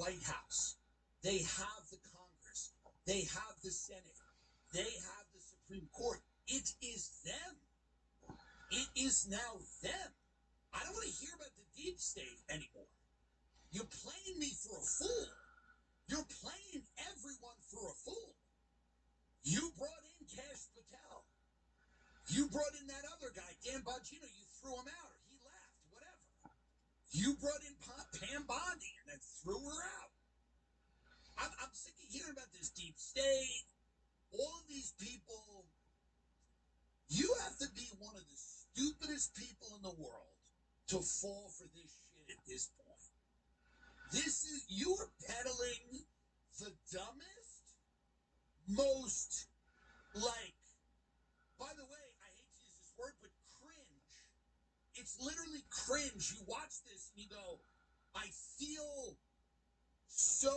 White House. They have the Congress. They have the Senate. They have the Supreme Court. It is them. It is now them. I don't want to hear about the deep state anymore. You're playing me for a fool. You're playing everyone for a fool. You brought in Cash Patel. You brought in that other guy, Dan Bongino. You threw him out or he left, whatever. You brought in Pam Bondi and then threw her out. I'm sick of hearing about this deep state. All of these people. You have to be one of the stupidest people in the world to fall for this shit at this point. You are peddling the dumbest, most, like, by the way, I hate to use this word, but cringe. It's literally cringe. You watch this and you go, I feel so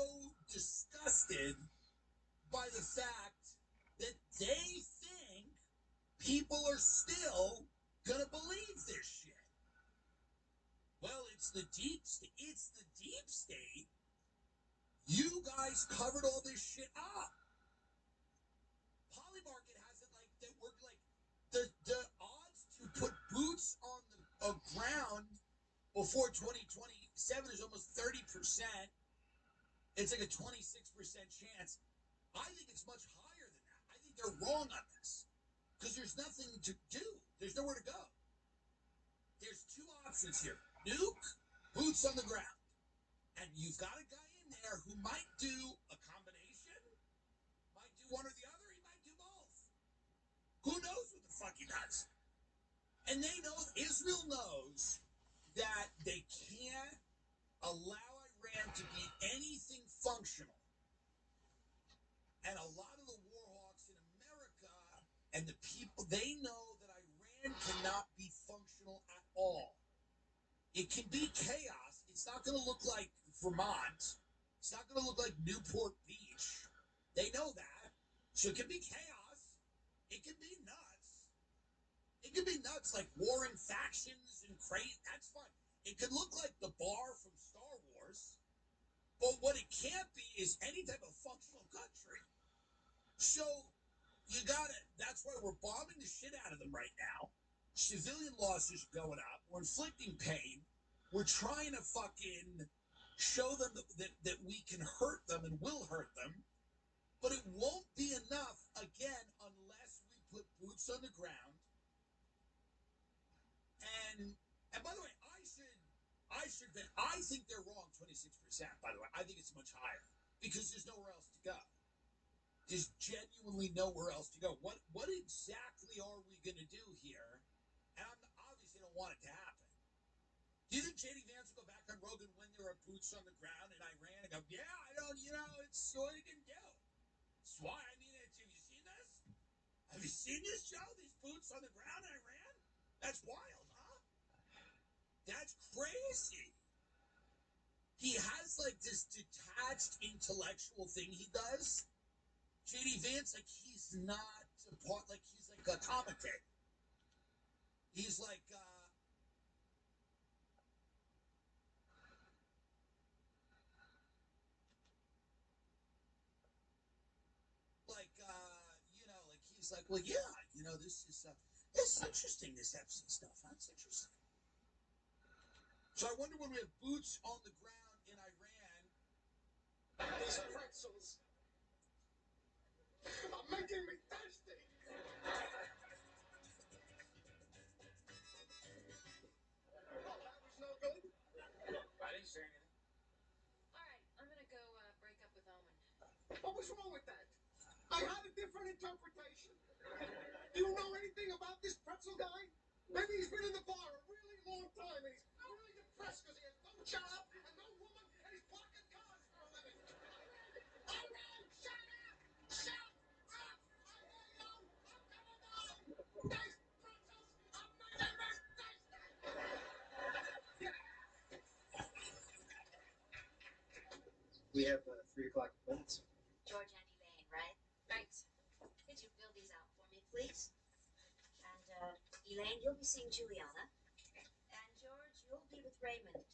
disgusted by the fact that they think people are still gonna believe this shit. Well, it's the deep state. It's the deep state. You guys covered all this shit up. Polymarket has it like that. We're like the odds to put boots on the ground before 2027 is almost 30%. It's like a 26% chance. I think it's much higher than that. I think they're wrong on this because there's nothing to do. There's nowhere to go. There's two options here: nuke, boots on the ground, and you've got a guy in there who might do a combination, might do one or the other. He might do both. Who knows what the fuck he does? And they know, Israel knows that they can't allow Iran to be anything functional. And a lot of the war hawks in America and the people, they know that Iran cannot be functional at all. It can be chaos. It's not going to look like Vermont. It's not going to look like Newport Beach. They know that. So it can be chaos. It can be nuts. It can be nuts, like warring factions and crazy. That's fine. It could look like the bar from Star Wars. But what it can't be is any type of functional country. So you got it. That's why we're bombing the shit out of them right now. Civilian losses are going up. We're inflicting pain. We're trying to fucking show them that we can hurt them and will hurt them. But it won't be enough, again, unless we put boots on the ground. And by the way, I think they're wrong 26%, by the way. I think it's much higher because there's nowhere else to go. There's genuinely nowhere else to go. What exactly are we going to do here? And I obviously don't want it to happen. Do you think J.D. Vance will go back on Rogan when there are boots on the ground in Iran and go, yeah, I don't, it's what he can do. It's why, have you seen this? Have you seen this, Joe? These boots on the ground in Iran? That's wild, huh? That's crazy. He has like this detached intellectual thing he does. J.D. Vance, like he's not a part, like he's like a commentator. He's like, he's like, well, yeah, this is interesting, this Epstein stuff. That's interesting. So I wonder when we have boots on the ground in Iran. These pretzels are making me thirsty. Well, that was no good. I didn't say anything. All right, I'm gonna go break up with Omen. What was wrong with that? I had a different interpretation. Do you know anything about this pretzel guy? Maybe he's been in the bar a really long time and he's really depressed because he has no job and no woman and he's parking cars for a living. Iran, shut up! Shut up! I hear you! I'm coming down! These pretzels are making me thirsty! We have 3 o'clock appointments. George and Elaine, right? Right. Could you fill these out for me, please? And Elaine, you'll be seeing Juliana. And George, you'll be with Raymond.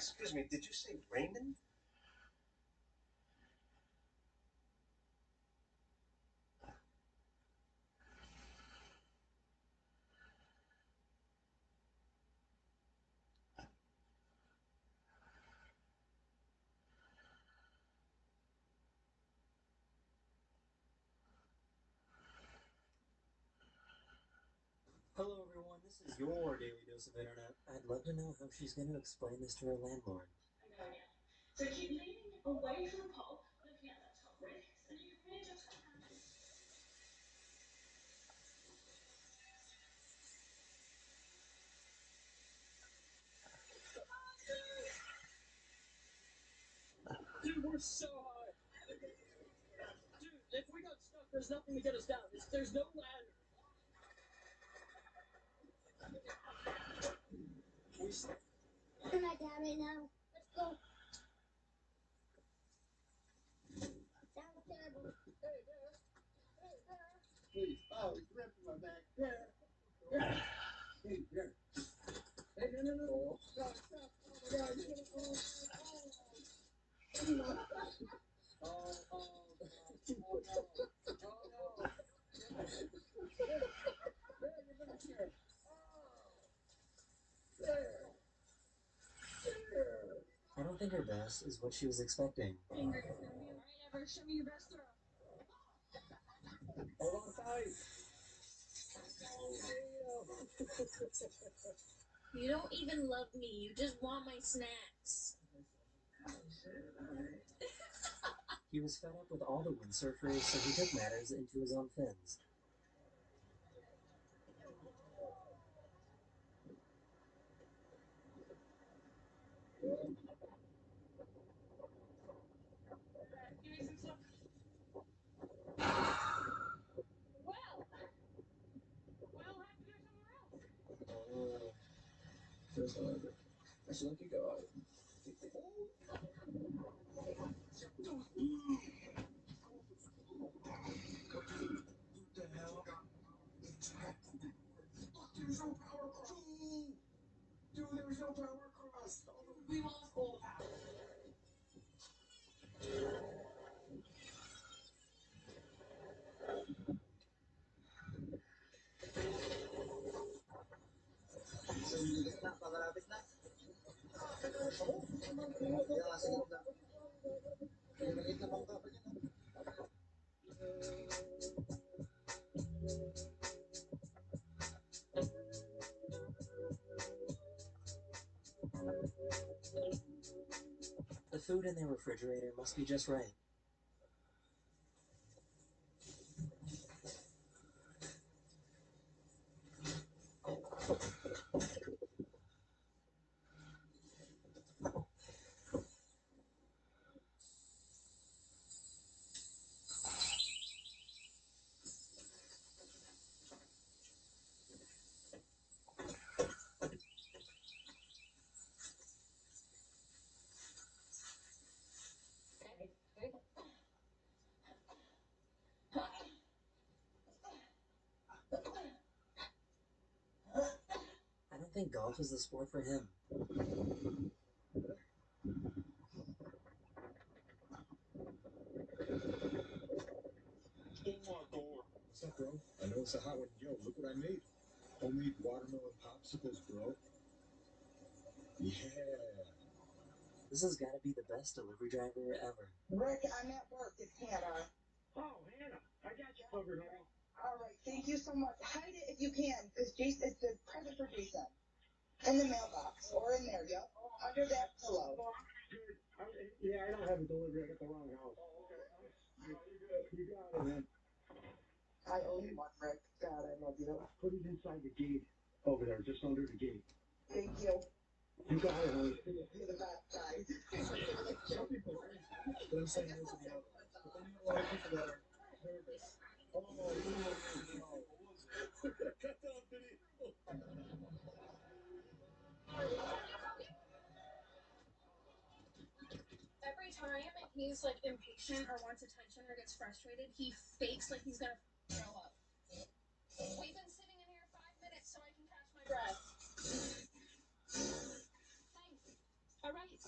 Excuse me, did you say Raymond? Hello everyone, this is your daily dose of internet. I'd love to know how she's going to explain this to her landlord. So keep leaning away from the pole, looking at that top brick, and you can really just Dude, we're so high. Dude, if we got stuck, there's nothing to get us down. There's no ladder. I'm not down right now. Let's go. That was terrible. Hey, Bear. Hey, Bear. Please. Oh, he's ripping my back. Bear. Bear. Hey, Bear. Hey, no. Oh, stop. Oh, my God. You're gonna... Oh, no. Oh, God. Oh, no. Bear, you're gonna care. I don't think her best is what she was expecting. Alright, Ever, show me your best throw. Hold on tight. You don't even love me. You just want my snacks. He was fed up with all the windsurfers, so he took matters into his own fins. First time ever. I should let you go. What the hell? There's no power cross. Dude, there was no power cross. We lost all power. The food in their refrigerator must be just right. I don't think golf is the sport for him. What's up, bro? I know it's a hot one. Yo, look what I made. Homemade watermelon popsicles, bro. Yeah. This has got to be the best delivery driver ever. Rick, I'm at work. It's Hannah. Oh, Hannah, I got you covered, honey. All right, thank you so much. Hide it if you can, because Jason, it's the present for Jason. In the mailbox, or in there, yep. Under that pillow. Dude, yeah, I don't have a delivery. I got the wrong house. Oh, okay. You got it, man. I owe you one, Rick. God, I love you. Put it inside the gate over there, just under the gate. Thank you. You got it, honey. You're the best guy. Some people are crazy. But I'm saying there's a the other. But then you have a lot of people that are nervous. Oh, no. Cut that video. Every time he's like impatient or wants attention or gets frustrated, he fakes like he's gonna throw up. We've been sitting in here 5 minutes so I can catch my breath. Thanks. All right.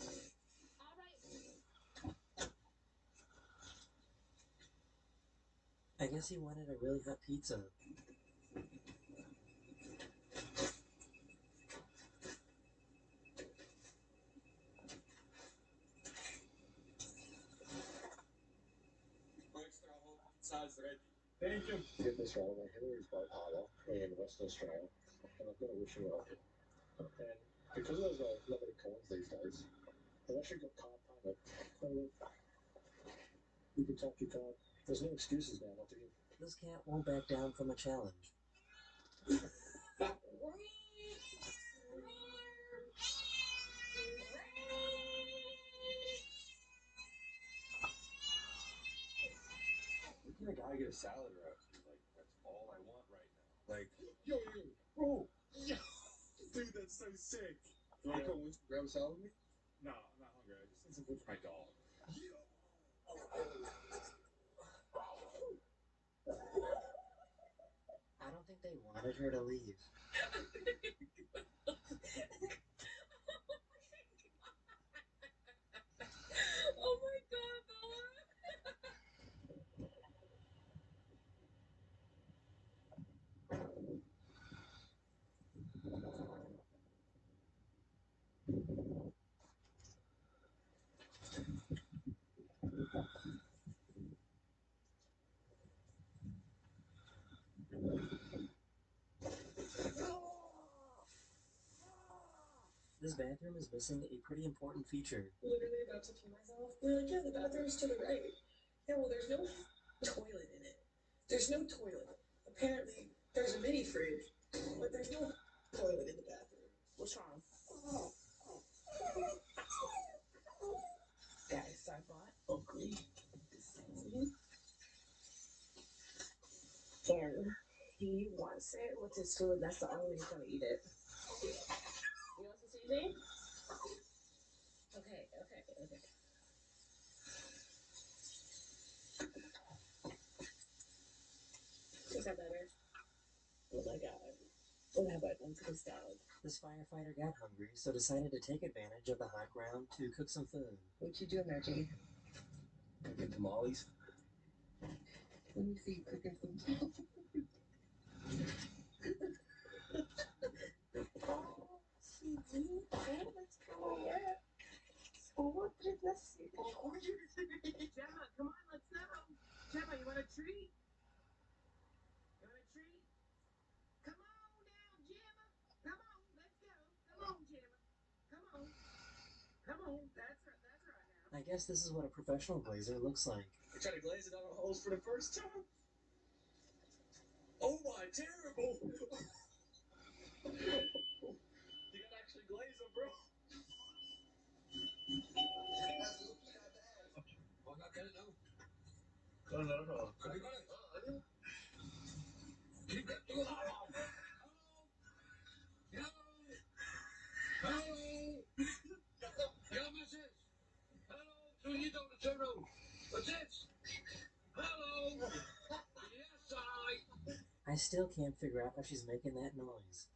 I guess he wanted a really hot pizza. Pizza's ready. Thank you. Get this wrong. Hillary's Valhalla in West Australia, and I'm gonna wish you well. And because there's not many coins these days, unless you've got card payment, you can talk your card. There's no excuses now not to give. This cat won't back down from a challenge. What kind of guy get a salad wrap? Like, that's all I want right now. Like, yo, bro. Yo. Dude, that's so sick. You want to come grab a salad with me? No, I'm not hungry. I just need some food for my dog. I don't think they wanted her to leave. Oh my god, Bella. This bathroom is missing a pretty important feature. Literally about to pee myself. We're like, yeah, the bathroom's to the right. Yeah, well, there's no toilet in it. There's no toilet. Apparently, there's a mini fridge, but there's no toilet in the bathroom. What's wrong? Guys, I bought ugly. And he wants it with his food. That's the only way he's gonna eat it. You want some seasoning? Okay. Is that better? Oh my god. What have I done to this dog? This firefighter got hungry, so decided to take advantage of the hot ground to cook some food. What you doing there, Jay? Get tamales. Let me see you cooking some tamales. Oh, she did. Oh, let's go. Yeah. Oh, let's see. Gemma, come on, let's go. Gemma, you want a treat? You want a treat? Come on now, Gemma. Come on, let's go. Come on, Gemma. Come on. Come on. That's right now. I guess this is what a professional glazer looks like. You trying to glaze it on the holes for the first time? Oh my, terrible! You gotta actually glaze them, bro. No. Keep that to Hello, missus. Hello, to you, Dr. Tyrrell. What's it? Hello. Yes, I still can't figure out how she's making that noise.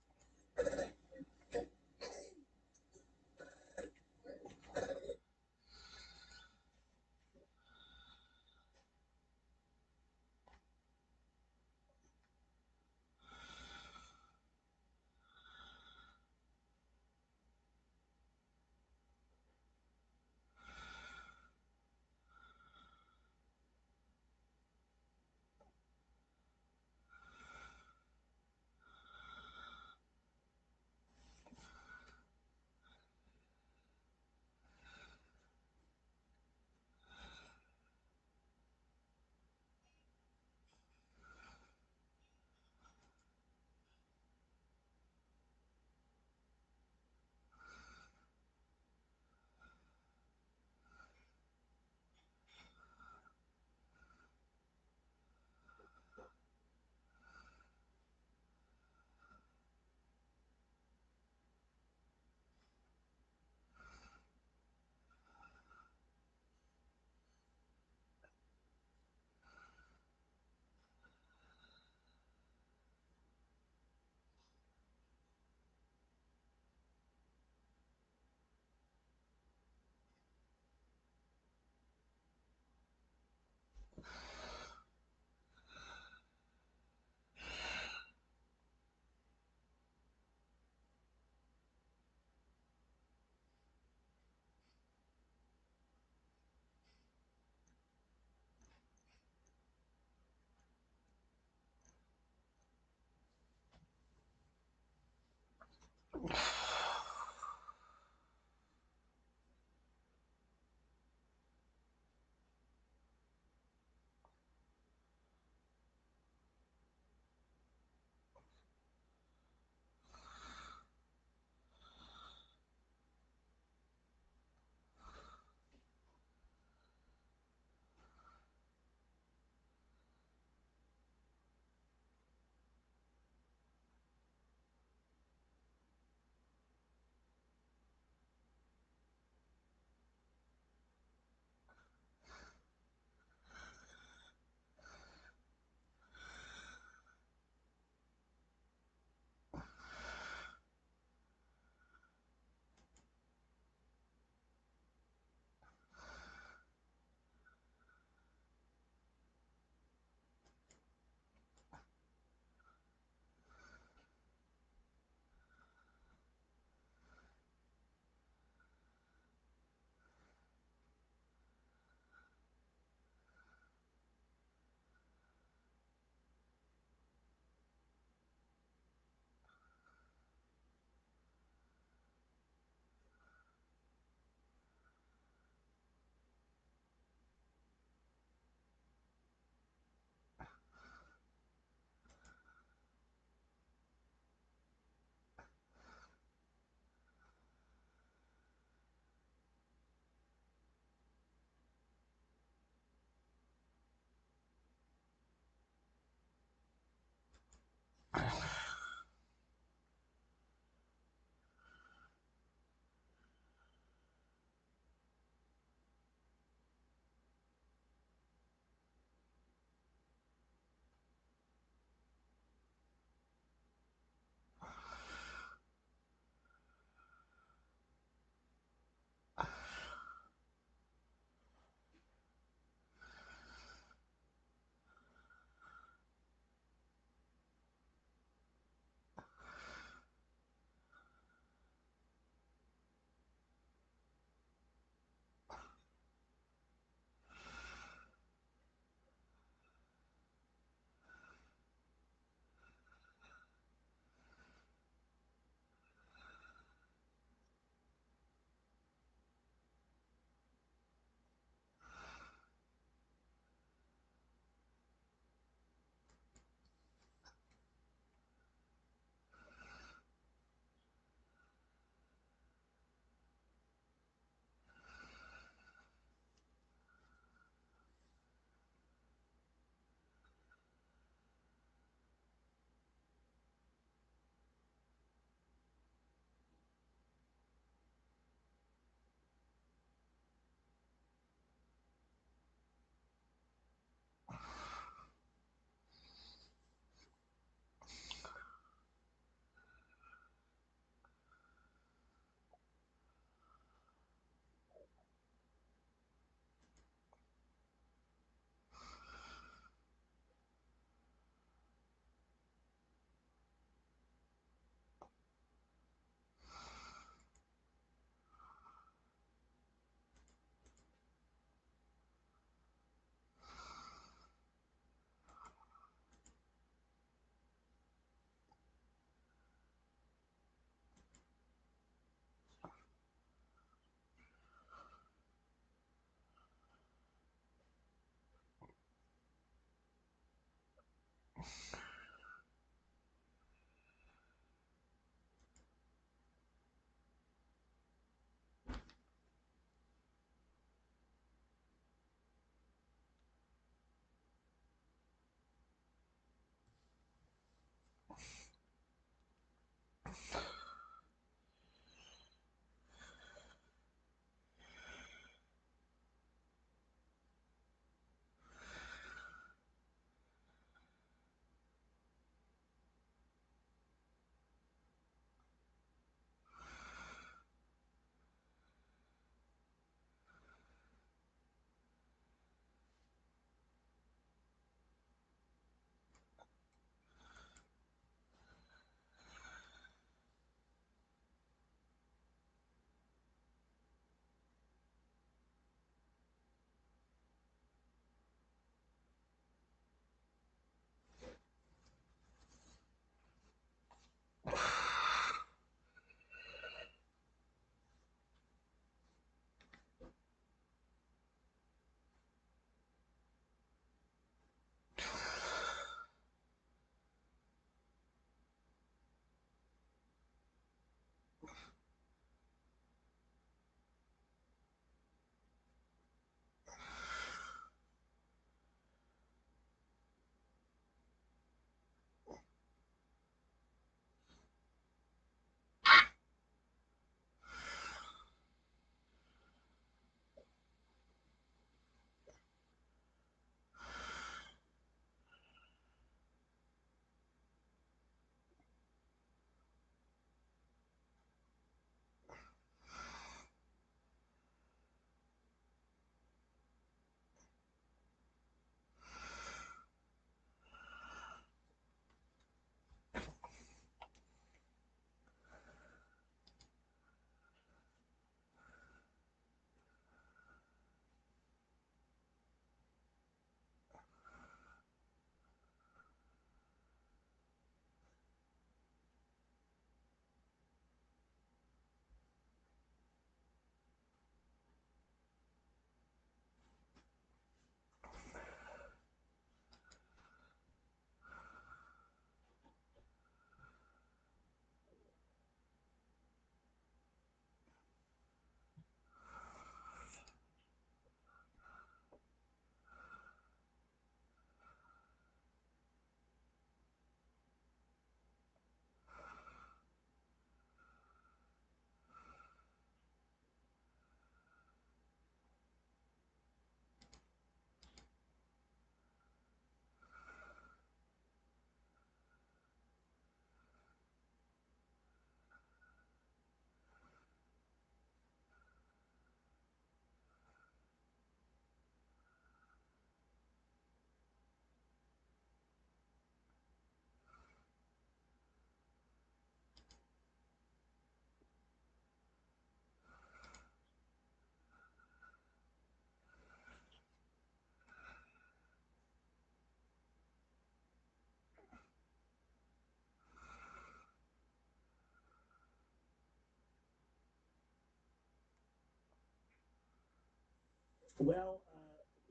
Well,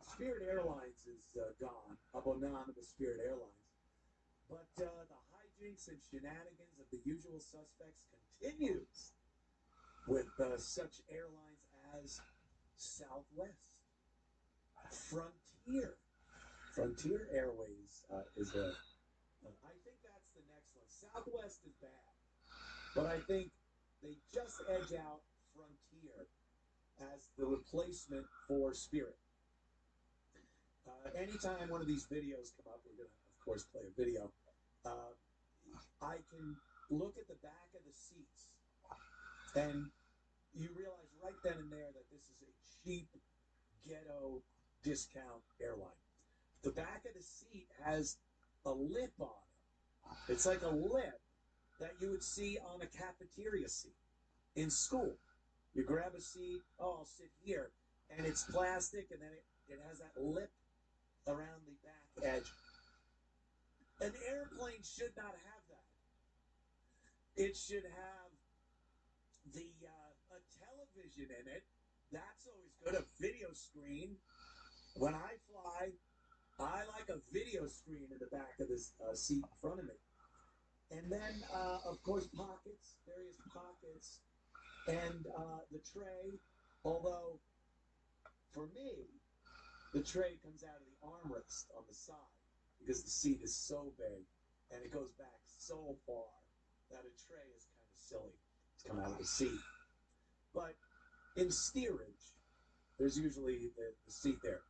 Spirit Airlines is gone. Anonymous Spirit Airlines. But the hijinks and shenanigans of the usual suspects continues with such airlines as Southwest, Frontier. Frontier Airways is a. I think that's the next one. Southwest is bad, but I think they just edge out Frontier as the replacement for Spirit. Anytime one of these videos come up, we're going to, of course, play a video. I can look at the back of the seats, and you realize right then and there that this is a cheap, ghetto, discount airline. The back of the seat has a lip on it. It's like a lip that you would see on a cafeteria seat in school. You grab a seat, oh, I'll sit here, and it's plastic, and then it has that lip around the back edge. An airplane should not have that. It should have a television in it. That's always good. A video screen. When I fly, I like a video screen in the back of this seat in front of me. And then, of course, pockets, various pockets, and the tray. Although, for me, the tray comes out of the armrest on the side because the seat is so big and it goes back so far that a tray is kind of silly to come out of the seat. But in steerage, there's usually the seat there.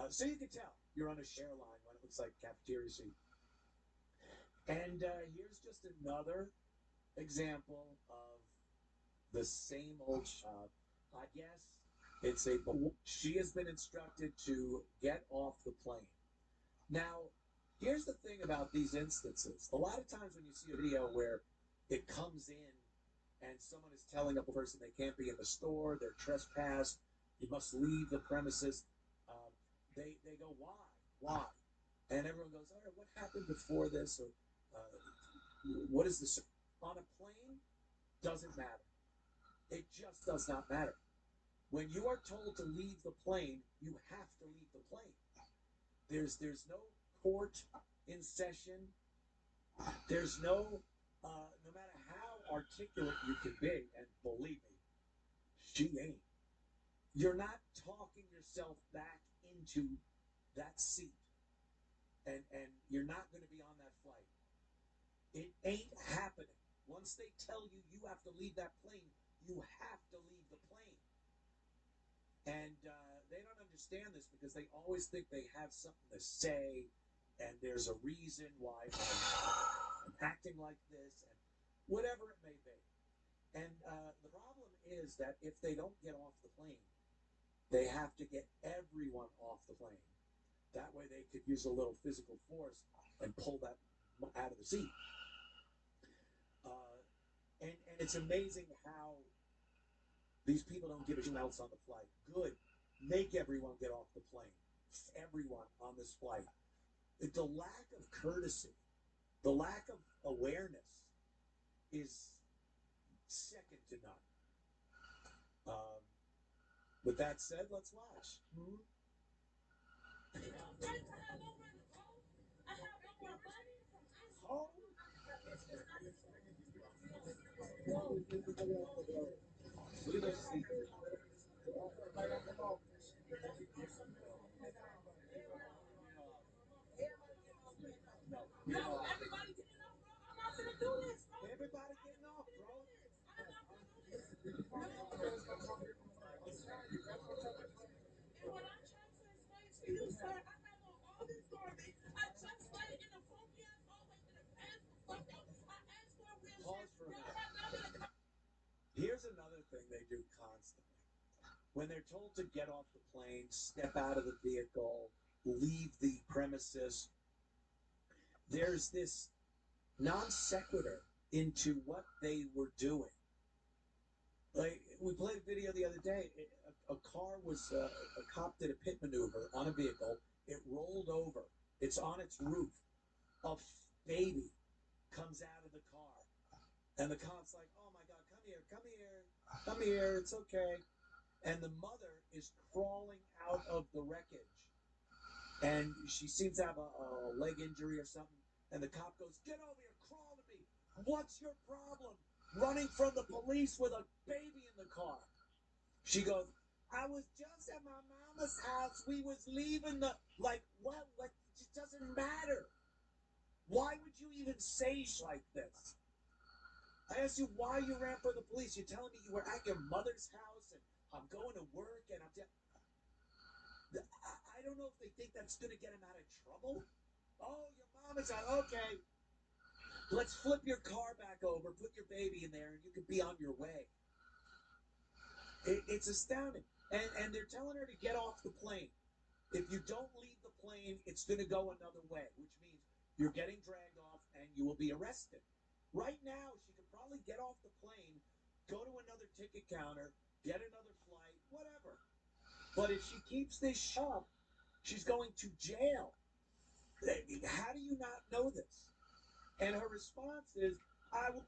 So you can tell you're on a share line when it looks like a cafeteria seat. And here's just another example of the same old shop. I guess she has been instructed to get off the plane. Now, here's the thing about these instances. A lot of times when you see a video where it comes in and someone is telling a person they can't be in the store, they're trespassed, you must leave the premises, they go, why? And everyone goes, all right, what happened before this? Or what is this? On a plane, doesn't matter. It just does not matter. When you are told to leave the plane, you have to leave the plane. There's no court in session. There's no matter how articulate you can be, and believe me, she ain't. You're not talking yourself back into that seat, and you're not going to be on that flight. It ain't happening. Once they tell you you have to leave that plane, you have to leave the plane. And they don't understand this because they always think they have something to say, and there's a reason why I'm acting like this, and whatever it may be. And the problem is that if they don't get off the plane, they have to get everyone off the plane. That way they could use a little physical force and pull that out of the seat. And it's amazing how these people don't give a shit else on the flight. Good. Make everyone get off the plane. Everyone on this flight. The lack of courtesy, the lack of awareness is second to none. With that said, let's watch. Home? Look at those seats. No, everybody getting off, bro. I'm not gonna do this, bro. Everybody getting off, bro. I'm not gonna do this. No. And what I'm trying to explain to you, sir, I have on all this garbage. I just waited in the funky ass hallway to the pants was fucked up. I asked for a wheelchair. Pause for a Y'all minute. had nothing to come. Here's another thing they do constantly. When they're told to get off the plane, step out of the vehicle, leave the premises, there's this non sequitur into what they were doing. Like, we played a video the other day. A car was, a cop did a pit maneuver on a vehicle. It rolled over. It's on its roof. A baby comes out of the car. And the cop's like, oh my God, come here, it's okay. and the mother is crawling out of the wreckage. And she seems to have a leg injury or something. And the cop goes, "Get over here, crawl to me. What's your problem? Running from the police with a baby in the car." She goes, "I was just at my mama's house. We was leaving the, like, what? It doesn't matter. Why would you even say like this? I asked you why you ran for the police. You're telling me you were at your mother's house and I'm going to work and I don't know if they think that's going to get him out of trouble. Oh, your mom is out. Okay. Let's flip your car back over, put your baby in there, and you can be on your way." It's astounding. And they're telling her to get off the plane. If you don't leave the plane, it's going to go another way, which means you're getting dragged off and you will be arrested. Right now, she could probably get off the plane, go to another ticket counter, get another flight, whatever. But if she keeps this up, she's going to jail. How do you not know this? And her response is, "I will."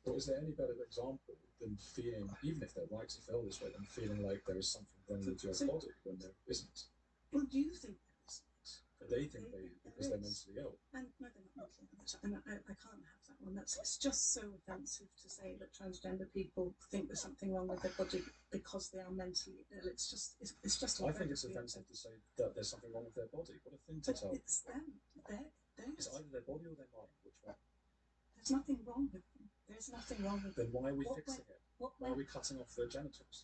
But is there any better example than feeling, even if they're right to feel this way, than feeling like there is something wrong with your body when there isn't? Well, do you think there isn't? But they think because they're mentally ill. And no, they're not mentally ill. And I can't have that one. It's just so offensive to say that transgender people think there's something wrong with their body because they are mentally ill. It's just I think it's offensive to say that there's something wrong with their body. What a thing to tell. It's them. It's either their body or their mind. Which one? There's nothing wrong with them. There's nothing wrong with them. Then why are we fixing it? Why are we cutting off their genitals?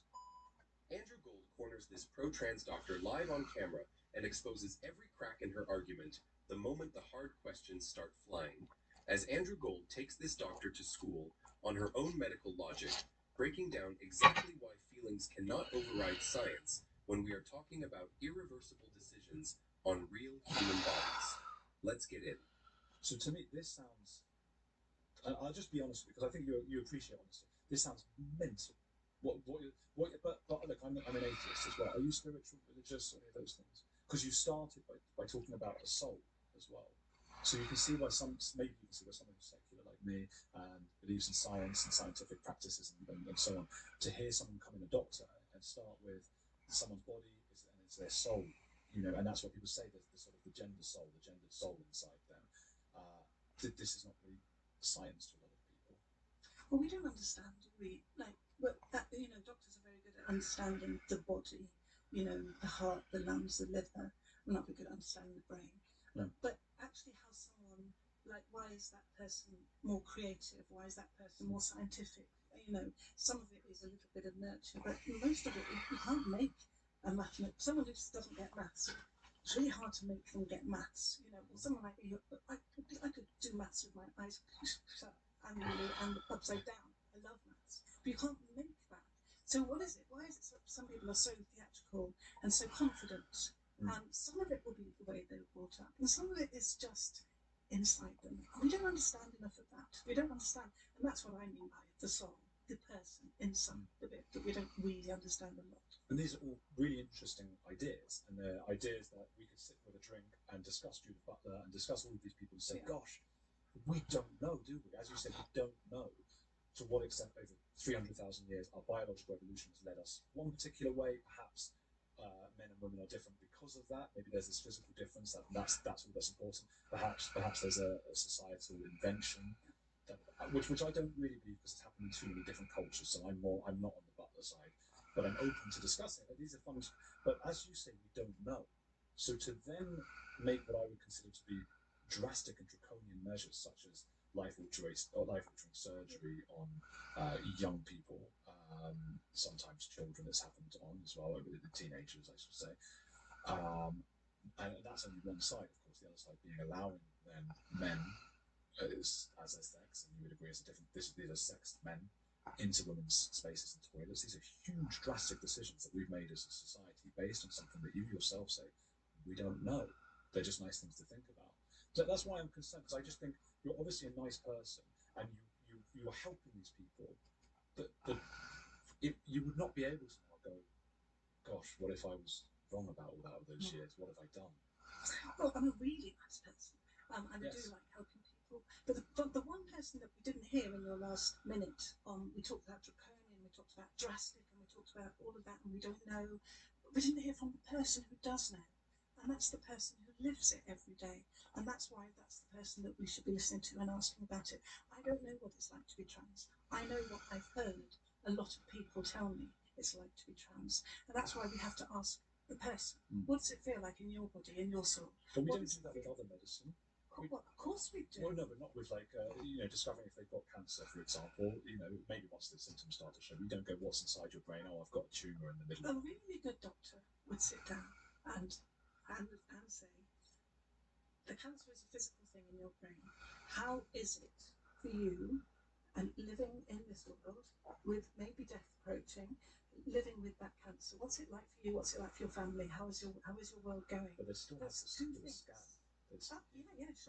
Andrew Gold corners this pro-trans doctor live on camera and exposes every crack in her argument the moment the hard questions start flying. As Andrew Gold takes this doctor to school on her own medical logic, breaking down exactly why feelings cannot override science when we are talking about irreversible decisions on real human bodies. Let's get in. So to me, this sounds... I'll just be honest with you, because I think you appreciate honesty. This sounds mental. But look, I'm an atheist as well. Are you spiritual, religious, or any of those things? Because you started by talking about a soul as well. So you can see why someone who's secular like me and believes in science and scientific practices and so on, to hear someone come in, a doctor, and start with someone's body and it's their soul, and that's what people say. There's the sort of the gendered soul inside them. This is not really science to a lot of people. Well, we don't understand, do we? Doctors are very good at understanding the body, the heart, the lungs, the liver. We're not very good at understanding the brain. No. But actually how someone, why is that person more creative? Why is that person more scientific? Some of it is a little bit of nurture, but most of it, you can't make a mathematician. Someone who just doesn't get maths, it's really hard to make them get maths. Or someone like you, I could do maths with my eyes shut annually and upside down. I love maths, but you can't make that. So what is it? Why is it some people are so theatrical and so confident? And some of it will be the way they were brought up, and some of it is just inside them. We don't understand enough of that. We don't understand, and that's what I mean by the soul, the person inside the bit that we don't really understand a lot. And these are all really interesting ideas, and they're ideas that we could sit with a drink and discuss Judith Butler and discuss all of these people and say, gosh, we don't know, do we? As you said, we don't know to what extent over 300,000 years our biological evolution has led us one particular way. Perhaps men and women are different because of that. Maybe there's this physical difference that's all that's important. Perhaps there's a societal invention which I don't really believe, because it's happened in too many different cultures. So I'm not on the Butler side, but I'm open to discussing it. These are fun, but as you say, we don't know. So to then make what I would consider to be drastic and draconian measures, such as life-altering surgery on young people, sometimes children, it's happened on as well, the teenagers, I should say. And that's only one side, of course. The other side being allowing then men as their sex, and you would agree these are sexed men into women's spaces and toilets. These are huge, drastic decisions that we've made as a society based on something that you yourself say we don't know. They're just nice things to think about. So that's why I'm concerned, because I just think you're obviously a nice person, and you are helping these people. But if you would not be able to now go, gosh, what if I was wrong about all that all those years? What have I done? Well, I'm a really nice person, and I do like helping people. But the one person that we didn't hear in your last minute, we talked about draconian, we talked about drastic, and we talked about all of that, and we don't know. But we didn't hear from the person who does know. And that's the person who lives it every day. And that's why that's the person that we should be listening to and asking about it. I don't know what it's like to be trans. I know what I've heard a lot of people tell me it's like to be trans. And that's why we have to ask the person, what does it feel like in your body, in your soul? But we don't do that with other medicine. Well, of course we do. Well, no, but not with discovering if they've got cancer, for example. Maybe once the symptoms start to show, we don't go, what's inside your brain? Oh, I've got a tumour in the middle. A really good doctor would sit down and say, the cancer is a physical thing in your brain. How is it for you, and living in this world with maybe death approaching, living with that cancer? What's it like for you? What's it like for your family? How is your world going? But they still have to do the scan. Sure.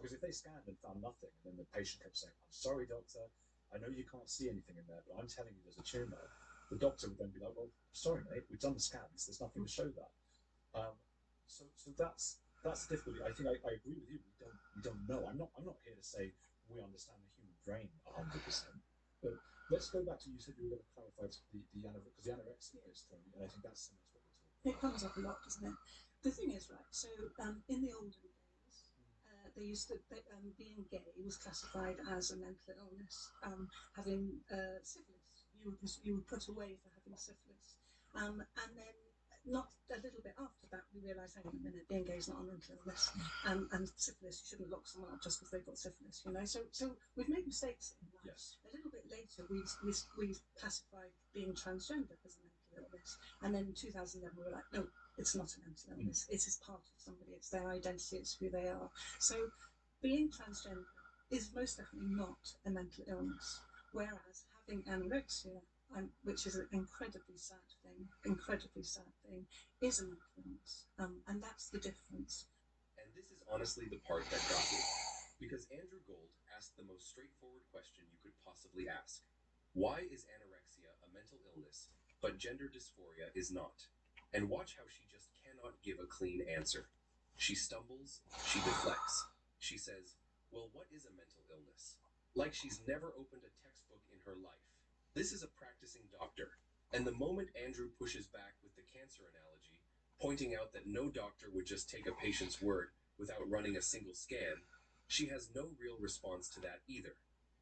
Because if they scanned and found nothing, and then the patient kept saying, I'm sorry, doctor, I know you can't see anything in there, but I'm telling you there's a tumour, the doctor would then be like, well, sorry, mate, we've done the scans, there's nothing to show that. So that's the difficulty. I think I agree with you. We don't know. I'm not here to say we understand the human brain 100%, But let's go back to, you said you were going to clarify because the anorexia is thing, and I think that's similar to what we're talking about. It comes up a lot, doesn't it? The thing is, right, so in the olden days, they used to, being gay was classified as a mental illness. Having syphilis, you were put away for having syphilis. And then not a little bit after that, we realised, hang on a minute, being gay is not a mental illness. And syphilis, you shouldn't lock someone up just because they've got syphilis, you know? So we've made mistakes in life. Yes. A little bit later, we classified being transgender as a mental illness. And then in 2011, we were like, no, it's not a mental illness. It is part of somebody. It's their identity. It's who they are. So being transgender is most definitely not a mental illness. Whereas having anorexia, which is an incredibly sad thing, is a mental illness. And that's the difference. And this is honestly the part that got me. Because Andrew Gold asked the most straightforward question you could possibly ask. Why is anorexia a mental illness, but gender dysphoria is not? And watch how she just cannot give a clean answer. She stumbles, she deflects. She says, well, what is a mental illness? Like she's never opened a textbook in her life. This is a practicing doctor. And the moment Andrew pushes back with the cancer analogy, pointing out that no doctor would just take a patient's word without running a single scan, she has no real response to that either,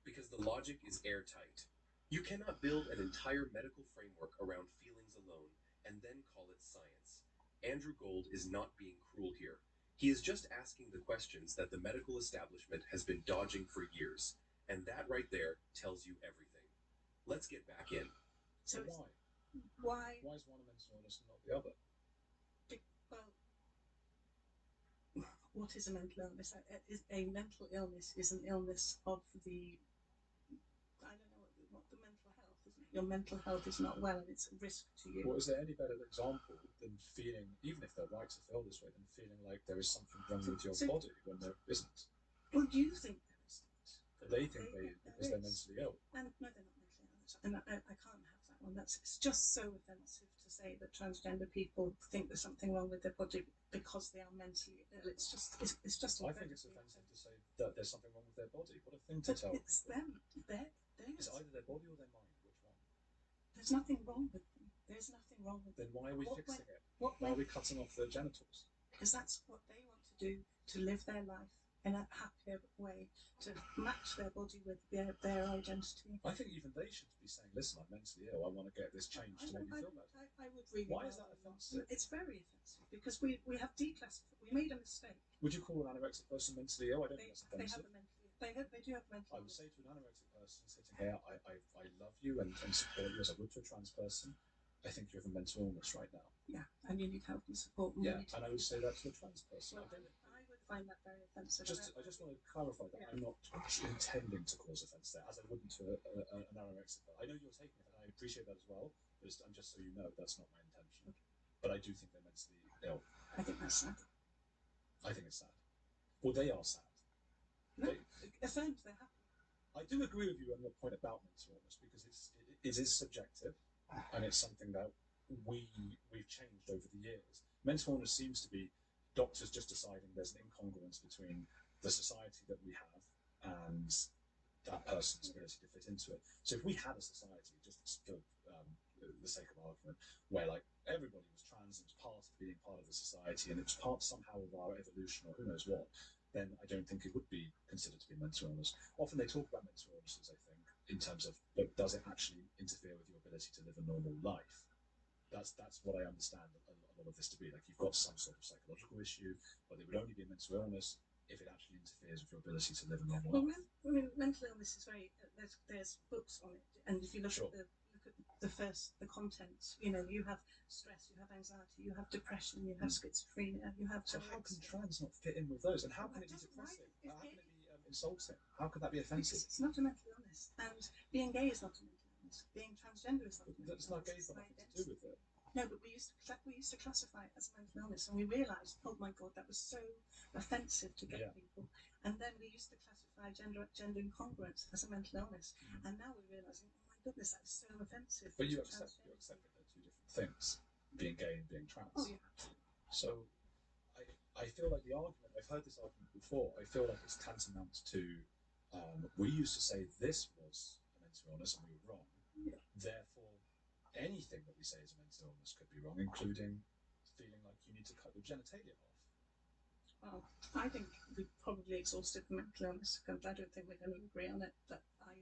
because the logic is airtight. You cannot build an entire medical framework around feelings alone and then call it science. Andrew Gold is not being cruel here. He is just asking the questions that the medical establishment has been dodging for years, and that right there tells you everything. Let's get back in. So why? Why is one a mental illness and not the other? Well, what is a mental illness? A mental illness is an illness of the, I don't know what the mental health, isn't it? Your mental health is not well and it's a risk to you. Well, is there any better example than feeling, even if they're right to feel this way, than feeling like there is something wrong with your body when there isn't? Well, you think there isn't. They think because they're mentally ill. And no, they're not mentally ill. And I can't have that one. It's just so offensive to say that transgender people think there's something wrong with their body because they are mentally ill. It's just I think it's offensive to say that there's something wrong with their body. What a thing to tell it's people. them. It's either their body or their mind. Which one? There's nothing wrong with them. There's nothing wrong with them. Then why are we fixing it? Why are we cutting off their genitals? Because that's what they want to do, to live their life in a happier way, to match their body with their identity. I think even they should be saying, listen, I'm mentally ill, I want to get this changed to make me feel better. I would really. Why is that offensive? It's very offensive because we have declassified. We made a mistake. Would you call an anorexic person mentally ill? I don't think that's offensive. They do have mental. I would say to an anorexic person sitting here, I love you and support you as I would to a trans person. I think you have a mental illness right now. Yeah, and you need help and support. Yeah, and I would say that to a trans person. Well, I would find that very offensive. I just want to clarify that I'm not intending to cause offence there, as I wouldn't to an anorexic. I know you're taking it, and I appreciate that as well. But I'm just so you know, that's not my intention. But I do think they're mentally ill. I think that's sad. I think it's sad. Well, they are sad. No, affirms they're happy. I do agree with you on the point about mental illness because it is subjective, and it's something that we've changed over the years. Mental illness seems to be doctors just deciding there's an incongruence between the society that we have and that person's ability to fit into it. So if we had a society, just for the sake of argument, where like everybody was trans and was part of being part of the society and it was part somehow of our evolution or who knows what, then I don't think it would be considered to be mental illness. Often they talk about mental illnesses, I think, in terms of, look, does it actually interfere with your ability to live a normal life? That's what I understand a lot of this to be. Like you've got some sort of psychological issue, but it would only be a mental illness if it actually interferes with your ability to live a normal life. Mental illness is very. There's books on it, and if you look at the contents, you know, you have stress, you have anxiety, you have depression, you have schizophrenia, you have. So how can trans not fit in with those? And how can it be depressing? How can it be insulting? How could that be offensive? Because it's not a mental illness, and being gay is not a mental illness. Being transgender is not a mental illness. That's not gay, got nothing to do with it. No, but we used to classify it as a mental illness, and we realised, oh my god, that was so offensive to gay people. And then we used to classify gender incongruence as a mental illness, and now we're realising, oh my goodness, that's so offensive. But you accept that they're two different things, being gay and being trans. Oh yeah. So I feel like the argument, I've heard this argument before, I feel like it's tantamount to we used to say this was a mental illness and we were wrong. Therefore, anything that we say is a mental illness could be wrong, including feeling like you need to cut your genitalia off. Well, I think we've probably exhausted the mental illness. I don't think we're going to agree on it, but I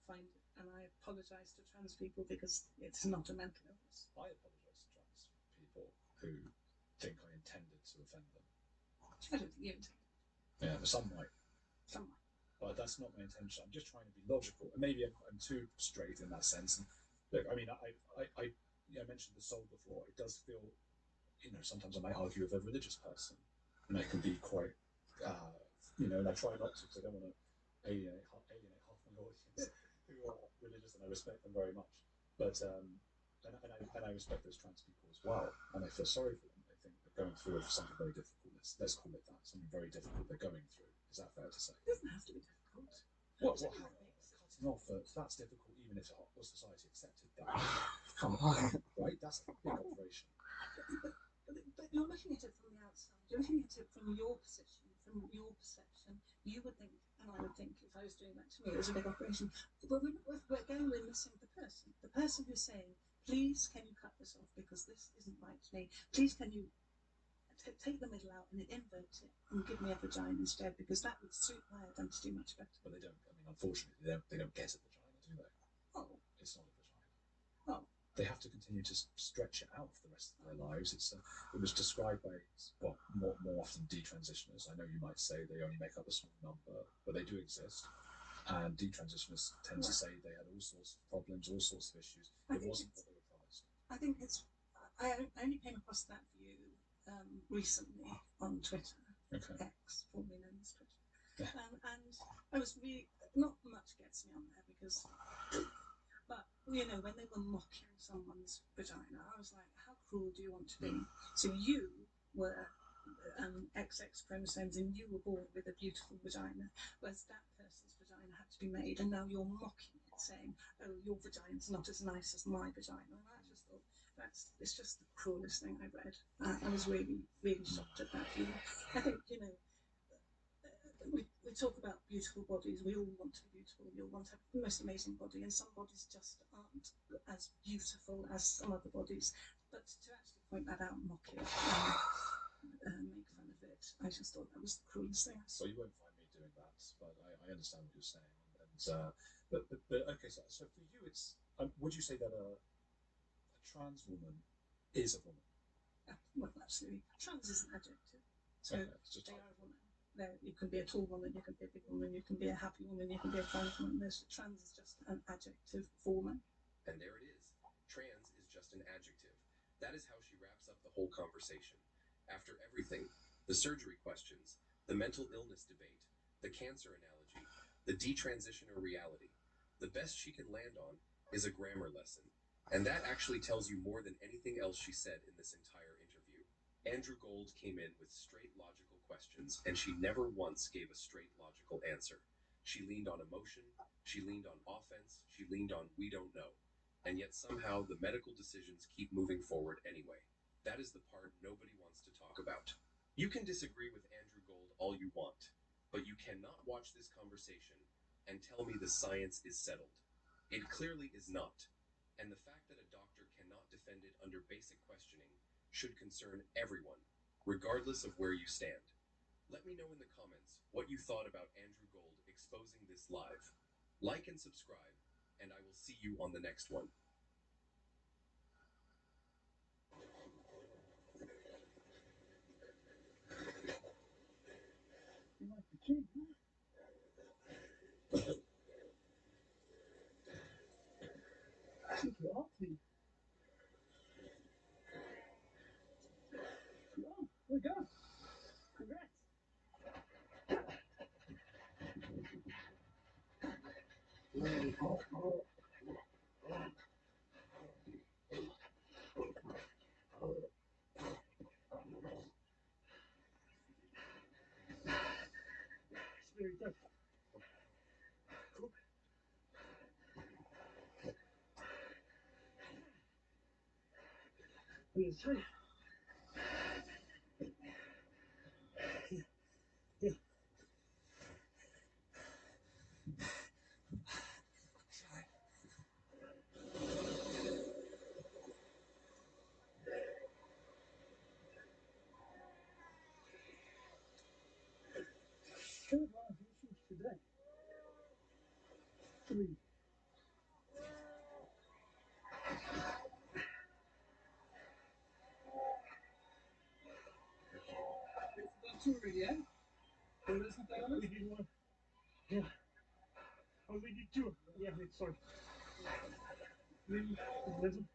find it, and I apologise to trans people because it's not a mental illness. I apologise to trans people who think I intended to offend them. I don't think you intended. Yeah, but some might. Some might. But that's not my intention. I'm just trying to be logical. And maybe I'm too straight in that sense. And look, I mean, I mentioned the soul before. It does feel, sometimes I might argue with a religious person, and I can be quite, and I try not to because I don't want to alienate half my audience who are religious, and I respect them very much. But and I respect those trans people as well, and I feel sorry for them. I think they're going through something very difficult. Let's call it that. Something very difficult they're going through. Is that fair to say? It doesn't have to be difficult. What cutting off? That's difficult, even if society accepted that. Come on, right? That's a big operation. But you're looking at it from the outside. You're looking at it from your position, from your perception. You would think, and I would think, if I was doing that to me, it was a big operation. But we're missing the person. The person who's saying, please, can you cut this off because this isn't right to me. Please, can you take the middle out and invert it and give me a vagina instead, because that would suit my identity much better. But they don't. I mean, unfortunately, they don't get a vagina, do they? Oh, it's not a vagina. Oh, they have to continue to stretch it out for the rest of their lives. It was described by more often detransitioners. I know you might say they only make up a small number, but they do exist. And detransitioners tend to say they had all sorts of problems, all sorts of issues. It wasn't what they were promised. I think I only came across that view recently on Twitter, X, formerly known as Twitter, and I was really, not much gets me on there because, but when they were mocking someone's vagina, I was like, how cruel do you want to be? So you were XX chromosomes and you were born with a beautiful vagina, whereas that person's vagina had to be made, and now you're mocking it, saying, oh, your vagina's not as nice as my vagina. And I just thought, it's just the cruelest thing I read. I was really, really shocked at that view. I think, we talk about beautiful bodies. We all want to be beautiful. We all want to have the most amazing body, and some bodies just aren't as beautiful as some other bodies. But to actually point that out, mock it, make fun of it, I just thought that was the cruelest thing I saw. Well, you won't find me doing that, but I understand what you're saying. And but okay, so for you, it's would you say that a trans woman is a woman? Yeah, well, absolutely. Trans is an adjective. So they are a woman. You can be a tall woman, you can be a big woman, you can be a happy woman, you can be a trans woman. Trans is just an adjective for woman. And there it is. Trans is just an adjective. That is how she wraps up the whole conversation. After everything, the surgery questions, the mental illness debate, the cancer analogy, the detransitioner reality, the best she can land on is a grammar lesson. And that actually tells you more than anything else she said in this entire interview. Andrew Gold came in with straight logical questions, and she never once gave a straight logical answer. She leaned on emotion, she leaned on offense, she leaned on we don't know. And yet somehow the medical decisions keep moving forward anyway. That is the part nobody wants to talk about. You can disagree with Andrew Gold all you want, but you cannot watch this conversation and tell me the science is settled. It clearly is not. And the fact that a doctor cannot defend it under basic questioning should concern everyone, regardless of where you stand. Let me know in the comments what you thought about Andrew Gold exposing this live. Like and subscribe, and I will see you on the next one. You like the kid, huh? I think you're awfully. Oh, we go. Congrats. It's very tough. I'm gonna tell you. Yeah. 3. It's the touring, yeah? There isn't that on it? Leading one. Yeah. Oh, leading 2. Yeah, sorry. Leading, this one.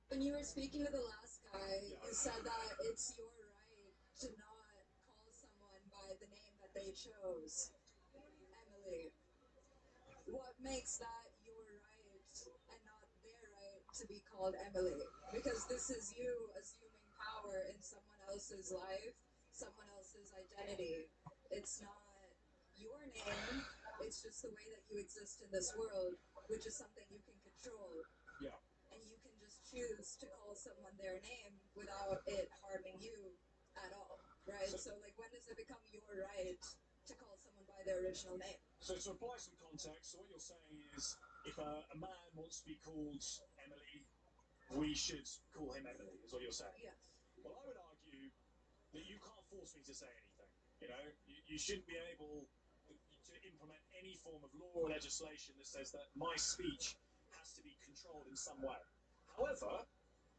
When you were speaking to the last guy, Yeah. you said that it's your right to not call someone by the name that they chose. Emily, what makes that your right and not their right to be called Emily? Because this is you assuming power in someone else's life, someone else's identity. It's not your name, it's just the way that you exist in this world, which is something you can control. Yeah. And you can just choose to call someone their name without it harming you at all, right? So like, when does it become your right to call someone by their original name? So to apply some context, so what you're saying is, if a man wants to be called Emily, we should call him Emily, is what you're saying? Yes. Well, I would argue that you can't force me to say anything. You know, you shouldn't be able to implement any form of law or legislation that says that my speech has to be controlled in some way. However,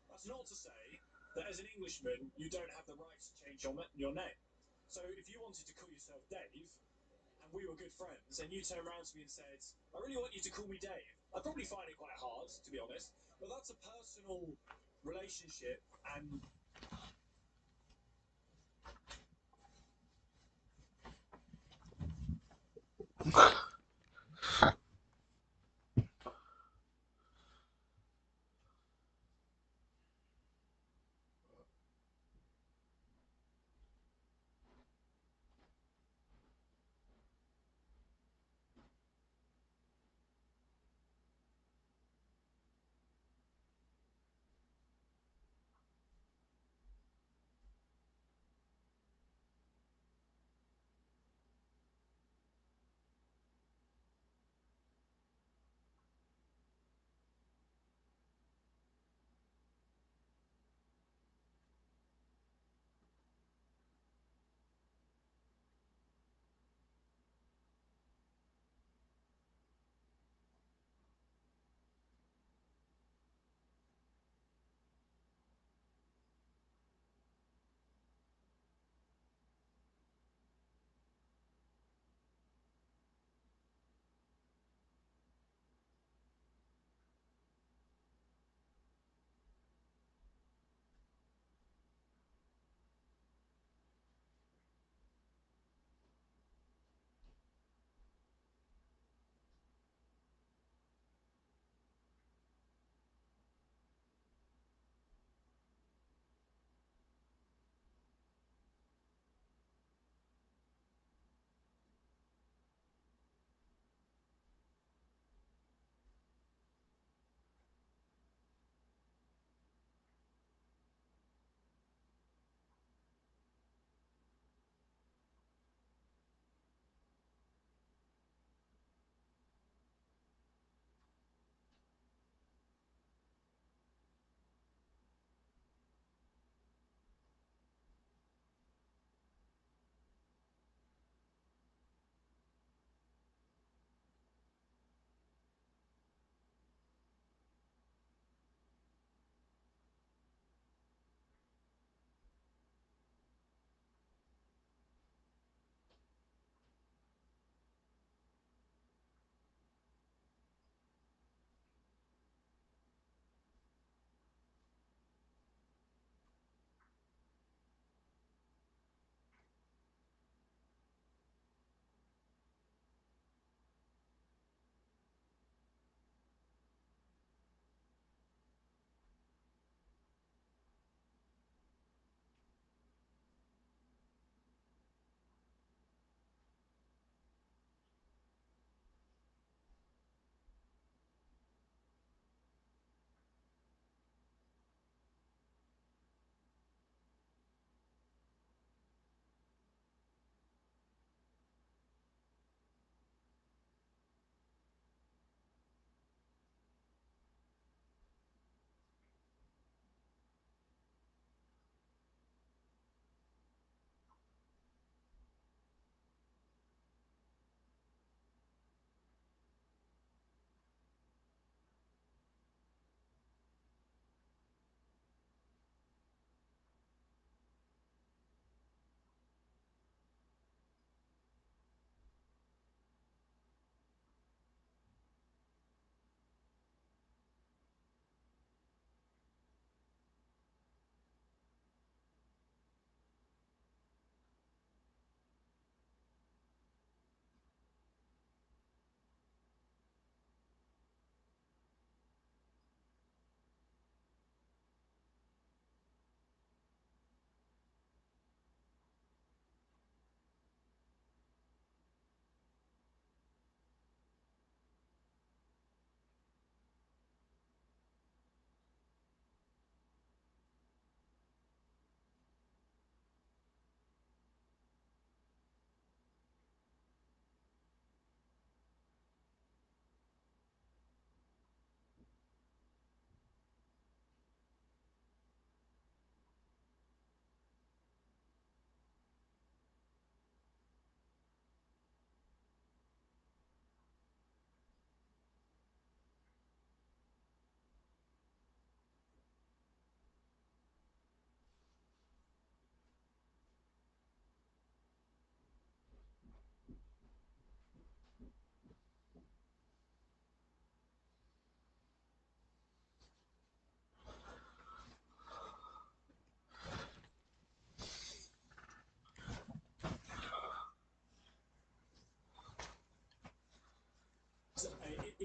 that's not to say that as an Englishman, you don't have the right to change your name. So if you wanted to call yourself Dave, and we were good friends, and you turned around to me and said, I really want you to call me Dave, I'd probably find it quite hard, to be honest, but that's a personal relationship, and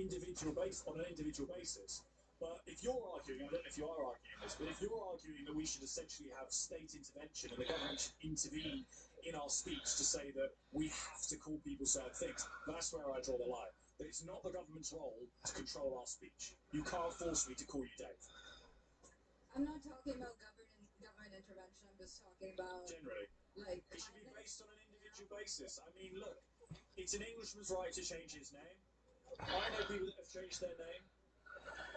individual basis. But if you're arguing, I don't know if you are arguing this, but if you're arguing that we should essentially have state intervention and the government should intervene in our speech to say that we have to call people certain things, that's where I draw the line. That it's not the government's role to control our speech. You can't force me to call you Dave. I'm not talking about government intervention. I'm just talking about generally. Like it should be based on an individual basis. I mean, look, it's an Englishman's right to change his name. I know people that have changed their name.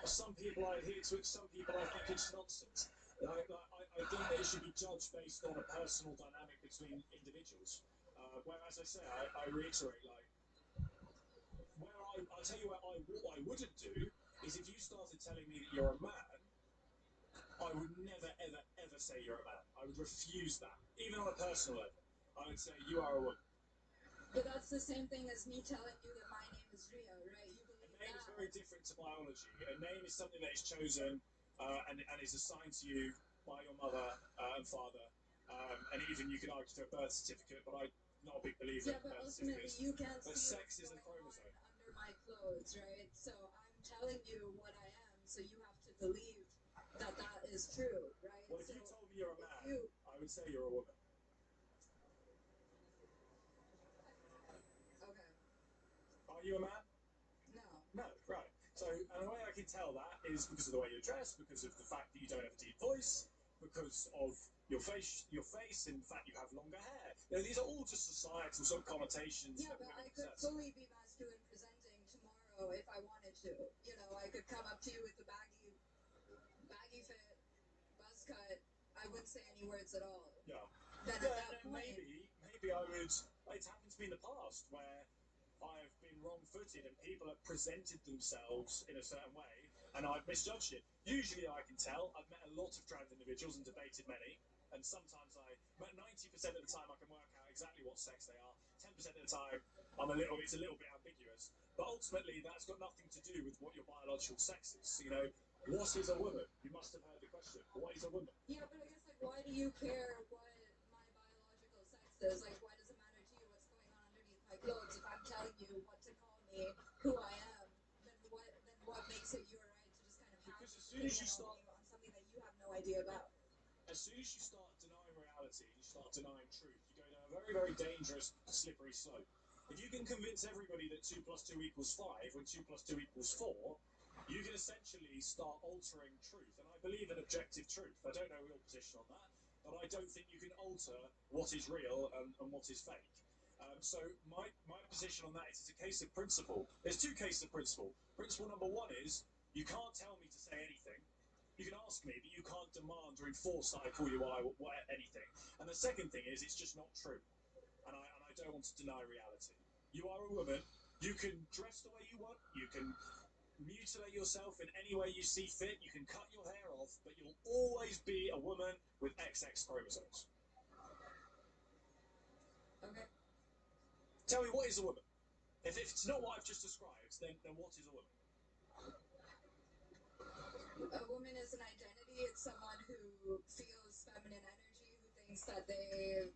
Some people I adhere to it, some people I think it's nonsense. I think that it should be judged based on a personal dynamic between individuals. Where, as I say, I reiterate, like, I'll tell you what I wouldn't do is if you started telling me that you're a man, I would never, ever, ever say you're a man. I would refuse that, even on a personal level. I would say you are a woman. But that's the same thing as me telling you that my name is Rio, right? You believe A name that? is very different to biology. A name is something that is chosen and is assigned to you by your mother and father. And even you can argue to a birth certificate, but I'm not a big believer in birth certificates. You can't but see sex is a chromosome. under my clothes, right? So I'm telling you what I am, so you have to believe that that is true, right? Well, if so you told me you're a man, I would say you're a woman. Okay. Are you a man? No. No, right. So, and the way I can tell that is because of the way you're dressed, because of the fact that you don't have a deep voice, because of your face, and the fact you have longer hair. You know, these are all just societal sort of connotations. Yeah, but I could fully be masculine presenting tomorrow if I wanted to. You know, I could come up to you with a baggy fit, buzz cut. I wouldn't say any words at all. Yeah. Then at that point, maybe I would. It's happened to me in the past where I've been wrong-footed and people have presented themselves in a certain way, and I've misjudged it. Usually, I can tell. I've met a lot of trans individuals and debated many, and sometimes but 90% of the time, I can work out exactly what sex they are. 10% of the time, it's a little bit ambiguous. But ultimately, that's got nothing to do with what your biological sex is. You know, what is a woman? You must have heard the question. What is a woman? yeah, but I guess like, why do you care what my biological sex is? Like, why does it matter to you what's going on underneath my clothes? If I'm telling you what to call me, who I am, then what makes it your right to just kind of have because as soon as you start on something that you have no idea about? As soon as you start denying reality, you start denying truth, you go down a very, very dangerous, slippery slope. If you can convince everybody that 2 + 2 = 5 when 2 + 2 = 4, you can essentially start altering truth. And I believe in objective truth. I don't know your position on that, but I don't think you can alter what is real and what is fake. So my position on that is it's a case of principle. There's two cases of principle. Principle number one is you can't tell me to say anything. You can ask me, but you can't demand or enforce that I call you anything. And the second thing is, it's just not true. And I don't want to deny reality. You are a woman. You can dress the way you want. You can mutilate yourself in any way you see fit. You can cut your hair off, but you'll always be a woman with XX chromosomes. Okay. Tell me, what is a woman? If it's not what I've just described, then what is a woman? A woman is an identity. It's someone who feels feminine energy, who thinks that they,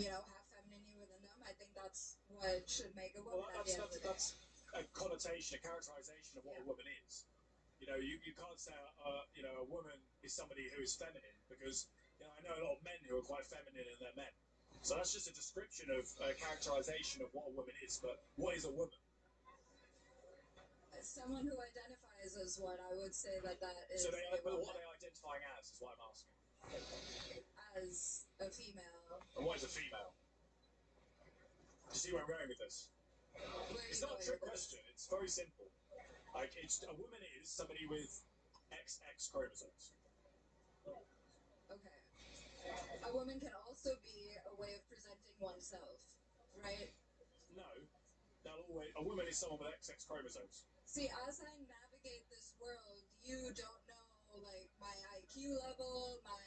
have femininity within them. I think that's what should make a woman. Well, that's a connotation, a characterization of what a woman is. You know, you can't say, a woman is somebody who is feminine because, I know a lot of men who are quite feminine and they're men. So that's just a description of a characterization of what a woman is. But what is a woman? Someone who identifies as what I would say that is. So but what are they identifying as is what I'm asking. As a female. And what is a female? Do you see where I'm going with this? It's not a trick question. It's very simple. Like, a woman is somebody with XX chromosomes. Okay. A woman can also be a way of presenting oneself, right? No. A woman is someone with XX chromosomes. See, as I navigate this world, you don't know, like, my IQ level, my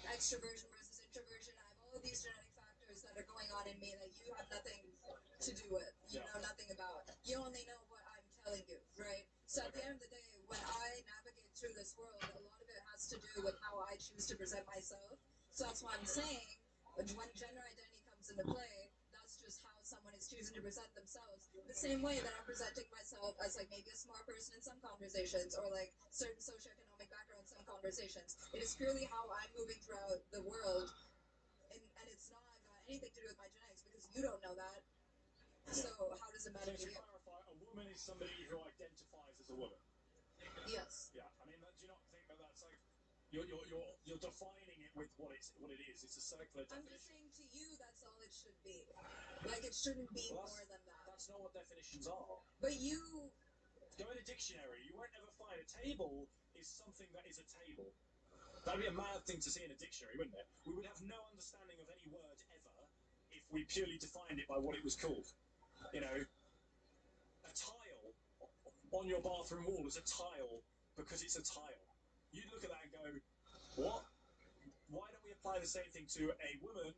extroversion versus introversion. I have all of these genetic factors that are going on in me that you have nothing to do with. You know nothing about. You only know what I'm telling you, right? So at the end of the day, when I navigate through this world, a lot of it has to do with how I choose to present myself. So that's why I'm saying, when gender identity comes into play, that's just how someone is just choosing to present themselves the same way that I'm presenting myself as like maybe a smart person in some conversations or like certain socioeconomic background in some conversations. It is purely how I'm moving throughout the world, and it's not got anything to do with my genetics because you don't know that. So how does it matter So to to you? clarify, a woman is somebody who identifies as a woman. Yes. Yeah, I mean, do you not think that that's like you're defining it with what it is? It's a circular I'm definition. just saying to you that's all it should be. Like it shouldn't be Well, more than that. That's not what definitions are. But you Go in a dictionary. You won't ever find a table is something that is a table. That'd be a mad thing to see in a dictionary, wouldn't it? We would have no understanding of any word ever if we purely defined it by what it was called. You know, a tile on your bathroom wall is a tile because it's a tile. You'd look at that and go, what? Why don't we apply the same thing to a woman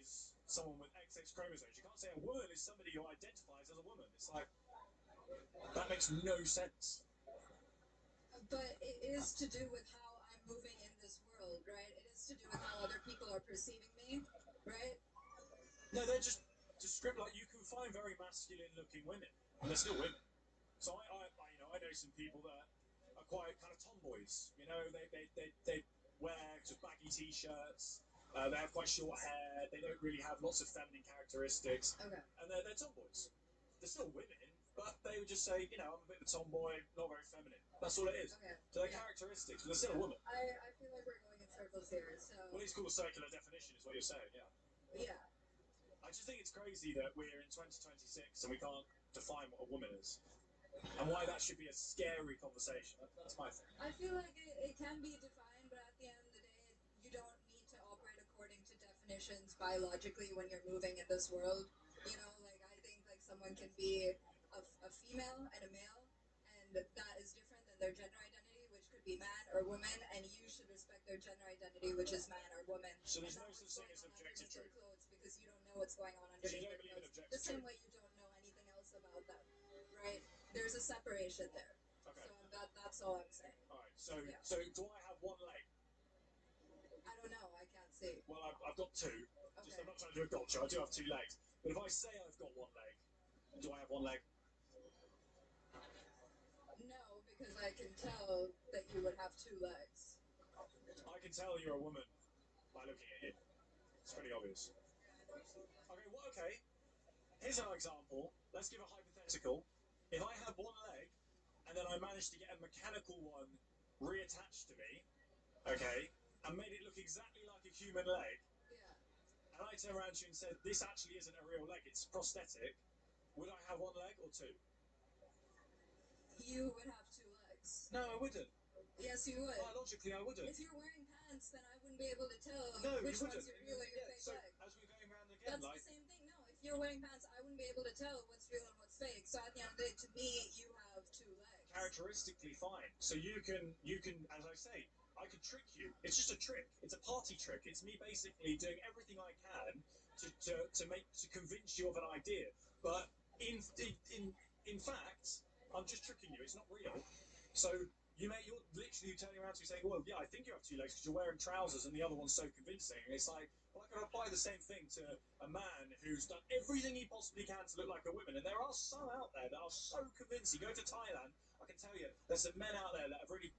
is someone with XX chromosomes? You can't say a woman is somebody who identifies as a woman. It's like, that makes no sense. But it is to do with how I'm moving in this world, right? It is to do with how other people are perceiving me, right? No, they're just descript like you can find very masculine looking women, and they're still women. So I know some people that are quite kind of tomboys. You know, they wear just baggy t-shirts. They have quite short hair. They don't really have lots of feminine characteristics. Okay. And they're tomboys. They're still women, but they would just say, you know, I'm a bit of a tomboy, not very feminine. That's all it is. Okay. So they're characteristics, but they're still a woman. I feel like we're going in circles here, so... Well, it's called a circular definition, is what you're saying, yeah. Yeah. I just think it's crazy that we're in 2026 and we can't define what a woman is. And why that should be a scary conversation. That's my thing. I feel like it can be defined, but at the end of the day, you don't need to operate according to definitions biologically when you're moving in this world. You know, like, I think, like, someone can be a female and a male, and that is different than their gender identity, which could be man or woman, and you should respect their gender identity, which is man or woman. So there's no such thing as objective truth. Because you don't know what's going on So you underneath don't their believe in clothes. objective The same truth? way you don't know anything else about them, right? There's a separation there. Okay. So that's all I'm saying. Alright, so Yeah. so do I have one leg? I don't know. I can't see. Well, I've got two. Okay. Just I'm not trying to do a gotcha. I do have two legs. But if I say I've got one leg, do I have one leg? No, because I can tell that you would have two legs. I can tell you're a woman by looking at you. It's pretty obvious. Okay. Here's an example. Let's give a hypothetical. If I had one leg, and then I managed to get a mechanical one reattached to me, okay, and made it look exactly like a human leg, Yeah. and I turned around to you and said, this actually isn't a real leg, it's prosthetic, would I have one leg or two? You would have two legs. No, I wouldn't. Yes, you would. Biologically, I wouldn't. If you're wearing pants, then I wouldn't be able to tell No, which you one's wouldn't. your real or your fake So, leg. as we're going around again, That's like... the same thing. No, if you're wearing pants, I wouldn't be able to tell what's real and what's fake. So at the end of the day, to me, you have two legs. Characteristically fine. So you can, as I say, I could trick you. It's just a trick. It's a party trick. It's me basically doing everything I can to convince you of an idea. But in fact, I'm just tricking you. It's not real. So you're literally turning around to me saying, well, yeah, I think you have two legs because you're wearing trousers and the other one's so convincing. And it's like, well, I can apply the same thing to a man who's done everything he possibly can to look like a woman. And there are some out there that are so convincing. Go to Thailand, I can tell you, there's some men out there that have really,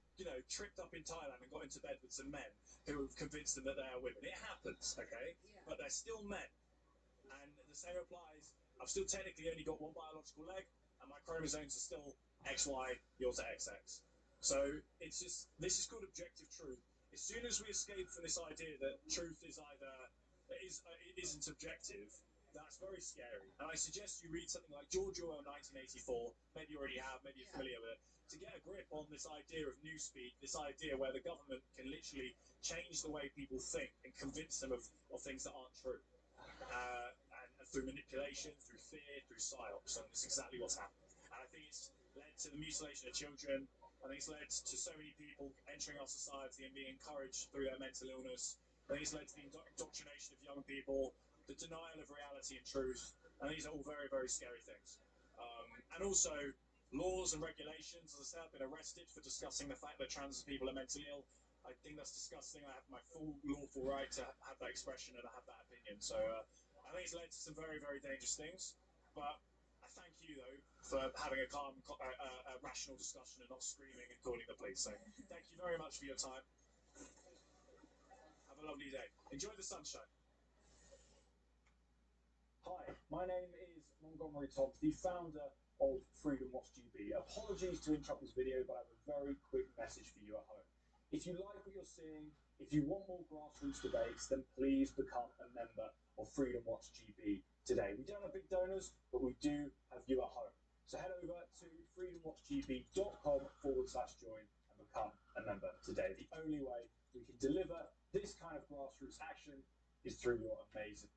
tripped up in Thailand and got into bed with some men who have convinced them that they are women. It happens, okay? Yeah. But they're still men. And the same applies. I've still technically only got one biological leg, and my chromosomes are still XY, yours are XX. So it's just, this is called objective truth. As soon as we escape from this idea that truth is it isn't objective, that's very scary. And I suggest you read something like George Orwell, 1984. Maybe you already have, maybe you're familiar with it. To get a grip on this idea of newspeak, this idea where the government can literally change the way people think and convince them of things that aren't true. And through manipulation, through fear, through psyops, and that's exactly what's happened. And I think it's led to the mutilation of children. I think it's led to so many people entering our society and being encouraged through their mental illness. I think it's led to the indoctrination of young people, the denial of reality and truth. And these are all very, very scary things. And also, laws and regulations. As I said, I've been arrested for discussing the fact that trans people are mentally ill. I think that's disgusting. I have my full lawful right to have that expression and I have that opinion. So I think it's led to some very, very dangerous things. But I thank you, though, for having a calm, rational discussion and not screaming and calling the police. So thank you very much for your time. Have a lovely day. Enjoy the sunshine. Hi, my name is Montgomery Todd, the founder of Freedom Watch GB. Apologies to interrupt this video, but I have a very quick message for you at home. If you like what you're seeing, if you want more grassroots debates, then please become a member of Freedom Watch GB today. We don't have big donors, but we do have you at home. So head over to freedomwatchgb.com/join and become a member today. The only way we can deliver this kind of grassroots action is through your amazing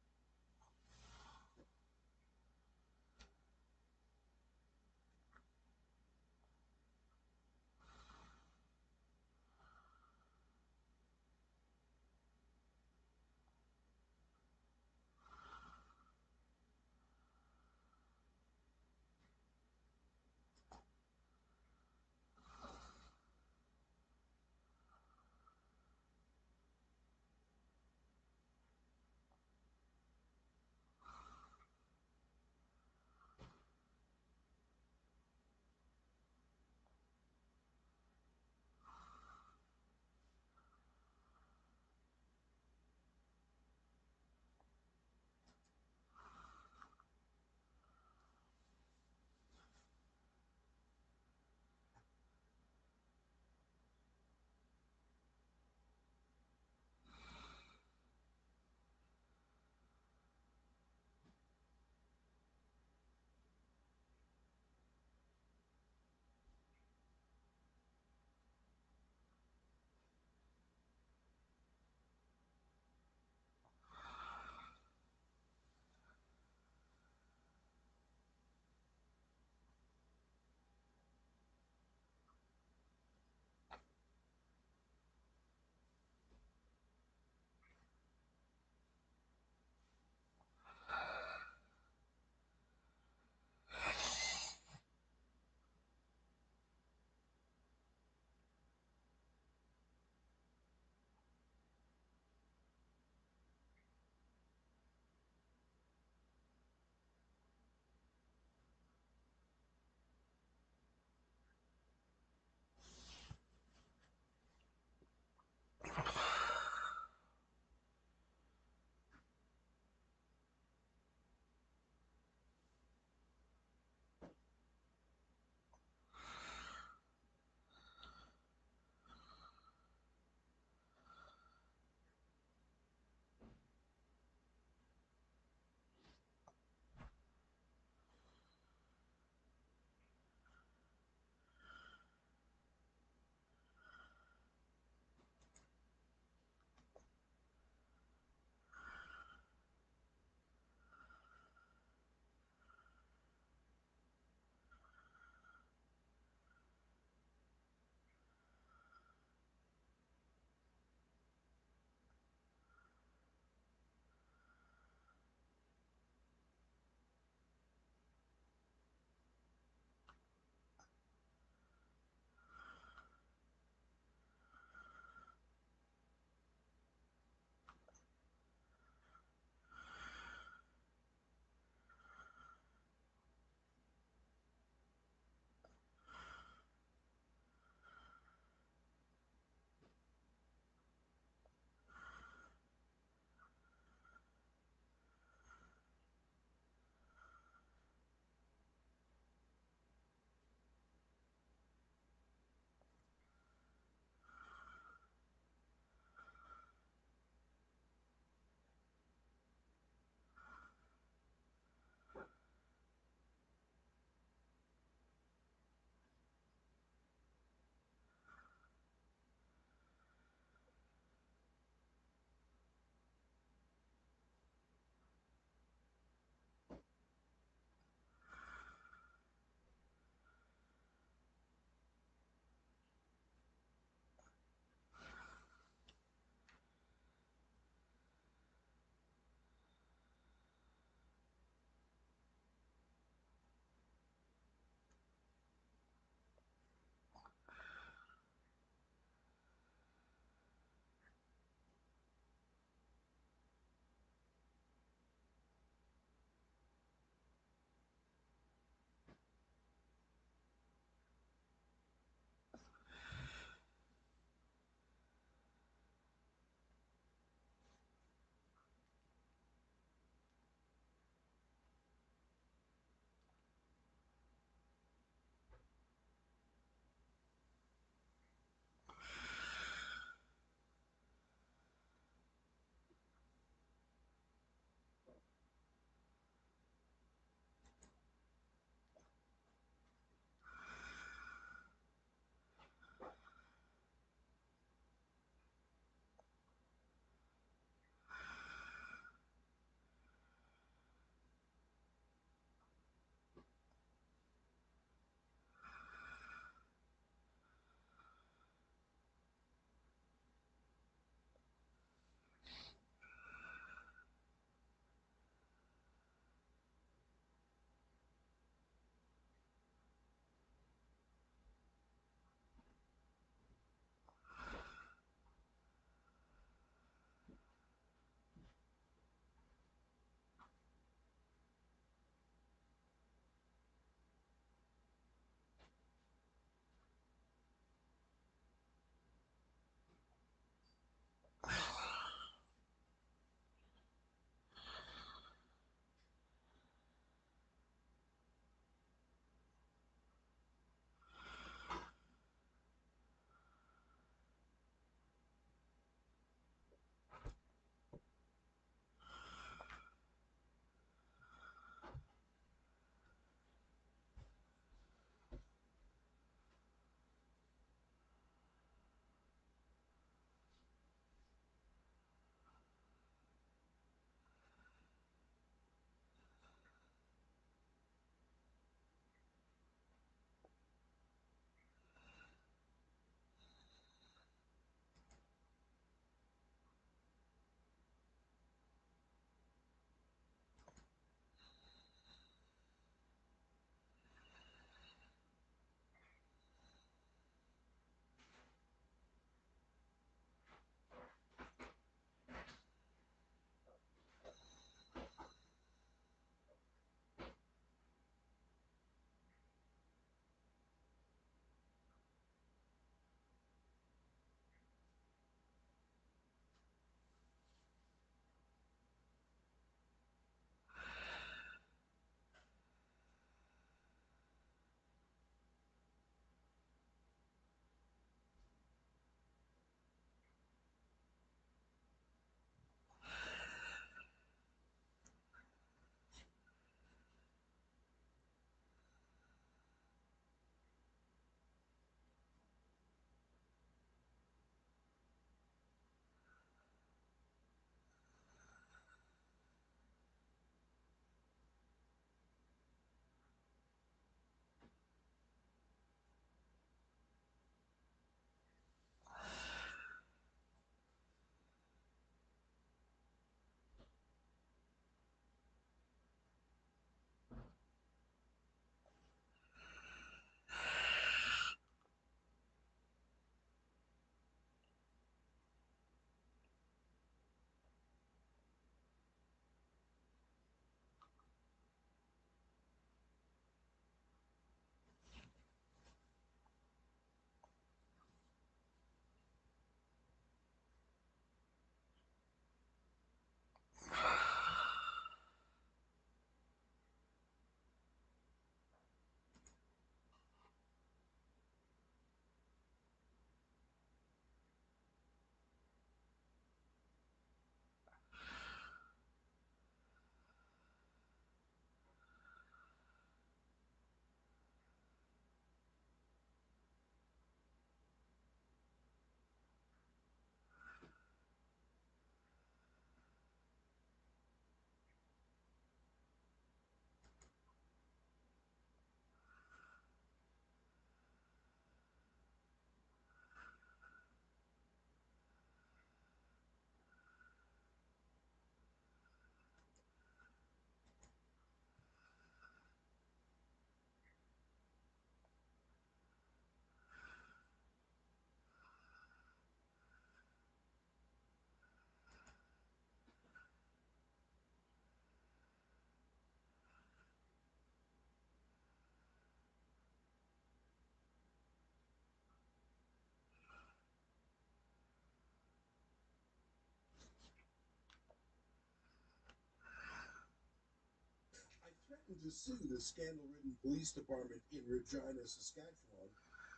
to sue the scandal-ridden police department in Regina, Saskatchewan,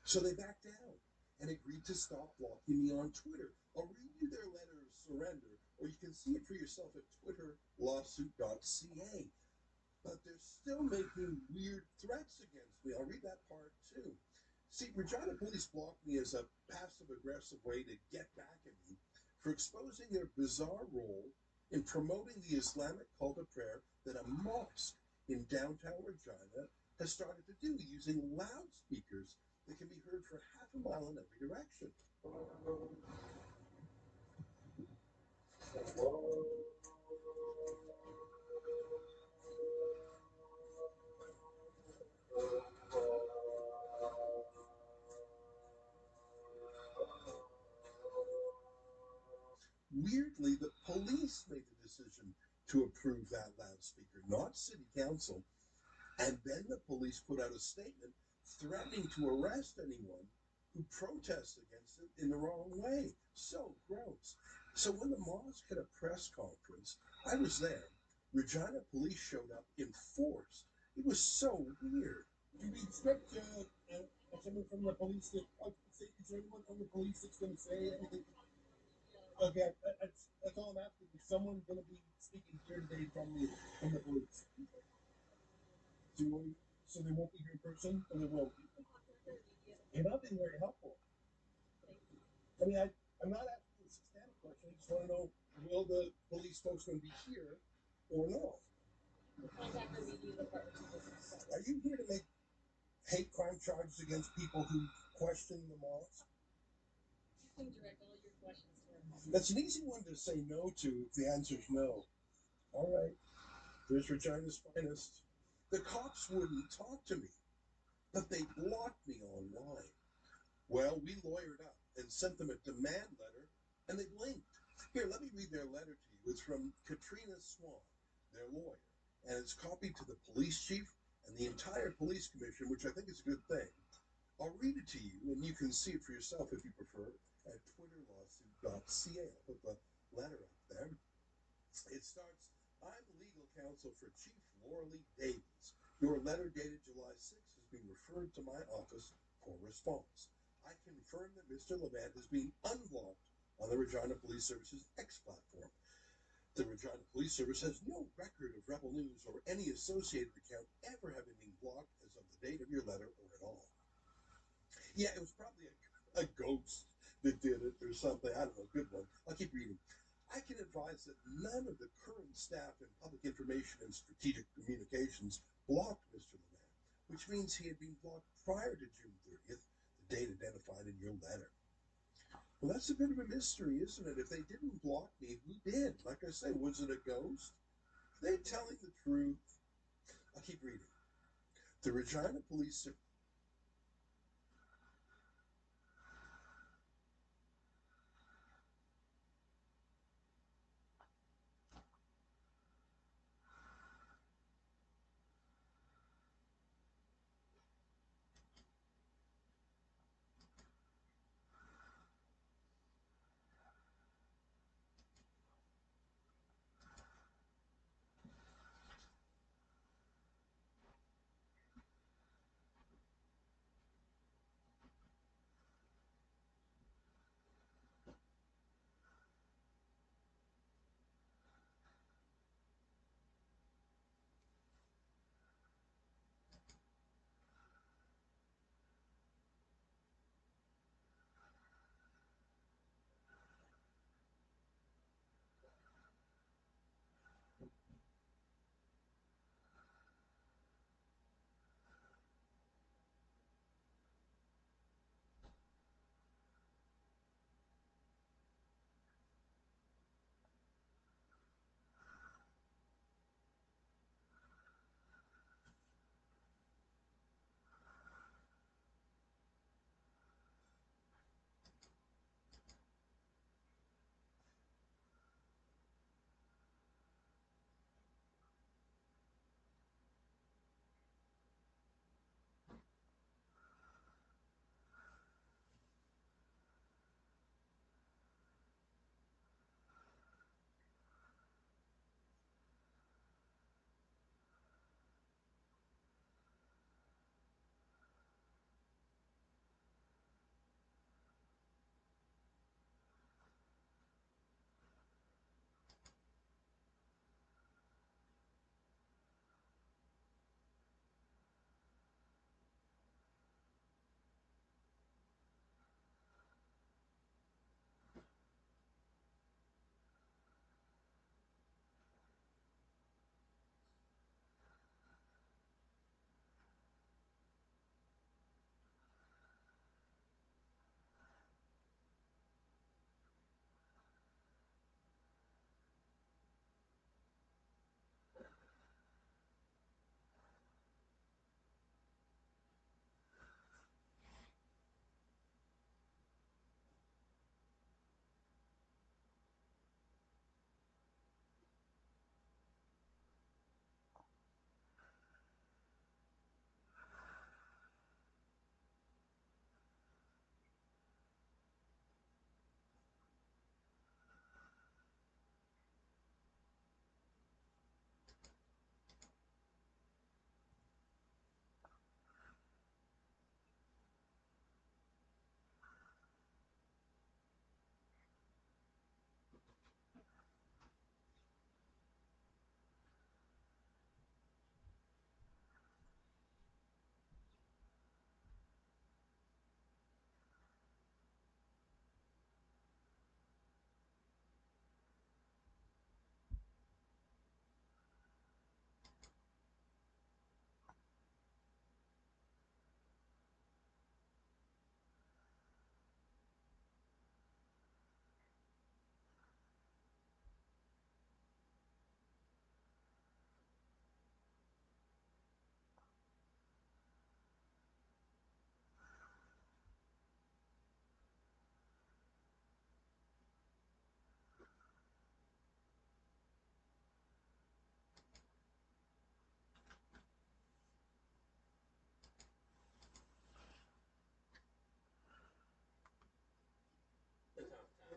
so they backed down and agreed to stop blocking me on Twitter. I'll read you their letter of surrender, or you can see it for yourself at twitterlawsuit.ca. But they're still making weird threats against me. I'll read that part too. See, Regina police blocked me as a passive-aggressive way to get back at me for exposing their bizarre role in promoting the Islamic cult of prayer that a mosque in downtown Regina has started to do using loudspeakers that can be heard for half a mile in every direction. Weirdly, the police made the decision to approve that loudspeaker, not city council. And then the police put out a statement threatening to arrest anyone who protests against it in the wrong way. So gross. So when the mosque had a press conference, I was there. Regina police showed up in force. It was so weird. Do we expect someone from the police to is there anyone from the police that's going to say anything? Okay, that's all I'm asking. Is someone going to be speaking here today from the police? So they won't be here in person, or they will be? You're not being very helpful. I mean, I'm not asking a systemic question. I just want to know, will the police folks going to be here or no? Are you here to make hate crime charges against people who question the mosque? You can direct all your questions to him. That's an easy one to say no to if the answer is no. All right. There's Regina's finest. The cops wouldn't talk to me, but they blocked me online. Well, we lawyered up and sent them a demand letter, and they blinked. Here, let me read their letter to you. It's from Katrina Swan, their lawyer, and it's copied to the police chief and the entire police commission, which I think is a good thing. I'll read it to you, and you can see it for yourself if you prefer at twitterlawsuit.ca. I'll put the letter up there. It starts, I'm legal counsel for Chief Lauralee Davies. Your letter dated July 6th has been referred to my office for response. I confirm that Mr. Levant has been unblocked on the Regina Police Service's X platform. The Regina Police Service has no record of Rebel News or any associated account ever having been blocked as of the date of your letter or at all. Yeah, it was probably a ghost that did it or something. I don't know, good one. I'll keep reading. I can advise that none of the current staff in public information and strategic communications blocked Mr. Levant, which means he had been blocked prior to June 30th, the date identified in your letter. Well, that's a bit of a mystery, isn't it? If they didn't block me, who did? Like I say, was it a ghost? Are they telling the truth? I'll keep reading. The Regina Police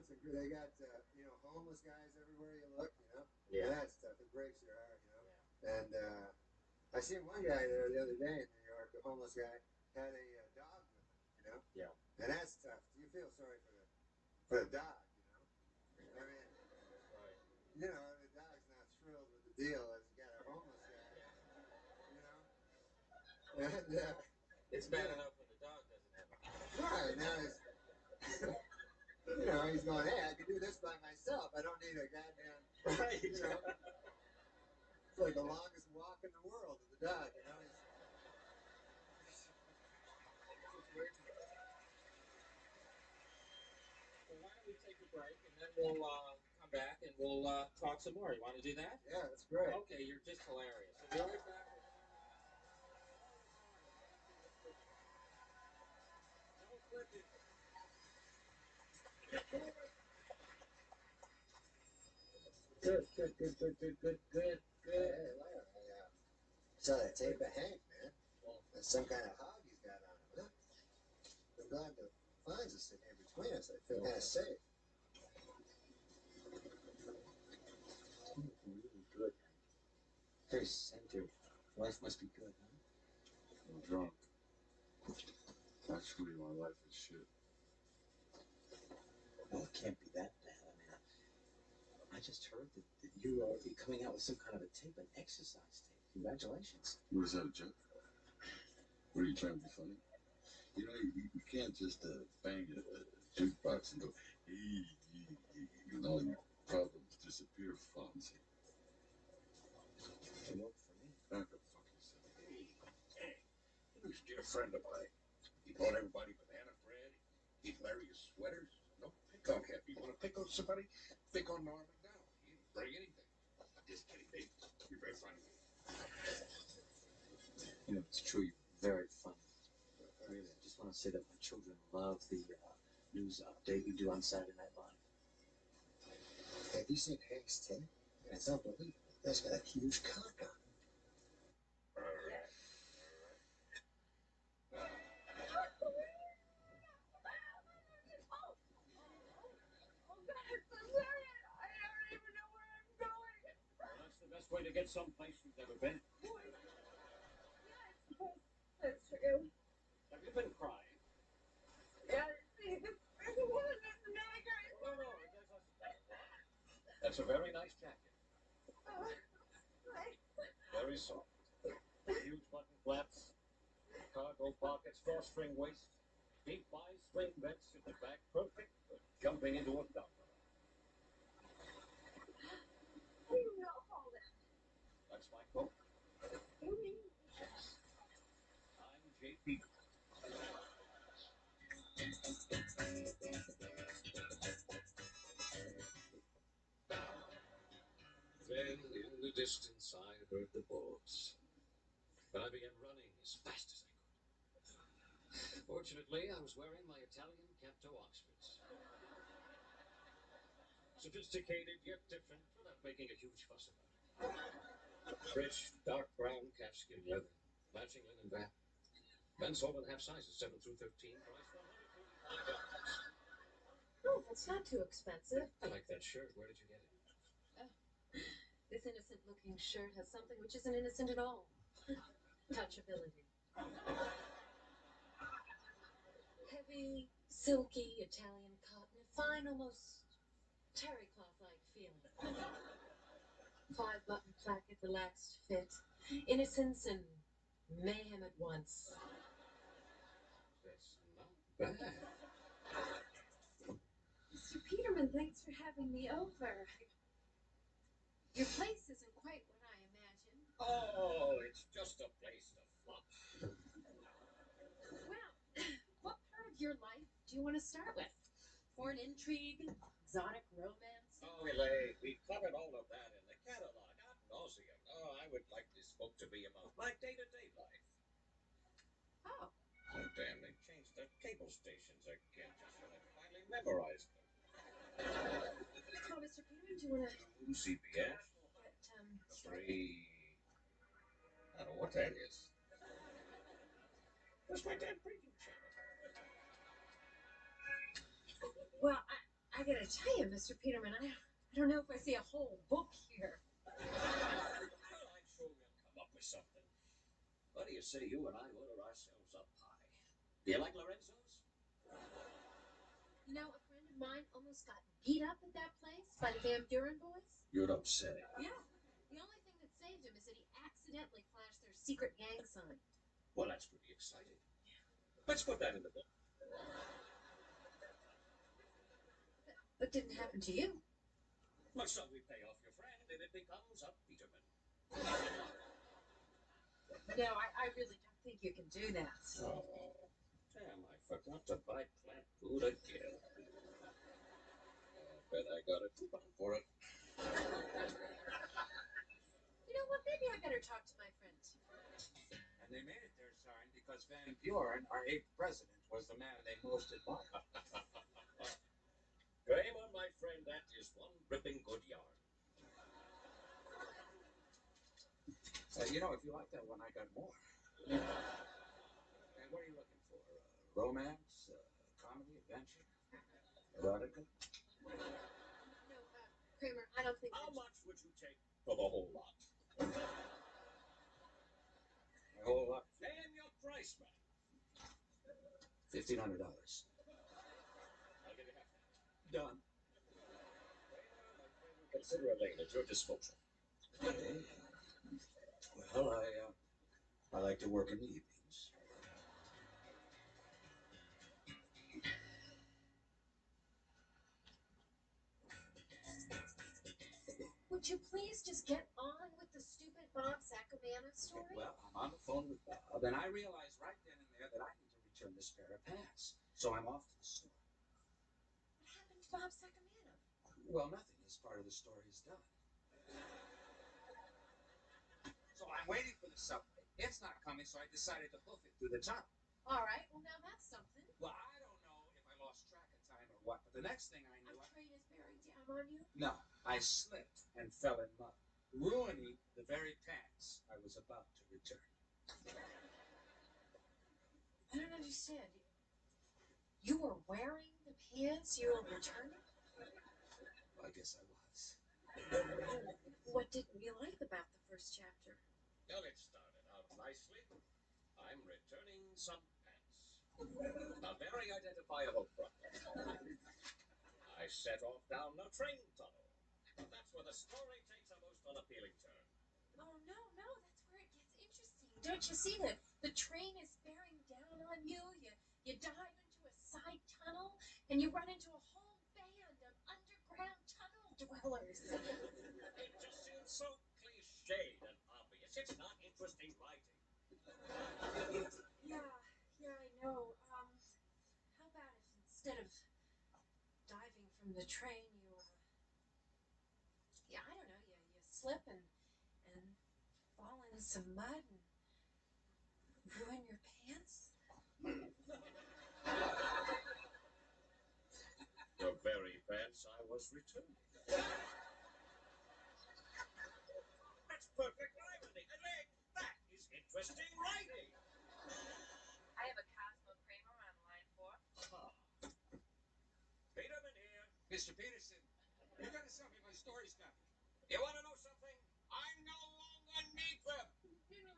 restaurants, and they got homeless guys everywhere you look. Yeah. And that stuff, it breaks your heart. And I seen one guy there the other day in New York. The homeless guy had a dog with him. Yeah. And that's tough. You feel sorry for the dog. I mean, Right. the dog's not thrilled with the deal as you got a homeless guy. And It's bad enough when the dog doesn't have it. right now he's going, hey, I can do this by myself. I don't need a goddamn. Right. It's like the longest walk in the world with the dog. So why don't we take a break and then we'll come back and we'll talk some more. You want to do that? Yeah, that's great. Okay, you're just hilarious. So be right back. No flipping. Good. Hey, Larry, I saw that tape of Hank, man. That's some kind of hog he's got on him, huh? I'm glad the fines are sitting here between us. I feel kind of safe. Really good. Very centered. Life must be good, huh? I'm drunk. Actually, my life is shit. Well, it can't be that bad. I mean, I just heard that you are coming out with some kind of a tape, an exercise tape. Congratulations. What is that, a joke? What are you trying to be funny? You can't just bang a jukebox and go, hey, and all your problems disappear, Fonzie. It worked for me. Back up, fuck yourself. Hey, who's a dear friend of mine? He bought everybody banana bread. He hilarious sweaters. No pick on him. You want to pick on somebody? Pick on Norm McDonald. He didn't bring anything. I'm just kidding, Dave. You're very funny. It's true. You're very funny. Really, I just want to say that my children love the news update you do on Saturday Night Live. Have you seen Hank's tape? It's unbelievable. That's got a huge cock on it. That's the best way to get someplace you've never been. That's true. Have you been crying? Yeah, see, there's a woman in the vinegar. No. That's a very nice jacket. Very soft. Huge button flaps, cargo pockets, drawstring waist, deep bi-swing vents in the back, perfect for jumping into a dump. Who do you call that? That's my quote. I'm JP. Then in the distance I heard the bullets, and I began running as fast as I could. Fortunately, I was wearing my Italian Capto Oxfords. Sophisticated yet different without making a huge fuss about it. Rich, dark brown calfskin leather, matching linen wrap. Men sold in half sizes, 7 through 13, price $135. Oh, that's not too expensive. I like that shirt. Where did you get it? This innocent-looking shirt has something which isn't innocent at all. Touchability. Heavy, silky Italian cotton, a fine, almost terry cloth-like feeling. 5-button placket, relaxed fit, innocence and mayhem at once. That's not bad. Mr. Peterman, thanks for having me over. Your place isn't quite what I imagined. Oh, it's just a place to flop. Well, what part of your life do you want to start with? Foreign intrigue? Exotic romance? Oh, Elaine, we've covered all of that in the catalog ad nauseum. Oh, I would like this book to be about my day-to-day life. Oh. Oh, damn, they changed the cable stations again just when I finally memorized them. Well, Mr. Peterman, do you want to CBS? get, 3... I don't know what that is. That's my damn preview channel. Well, I gotta tell you, Mr. Peterman, I don't know if I see a whole book here. Well, I'm sure we'll come up with something. What do you say you and I order ourselves a pie? Do you like Lorenzo's? You know, a friend of mine almost got beat up at that place by the Van Buren boys. You don't say. Yeah. The only thing that saved him is that he accidentally flashed their secret gang sign. Well, that's pretty exciting. Let's put that in the book. What didn't happen to you? Well, so we pay off your friend and it becomes a Peterman. No, I really don't think you can do that. Oh, damn, I forgot to buy plant food again. I bet I got a coupon for it. You know what? Maybe I better talk to my friend. And they made it their sign because Van Buren, our 8th president, was the man they most admired. Kramer, my friend, that is one ripping good yarn. You know, if you like that one, I got more. And what are you looking for? Romance? Comedy? Adventure? Erotica? No, Kramer, I don't think. How much would you take for the whole lot? A whole lot? Name your price, man. $1,500. I'll give you half that. Done. Consider a lane at your disposal. Okay. Well, I like to work in the evenings. Would you please just get on with the stupid Bob Sacamano story? Well, I'm on the phone with Bob, and I realized right then and there that I need to return this pair of pants. So I'm off to the store. What happened to Bob Sacamano? Well, nothing. His part of the story is done. So I'm waiting for the subway. It's not coming, so I decided to hoof it through the tunnel. All right, well, now that's something. Well, I don't know if I lost track of time or what, but the next thing I knew... A train is bearing down on you? No, I slipped and fell in mud, ruining the very pants I was about to return. I don't understand. You were wearing the pants you were returning? Well, I guess I was. What didn't you like about the first chapter? Well, it started out nicely. I'm returning some pants. A very identifiable product. I set off down the train tunnel. But that's where the story takes a most unappealing turn. Oh, no, that's where it gets interesting. Don't you see that the train is bearing down on you? You dive into a side tunnel, and you run into a whole band of underground tunnel dwellers. It just seems so cliched and obvious. It's not interesting writing. Yeah, I know. How about if instead of diving from the train, you, I don't know, you slip and fall in some mud and ruin your pants? The very pants I was returning. That's perfect irony. Elaine, that is interesting writing. I have a Cosmo Kramer on line 4. Peterman here. Mr. Peterson, you gotta sell me my stories copy. You want to know something? I no longer need them.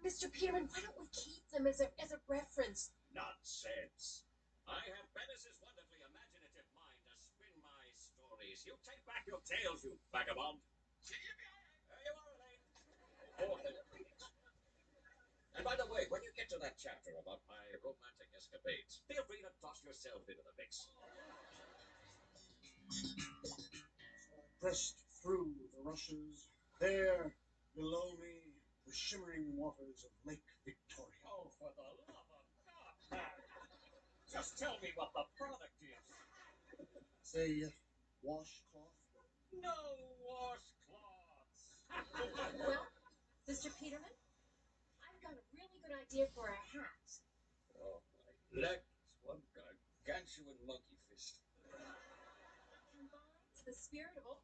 Mr. Peterman, why don't we keep them as a reference? Nonsense. I have Bennis's wonderfully imaginative mind to spin my stories. You take back your tales, you vagabond. There you are, Elaine. Oh, and by the way, when you get to that chapter about my romantic escapades, feel free to toss yourself into the mix. Pressed through the rushes, there, below me, the shimmering waters of Lake Victoria. Oh, for the love of God, man. Just tell me what the product is. Say, washcloth? No washcloths. Well, Mr. Peterman, I've got a really good idea for a hat. Oh, my neck is one gargantuan monkey fist. Combines the spirit of old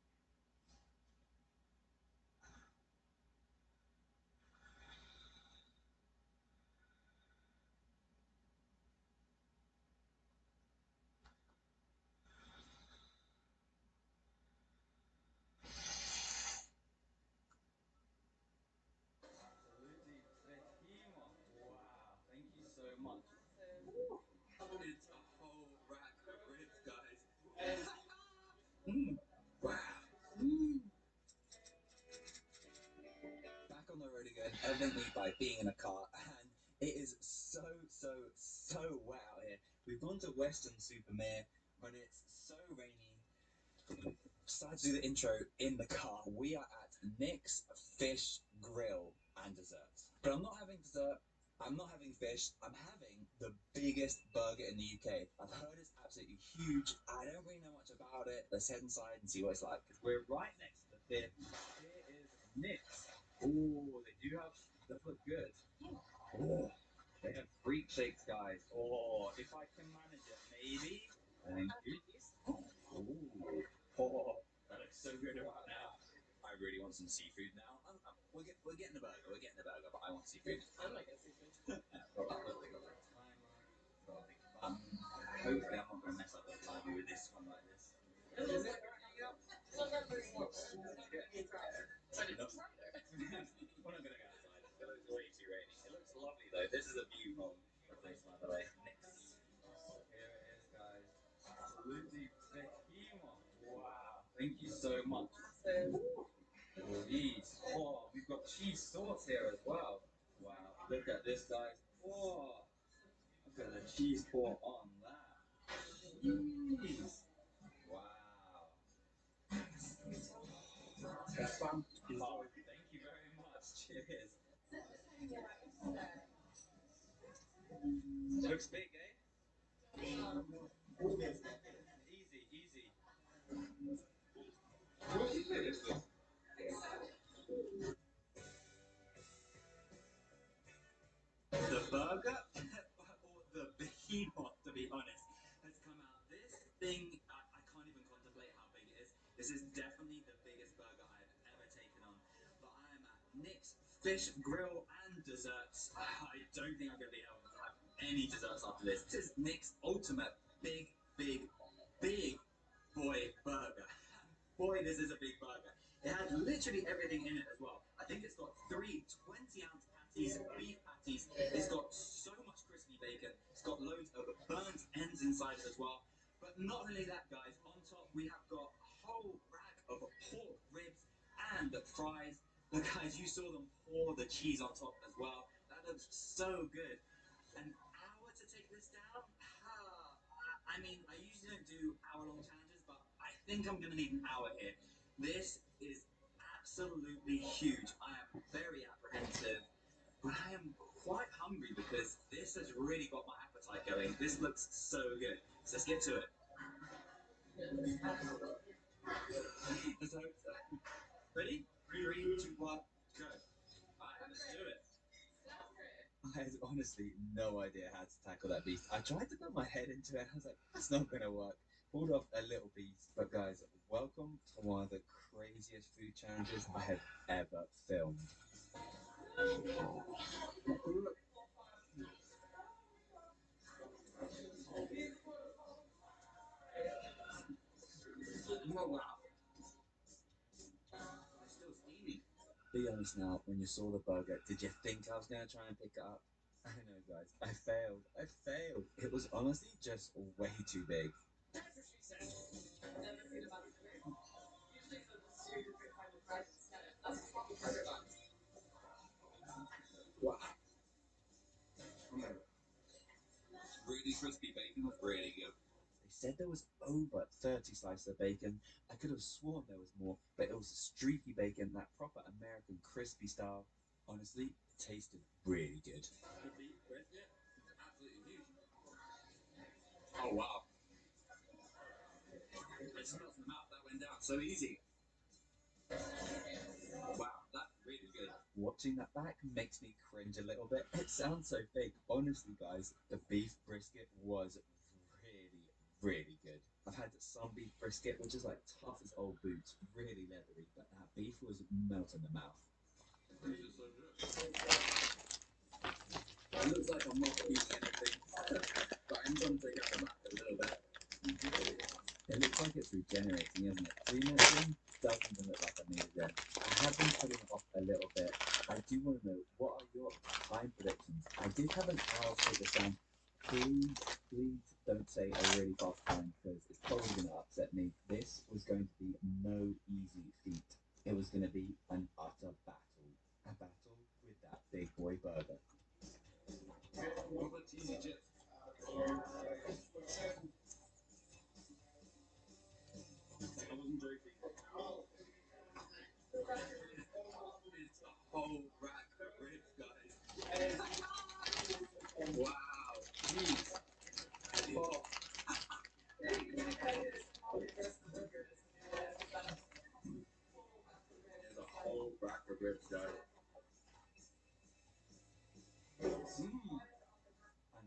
evidently by being in a car, and it is so wet out here. We've gone to Western Supermare, but it's so rainy. Decided to do the intro in the car. We are at Nick's Fish Grill and Desserts. But I'm not having dessert, I'm not having fish, I'm having the biggest burger in the UK. I've heard it's absolutely huge. I don't really know much about it. Let's head inside and see what it's like. Because we're right next to the pier. Here is Nick's. Oh, they do have, they look good. Oh, they have fruit shakes, guys. Oh, if I can manage it, maybe. Thank you. Oh, that looks so good right now. I really want some seafood now. We're getting the burger. We're getting the burger, but I want seafood. I like seafood. Hopefully I'm not going to mess up the timer with this one like this. Is it? We're not going to go outside. It looks way too rainy. It looks lovely though. This is a view from the place, by the way. Next. Here it is, guys. Absolutely behemoth. Wow. Thank you so much. Jeez. Oh, we've got cheese sauce here as well. Wow. Look at this, guys. Oh, look at the cheese pour on that. Jeez. Wow. That's fun. Oh, thank you very much. Cheers. Looks big, eh? Easy, easy. The burger, or the behemoth, to be honest, has come out. This thing, I can't even contemplate how big it is. This is definitely the biggest burger I've ever taken on. But I am at Nick's Fish Grill and Desserts. I don't think I'm going to be able to have any desserts after this. This is Nick's ultimate big boy burger. Boy, this is a big burger. It has literally everything in it as well. I think it's got 3 20-ounce patties, beef patties. It's got so much crispy bacon. It's got loads of burnt ends inside it as well. But not only that, guys, on top we have got a whole rack of pork ribs and fries. But guys, you saw them pour the cheese on top as well. That looks so good. An hour to take this down? I mean, I usually don't do hour-long challenges, but I think I'm going to need an hour here. This is absolutely huge. I am very apprehensive, but I am quite hungry because this has really got my appetite going. This looks so good. So let's get to it. Let's hope so. Ready? 3, 2, 1, go. Alright, let's do it. I had honestly no idea how to tackle that beast. I tried to put my head into it. I was like, that's not going to work. Pulled off a little piece. But guys, welcome to one of the craziest food challenges I have ever filmed. Oh, wow. It's still steaming. Be honest now, when you saw the burger, did you think I was going to try and pick it up? I know, guys. I failed. I failed. It was honestly just way too big. That's what she said. Wow. Really crispy bacon was really good. They said there was over 30 slices of bacon. I could have sworn there was more, but it was a streaky bacon, that proper American crispy style. Honestly, it tasted really good. The beef brisket is absolutely huge. Oh wow. It smells in the mouth. That went down so easy. Wow, that's really good. Watching that back makes me cringe a little bit. It sounds so fake. Honestly, guys, the beef brisket was really good. I've had some beef brisket, which is like tough as old boots, really leathery, but that beef was melt in the mouth. This is so good. It looks like I'm not eating anything, but I'm going to take out the back a little bit. It looks like it's regenerating, isn't it? 3 minutes in, doesn't even look like I needed it. I have been putting it off a little bit. I do want to know, what are your time predictions? I did have an hour to take this down. Please don't say a really fast time, because it's probably going to upset me. This was going to be no easy feat. It was going to be an utter battle. A battle with that that big boy burger. What about cheesy chips? I wasn't joking. It's a whole rack of ribs, guys. Wow. Jeez. Oh. There's a whole rack of ribs, guys. I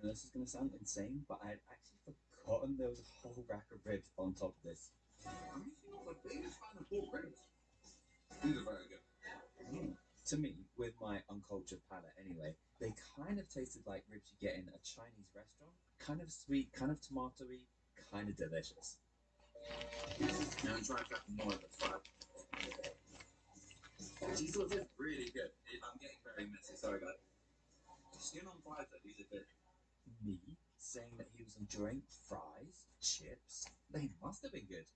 know this is going to sound insane, but I had actually forgotten there was a whole rack of ribs on top of this. I'm usually not the biggest fan of pork ribs. These are very good. To me, with my uncultured palate anyway, they kind of tasted like ribs you get in a Chinese restaurant. Kind of sweet, kind of tomatoey, kind of delicious. Now I'm trying to crack more of the fat. Cheese sauce is really good. I'm getting very messy, sorry guys. Skin on fries though, these are good. Me saying that he was enjoying fries, chips, they must have been good.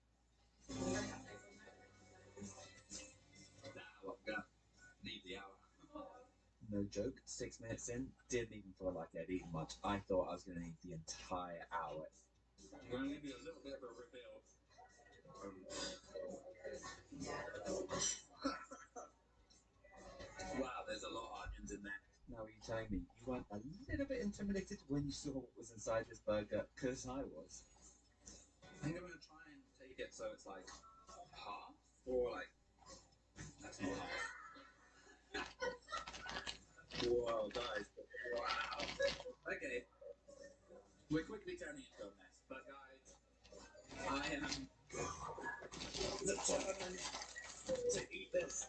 Leave the hour. No joke, 6 minutes in, didn't even feel like I'd eaten much. I thought I was going to need the entire hour. I'm going to give you a little bit of a reveal. Wow, there's a lot of onions in there. Now are you telling me you weren't a little bit intimidated when you saw what was inside this burger? Because I was. I think I'm going to try and take it so it's like half, or like, that's not half. Whoa, guys. Wow. Okay. We're quickly turning into a mess. But guys, I am determined to eat this.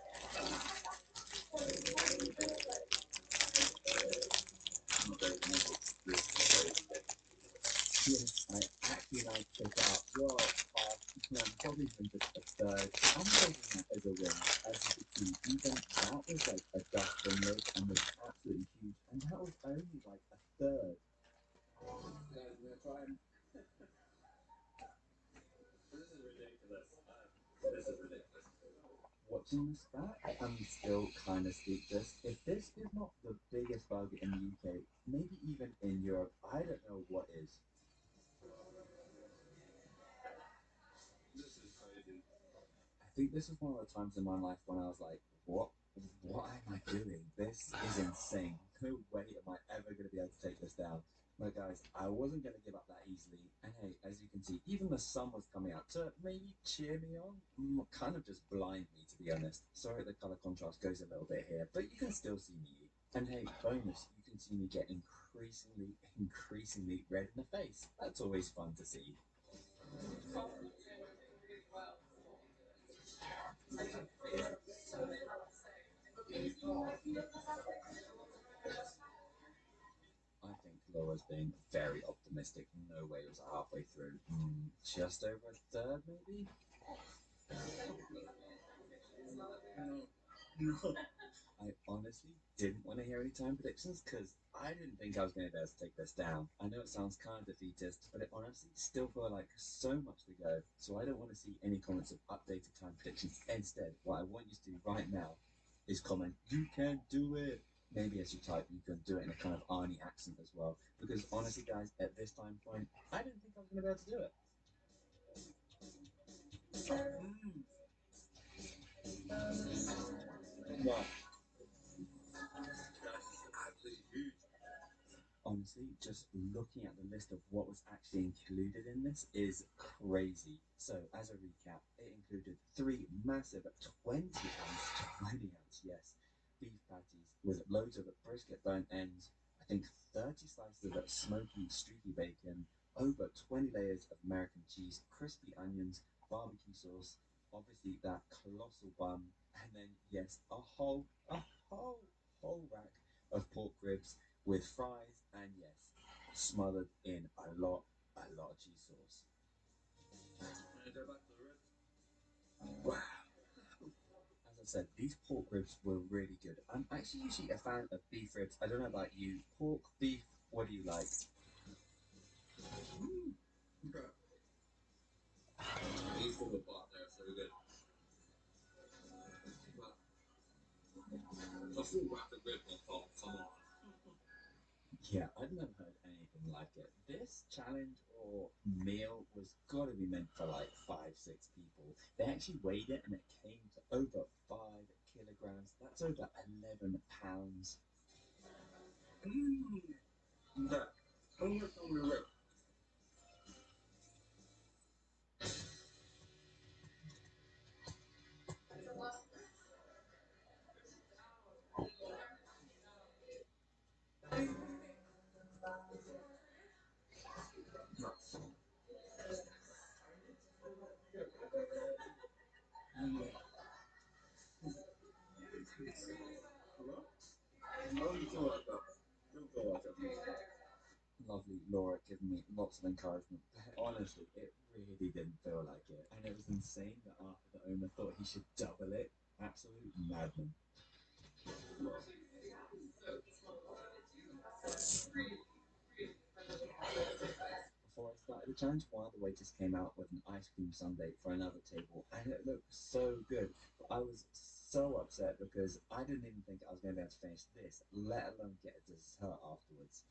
Yes, I actually like to pick it up. Well, probably even just a third. I'm taking that as a win. As you can see, even that was like a dusting leg and was absolutely huge. And that was only like a third. Guys, we're gonna try and... This is ridiculous. This is ridiculous. Watching this back, I'm still kind of speechless. If this is not the biggest burger in the UK, maybe even in Europe, I don't know what is. This is crazy. I think this was one of the times in my life when I was like, what am I doing? This is insane. No way am I ever going to be able to take this down. But guys, I wasn't going to give up that easily. And hey, as you can see, even the sun was coming out to maybe cheer me on. Kind of just blind me, to be honest. Sorry the colour contrast goes a little bit here, but you can still see me eat. And hey, bonus, you can see me get increasingly red in the face. That's always fun to see. I think Laura's being very optimistic. No way it was halfway through. Just over a third, maybe? No. I honestly didn't want to hear any time predictions because I didn't think I was going to be able to take this down. I know it sounds kind of defeatist, but it honestly still felt like so much to go. So I don't want to see any comments of updated time predictions. Instead, what I want you to do right now is comment, "You can do it." Maybe as you type, you can do it in a kind of Arnie accent as well. Because honestly, guys, at this time point, I didn't think I was going to be able to do it. Wow. That's absolutely huge. Honestly, just looking at the list of what was actually included in this is crazy. So, as a recap, it included 3 massive 20-ounce, yes, beef patties with loads of brisket burnt ends, I think 30 slices of smoky, streaky bacon, over 20 layers of American cheese, crispy onions, barbecue sauce, obviously that colossal bun, and then, yes, a whole rack of pork ribs with fries and, yes, smothered in a lot of cheese sauce. Wow. As I said, these pork ribs were really good. I'm actually usually a fan of beef ribs. I don't know about you. Pork, beef, what do you like? Okay. These fall apart, they're so good. But a full rack of ribs on top. Yeah, I'd never heard anything like it. This challenge or meal was gotta be meant for like 5, 6 people. They actually weighed it and it came to over 5 kilograms. That's over 11 pounds. Lovely Laura giving me lots of encouragement. But honestly, it really didn't feel like it. And it was insane that after the owner thought he should double it. Absolute madman. Before I started the challenge, one of the waiters came out with an ice cream sundae for another table, and it looked so good. But I was so upset because I didn't even think I was going to be able to finish this, let alone get a dessert afterwards.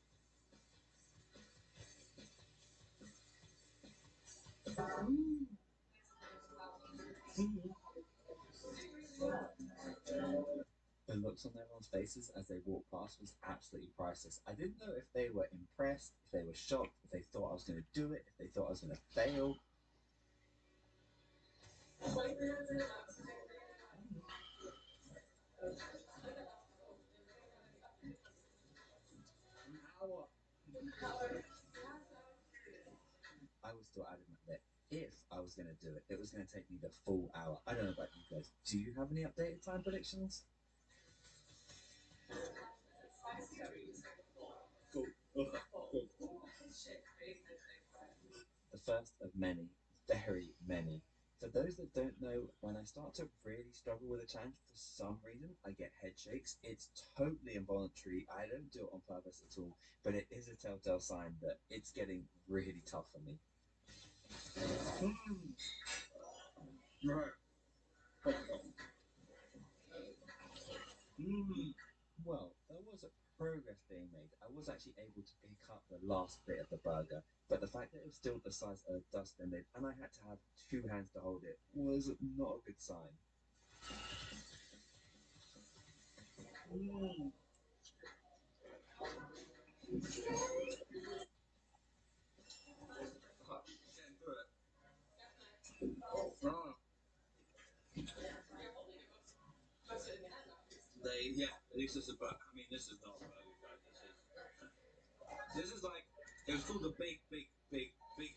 The looks on everyone's faces as they walked past was absolutely priceless. I didn't know if they were impressed, if they were shocked, if they thought I was going to do it, if they thought I was going to fail. I was still adamant that if I was going to do it, it was going to take me the full hour. I don't know about you guys. Do you have any updated time predictions? The first of many, very many. For those that don't know, when I start to really struggle with a challenge for some reason, I get head shakes. It's totally involuntary. I don't do it on purpose at all, but it is a telltale sign that it's getting really tough for me. Well, there was progress being made. I was actually able to pick up the last bit of the burger, but the fact that it was still the size of a dustbin lid and I had to have 2 hands to hold it was not a good sign. At least this is about, I mean, this is not a burger, guys. This is like, it was called the big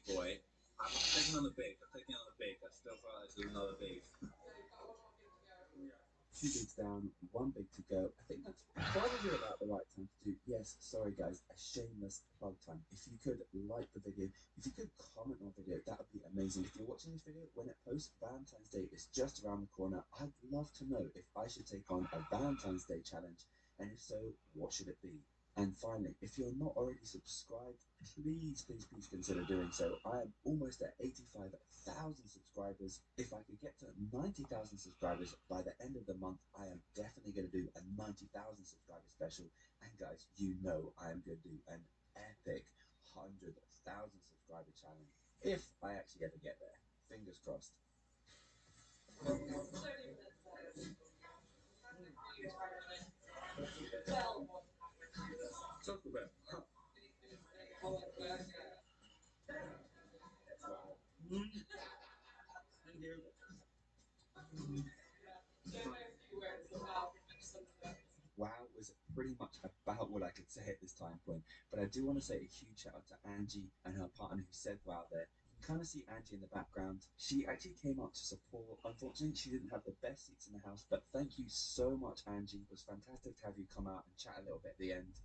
boy. I'm taking on the big. I still feel like there's another big. 2 bigs down, 1 big to go. I think that's probably about the right time to do. Yes, sorry guys, a shameless plug time. If you could like the video, if you could comment on the video, that would be amazing. If you're watching this video when it posts, Valentine's Day is just around the corner. I'd love to know if I should take on a Valentine's Day challenge, and if so, what should it be? And finally, if you're not already subscribed, please consider doing so. I am almost at 85,000 subscribers. If I could get to 90,000 subscribers by the end of the month, I am definitely going to do a 90,000 subscriber special. And guys, you know I am going to do an epic 100,000 subscriber challenge. If I actually ever get there. Fingers crossed. Talk about. Thank you. Wow was pretty much about what I could say at this time point, but I do want to say a huge shout out to Angie and her partner who said wow there. You can kind of see Angie in the background. She actually came up to support. Unfortunately, she didn't have the best seats in the house, but thank you so much, Angie. It was fantastic to have you come out and chat a little bit at the end.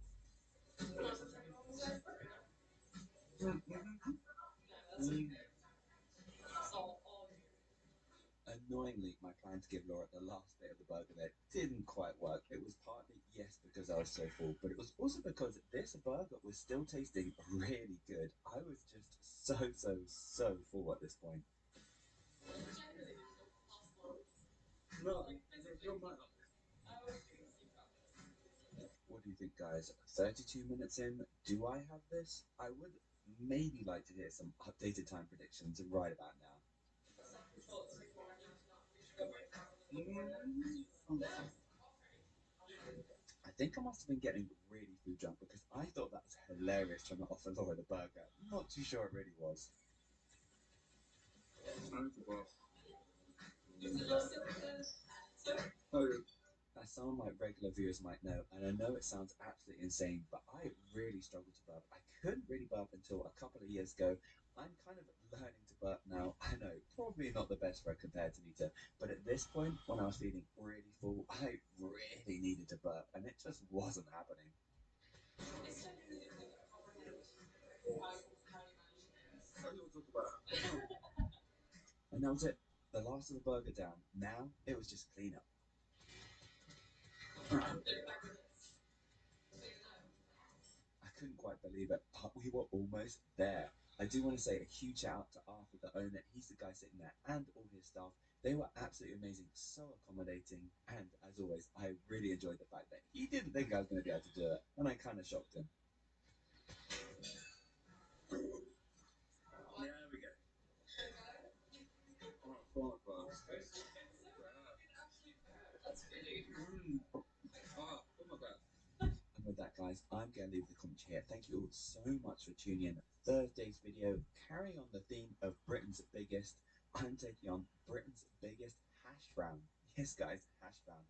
Annoyingly, my plan to give Laura the last bit of the burger there didn't quite work. It was partly, yes, because I was so full, but it was also because this burger was still tasting really good. I was just so full at this point. What do you think, guys, 32 minutes in, do I have this? I would maybe like to hear some updated time predictions right about now. I think I must have been getting really food drunk because I thought that was hilarious trying to offer Laura the burger. I'm not too sure it really was. As some of my regular viewers might know, and I know it sounds absolutely insane, but I really struggle to burp. I couldn't really burp until a couple of years ago. I'm kind of learning to burp now. I know, probably not the best for a competitor, but at this point, when I was feeling really full, I really needed to burp, and it just wasn't happening. And that was it. The last of the burger down. Now, it was just cleanup. I couldn't quite believe it, but we were almost there. I do want to say a huge shout out to Arthur, the owner. He's the guy sitting there, and all his staff. They were absolutely amazing, so accommodating, and as always, I really enjoyed the fact that he didn't think I was going to be able to do it, and I kind of shocked him. There we go. And with that, guys, I'm going to leave the commentary here. Thank you all so much for tuning in. Thursday's video, carrying on the theme of Britain's biggest. I'm taking on Britain's biggest hash brown. Yes, guys, hash brown.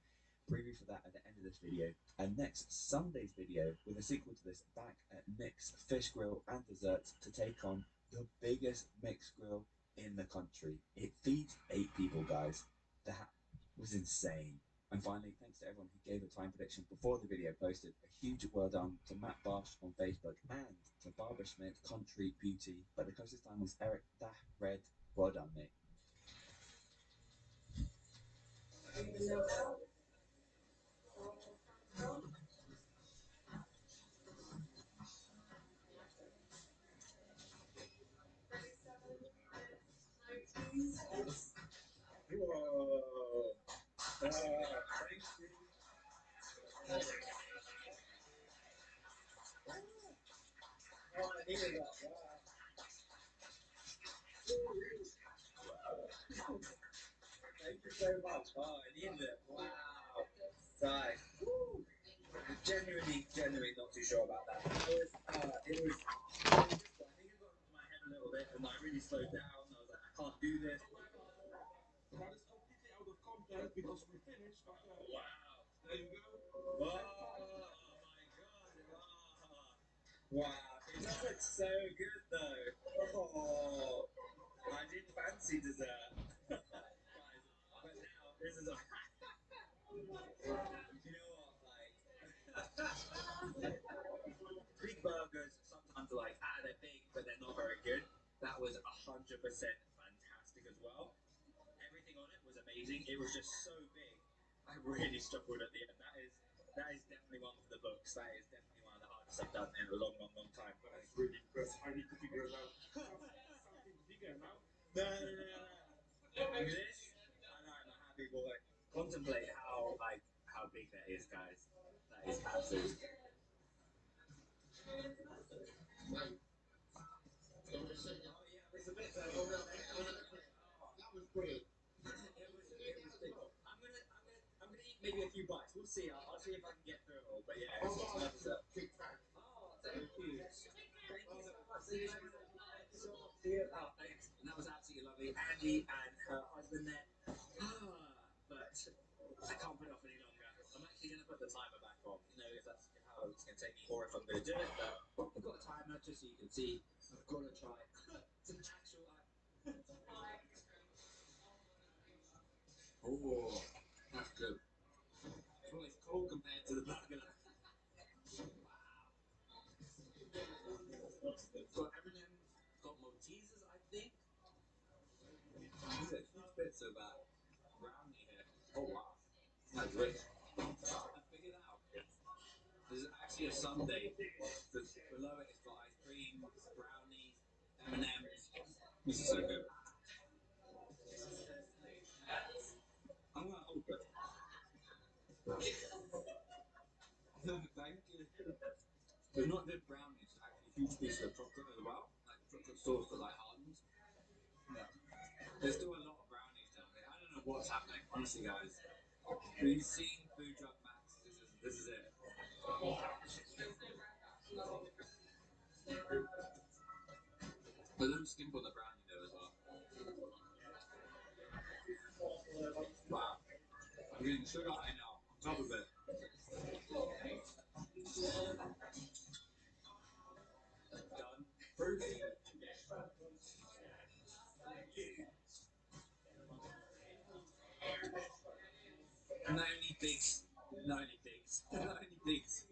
Preview for that at the end of this video. And next Sunday's video with a sequel to this back at Nick's Fish Grill and Desserts to take on the biggest mixed grill in the country. It feeds 8 people, guys. That was insane. And finally, thanks to everyone who gave a time prediction before the video posted. A huge well done to Matt Barsh on Facebook and to Barbara Schmidt, Country Beauty. But the closest time was Eric Dah Red. Well done, mate. I needed that. Thank you so much. I needed it. Wow. Right. Genuinely not too sure about that. It was I think it got into my head a little bit and I really slowed down. I was like, I can't do this. That is completely out of context because we finished. Wow. There you go. Oh my god. Wow. It does look so good though. Oh. I didn't fancy dessert. Guys, but now this is a you know what, like big burgers sometimes are like, they're big but they're not very good. That was 100% fantastic as well. Everything on it was amazing. It was just so big. I really struggled at the end. That is definitely one for the books. That is definitely one of the hardest I've done in a long time. That's really because I need to figure it out. Something bigger now. No. This, and I'm a happy boy. Contemplate how big that is, guys. That is absolutely. That was great. It was big. I'm gonna eat maybe a few bites. We'll see. I'll see if I can get through it all. But yeah, it's another dessert. Oh, thank you. Thank you so much. Oh, thanks. And that was absolutely lovely. Andy and her husband there. But I can't put it off any longer. I'm actually going to put the timer back on, you know, if that's how long it's going to take me, or if I'm going to do it. But I've got a timer just so you can see. I've got to try some actual. Oh, that's good. Well, it's cold compared to the burger. It's got everything. It's got Maltesers, I think. These are huge bits of brownie here. Oh wow, that's rich. I figured out. This is actually a sundae. Because below it it's got ice cream, brownies, M&Ms. This is so good. I'm gonna open. Thank you. They're not just brownies, actually huge pieces of chocolate as well, like chocolate sauce that like hardens. No. There's still a lot of brownies down here. I don't know what's happening, honestly, guys. We've seen Food Truck Max. This is it. There's no skimp on the brownie though as well. Wow. I'm getting sugar high now on top of it. Done. Proof. 90 pigs. 90 pigs. 90 pigs.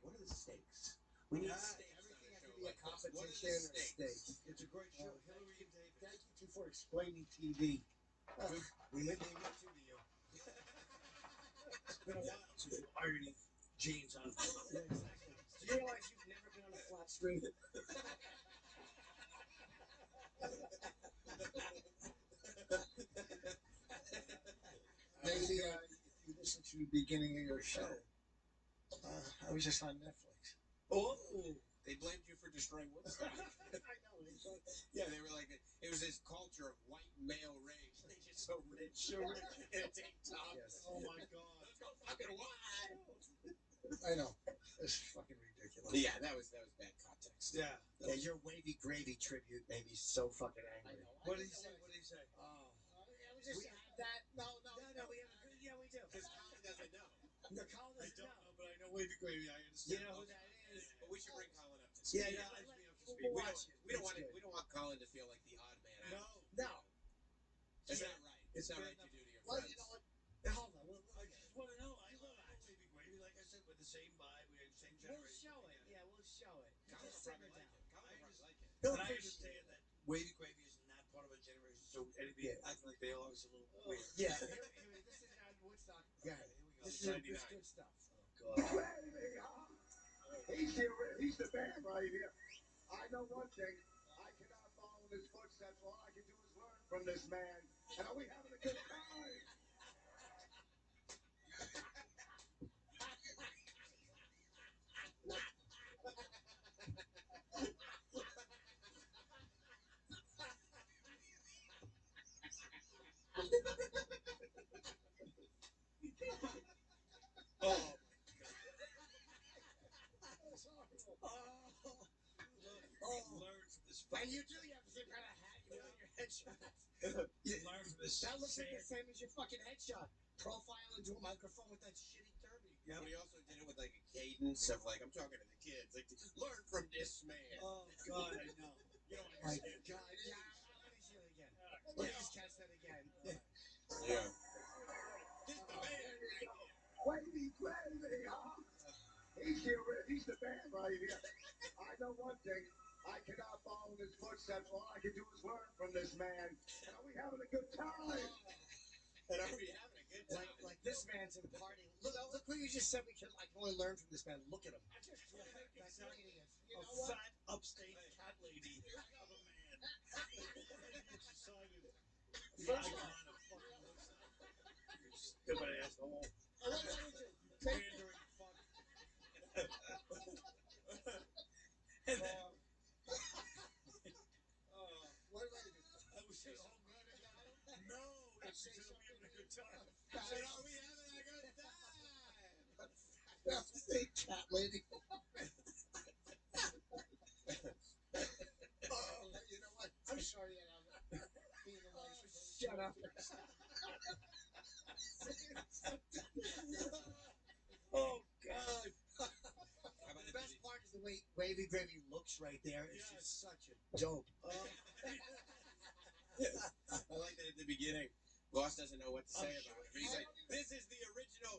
what are the stakes? We need stakes. Everything has on a to show be a like this. What are the competition or stakes? stakes. It's a great show. Hillary and David. Thank you for explaining TV. We live in to you. It's been a while since you ironing jeans on. Yeah, exactly. Do you realize you've never been on a flat screen? Maybe if you listen to the beginning of your show, I was just on Netflix. Oh, they blamed you for destroying Woodstock. I know. It's like, Yeah, they were like, it was this culture of white male rage. They just so rich in a tank top. yes. Oh my God. Let's go fucking wild. I know. It's fucking ridiculous. Yeah, that was bad context. Yeah. Yeah, your Wavy Gravy tribute made me so fucking angry. What did he say? What did he say? Oh. We just have that. No, we have a good. Yeah, we do. Because Colin doesn't know. No, Colin I doesn't don't know. know, but I know Wavy Gravy. I understand. You know who that is? But we should bring Colin up to speed. Yeah, no, Let's be up to we'll speed. watch it. We don't It's want good. we don't want Colin to feel like the odd man out. No. It's Yeah. not right. It's not right to do to your Well, friends. you know what? Hold on. I just want to know. I love Wavy Gravy. Like I said, we're the same vibe. We're the same We'll generation. show it. Yeah, we'll show it. Colin Just will simmer probably down. like it. Colin will probably like it. He'll And I appreciate understand that Wavy Gravy is not part of our generation, so anybody acting like they are is a little weird. Yeah. Here, this is not Woodstock. Okay, here we go. This is 99. good stuff. Oh, God. He's the man right here. I know one thing. I cannot follow in his footsteps. All I can do is learn from this man. And are we having a good time? Oh, learn from this. And you do. You have the same kind of hat you wear on your headshot. Learn from this. That looks like the same as your fucking headshot. Profile into a microphone with that shitty derby. Yeah, but he also did it with like a cadence of like, I'm talking to the kids. Like, learn from this man. Oh, God, I know. You don't My understand. God. Yeah, let me see it again. Let me just catch that again. Yeah. This the man right here. Wavy Gravy, huh? He's the man right here. I know one thing. I cannot follow in his footsteps. All I can do is learn from this man. And are we having a good time? And are we having a good time? Like this man's imparting. Look what you just said. I can only learn from this man. Look at him. I just want to make it That's sound what he is. a You know what? fat, upstate cat lady of a man. It's decided. First I off, kind of fucking looks like you stupid asshole. what did I do? Pandering fuck. And then, What did I do? I was just home running down. No, it's just we having a good time. I said, are we having a good time? Upstate cat lady. You know what? I'm sorry that I'm being a nice person. Shut up. Oh, God. The best part is the way Wavy Gravy looks right there. It's just such a dope. I like that at the beginning. Boss doesn't know what to say about it. But he's like, this is the original.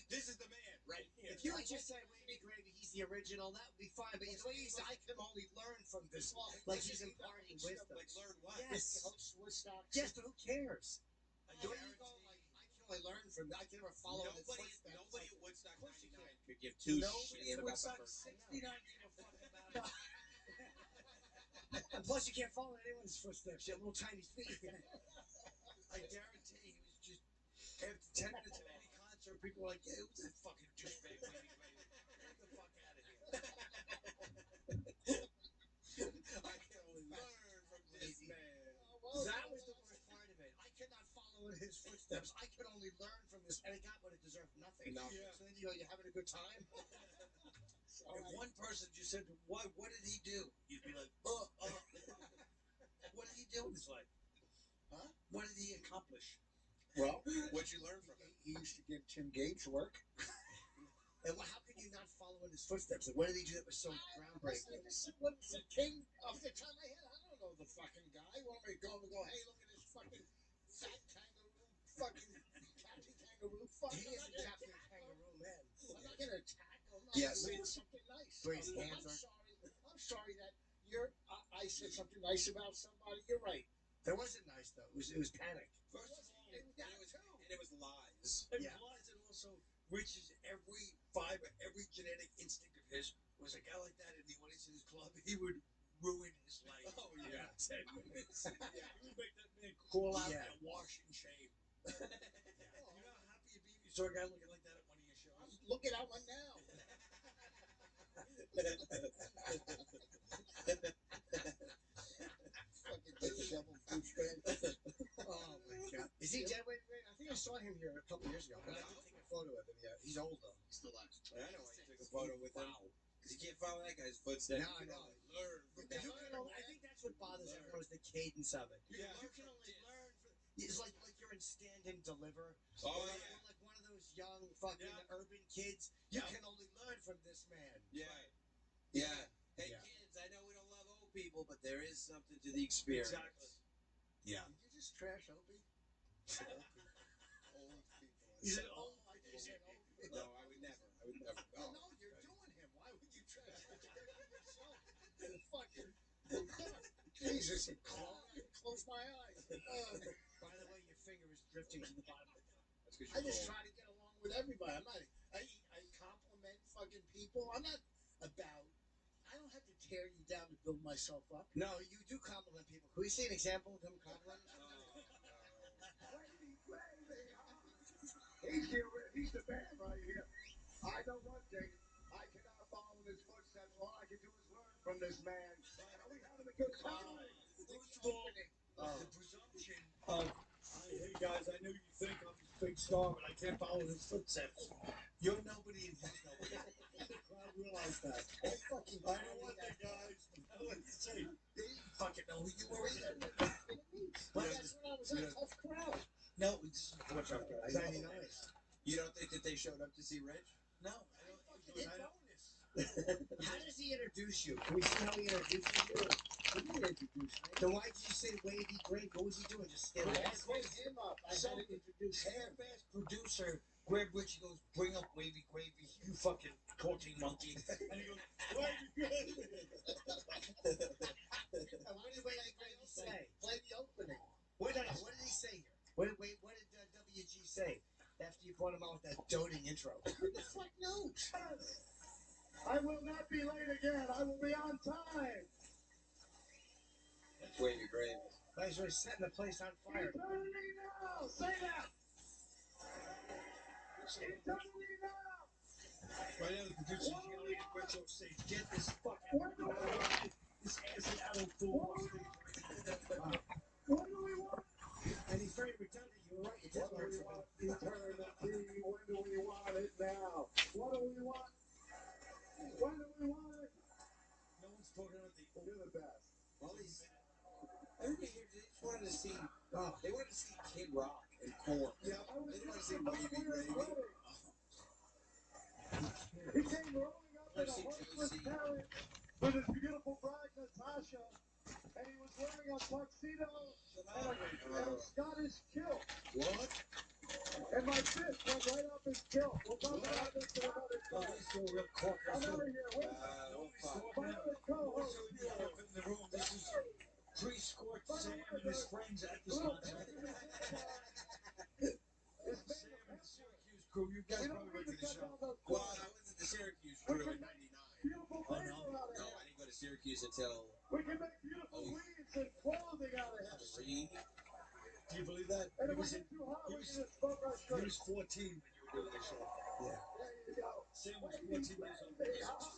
This is the man right here. If you had just said Wavy Gravy, he's the original, that would be fine. But the way he said, I can only learn from this. Like he's imparting wisdom. Like, learn what? Yes. Woodstock. Yes, but who cares? Don't you go like, I can only learn from. I can never follow in his footsteps. Nobody at Woodstock 99 could give two Nobody shits at about Woodstock the first 69 gave a fuck about it. And plus, you can't follow in anyone's footsteps. You have little tiny feet. I guarantee he was just after 10 minutes of any concert, people were like, "Yeah, who's that fucking douchebag? Get the fuck out of here!" I can only learn from this man. That was the worst part of it. I could not follow in his footsteps. I could only learn from this, and it got what it deserved. Nothing. Nothing. So then you go, "You having a good time?" If one person just said, "What did he do?" You'd be like, "What did he do in his life? Huh? What did he accomplish?" Well, What'd you learn from him? he used to give Tim Gates work. And how could you not follow in his footsteps? And what did he do that was so groundbreaking? What is the king off the top of my head? I don't know the fucking guy. Want me to go and go, hey, look at this fucking fat kangaroo, fucking Captain Kangaroo. Fuck, He I'm is not the gonna Captain attack him. Kangaroo man. I'm not gonna attack him. I said something nice. Put his hands on. I'm sorry that I said something nice about somebody. You're right. It wasn't nice though. It was panic. First of all, and it was lies. It was lies, and also Rich's every fiber, every genetic instinct of his was a guy like that in the audience in his club. He would ruin his life. Oh yeah, 10 minutes. He would make that man crawl out and wash in shame. You know how happy you'd be if you saw a guy looking like that at one of your shows? I'm looking at one now. Fucking disheveled douchebag. Oh my god. Is he dead? Wait, I think I saw him here a couple years ago. But I didn't take a photo of him yet. He's old though. He's still alive. I know why you took a photo with him. Because you can't follow that guy's footsteps. No, I know. Learn from that. I think that's what bothers everyone is the cadence of it. Yeah. You can only learn from. It's like you're in Stand and Deliver. Oh or yeah. Like one of those young fucking urban kids. You can only learn from this man. Yeah. Yeah. Hey kids, I know we don't love old people, but there is something to the experience. Exactly. Yeah. Did you just trash Opie? Old people. You said old. I just said old. No, I would never. No, you're doing him. Why would you trash yourself? Fucking Jesus, I close my eyes. By the way, your finger is drifting to the bottom. I just try to get along with everybody. I compliment fucking people. I'm not about. I don't have to tear you down to build myself up. No, you do compliment people. Can we see an example of him complimenting? He's the man right here. I know one thing. I cannot follow in his footsteps. All I can do is learn from this man. Are we having a good time? First of all, the presumption of, hey guys, I know you think I'm this big star, but I can't follow his footsteps. You're nobody and he's nobody. The crowd realized that. I know what the guys, I know what you say. They didn't fucking know who you were either. But that's when I was a tough crowd. No, this is a tough crowd. 99. You don't think that they showed up to see Rich? No, I don't. How does he introduce you? Can we see how he introduces you? He didn't introduce me. Then why did you say wavy grape? What was he doing? Just standing I there? closed him up. I had to introduce him. Half-ass producer Greg Rich goes, bring up wavy gravy, you fucking coaching monkey. And he goes, wavy gravy. And what did wavy gravy say? Play the opening. What did he say here? What did WG say after you brought him out with that doting intro? Who the fuck knows? I will not be late again. I will be on time. That's wavy gravy. Guys are setting the place on fire. Eternity now. Say that. Eternity now. Right now, the producer's yelling at Rich on stage, get this fucking this acid adult fool off stage. What do we want? And he's very redundant. You were right. You did What do learn we from him. want? Eternity. When do we want it now? What do we want? When do we want it? No one's talking about the You're the best. all these. Everybody here they just wanted to see. They wanted to see Kid Rock and Korn. Yeah, They didn't want to see Wavy Gravy. He came rolling up in a horseless carriage with his beautiful bride Natasha, and he was wearing a tuxedo and a Scottish kilt. What? And my fist went right up his kilt. We'll talk about this in another Oh, time. these two real corkers. I'm out of here. Wait. My other co-host Also, the here. elephant in the room. This is pre-scored Sam and his friends at this concert. Sam and the Syracuse crew. You guys probably went to the show. Well, I was at the Syracuse crew in '99. Beautiful Oh, paper no. out of No, here. I didn't go to Syracuse until We can make beautiful weeds and clothing out of him. Reed. Do you believe that? And He if we was, get too hot, he we was, can just smoke our he shirt. was 14 when you were doing the show. Yeah. There you go. Sam was 14 years old. Hey, huh?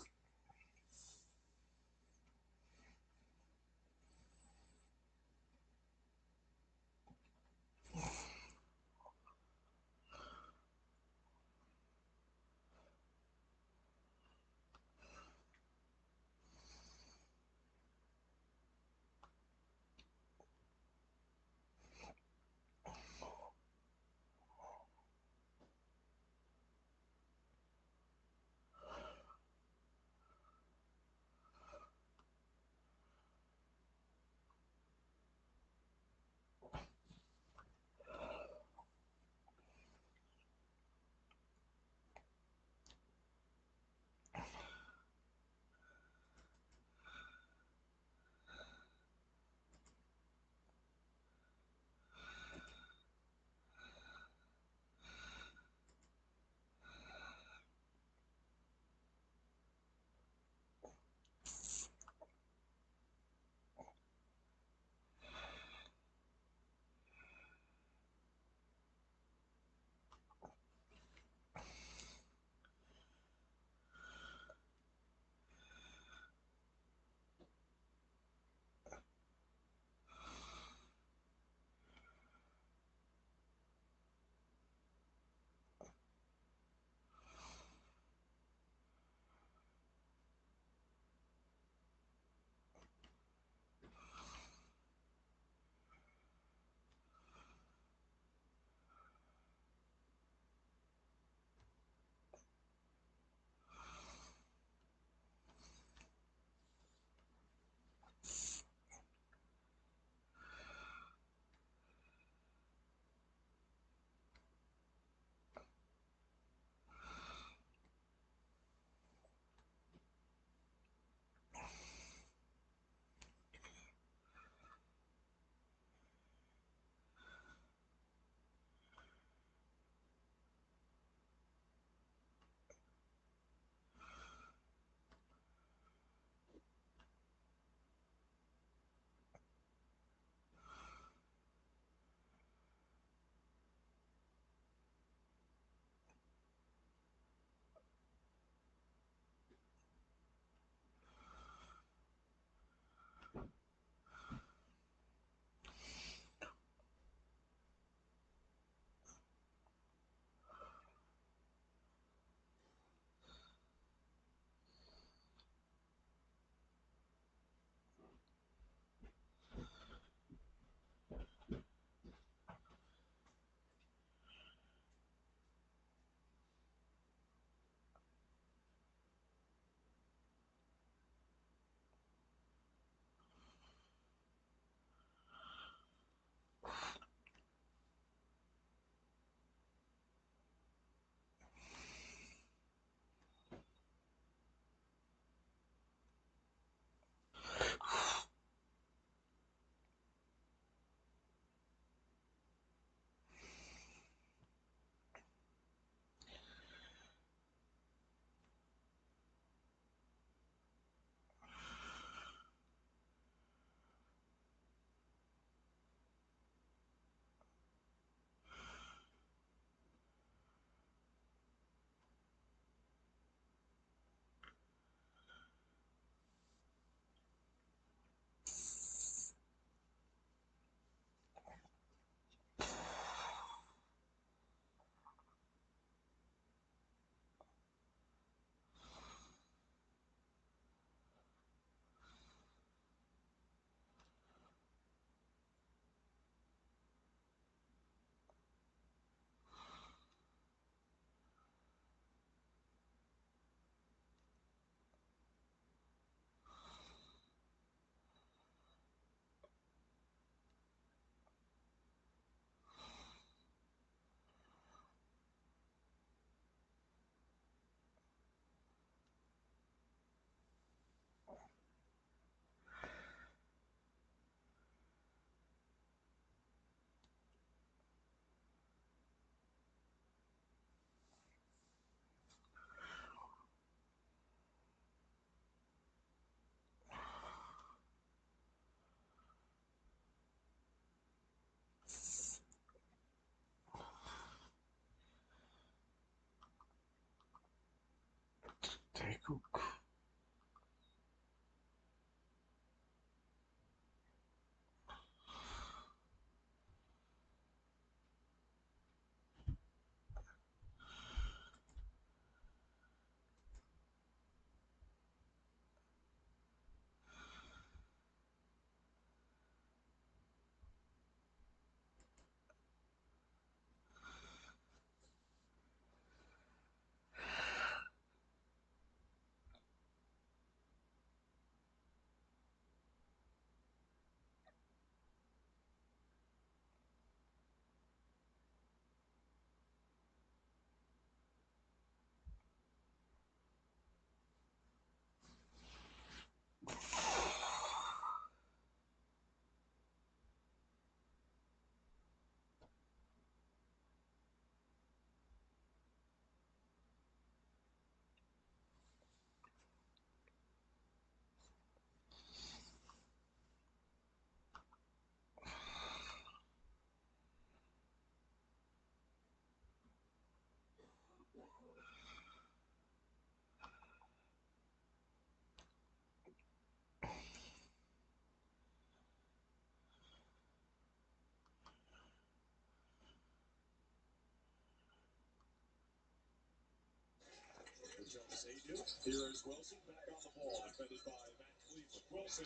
Jones Aiden. Here is Wilson back on the ball, defended by Matt Cleveland. Wilson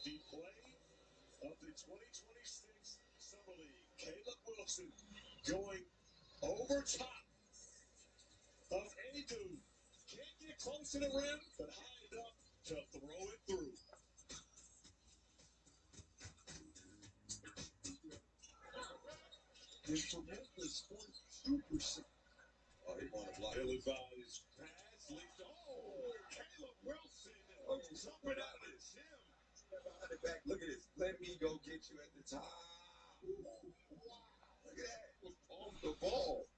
the play of the 2026 Summer League. Caleb Wilson going over top of Aiden. Can't get close to the rim, but high enough to throw it through. His tremendous 42%. Oh, he want to block. Ill-advised pass leads to, Caleb Wilson jumping out of his gym. Behind the back, look at this. Let me go get you at the top. Wow, look at that. Was off the ball.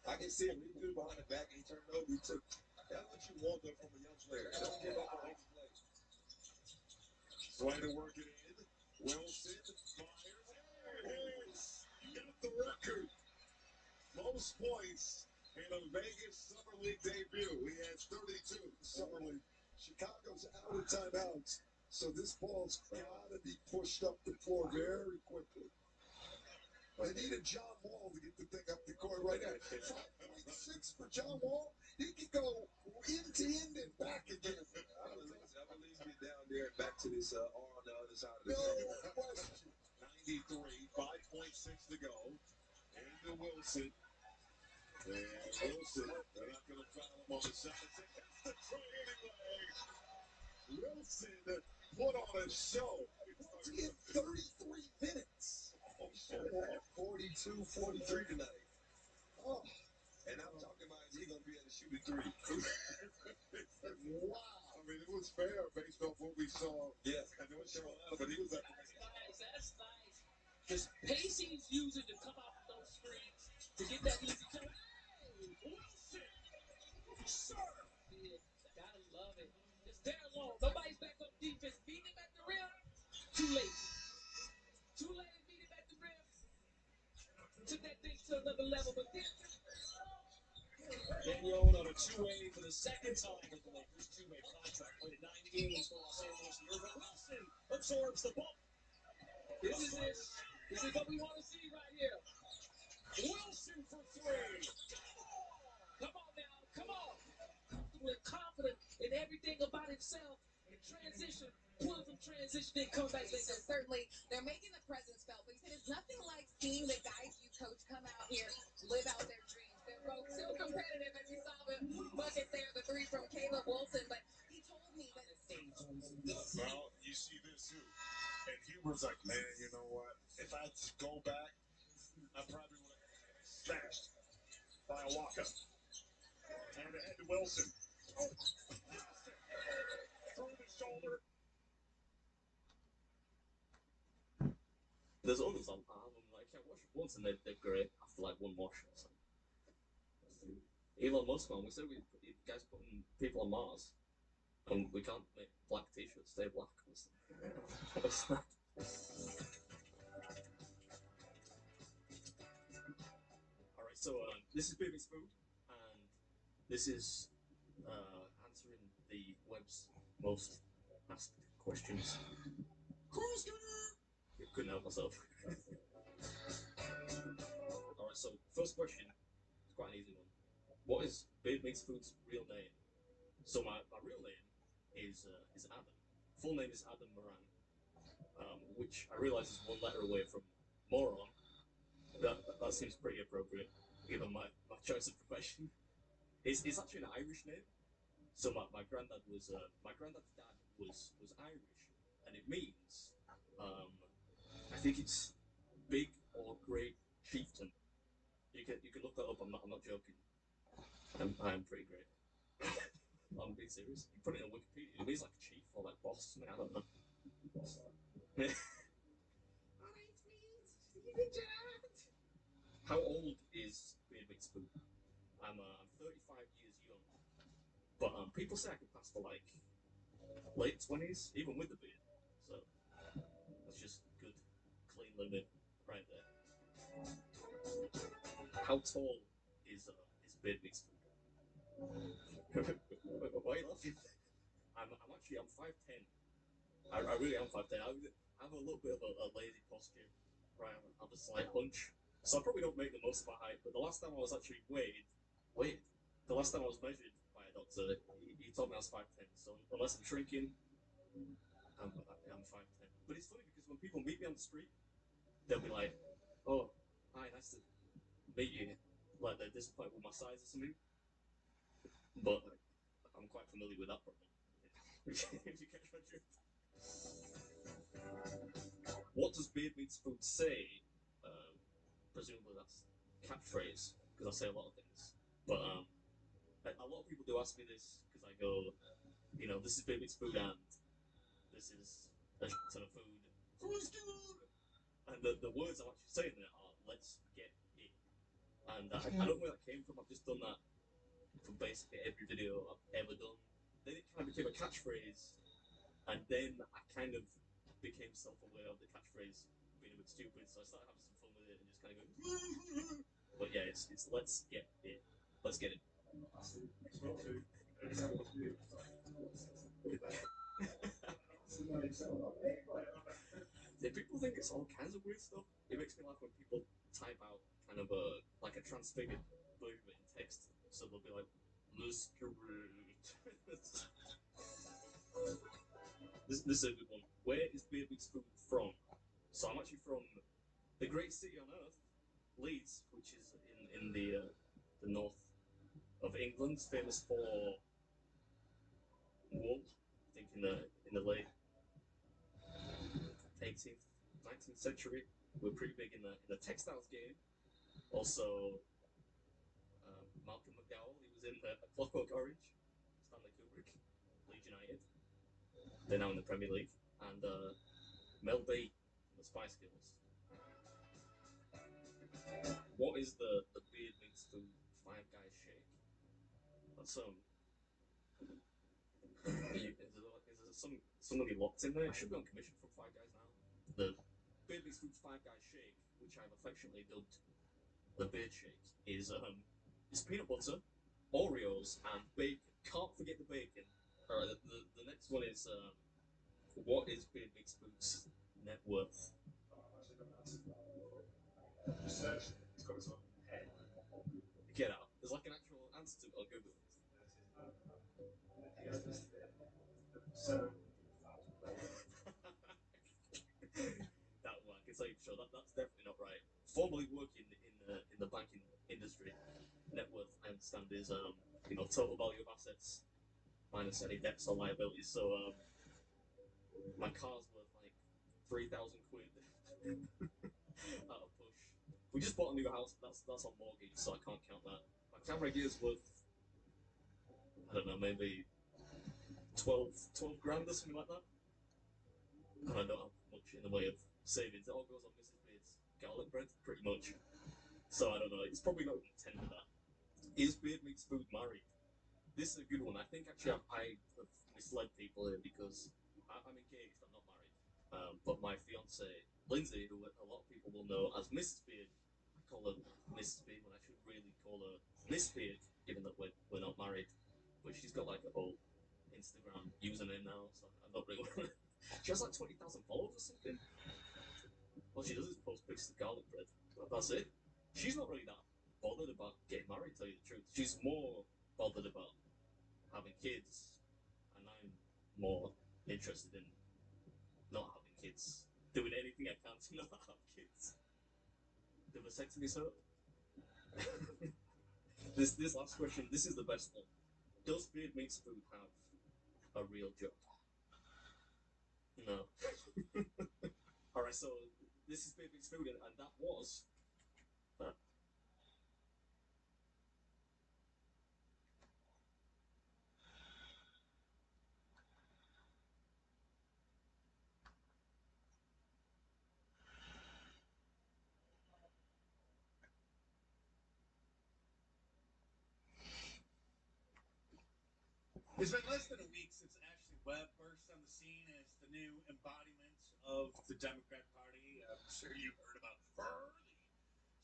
I can see him. He threw behind the back and he turned over. He took. That's what you want though from a young player. Don't give up on easy plays. Trying to work it in. Wilson fires. There it is. Got the record. Most points in a Vegas Summer League debut. He has 32. Summer League. Chicago's out of timeouts, so this ball's got to be pushed up the floor very quickly. They needed John Wall to get the thing up the court right now. 5.6 for John Wall. He can go end to end and back again. I believe you down there and back to this R on the other side of the No question. 93, 5.6 to go. Into Wilson. And Wilson, they're not going to foul him on the shot. It's the tray anyway. Wilson put on a show. He had 33 minutes. 42, 43 tonight. Oh. And I'm talking about is he going to be able to shoot a three? Wow. I mean, it was fair based off what we saw. Yeah. And North Carolina, but he was at That's nice. Just Pacey's using to come off those screens to get that easy shot. Hey, Wilson! Sir! Yeah, gotta love it. Just there alone. Nobody's back up defense. Beat him at the rim. Too late. Too late to beat him at the rim. Took that thing to another level, but then Daniel on a two-way for the second time with the Lakers. Two-way contract. Played 9 games for Los Angeles. Irvin Wilson absorbs the bump. this is it. This is what we want to see right here. Wilson for three. Come on now. Come on. Comfortable and confident in everything about himself. In transition, pulling from transition, then come back. So certainly, they're making the presence felt. But he said it's nothing like seeing the guys you coach come out here, live out their dreams. They're both so competitive, as you saw the bucket there, the three from Caleb Wilson. But he told me that. Well, you see this too. And Huber's like, man, you know what? If I just go back, I probably would have smashed by a walk-up. And ahead to Wilson. Oh, Wilson! Through the shoulder. There's others on album, like I watched it once and they're great after like one wash or something. Elon Musk, man, we said you guys putting people on Mars and we can't make black t-shirts stay black. What's that? Alright, so this is Baby Spoon and this is answering the web's most asked questions. Couldn't help myself. Alright, so first question, it's quite an easy one. What is Babe Makes Food's real name? So my real name is Adam. Full name is Adam Moran, which I realise is one letter away from moron. That seems pretty appropriate, given my choice of profession. It's actually an Irish name. So my granddad's dad was Irish, and it means I think it's big or great chieftain. You can look that up. I'm not joking. I'm pretty great. I'm being serious. You put it in Wikipedia. It means like chief or like boss. I don't know. How old is Beard Big Spoon? I'm 35 years young, but people say I can pass for like late 20s, even with the beard. So that's just good, clean living right there. How tall is Beard Big Spoon? Why are you laughing? I'm 5'10". I really am 5'10". I have a little bit of a lazy posture. right, I have a slight hunch. So I probably don't make the most of my height, but the last time I was actually weighed, the last time I was measured by a doctor, he told me I was 5'10". So unless I'm shrinking, I'm 5'10". But it's funny because when people meet me on the street, they'll be like, "Oh, hi, nice to meet you." Like they're disappointed with my size or something. But I'm quite familiar with that problem. If you catch my drift. What does Beard Meets Food say? Presumably that's catchphrase, because I say a lot of things. But a lot of people do ask me this, because I go, this is Beard Meets Food and this is a ton of food. Food's good! And the words I'm actually saying there are, let's get it. And I don't know where that came from, I've just done that for basically every video I've ever done. Then it kind of became a catchphrase, and then I kind of became self-aware of the catchphrase being a bit stupid, so I started having some fun with it and just kind of going. But yeah, it's let's get it. Let's get it. Yeah, people think it's all kinds of weird stuff. It makes me laugh when people type out kind of like a transfigured version of it in text. So they'll be like, let's get it. This is a good one. Where is Beard Meets Food from? So I'm actually from the great city on earth, Leeds, which is in the north of England, famous for wool. I think in the late 18th, 19th century, we're pretty big in the textiles game. Also, Malcolm McDowell, he was in A Clockwork Orange, Stanley Kubrick, Leeds United. They're now in the Premier League, and Mel B, the Spice Girls. What is the Beard Meets Food Five Guys shake? That's is there somebody locked in there? It should be on commission from Five Guys now. The Beard Meets Food Five Guys shake, which I've affectionately dubbed the Beard Shake, is peanut butter, Oreos, and bacon. Can't forget the bacon. All right, the next one is what is Beard Meets Food's net worth? Get out. There's like an actual answer to it on Google. That one, I can tell you for sure that's definitely not right. Formerly working in the banking industry, net worth I understand is total value of assets minus any debts or liabilities. So my car's worth like 3,000 quid at a push. We just bought a new house, but that's on mortgage, so I can't count that. My camera gear's worth, I don't know, maybe 12 grand or something like that. And I don't have much in the way of savings. It all goes on Mrs. Beard's garlic bread, pretty much. So I don't know. It's probably not even 10 of that. Is Beard Meets Food married? This is a good one. I think actually I have misled people here because I'm engaged. I'm not married. But my fiance Lindsay, who a lot of people will know as Mrs. Beard, I call her Mrs. Beard when I should really call her Miss Beard, given that we're not married. But she's got like a whole Instagram username now, so I'm not really. She has like 20,000 followers or something. All she does is post pictures of garlic bread. That's it. She's not really that bothered about getting married, to tell you the truth. She's more bothered about having kids, and I'm more interested in not having kids. Doing anything I can to not have kids. The vasectomy's hurt. This last question, this is the best one. Does Beard Meets Food have a real job? No. Alright, so this is Beard Meets Food, and that was It's been less than a week since Ashley Webb burst on the scene as the new embodiment of the Democrat Party. I'm sure you've heard about her,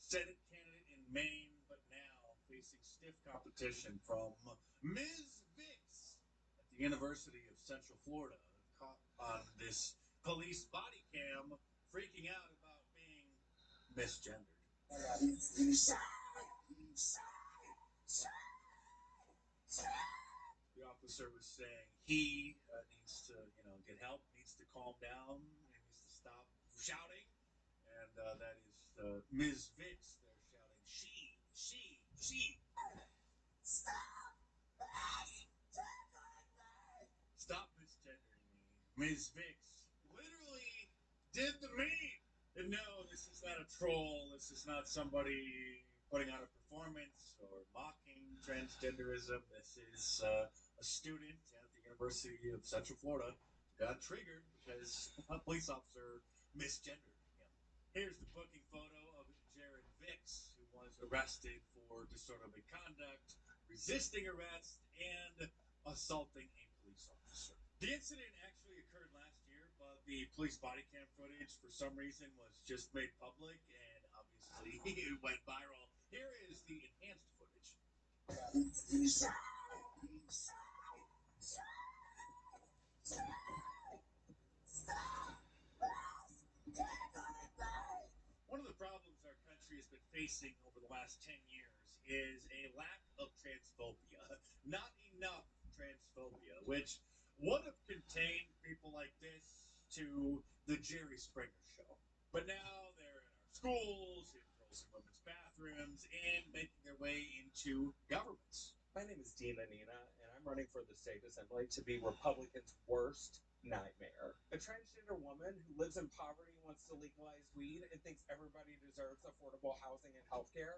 the Senate candidate in Maine, but now facing stiff competition from Ms. Vicks at the University of Central Florida, caught on this police body cam freaking out about being misgendered. The officer was saying he needs to, get help, needs to calm down, and needs to stop shouting. And that is Ms. Vix. They're shouting, she. Stop misgendering me. Ms. Vix literally did the meme. And no, this is not a troll. This is not somebody putting on a performance or mocking transgenderism. This is a student at the University of Central Florida who got triggered because a police officer misgendered him. Here's the booking photo of Jared Vix, who was arrested for disorderly conduct, resisting arrest, and assaulting a police officer. The incident actually occurred last year, but the police body cam footage for some reason was just made public, and obviously it went viral. Here is the enhanced footage. One of the problems our country has been facing over the last 10 years is a lack of transphobia. Not enough transphobia, which would have contained people like this to the Jerry Springer show. But now they're in our schools, in girls' and women's bathrooms, and making their way into governments. My name is Dina Nina, and I'm running for the state assembly to be Republicans' worst nightmare. A transgender woman who lives in poverty and wants to legalize weed and thinks everybody deserves affordable housing and health care.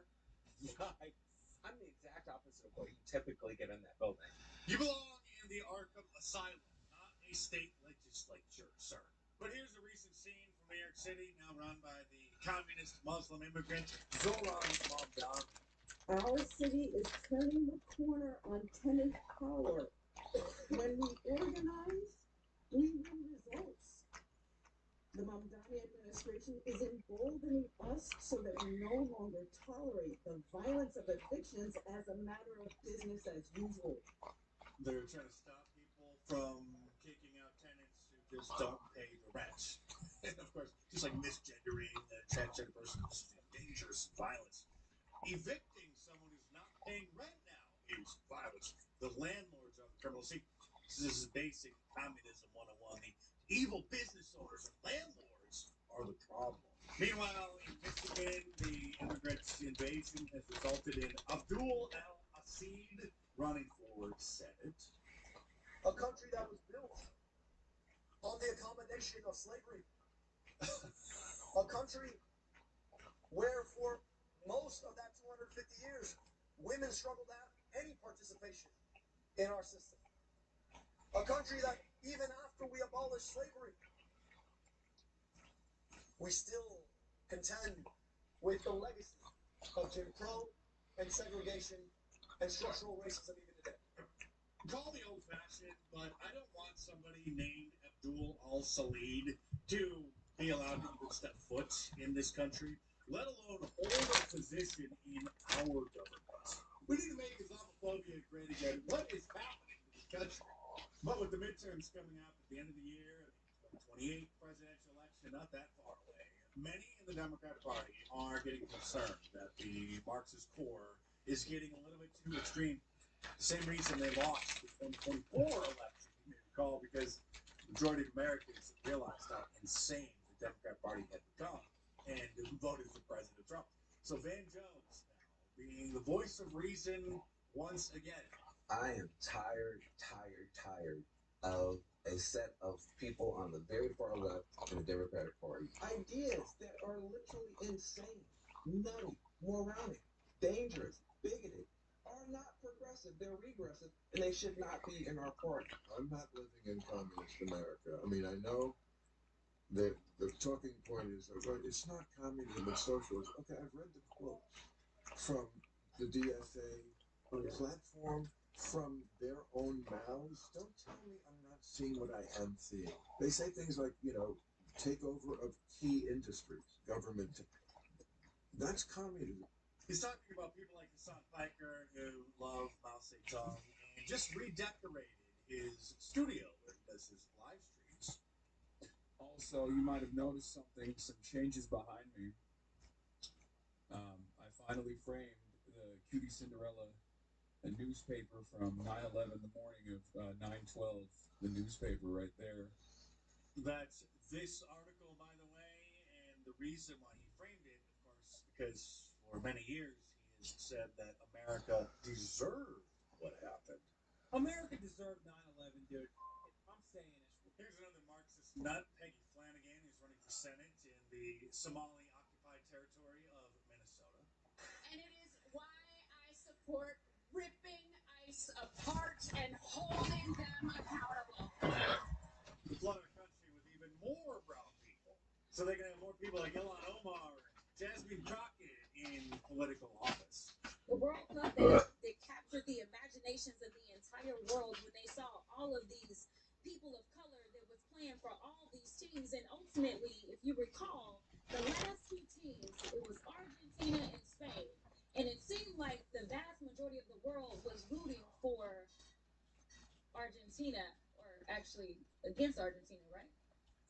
I'm the exact opposite of what you typically get in that building. You belong in the Arkham Asylum, not a state legislature, sir. But here's a recent scene from New York City, now run by the communist Muslim immigrant Zoran Mamdani. Our city is turning the corner on tenant power. When we organize, we win results. The Mamdani administration is emboldening us so that we no longer tolerate the violence of evictions as a matter of business as usual. They're trying to stop people from kicking out tenants who just don't pay the rent. And of course, just like misgendering a transgender person is dangerous violence. Evicting someone who's not paying rent now is violence. The landlords are the criminals. See, this is basic communism 101. The evil business owners and landlords are the problem. Meanwhile, in Michigan, the immigrant invasion has resulted in Abdul al-Assid running for Senate. A country that was built on the accommodation of slavery. A country where for most of that 250 years, women struggled to have any participation in our system. A country that even after we abolished slavery, we still contend with the legacy of Jim Crow and segregation and structural racism even today. Call me old-fashioned, but I don't want somebody named Abdul al-Salid to be allowed to even step foot in this country, let alone hold a position in our government. We need to make Islamophobia great again. What is happening in this country? But with the midterms coming up at the end of the year, the 2028 presidential election not that far away, many in the Democrat Party are getting concerned that the Marxist core is getting a little bit too extreme. The same reason they lost the 2024 election, you may recall, because the majority of Americans realized how insane the Democrat Party had become and voted for President Trump. So Van Jones now being the voice of reason once again. I am tired of a set of people on the very far left in the Democratic Party. Ideas that are literally insane, nutty, moronic, dangerous, bigoted, are not progressive, they're regressive, and they should not be in our party. I'm not living in communist America. I mean, I know that the talking point is, it's not communism, it's socialism. Okay, I've read the quote from the DSA platform from their own mouths. Don't tell me I'm not seeing what I am seeing. They say things like, takeover of key industries, government. That's communism. He's talking about people like Hassan Piker who love Mao Zedong and just redecorated his studio where he does his live streams. Also, you might have noticed some changes behind me. finally framed the Cutie Cinderella, a newspaper from 9/11, the morning of 9/12, the newspaper right there. That's this article, by the way, and the reason why he framed it, of course, because for many years he has said that America deserved what happened. America deserved 9/11, dude. I'm saying it. Here's another Marxist nut, Peggy Flanagan, who's running for Senate in the Somali-occupied territory of Minnesota. And it is why I support ripping ICE apart and holding them accountable. To flood our country with even more brown people, so they can have more people like Ilhan Omar and Jasmine Crockett in political office. The World Cup that captured the imaginations of the entire world when they saw all of these people of color that was playing for all these teams. And ultimately, if you recall, the last two teams, it was Argentina and Spain. And it seemed like the vast majority of the world was rooting for Argentina, or actually against Argentina, right?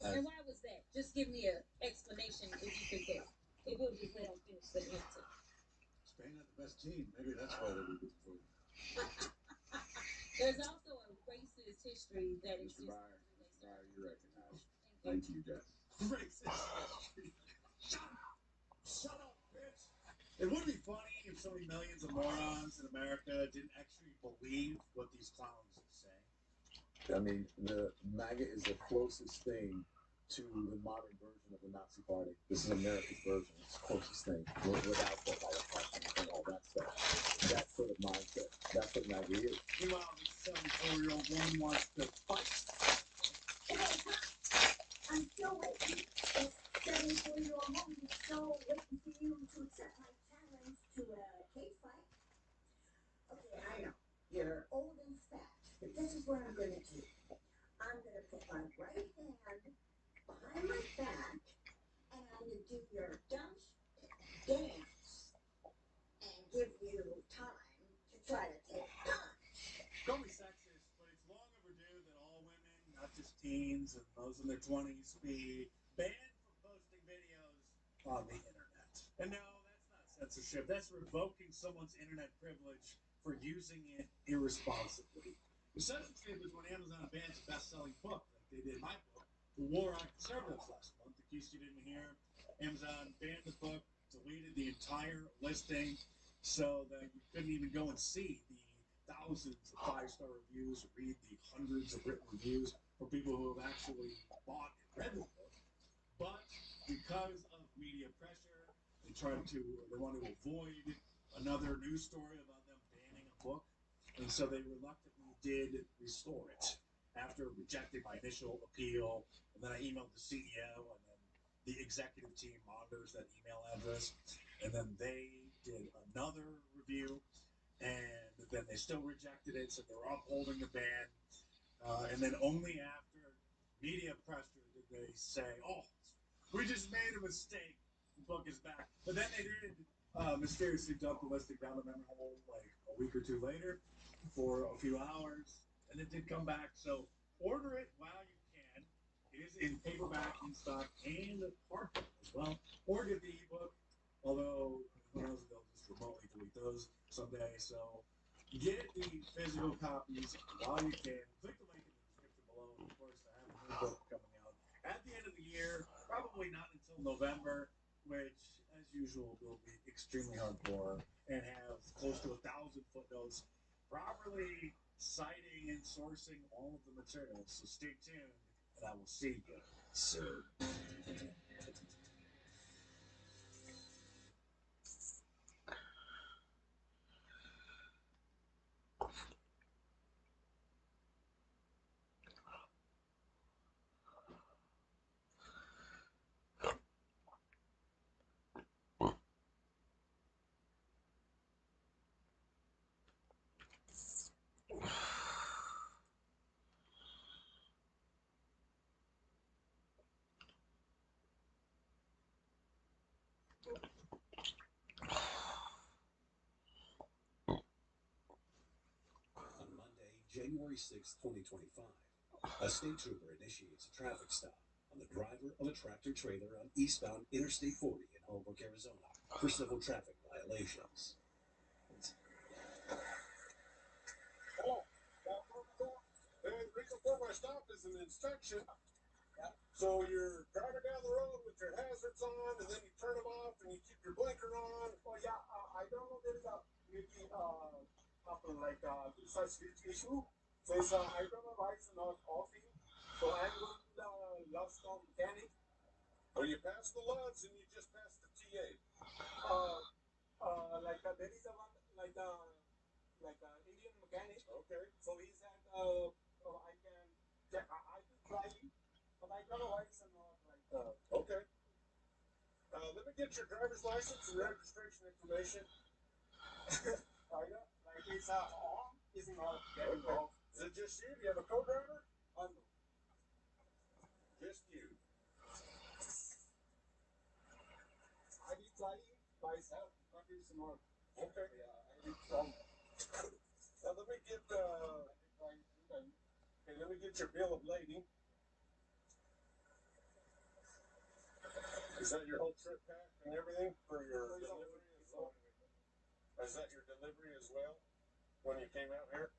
And why was that? Just give me an explanation if you could guess. If you'll just let them finish the answer. Spain had the best team. Maybe that's why they were good for you. There's also a racist history that exists. Mr. Meyer, you're recognized. Thank you, Jeff. Racist history. Shut up, bitch. It would be funny if so many millions of morons in America didn't actually believe what these clowns say. I mean, the MAGA is the closest thing to the modern version of the Nazi Party. This is America's version. It's the closest thing without the Holocaust and all that stuff. That sort of mindset. That's what MAGA is. Meanwhile, this 74-year-old woman wants to fight. I'm still waiting. This 74-year-old woman is still waiting for you to accept my challenge to a cage fight. Okay, I know. You're old and fat, but this is what I'm going to do. I'm going to put my right hand behind my back, and I'm going to do your dance and give you time to try to take time. Don't be sexist, but it's long overdue that all women, not just teens and those in their 20s, be banned from posting videos on the internet. And no, that's not censorship. That's revoking someone's internet privilege for using it irresponsibly. The censorship is when Amazon bans a best-selling book, like they did my book, The War on Conservatives, last month. In case you didn't hear, Amazon banned the book, deleted the entire listing, so that you couldn't even go and see the thousands of five-star reviews, read the hundreds of written reviews from people who have actually bought and read the book. But because of media pressure, they want to avoid another news story about them banning a book, and so they reluctantly did restore it after rejecting my initial appeal. And then I emailed the CEO, and then the executive team monitors that email address, and then they did another review, and then they still rejected it, so they were upholding the ban. And then only after media pressure did they say, "Oh, we just made a mistake. The book is back." But then they did mysteriously dump the listing down the memory hole like a week or two later for a few hours, and it did come back. So order it while you can. It is in paperback, in stock, and hardcover as well. Or get the ebook, although who knows if they'll just remotely delete those someday. So get the physical copies while you can. Click the link in the description below. And of course, I have a new book coming out at the end of the year, probably not until November, which, as usual, will be extremely hardcore and have close to 1,000 footnotes, properly citing and sourcing all of the material. So stay tuned, and I will see you soon. On Monday, January 6, 2025, a state trooper initiates a traffic stop on the driver of a tractor-trailer on eastbound Interstate 40 in Holbrook, Arizona, for civil traffic violation. violations. Oh, the reason for my stop is an inspection. So you're driving down the road with your hazards on, and then you turn them off, and you keep your blinker on. Oh yeah, I don't know there is a maybe like such issue. So it's I don't know why it's not offing. So I'm going to the lowstakes mechanic. Or you pass the LUDs and you just pass the TA. Like there is a one like Indian mechanic. Okay. So he said I can I can try it, but I don't know why it's not like. Okay. Let me get your driver's license and registration information. Like it's on, is not getting Okay. off. Is it just you? Do you have a co-driver? No. Just you. I did try it myself, but it's not. Okay. Yeah, I did try. Now let me get okay, let me get your bill of lading. Is that your whole trip pack and everything for your delivery as well? Is that your delivery as well when you came out here?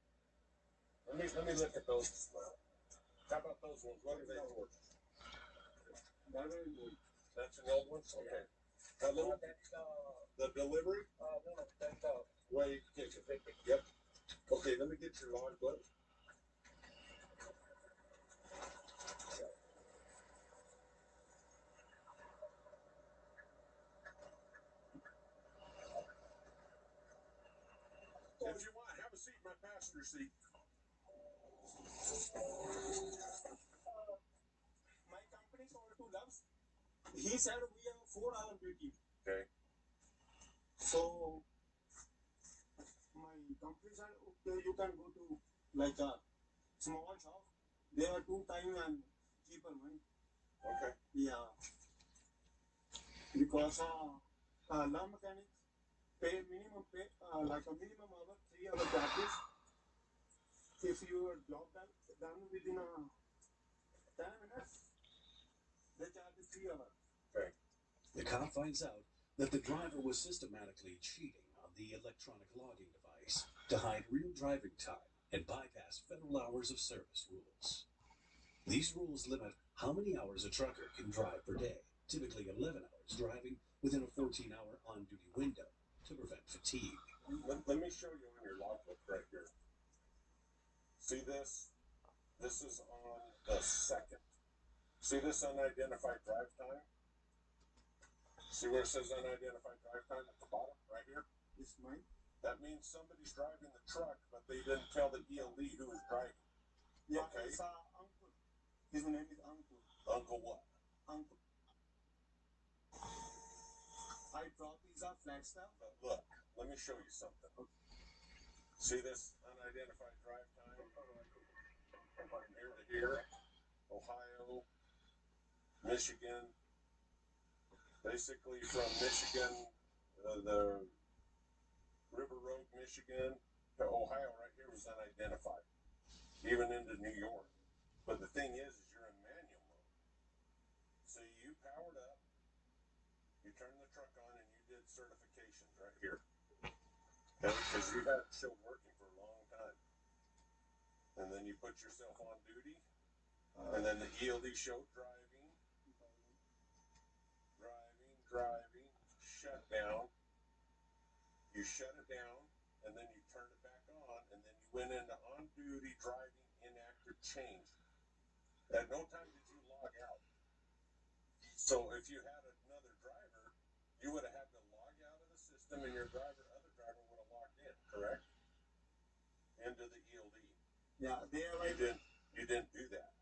Let me look at those as well. How about those ones? What are they for? That's an old one? Okay. Now, the delivery? No, that's Way you take it. Yep. Okay, let me get your logbook. If you want, have a seat in my passenger seat. my company called to Loves. He said we have 4 hour duty. Okay. So my company said okay, you can go to like a small shop. They are 2 times and cheaper money. Okay. Yeah. Because law mechanics pay minimum like a minimum hour 3 hour practice. If your job done within 10 minutes, they charge 3 hours. Okay. The cop finds out that the driver was systematically cheating on the electronic logging device to hide real driving time and bypass federal hours of service rules. These rules limit how many hours a trucker can drive per day, typically 11 hours driving within a 14-hour on-duty window to prevent fatigue. Let me show you on your logbook right here. See this? This is on the 2nd. See this unidentified drive time? See where it says unidentified drive time at the bottom, right here? This mine? That means somebody's driving the truck, but they didn't tell the ELD who was driving. Yeah, Okay. it's uncle. His name is Uncle. Uncle what? Uncle. I drop these off Flagstaff. But look, let me show you something. See this unidentified drive time? From here to here, Ohio, Michigan. Basically from Michigan, the River Road, Michigan, to Ohio right here was unidentified. Even into New York. But the thing is you're in manual mode. So you powered up, you turned the truck on, and you did certifications right here. Because you had it showed working for a long time. And then you put yourself on duty, and then the ELD showed driving, shut down. You shut it down, and then you turned it back on, and then you went into on-duty driving inactive change. At no time did you log out. So if you had another driver, you would have had to log out of the system, and your other driver would have logged in, correct? Into the ELD. Yeah, they are like. You didn't do that.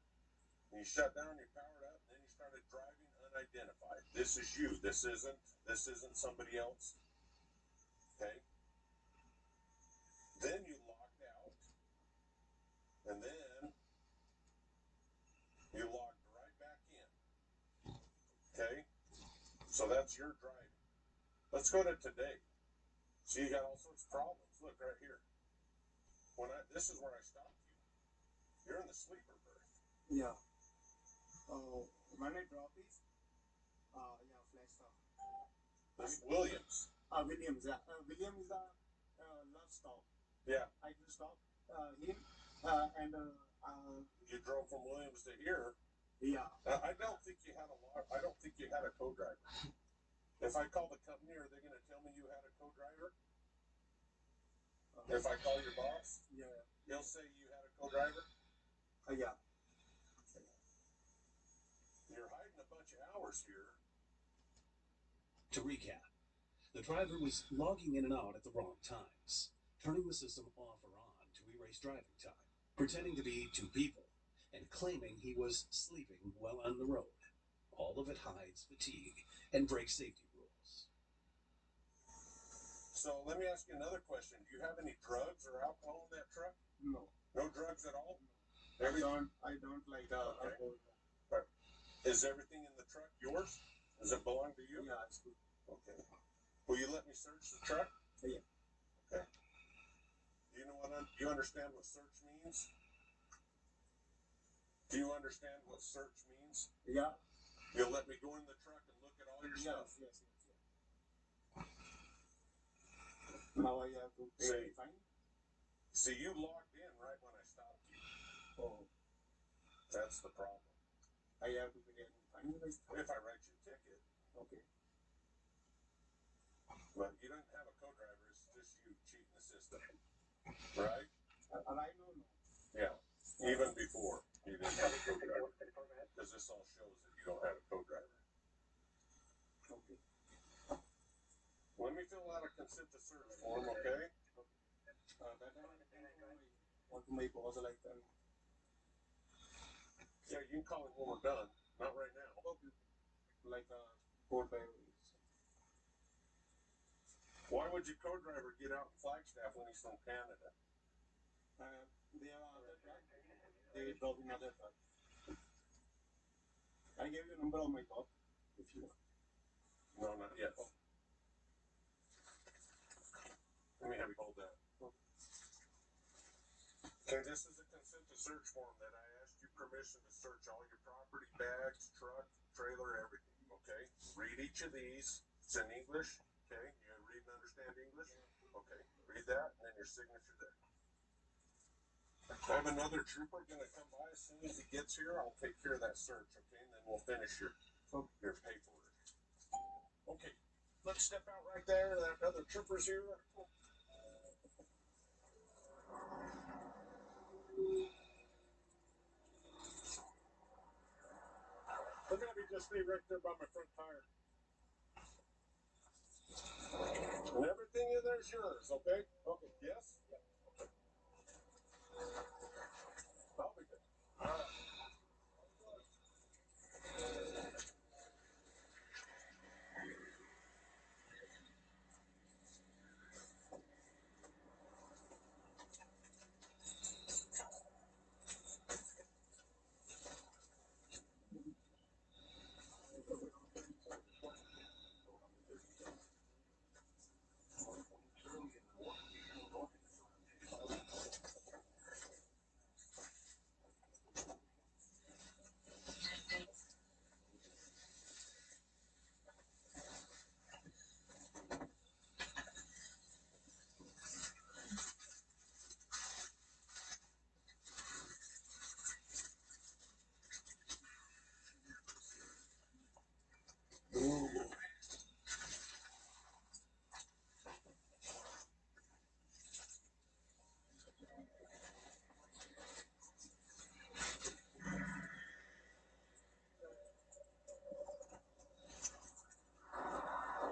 And you shut down, you powered up, and then you started driving unidentified. This is you. This isn't somebody else. Okay? Then you logged out, and then you logged right back in. Okay? So that's your driving. Let's go to today. See, you got all sorts of problems. Look right here. This is where I stopped you. You're in the sleeper berth. Yeah. When I drop this, yeah, Flagstaff. This Williams. Williams. William is a love stop. Yeah. I will stop him and You drove from Williams to here. yeah. I don't think you had I don't think you had a co-driver. If I call the company, are they going to tell me you had a co-driver? If I call your boss, Yeah. he'll say you had a co-driver. Yeah. You're hiding a bunch of hours here. To recap, the driver was logging in and out at the wrong times, turning the system off or on to erase driving time, pretending to be two people, and claiming he was sleeping while on the road. All of it hides fatigue and breaks safety rules. So let me ask you another question. Do you have any drugs or alcohol in that truck? No. No drugs at all? I don't like alcohol. Right. Is everything in the truck yours? Does it belong to you? Yeah, it's good. Okay. Will you let me search the truck? Yeah. Okay. Do you understand what search means? Do you understand what search means? Yeah. You'll let me go in the truck and look at all your stuff? Yes. Now I have to pay fine. See, you logged in right when I stopped you. Oh. That's the problem. I have to pay any fine. If I write you a ticket. Okay. But you don't have a co-driver, it's just you cheating the system. Right? And I know. Yeah. Even before you didn't have a co-driver. Because this all shows that you don't have a co-driver. Okay. Let me fill out a consent to search form, okay? That I want to make boss like that. Yeah, you can call him when we're done. Not right now. Okay. Like code by. Why would your co-driver get out in Flagstaff when he's from Canada? They are other truck. They drove in other truck. I gave you a number of my top if you want. No, not yet. Let me have you hold that. Okay, this is a consent to search form that I asked you permission to search all your property, bags, truck, trailer, everything, okay? Read each of these. It's in English, okay? You read and understand English? Okay, read that, and then your signature there. I have another trooper going to come by as soon as he gets here. I'll take care of that search, okay? And then we'll finish your paperwork. Okay, let's step out right there. That other trooper's here. They're going to be just stay right there by my front tire. And everything in there is yours, okay? Okay, yes? Yeah. Okay. I'll be good. All right.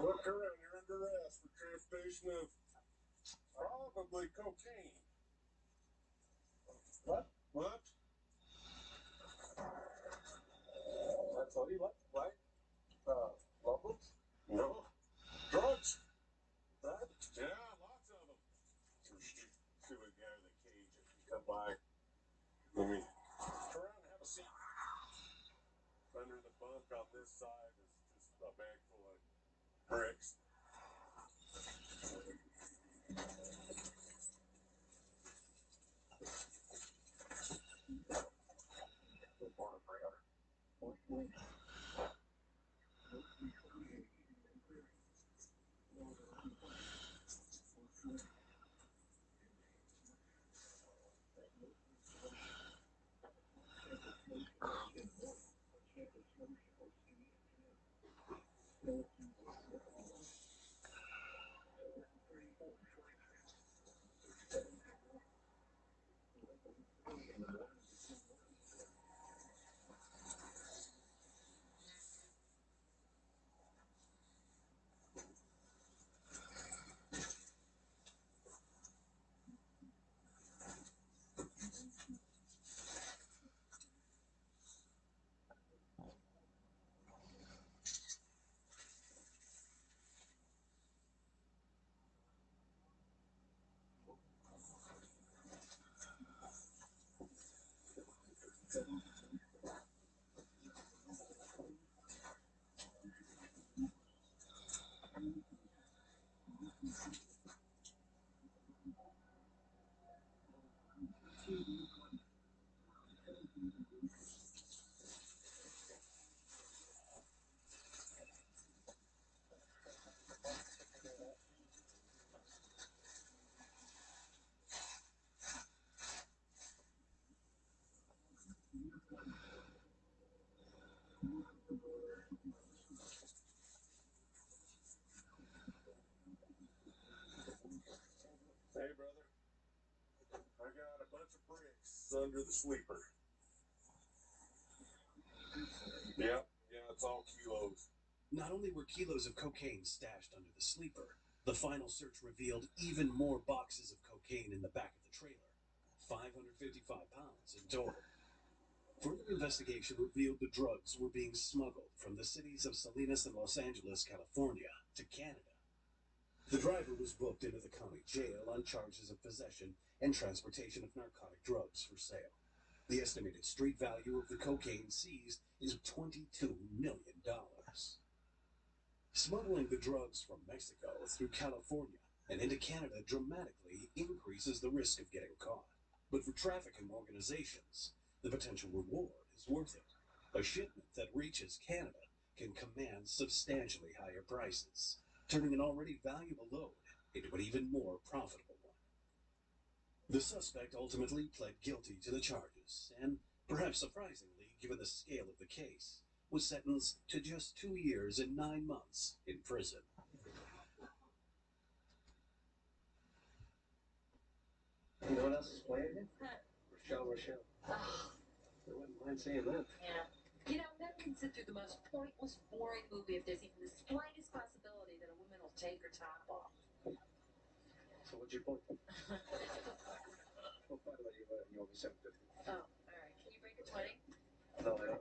Look around, you're under arrest for transportation of probably cocaine. What? What? That's all you like? Why? Bubbles? No. Drugs. That? Yeah, lots of them. See a guy in the cage if you come by. Let me turn around and have a seat. Under the bunk on this side is just a bag full of bricks. It's under the sleeper. Yeah, it's all kilos. Not only were kilos of cocaine stashed under the sleeper, the final search revealed even more boxes of cocaine in the back of the trailer. 555 pounds in total. Further investigation revealed the drugs were being smuggled from the cities of Salinas and Los Angeles, California, to Canada. The driver was booked into the county jail on charges of possession and transportation of narcotic drugs for sale. The estimated street value of the cocaine seized is $22 million. Smuggling the drugs from Mexico through California and into Canada dramatically increases the risk of getting caught. But for trafficking organizations, the potential reward is worth it. A shipment that reaches Canada can command substantially higher prices, turning an already valuable load into an even more profitable one. The suspect ultimately pled guilty to the charges and, perhaps surprisingly given the scale of the case, was sentenced to just 2 years and 9 months in prison. You know what else is playing here? Rochelle. Oh, I wouldn't mind seeing that. yeah. You know, men can sit through the most pointless, boring movie if there's even the slightest possibility that a woman will take her top off. So what's your point? Oh, by the way, you owe me $7.50. Oh, all right. Can you break a 20? No, I don't.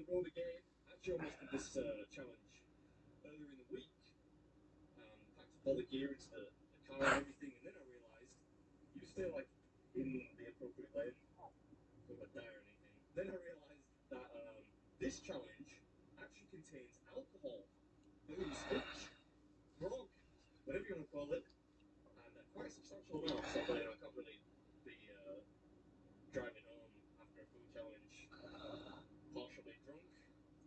road again. Actually, almost did this challenge earlier in the week. Packed up all the gear into the car and everything, and then I realised you stay like in the appropriate lane, don't want to die or anything. Then I realised that this challenge actually contains alcohol, booze, which, grog, whatever you want to call it, and quite a substantial amount. So I can't really be driving home after a food challenge, partially drunk,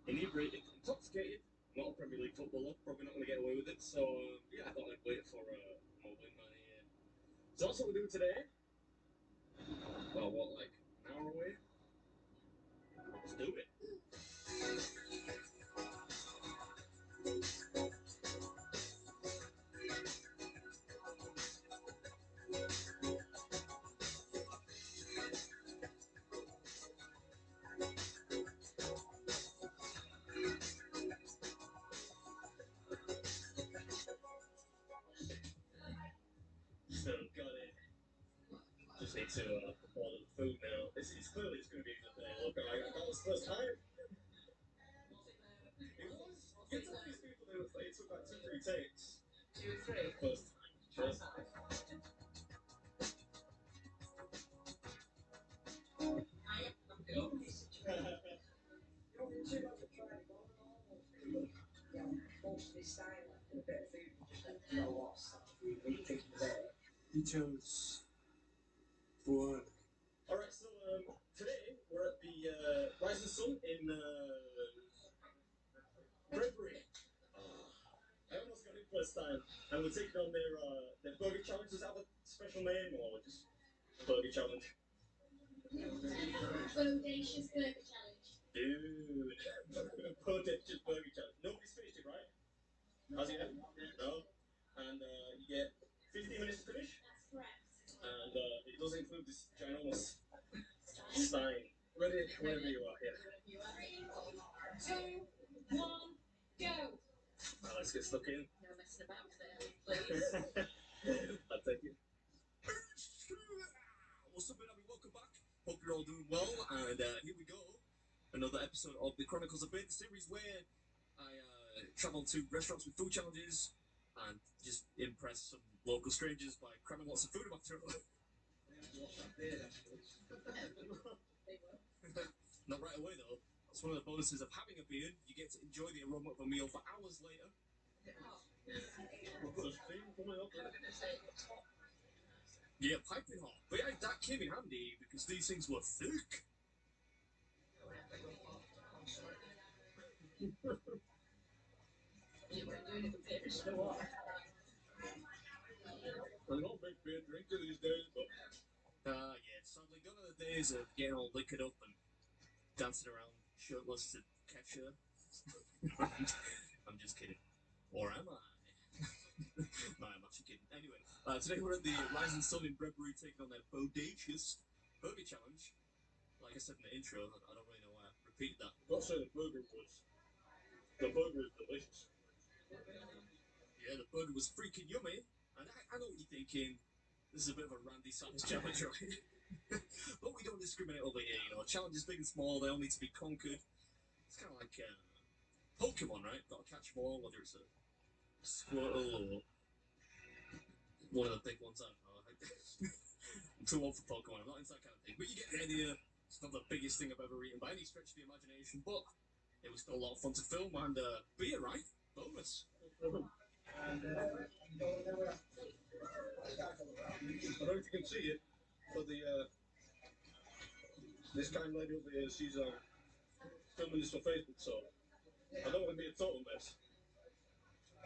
inebriated, intoxicated. Not a Premier League footballer, probably not going to get away with it. So yeah, I thought I'd wait for more wingman here. So that's what we're doing today. Well, what, like an hour away? Let's do it. So got it. Just need to order the food now. It's clearly it's going to be a good day. Look, I got this first time. It was. You told these people it took like 2-3 takes. 2-3? First time. First time. He chose one. Alright, so today we're at the Rising Sun in Bredbury. I almost got it first time. And we're taking on their burger challenge. Does that have a special name or just burger challenge? Bodacious burger challenge. Dude. Bodacious burger challenge. Nobody's finished it, right? Has it yet? No. And you get 15 minutes to finish. That's correct. And it does include this ginormous stein. Ready? Whenever you are, yeah. 3, 2, 1, go. Right, let's get stuck in. No messing about there, please. I'll take it. What's up, everybody? Welcome back. Hope you're all doing well. And here we go. Another episode of the Chronicles of Bait, the series where I travel to restaurants with food challenges and just impress some local strangers by cramming lots of food in my throat. Not right away though. That's one of the bonuses of having a beard. You get to enjoy the aroma of a meal for hours later. Yeah, piping hot. But yeah, that came in handy because these things were thick. You were doing it for fish or what? I'm not a big beer drinker these days, but yeah, sadly gone are the days of getting all liquored up and dancing around shirtless to capture. I'm just kidding. Or am I? No, I'm actually kidding. Anyway, today we're at the Rising Sun in Bredbury taking on their Bodacious Burger Challenge. Like I said in the intro, I don't really know why I repeated that. I'll say the burger is delicious. Yeah, the burger was freaking yummy. And I know what you're thinking. This is a bit of a Randy Savage challenge, right? But we don't discriminate over here, you know. Challenges big and small, they all need to be conquered. It's kind of like Pokemon, right? Got to catch them all, whether it's a Squirtle or one of the big ones, I don't know. I'm too old for Pokemon, I'm not into that kind of thing. But you get the idea. It's not the biggest thing I've ever eaten by any stretch of the imagination, but it was still a lot of fun to film, and beer, right? Bonus. I don't know if you can see it, but this kind lady over here, she's filming this for Facebook, so I don't want to be a total mess.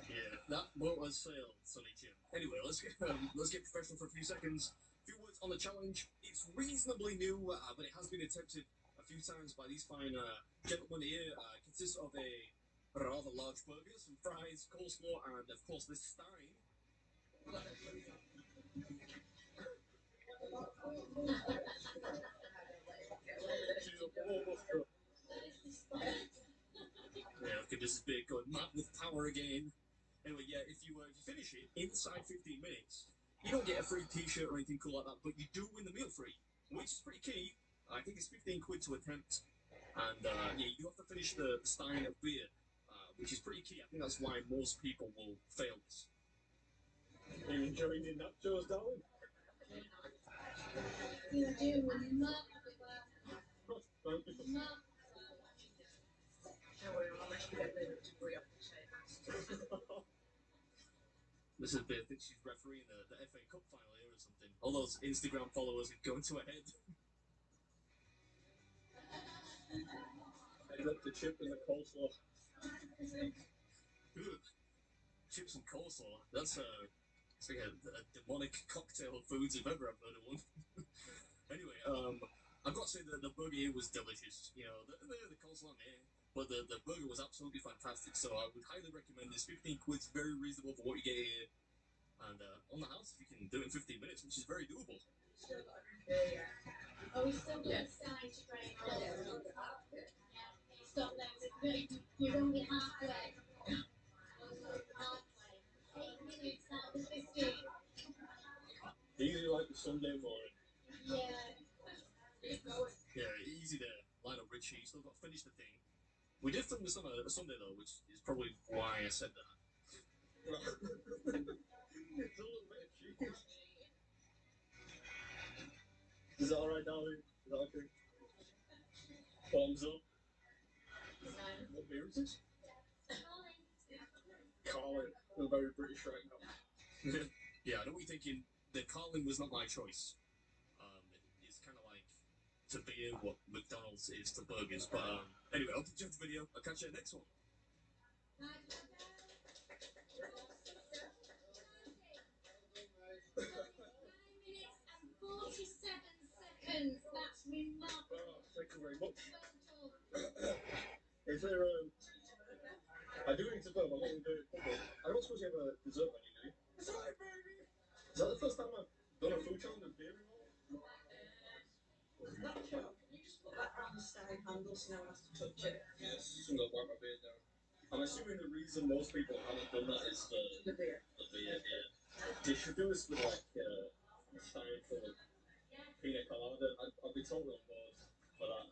Yeah, that boat has sailed, Sonny Jim. Anyway, let's get professional for a few seconds. A few words on the challenge. It's reasonably new, but it has been attempted a few times by these fine gentlemen here. It consists of a rather large burger, some fries, coleslaw, and of course this stein. Yeah, okay, this is big, going mad with power again. Anyway, yeah, if you finish it inside 15 minutes, you don't get a free t-shirt or anything cool like that, but you do win the meal free, which is pretty key. I think it's 15 quid to attempt. And yeah, you do have to finish the stein of beer, which is pretty key. I think that's why most people will fail this. Are you enjoying your nachos, darling? You do love Mrs. Beer thinks she's refereeing the FA Cup final here or something. All those Instagram followers are going to her head. I love the chip and the coleslaw. Chips and coleslaw. That's it's like a demonic cocktail of foods if ever I've heard of one. Anyway, I've got to say that the burger here was delicious. You know, the coleslaw, but the burger was absolutely fantastic. So I would highly recommend this. 15 quid's very reasonable for what you get here. And on the house, if you can do it in 15 minutes, which is very doable. Oh, we still got Sky to drain on it. Stop there. You're only halfway. Halfway. 8 minutes out of 15. Easy like the Sunday morning. Yeah. Yeah, easy there. Line up Richie. You still got to finish the thing. We did film this on a Sunday, though, which is probably why I said that. It's a little bit of cheese. Is that alright, darling? Is that okay? Thumbs up. What beer is this? Carling. We're very British right now. Yeah, I know what you're thinking. The Carling was not my choice. It's kind of like to beer what McDonald's is to burgers. But anyway, I hope you enjoyed the video. I'll catch you in the next one. 47 seconds. That's remarkable. Thank you very much. Well done. Is there I do need to film. I'm not going to do it public. I don't suppose you have a dessert menu, do you? That's right, baby. Is that the first time I've done a food challenge with beer involved? Not sure. Can you just put that on the side handle so no one has to touch it? Yes. I'm going to wipe my beard down. I'm assuming the reason most people haven't done that is The beer. The beer, yeah. They should do this with like a stein full of pina colada. I'd be totally on board for that.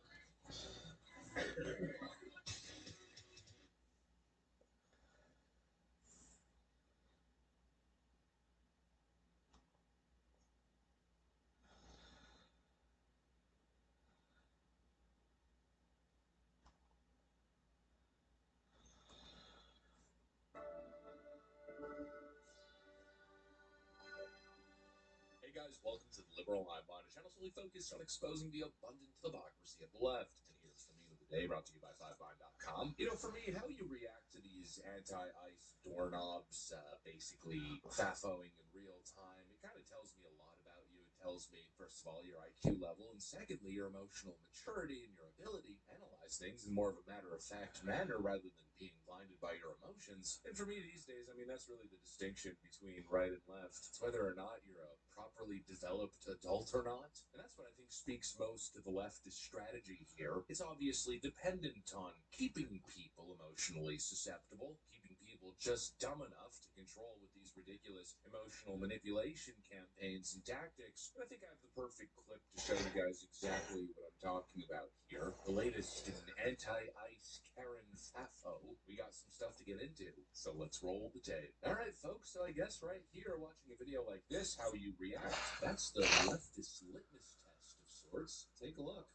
Hey guys, welcome to the Liberal Limelight, a channel solely focused on exposing the abundant hypocrisy of the left. And here's the meme of the day, brought to you by 5vine.com. You know, for me, how you react to these anti-ice doorknobs, basically fafoing in real time, it kind of tells me a lot about you. It tells me, first of all, your IQ level, and secondly, your emotional maturity and your ability to analyze things in more of a matter-of-fact manner rather than being blinded by your emotions. And for me these days, I mean, that's really the distinction between right and left. It's whether or not you're a properly developed adult or not. And that's what I think speaks most to the leftist strategy here. It's obviously dependent on keeping people emotionally susceptible, keeping people just dumb enough to control with these ridiculous emotional manipulation campaigns and tactics. And I think I have the perfect clip to show you guys exactly what I'm talking about here. The latest in anti-ice Karen Fafo. We got some stuff to get into, so let's roll the tape. Alright folks, so I guess right here, watching a video like this, how you react, that's the leftist litmus test of sorts. Take a look.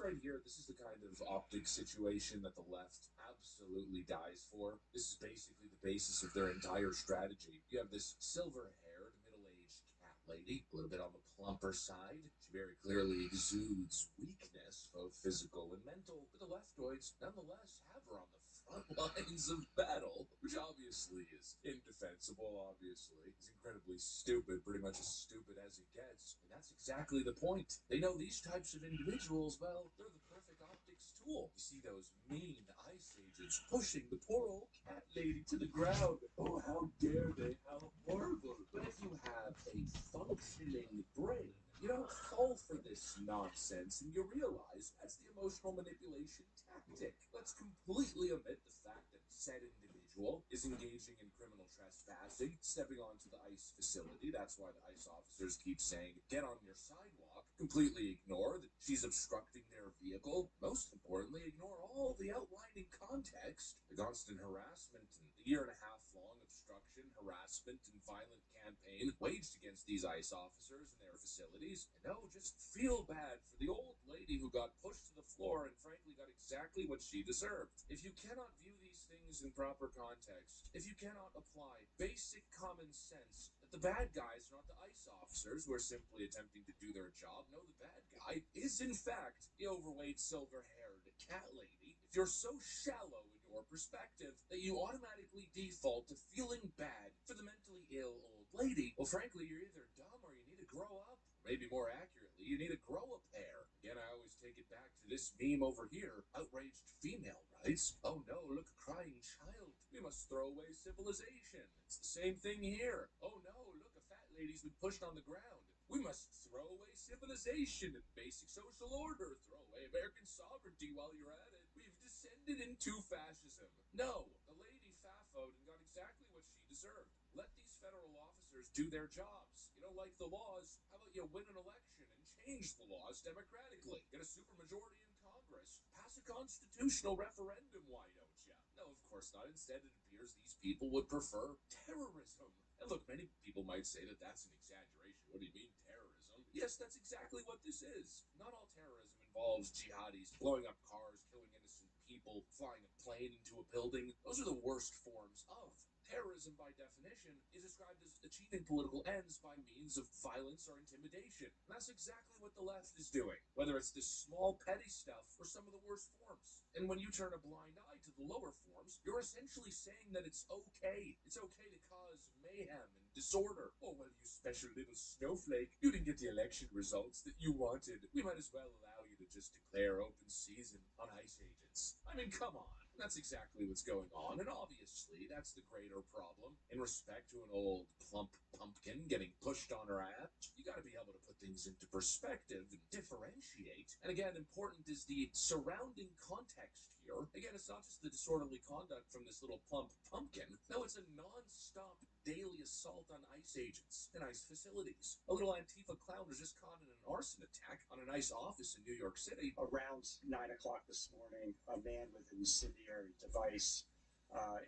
right here, this is the kind of optic situation that the left absolutely dies for. This is basically the basis of their entire strategy. You have this silver-haired, middle-aged cat lady, a little bit on the plumper side. She very clearly exudes weakness, both physical and mental, but the leftoids nonetheless have her on the front lines of battle, which obviously is indefensible, obviously. It's incredibly stupid, pretty much as stupid as it gets. And that's exactly the point. They know these types of individuals, well, they're the perfect optics tool. You see those mean ICE agents pushing the poor old cat lady to the ground. Oh, how dare they, how horrible. But if you have a functioning brain, you don't fall for this nonsense, and you realize that's the emotional manipulation tactic. Let's completely omit the fact that said individual is engaging in criminal trespassing, stepping onto the ICE facility. That's why the ICE officers keep saying, get on your sidewalk. Completely ignore that she's obstructing their vehicle. Most importantly, ignore all the outlining context, the constant harassment and the year-and-a-half-long obstruction, harassment, and violent campaign waged against these ICE officers and their facilities. And no, just feel bad for the old lady who got pushed to the floor and frankly got exactly what she deserved. If you cannot view these things in proper context, if you cannot apply basic common sense that the bad guys are not the ICE officers who are simply attempting to do their job, no, the bad guy is in fact the overweight silver-haired cat lady. If you're so shallow in your perspective that you automatically default to feeling bad for the mentally ill old lady, well, frankly, you're either dumb or you need to grow up. Maybe more accurately, you need to grow a pair. Again, I always take it back to this meme over here. Outraged female rights. Oh no, look, a crying child. We must throw away civilization. It's the same thing here. Oh no, look, a fat lady's been pushed on the ground. We must throw away civilization and basic social order. Throw away American sovereignty while you're at it. We've descended into fascism. No, the lady faffoed and got exactly what she deserved. Let these federal officers do their jobs. You don't like the laws? How about you win an election and change the laws democratically? Get a supermajority in Congress. Pass a constitutional referendum, why don't you? No, of course not. Instead, it appears these people would prefer terrorism. And look, many people might say that that's an exaggeration. What do you mean, terrorism? Yes, that's exactly what this is. Not all terrorism involves jihadis blowing up cars, killing innocent people, flying a plane into a building. Those are the worst forms of terrorism. By definition, is described as achieving political ends by means of violence or intimidation. And that's exactly what the left is doing, whether it's this small petty stuff or some of the worst forms. And when you turn a blind eye to the lower forms, you're essentially saying that it's okay. It's okay to cause mayhem and disorder. Oh, well, you special little snowflake, you didn't get the election results that you wanted. We might as well allow you to just declare open season on ICE agents. I mean, come on. That's exactly what's going on, and obviously that's the greater problem. In respect to an old plump pumpkin getting pushed on her ass, you gotta be able to put things into perspective and differentiate. And again, important is the surrounding context here. Again, it's not just the disorderly conduct from this little plump pumpkin. No, it's a non-stop daily assault on ICE agents and ICE facilities. A little Antifa clown was just caught in an arson attack on an ICE office in New York City. Around 9 o'clock this morning, a man with an incendiary device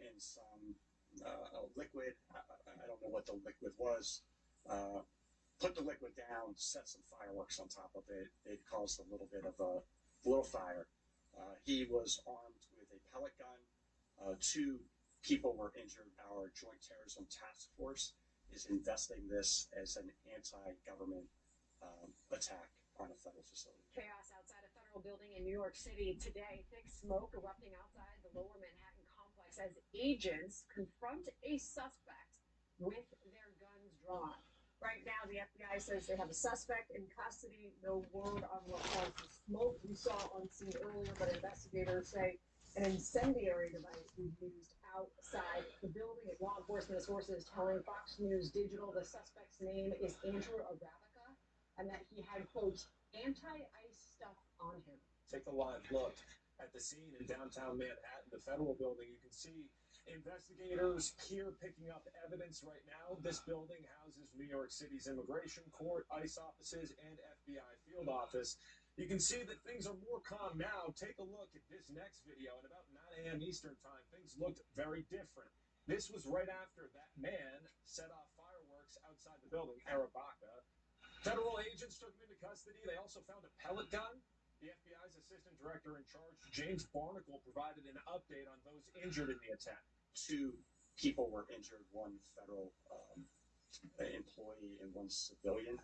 in some liquid, I don't know what the liquid was, put the liquid down, set some fireworks on top of it. It caused a little bit of a little fire. He was armed with a pellet gun. 2 people were injured. Our Joint Terrorism Task Force is investing this as an anti-government attack on a federal facility. Chaos outside a federal building in New York City today. Thick smoke erupting outside the lower Manhattan complex as agents confront a suspect with their guns drawn. Right now, the FBI says they have a suspect in custody. No word on what caused the smoke we saw on scene earlier, but investigators say an incendiary device was used outside the building. As law enforcement sources telling Fox News Digital the suspect's name is Andrew Arabica and that he had, quote, anti-ice stuff on him. Take a live look at the scene in downtown Manhattan, the federal building. You can see investigators here picking up evidence right now. This building houses New York City's immigration court, ICE offices, and FBI field office. You can see that things are more calm now. Take a look at this next video. At about 9 a.m. Eastern time, things looked very different. This was right after that man set off fireworks outside the building, Arabica. Federal agents took him into custody. They also found a pellet gun The FBI's assistant director in charge, James Barnacle, provided an update on those injured in the attack. 2 people were injured, 1 federal employee and 1 civilian.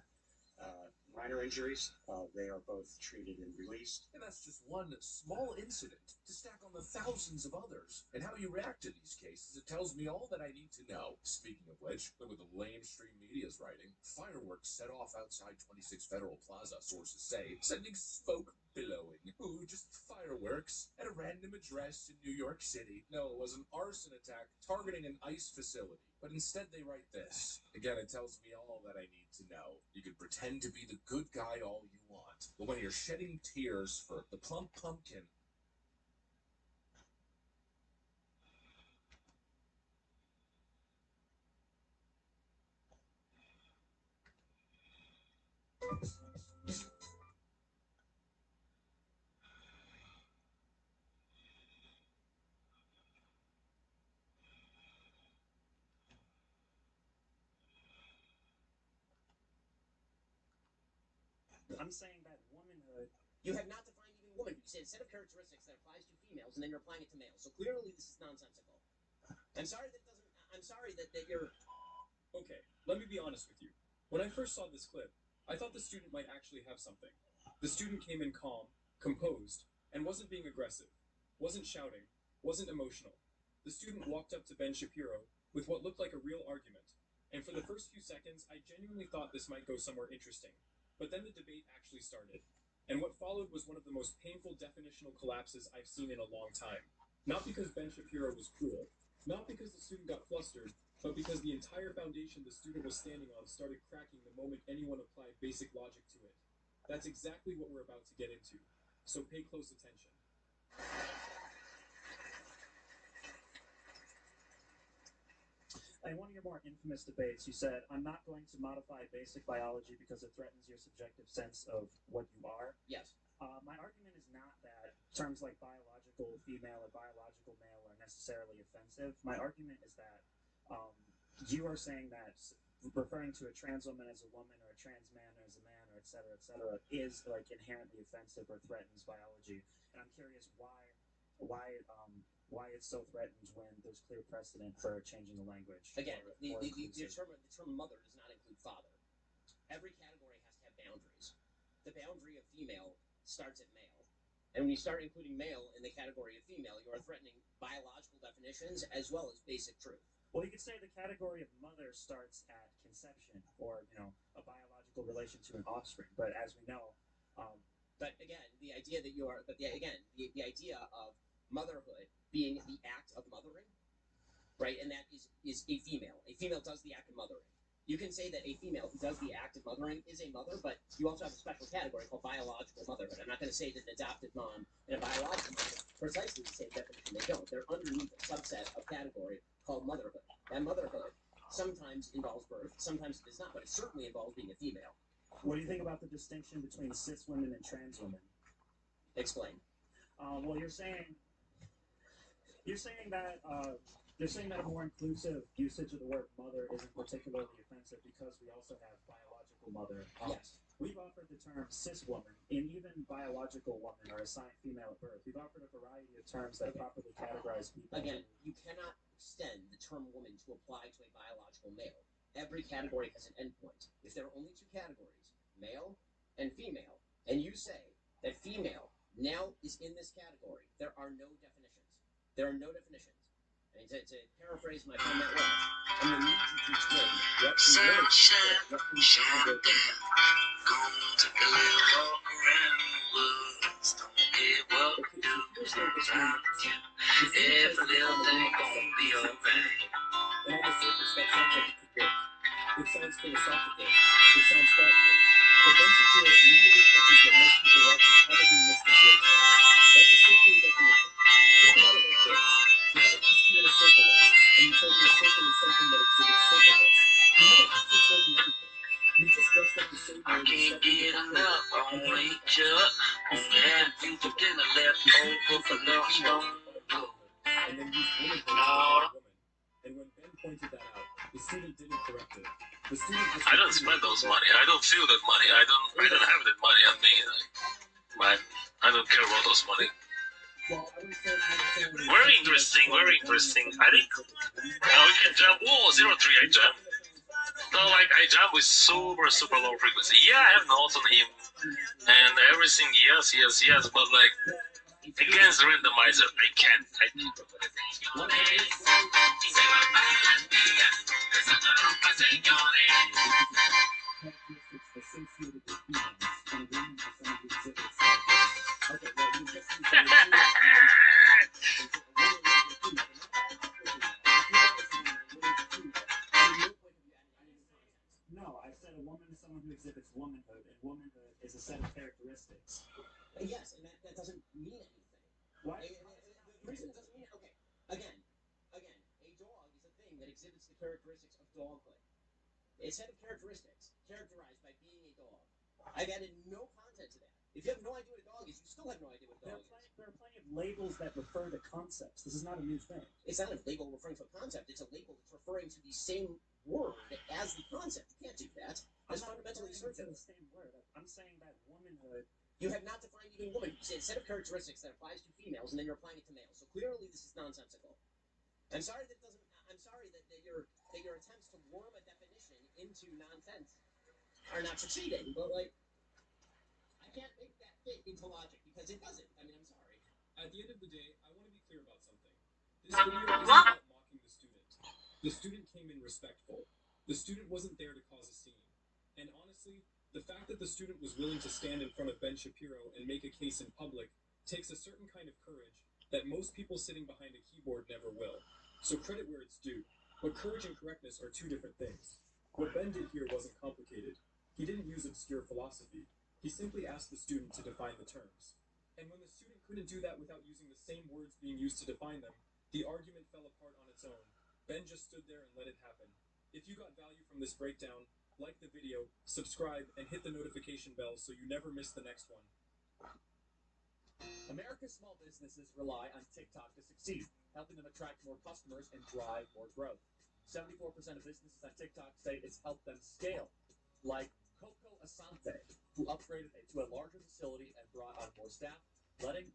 Minor injuries. They are both treated and released. And that's just one small incident to stack on the thousands of others. And how you react to these cases, it tells me all that I need to know. Speaking of which, look what the lamestream media's writing. Fireworks set off outside 26 Federal Plaza, sources say, sending smoke billowing. Ooh, just fireworks at a random address in New York City. No, it was an arson attack targeting an ICE facility. But instead they write this. Again, it tells me all that I need to know. You can pretend to be the good guy all you want, but when you're shedding tears for the plump pumpkin, I'm saying that womanhood. You have not defined even woman. You said a set of characteristics that applies to females, and then you're applying it to males. So clearly, this is nonsensical. I'm sorry that doesn't. I'm sorry that you're. Okay, let me be honest with you. When I first saw this clip, I thought the student might actually have something. The student came in calm, composed, and wasn't being aggressive, wasn't shouting, wasn't emotional. The student walked up to Ben Shapiro with what looked like a real argument, and for the first few seconds, I genuinely thought this might go somewhere interesting. But then the debate actually started, and what followed was one of the most painful definitional collapses I've seen in a long time. Not because Ben Shapiro was cruel, not because the student got flustered, but because the entire foundation the student was standing on started cracking the moment anyone applied basic logic to it. That's exactly what we're about to get into, so pay close attention. In one of your more infamous debates, you said, "I'm not going to modify basic biology because it threatens your subjective sense of what you are." Yes. My argument is not that terms like biological female or biological male are necessarily offensive. My argument is that you are saying that referring to a trans woman as a woman or a trans man as a man or et cetera, is like inherently offensive or threatens biology. And I'm curious why it's so threatened when there's clear precedent for changing the language. Again, the term mother does not include father. Every category has to have boundaries. The boundary of female starts at male. And when you start including male in the category of female, you are threatening biological definitions as well as basic truth. Well, you could say the category of mother starts at conception or, a biological relation to an offspring. But as we know, but again, the idea that you are, the idea of motherhood being the act of mothering, right? And that is a female. A female does the act of mothering. You can say that a female who does the act of mothering is a mother, but you also have a special category called biological motherhood. I'm not going to say that an adopted mom and a biological mom precisely the same definition. They don't. They're underneath a subset of category called motherhood. That motherhood sometimes involves birth, sometimes it does not, but it certainly involves being a female. What do you think about the distinction between cis women and trans women? Explain. Well, you're saying that a more inclusive usage of the word mother isn't particularly offensive because we also have biological mother. Yes. We've offered the term cis woman, and even biological woman or assigned female at birth. We've offered a variety of terms that properly categorize people. Again, you cannot extend the term woman to apply to a biological male. Every category has an endpoint. If there are only 2 categories, male and female, and you say that female now is in this category, there are no definitions. There are no definitions. And to paraphrase my friend Matt Wells, I'm going to need you to explain what sunshine, shining down, going to go walk around the woods, don't care what we do, as long as I'm with you, every little thing gonna be alright. And on the surface, that sounds like it could work. It sounds philosophical. It sounds thoughtful. But Ben Shapiro immediately touches what most people watching probably missed in real time. That's a circular definition. Think about it like this. If I asked you what a circle is, and you told me a circle is something that exhibits circleness, you haven't actually told me anything. You've just dressed up the same I way can't get enough, I'll wait you up, only have you for dinner left over for lunch, don't go. And then used womanhood to define woman. And when Ben pointed that out, the student didn't correct it. The student just I don't spend those money. I don't feel that money. I don't have that money on me. but I don't care about those money. Very interesting, very interesting. I think we can jump. Oh, 03 I jump. No, like I jump with super, super low frequency. Yeah, I have notes on him and everything. Yes, yes, yes, but like against the randomizer, I can't. No, I said a woman is someone who exhibits womanhood, and womanhood is a set of characteristics. Yes, and that doesn't mean anything. Why? The reason it doesn't mean okay. Again, a dog is a thing that exhibits the characteristics of doghood. A set of characteristics characterized by being a dog. I've added no content to that. If you have no idea what a dog is, you still have no idea what a dog is. There are plenty of labels that refer to concepts. This is not a new thing. It's not a label referring to a concept. It's a label that's referring to the same word as the concept. You can't do that. That's fundamentally circular. The same word. I'm saying that womanhood. You have not defined even woman. You say a set of characteristics that applies to females, and then you're applying it to males. So clearly, this is nonsensical. I'm sorry that it doesn't. I'm sorry that your attempts to worm a definition into nonsense are not succeeding. But like, I can't make that fit into logic because it doesn't. I mean, I'm sorry. At the end of the day, I want to be clear about something. This video isn't about mocking the student. The student came in respectful. The student wasn't there to cause a scene. And honestly, the fact that the student was willing to stand in front of Ben Shapiro and make a case in public takes a certain kind of courage that most people sitting behind a keyboard never will. So credit where it's due. But courage and correctness are two different things. What Ben did here wasn't complicated. He didn't use obscure philosophy. He simply asked the student to define the terms. And when the student couldn't do that without using the same words being used to define them, the argument fell apart on its own. Ben just stood there and let it happen. If you got value from this breakdown, like the video, subscribe, and hit the notification bell so you never miss the next one. America's small businesses rely on TikTok to succeed, helping them attract more customers and drive more growth. 74% of businesses on TikTok say it's helped them scale, like Coco Asante, who upgraded to a larger facility and brought on more staff, letting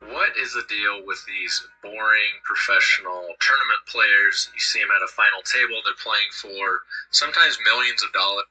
What is the deal with these boring professional tournament players? You see them at a final table, they're playing for sometimes millions of dollars.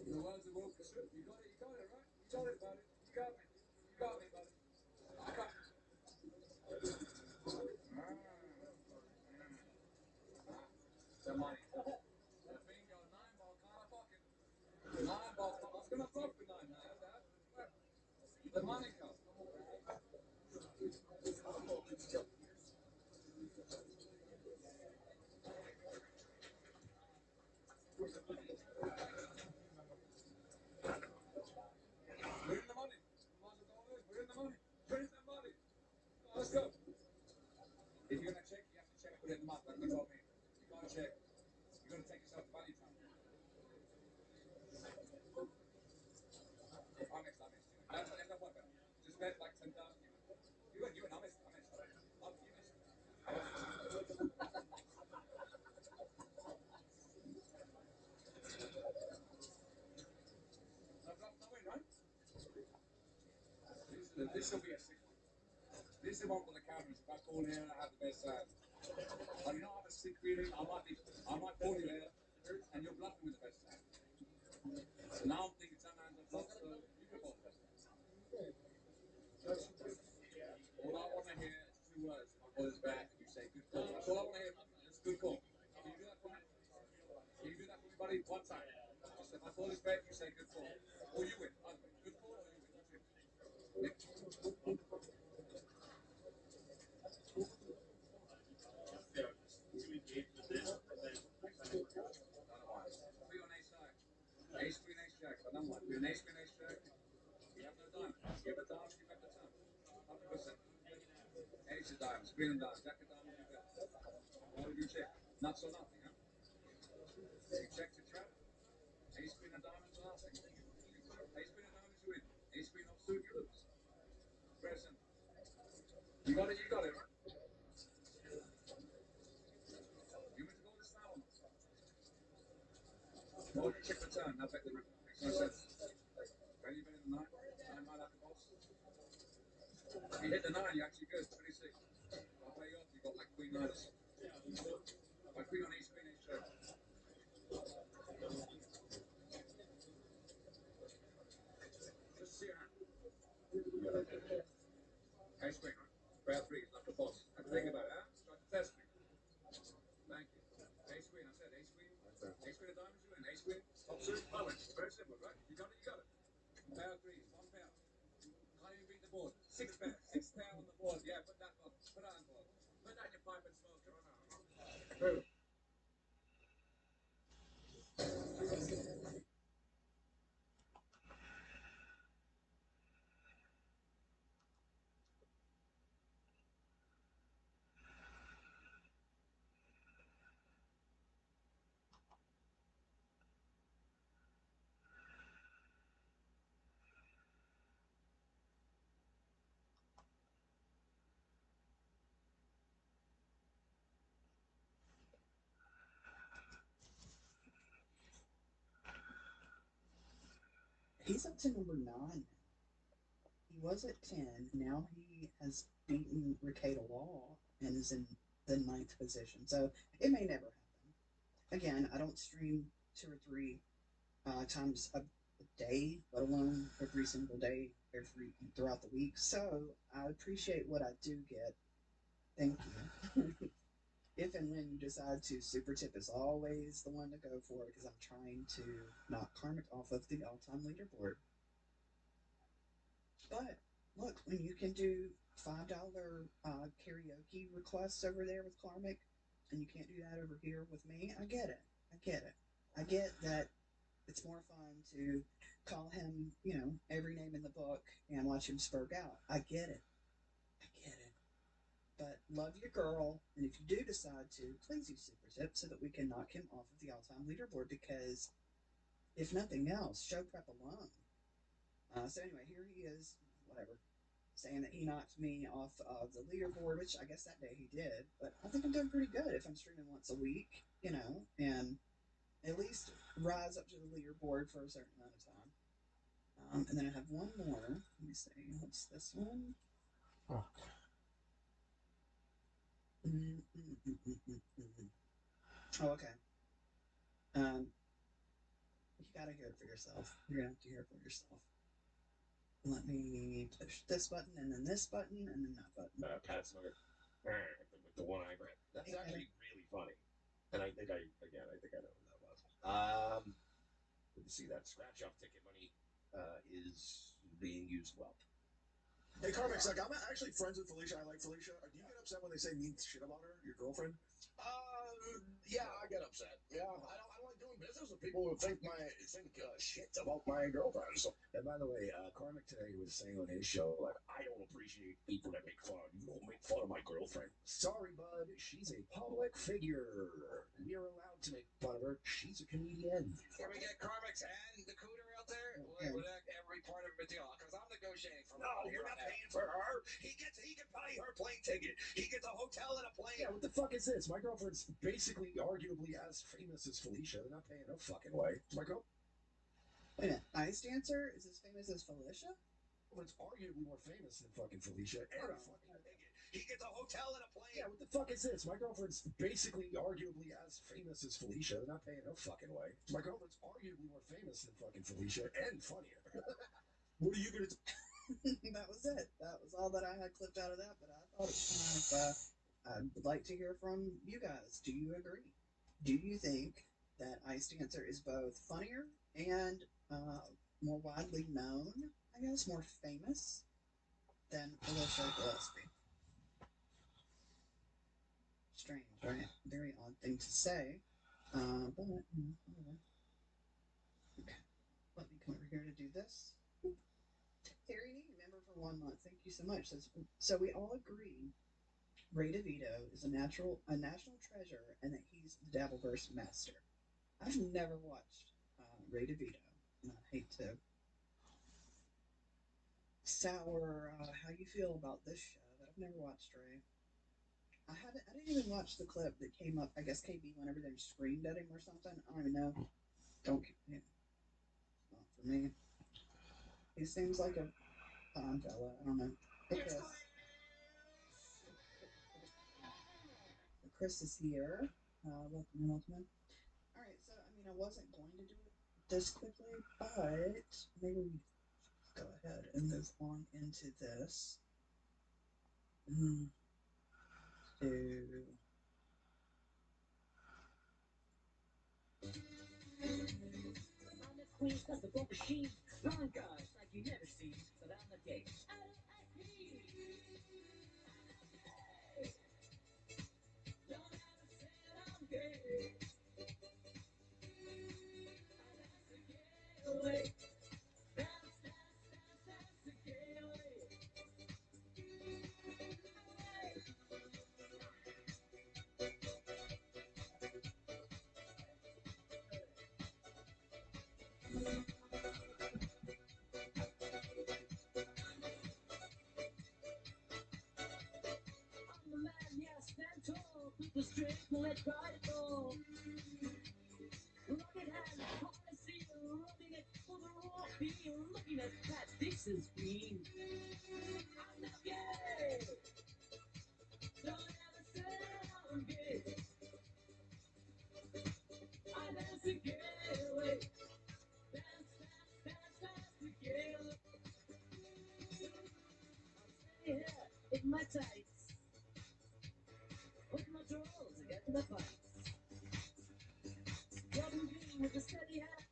In the words of orchestra, you got it, right? You got it, buddy. You got me. You got me, buddy. I got it. The money. The bingo, 9 ball, kind of pocket. 9 ball, I was going to fuck with 9 now, Dad. The money goes. We're in the money. We're in the money. We're in the money. Let's go. If you're going to check, you have to check and put it in the mouth, like you told me. You got to check. You're going to take yourself to value time. Honest. That's no point. Just bet like 10,000. You and honest. This will be a 6 one. This is one for the cameras. If I call here, I have the best side. But you don't have a sick feeling. I might call you there, and you're bluffing with the best side. So now I'm thinking 10 hands up top, so you can call the best side. All I want to hear is 2 words. If I call this back, you say good call. That's all I want to hear. It's good call. Can you do that for me? Can you do that for me, buddy? One time. Just if I call this back, you say good call. Or you win. Good call or you win. Ace, queen, ace, jack. But I'm like, we're an ace, queen, ace, jack. You have no diamonds. You have a diamond, you have the turn. 100%. Ace of diamonds, queen of diamonds, jack of diamonds, you bet. What would you check? Nuts or nothing, huh? You check to trap. Ace, queen of diamonds, nothing. Ace, queen of diamonds, you win. Ace, queen offsuit, you lose. Very simple. You got it, right? You want to go this now or not? Well, you check the turn, I'll bet the river. Makes no sense. Ready, bet in the 9? 9 mile out the box. If you hit the 9, you're actually good. 26. I'll play you off. You got like queen 9s. Like queen on ace, queen, ace, jack. Just see your hand. Ace, queen, right? Pair 3 is not the boss. Think about it, huh? Try to test me. Thank you. Ace, queen, I said ace, queen. Ace, queen of diamonds, you win. Ace, queen. Offsuit, I win. Very simple, right? You got it, Pair 3s, 1 pair. Can't even beat the board. 6 pair. 6 pair on the board. Yeah, put that on. Put that on board. Put that in your pipe and smoke it. Boom. He's up to number 9. He was at 10. Now he has beaten Rekieta Law and is in the 9th position. So it may never happen. Again, I don't stream 2 or 3 times a day, let alone every single day, throughout the week. So I appreciate what I do get. Thank you. If and when you decide to, Super Tip is always the one to go for because I'm trying to knock Karmic off of the all-time leaderboard. But look, when you can do $5 karaoke requests over there with Karmic, and you can't do that over here with me, I get it. I get that it's more fun to call him, every name in the book and watch him spurg out. I get it. But love your girl, and if you do decide to, please use Super Tip so that we can knock him off of the all-time leaderboard, because if nothing else, show prep alone. So anyway, here he is, saying that he knocked me off of the leaderboard, which I guess that day he did, but I think I'm doing pretty good if I'm streaming once a week, and at least rise up to the leaderboard for a certain amount of time. And then I have one more. Let me see, what's this one? Oh. Oh, okay. You gotta hear it for yourself. You're gonna have to hear it for yourself. Let me push this button, and then this button, and then that button. Pat Sawyer with the one eyebrow. That's actually really funny. And I think I know who that was. Good to see that scratch off ticket money is being used well. Hey, Karmic's like, I'm actually friends with Felicia. I like Felicia. Do you get upset when they say mean shit about her, your girlfriend? Yeah, I get upset. Yeah, I don't like doing business with people who think shit about my girlfriend. So, and by the way, Karmic today was saying on his show, like, I don't appreciate people that make fun of you. Don't make fun of my girlfriend. Sorry, bud. She's a public figure. We're allowed to make fun of her. She's a comedian. Can we get Karmic's and the cooter out there? Would every part of the deal? Because I'm negotiating for No, we're not paying for her. He can buy her plane ticket. He gets a hotel and a plane. Yeah, what the fuck is this? My girlfriend's basically arguably as famous as Felicia. They're not paying no fucking way. My girl. Wait a minute, Ice Dancer is as famous as Felicia? Well, it's arguably more famous than fucking Felicia. And he gets a hotel and a plane. Yeah, what the fuck is this? My girlfriend's basically arguably as famous as Felicia. They're not paying no fucking way. My girlfriend's arguably more famous than fucking Felicia and funnier. What are you gonna do? That was it. That was all that I had clipped out of that, but I thought it was kind of, I would like to hear from you guys. Do you agree? Do you think that Ice Dancer is both funnier and more widely known, I guess, more famous than Felicia Gillespie? Strange, right? Very odd thing to say. But okay. Let me come over here to do this. Terry Nee, member for 1 month. Thank you so much. So we all agree Ray DeVito is a national treasure and that he's the Dabbleverse master. I've never watched Ray DeVito, and I hate to sour how you feel about this show, but I've never watched Ray. I didn't even watch the clip that came up. I guess KB whenever they screamed at him or something. I don't even know. Not for me. He seems like a fine fella. I don't know. Chris is here. Welcome. Alright, so, I wasn't going to do it this quickly, but maybe we go ahead and move on into this. Queen got the book machine, strong guys like you never see, but I'm the dick. Don't ever say I'm gay. I'll away. That's the gay away. Stand tall, with the strength to let God go. Rugged and policy, running it for the rule. be looking at that Dixon screen. I'm not gay. Don't ever say I'm gay. I dance the gay way. Dance, dance, dance, dance the gay way. I'll stay here in my tights. With my drawers to get to the fights. Rubbing green with a steady hand.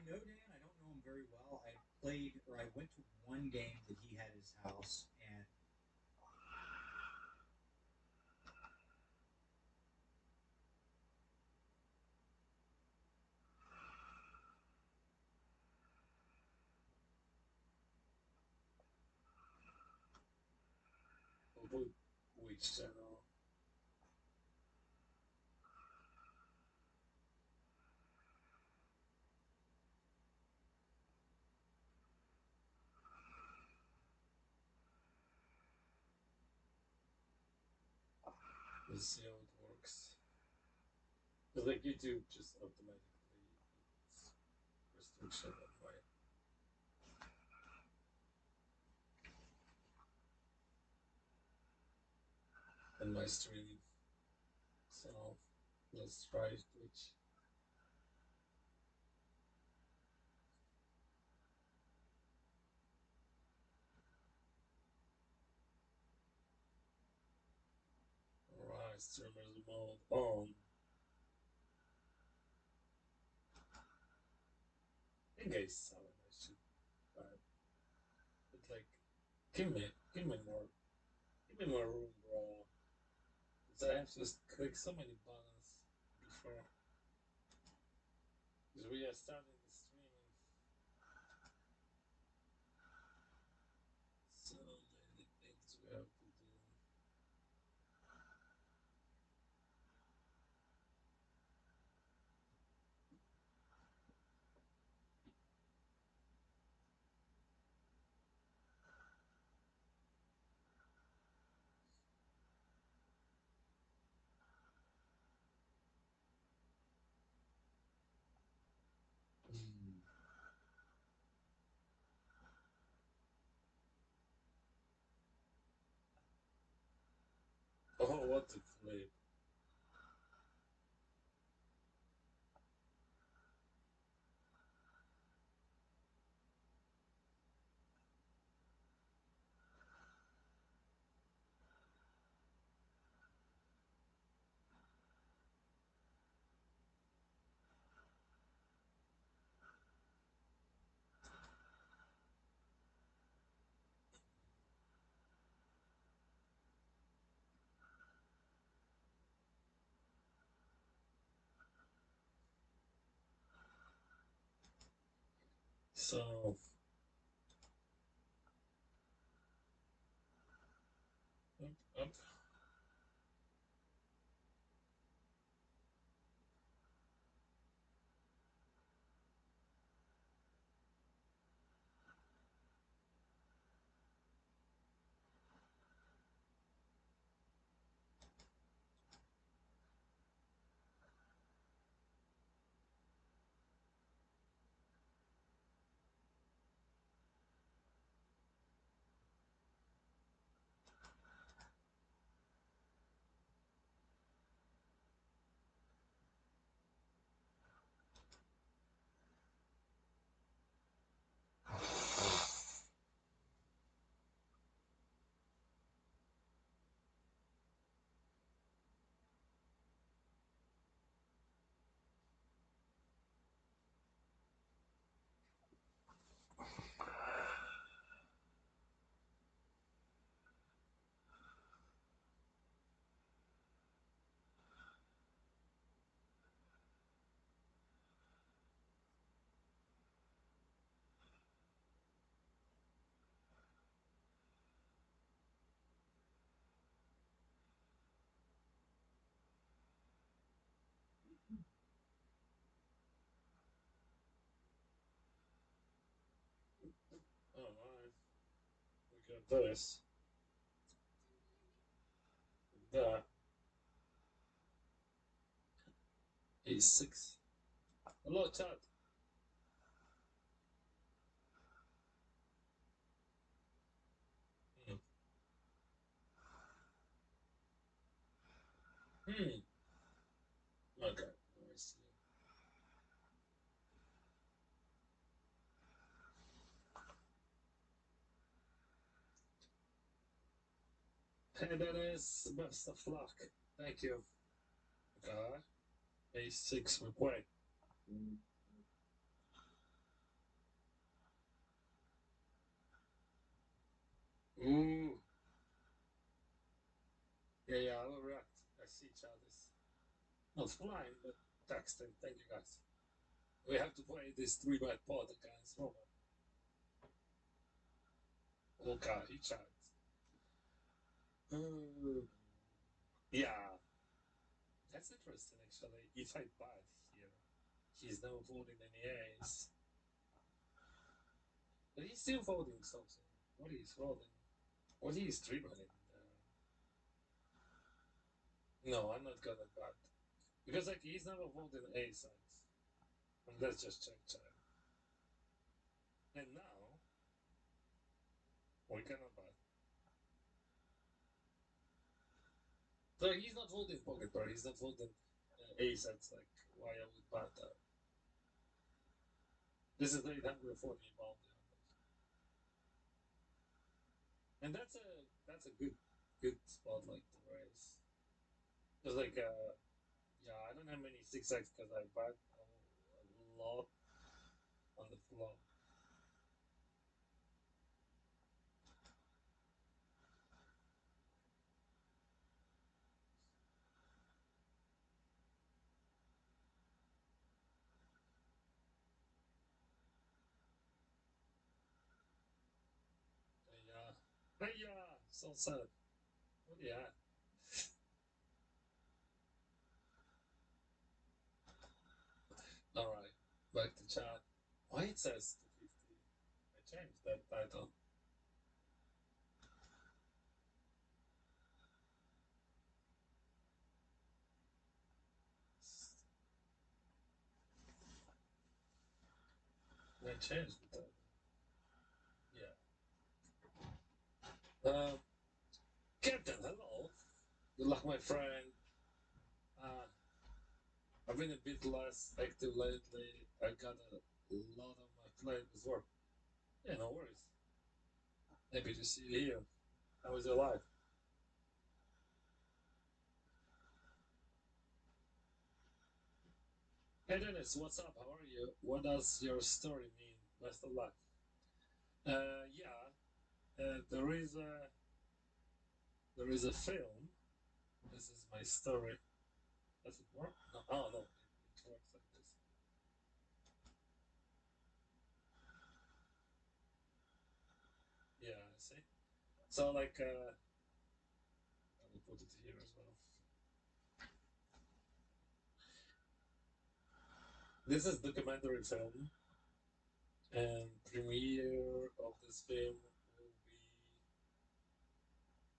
know Dan. I don't know him very well. I played, or I went to one game that he had at his house, and which channel? Let's see how it works. It's like YouTube just automatically restriction on my. And my stream. So let's try Twitch. Alright, streamers mode on. I think I saw it. I should buy it. It's like, give me more room, bro. Because I have to just click so many buttons before. Because we are starting the streaming. So many things we have to do. Oh, what a flip. So up. Alright. We got this. That. A6. Hello, chat. Okay. I see. Hey Dennis, best of luck. Thank you. Okay. A6 we play. Ooh. Yeah, I will react. I see chat is not flying, but texting. Thank you guys. We have to play this 3-bet pot against Roman. Okay, he chats. Yeah, that's interesting actually. If I bet here, he's now voting any ace. But he's still voting something. What is voting? What is 3-betting? No, I'm not gonna bet. Because like he's never voted ace sides. And let's just check. And now we cannot bet. So he's not voting pocket pair, he's not voting ace sets, like why I would bet that. This is the 840 bounty. And that's a good spot like to raise. Just like yeah, I don't have many 6x because I bet a lot on the flop. Yeah, so sad. What do you have? Alright, back to chat. Why it says 250? I changed that title. I changed the title. Yeah. Captain, hello. Good luck, my friend. I've been a bit less active lately. I got a lot on my plate with work. Yeah, no worries. Happy to see you here. How is your life? Hey Dennis, what's up? How are you? What does your story mean? Best of luck. Yeah, there is a film. This is my story. Does it work? No. Oh no, it works like this. Yeah, I see. So like, I will put it here as well. This is documentary film, and premiere of this film will be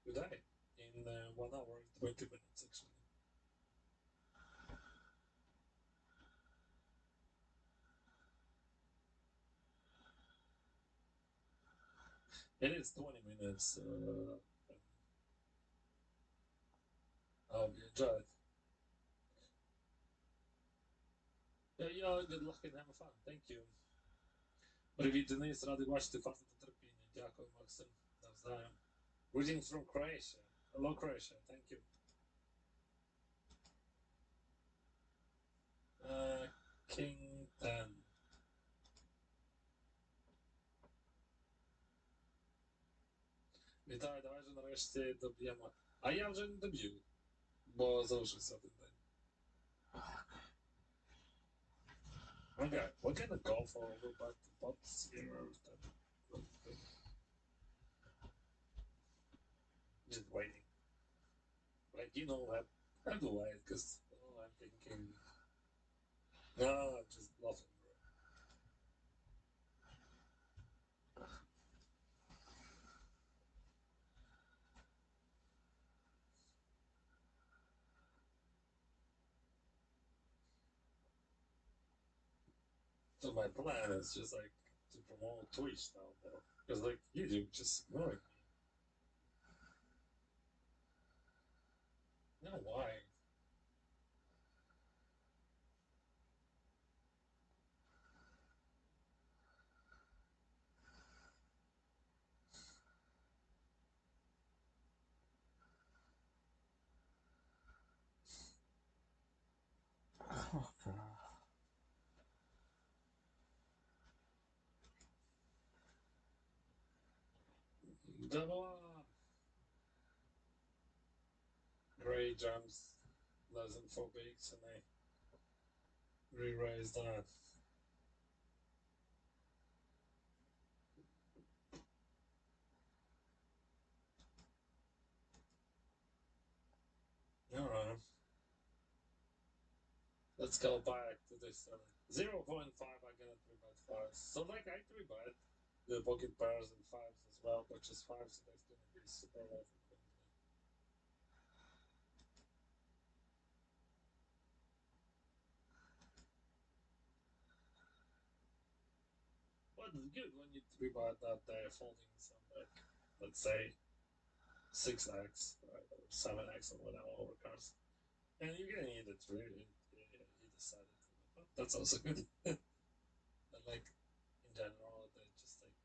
today in 1 hour and 20 minutes actually. It is 20 minutes. I hope you enjoy it. Yeah, good luck and have fun. Thank you. Привіт, Денис, радий бачити факту та терпіння. Дякую, Максим. Навзаєм. Greetings from Croatia. Hello, Croatia. Thank you. King 10. Вітаю, давай же нарешті доб'ємо. А я вже не доб'ю, бо залишився один день. Okay, we're gonna go for overbet pots here. Just waiting. Like, you know, I have to wait because I'm thinking, no, I'm just bluffing, bro. So my plan is just like to promote Twitch now, bro. Because like YouTube just ignoring me. No, why? Oh, God. Double up. Gray jumps less than 4 weeks and they re-raise that. Alright. Let's go back to this 0.5 I get a 3-bet first. So like I 3-bet the pocket pairs and 5s as well, but just 5s, so that's gonna be super low for Queensland. But it's good when you 3-bet that they're folding some like, let's say 6x, right, or 7x or whatever overcards. And you're gonna need a 3, you decided to, but that's also good. But like, in general, they just like,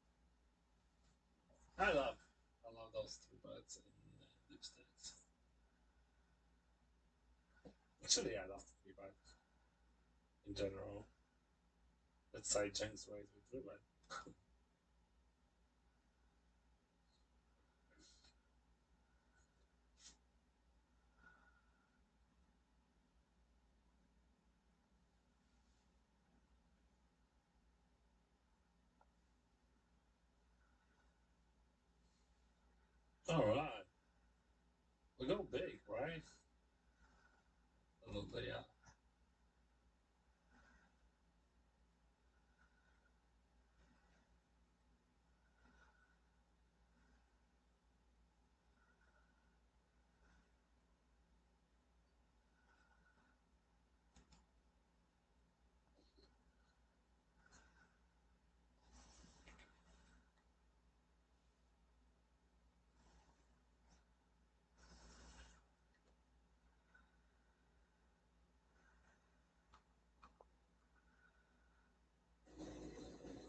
I love those 3-bets in deep stacks. Actually, I love 3-bet in general. Let's side chains raise with 3-bet. Alright. We go big, right? A little bit, yeah.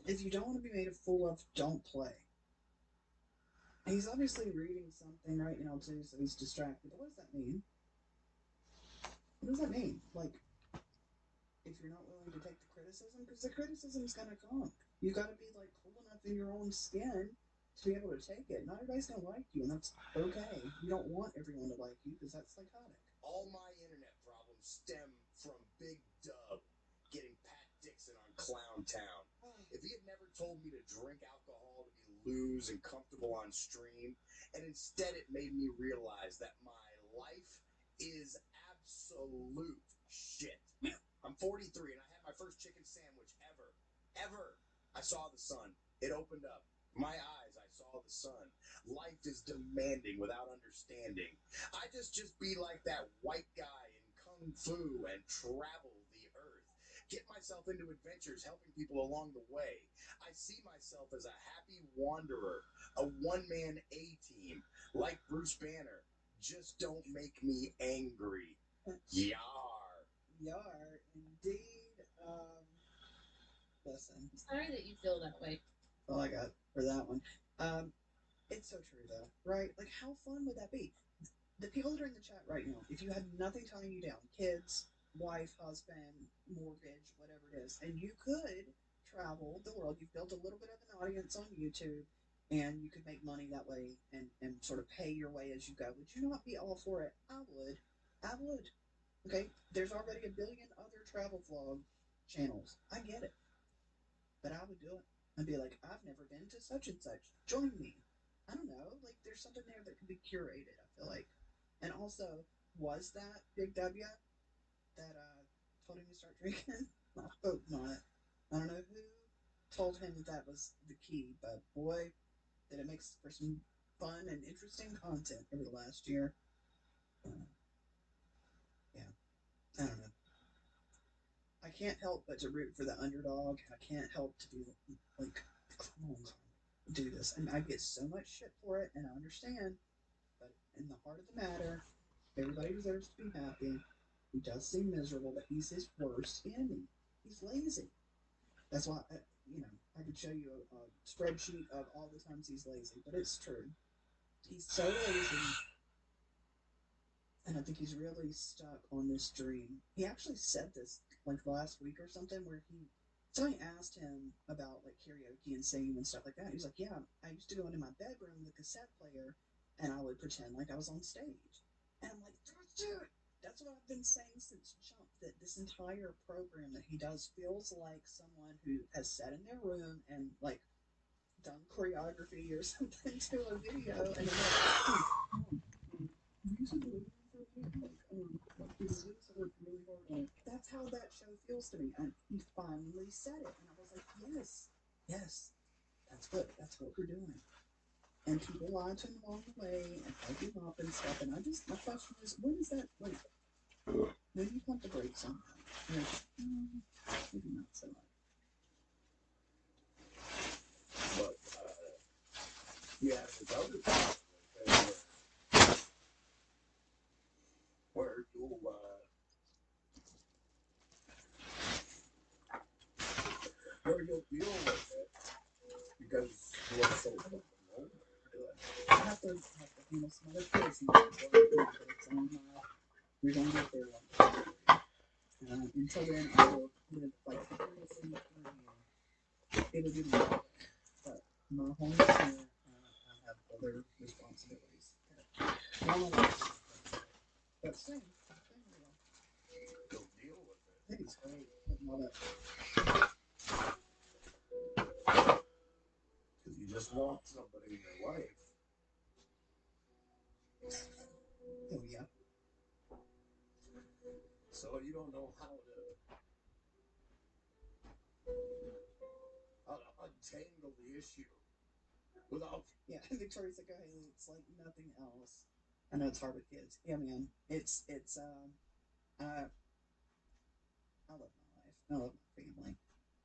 If you don't want to be made a fool of, don't play. He's obviously reading something right now too, so he's distracted. But what does that mean? What does that mean? Like, if you're not willing to take the criticism, because the criticism's gonna come. You gotta be like cool enough in your own skin to be able to take it. Not everybody's gonna like you, and that's okay. You don't want everyone to like you because that's psychotic. All my internet problems stem from Big Dub getting Pat Dixon on Clown Town. If he had never told me to drink alcohol to be loose and comfortable on stream, and instead it made me realize that my life is absolute shit. I'm 43 and I had my first chicken sandwich ever. I saw the sun. It opened up. My eyes, I saw the sun. Life is demanding without understanding. I just be like that white guy in Kung Fu and travel the earth. Get myself into adventures, helping people along the way. I see myself as a happy wanderer, a one-man A-team, like Bruce Banner. Just don't make me angry. Yar. Yar, indeed. Listen. Sorry that you feel that way. All I got for that one. It's so true though, right? Like, how fun would that be? The people that are in the chat right now, if you had nothing tying you down, kids, wife, husband, mortgage, whatever it is, and you could travel the world, you've built a little bit of an audience on YouTube, and you could make money that way and sort of pay your way as you go, would you not be all for it? I would. Okay? There's already a billion other travel vlog channels. I get it. But I would do it. I'd be like, I've never been to such and such. Join me. I don't know. Like, there's something there that could be curated, I feel like. And also, was that Big W that told him to start drinking? I hope not. I don't know who told him that was the key, but boy, did it make for some fun and interesting content over the last year. Yeah. I don't know. I can't help but to root for the underdog. I can't help to be like, come on, do this. And I get so much shit for it, and I understand. But in the heart of the matter, everybody deserves to be happy. He does seem miserable, but he's his worst enemy. He's lazy. That's why, I could show you a spreadsheet of all the times he's lazy, but it's true. He's so lazy. And I think he's really stuck on this dream. He actually said this like last week or something where So I asked him about like karaoke and singing and stuff like that. He was like, "Yeah, I used to go into my bedroom with a cassette player, and I would pretend like I was on stage." And I'm like, "That's it. That's what I've been saying since jump. That this entire program that he does feels like someone who has sat in their room and like done choreography or something to a video, and they're like, that's how that show feels to me." And he finally said it, and I was like, "Yes, yes, that's what we're doing." And people lie to him along the way and hype him up and stuff. And my question is, when is that like? When do you pump the brakes on that? Like, maybe not so much. But yeah, it's other things where you'll deal with it because you are so fucking lonely. I have to handle some other kids now. We're gonna get there one day. Until then, I will live like seriously it'll be my life. But my home is here. I have other responsibilities. But same Go deal with it. I think it's great putting all that. Because you just want somebody in your life. Oh yeah. So you don't know how to untangle the issue without. Yeah, Victoria's like, "Oh, hey, it's like nothing else." I know it's hard with kids. Yeah, man. It's I love my life. I love my family.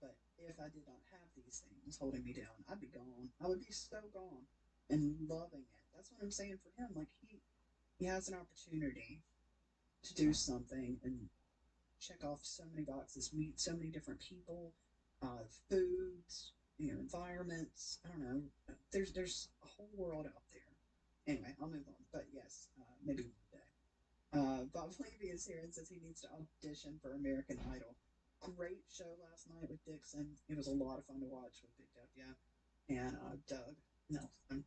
But if I did not have these things holding me down, I'd be gone. I would be so gone and loving it. That's what I'm saying for him. Like he has an opportunity to do something and check off so many boxes, meet so many different people, foods, environments. I don't know. There's a whole world out there. Anyway, I'll move on. But yes, maybe one day. Bob Levy is here and says he needs to audition for American Idol. Great show last night with Dixon. It was a lot of fun to watch with Big Dub, yeah. And Doug Nelson.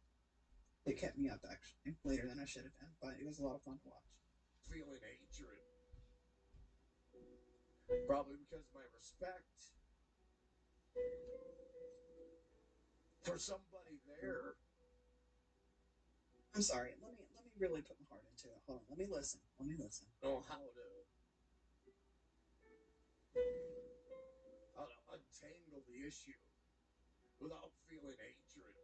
It kept me up actually later than I should have been, but it was a lot of fun to watch. Feeling hatred. Probably because my respect for somebody there. I'm sorry. Let me really put my heart into it. Hold on. Let me listen. Know how to untangle the issue without feeling hatred.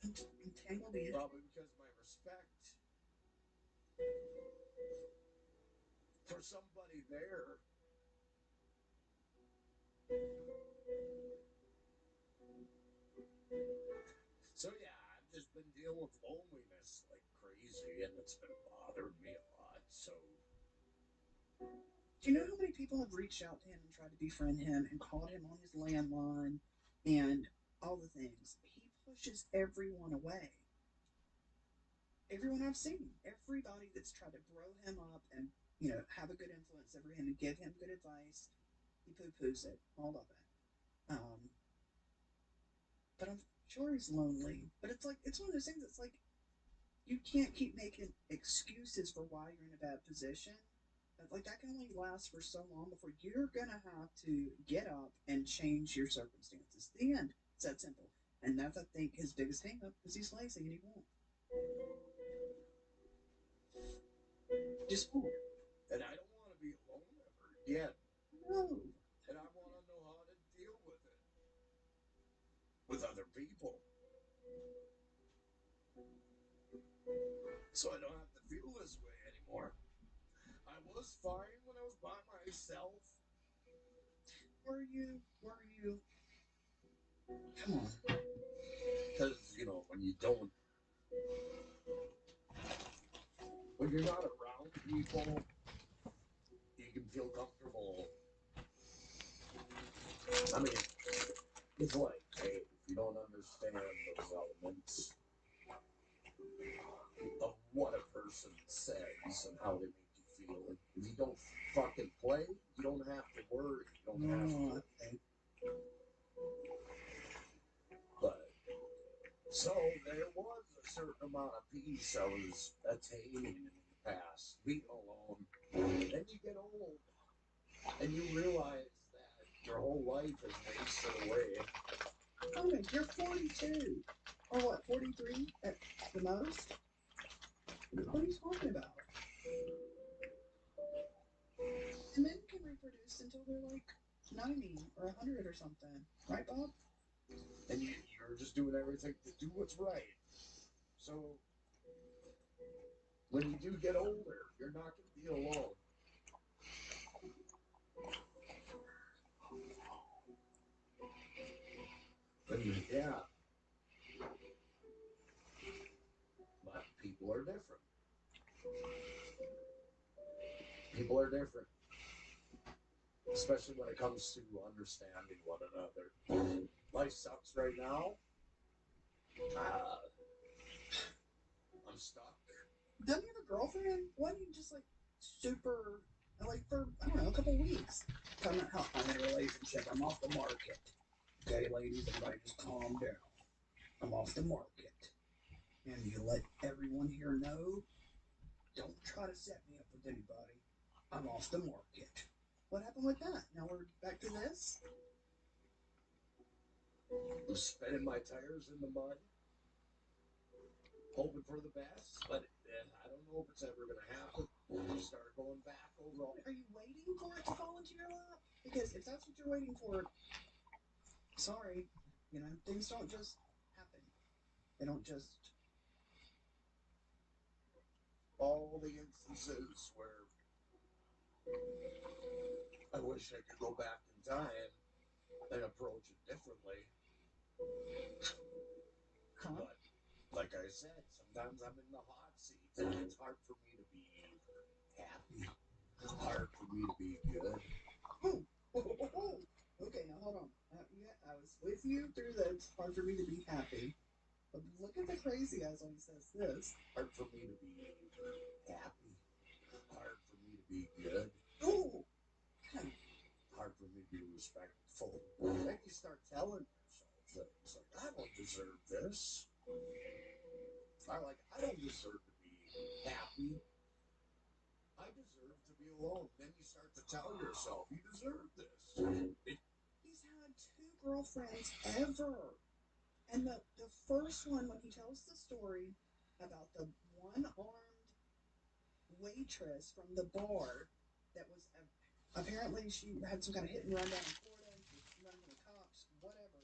Untangle the issue. Probably because my respect for somebody there. So yeah, I've just been dealing with loneliness like crazy, and it's been bothering me a lot. So, do you know how many people have reached out to him and tried to befriend him and called him on his landline and all the things? He pushes everyone away. Everyone I've seen, everybody that's tried to grow him up and have a good influence over him and give him good advice, he poo-poos it, all of it. But I'm sure he's lonely. But it's one of those things that's like, you can't keep making excuses for why you're in a bad position. Like, that can only last for so long before you're gonna have to get up and change your circumstances. The end. It's that simple. And that's, I think, his biggest hang up, because he's lazy and he won't. Just won't. And I don't want to be alone ever again. No. And I want to know how to deal with it with other people. So I don't have to feel this way anymore. I was fine when I was by myself. Were you? Come on. Because, when you're not around people, you can feel comfortable. I mean, it's like, hey, if you don't understand those elements of what a person says and how they make you feel, if you don't fucking play, you don't have to worry. You don't have to amount of peace I was attaining in the past, being alone. Then you get old, and you realize that your whole life is wasted away. Oh, you're 42. Or what, 43 at the most? What are you talking about? And men can reproduce until they're like 90 or 100 or something. Right, Bob? And you're just doing everything to do what's right. So, when you do get older, you're not going to be alone. And yeah. But people are different. People are different. Especially when it comes to understanding one another. Life sucks right now. I'm stuck. Doesn't he have a girlfriend? Why don't you just like super, like for, I don't know, a couple weeks? Talking about how I'm in a relationship, I'm off the market. Okay, ladies, everybody just calm down. I'm off the market. And you let everyone here know, don't try to set me up with anybody. I'm off the market. What happened with that? Now we're back to this? I'm spinning my tires in the mud, hoping for the best, but I don't know if it's ever going to happen. You start going back over all. Are you waiting for it to fall into your lap? Because if that's what you're waiting for, sorry, you know, things don't just happen. They don't just. All the instances where I wish I could go back in time and approach it differently. But, like I said, sometimes I'm in the hot seat and it's hard for me to be happy. Hard for me to be good. Okay, now hold on. Yeah, I was with you through the it's hard for me to be happy. But look at the crazy eyes when he says this. Hard for me to be happy. Hard for me to be good. Oh! Hard for me to be respectful. Then you start telling yourself things like, I don't deserve this. Or like, I don't deserve to be happy. I deserve to be alone. Then you start to tell yourself, you deserve this. He's had 2 girlfriends ever. And the first one, when he tells the story about the one-armed waitress from the bar that was apparently she had some kind of hit and run down in Florida and she was running from the cops, whatever.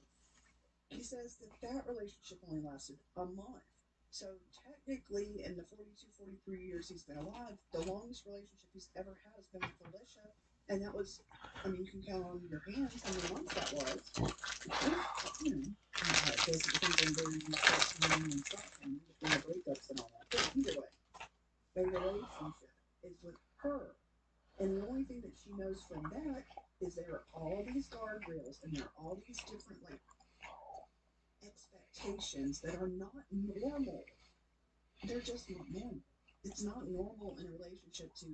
He says that relationship only lasted a month. So technically, in the 42, 43 years he's been alive, the longest relationship he's ever had has been with Felicia. And that was, I mean, you can count on your hands how many months that was. You know, it doesn't think I'm very interesting and between the breakups and all that. But either way, the relationship is with her. And the only thing that she knows from that is there are all these guardrails and there are all these different, like, expectations that are not normal. They're just not normal. It's not normal in a relationship to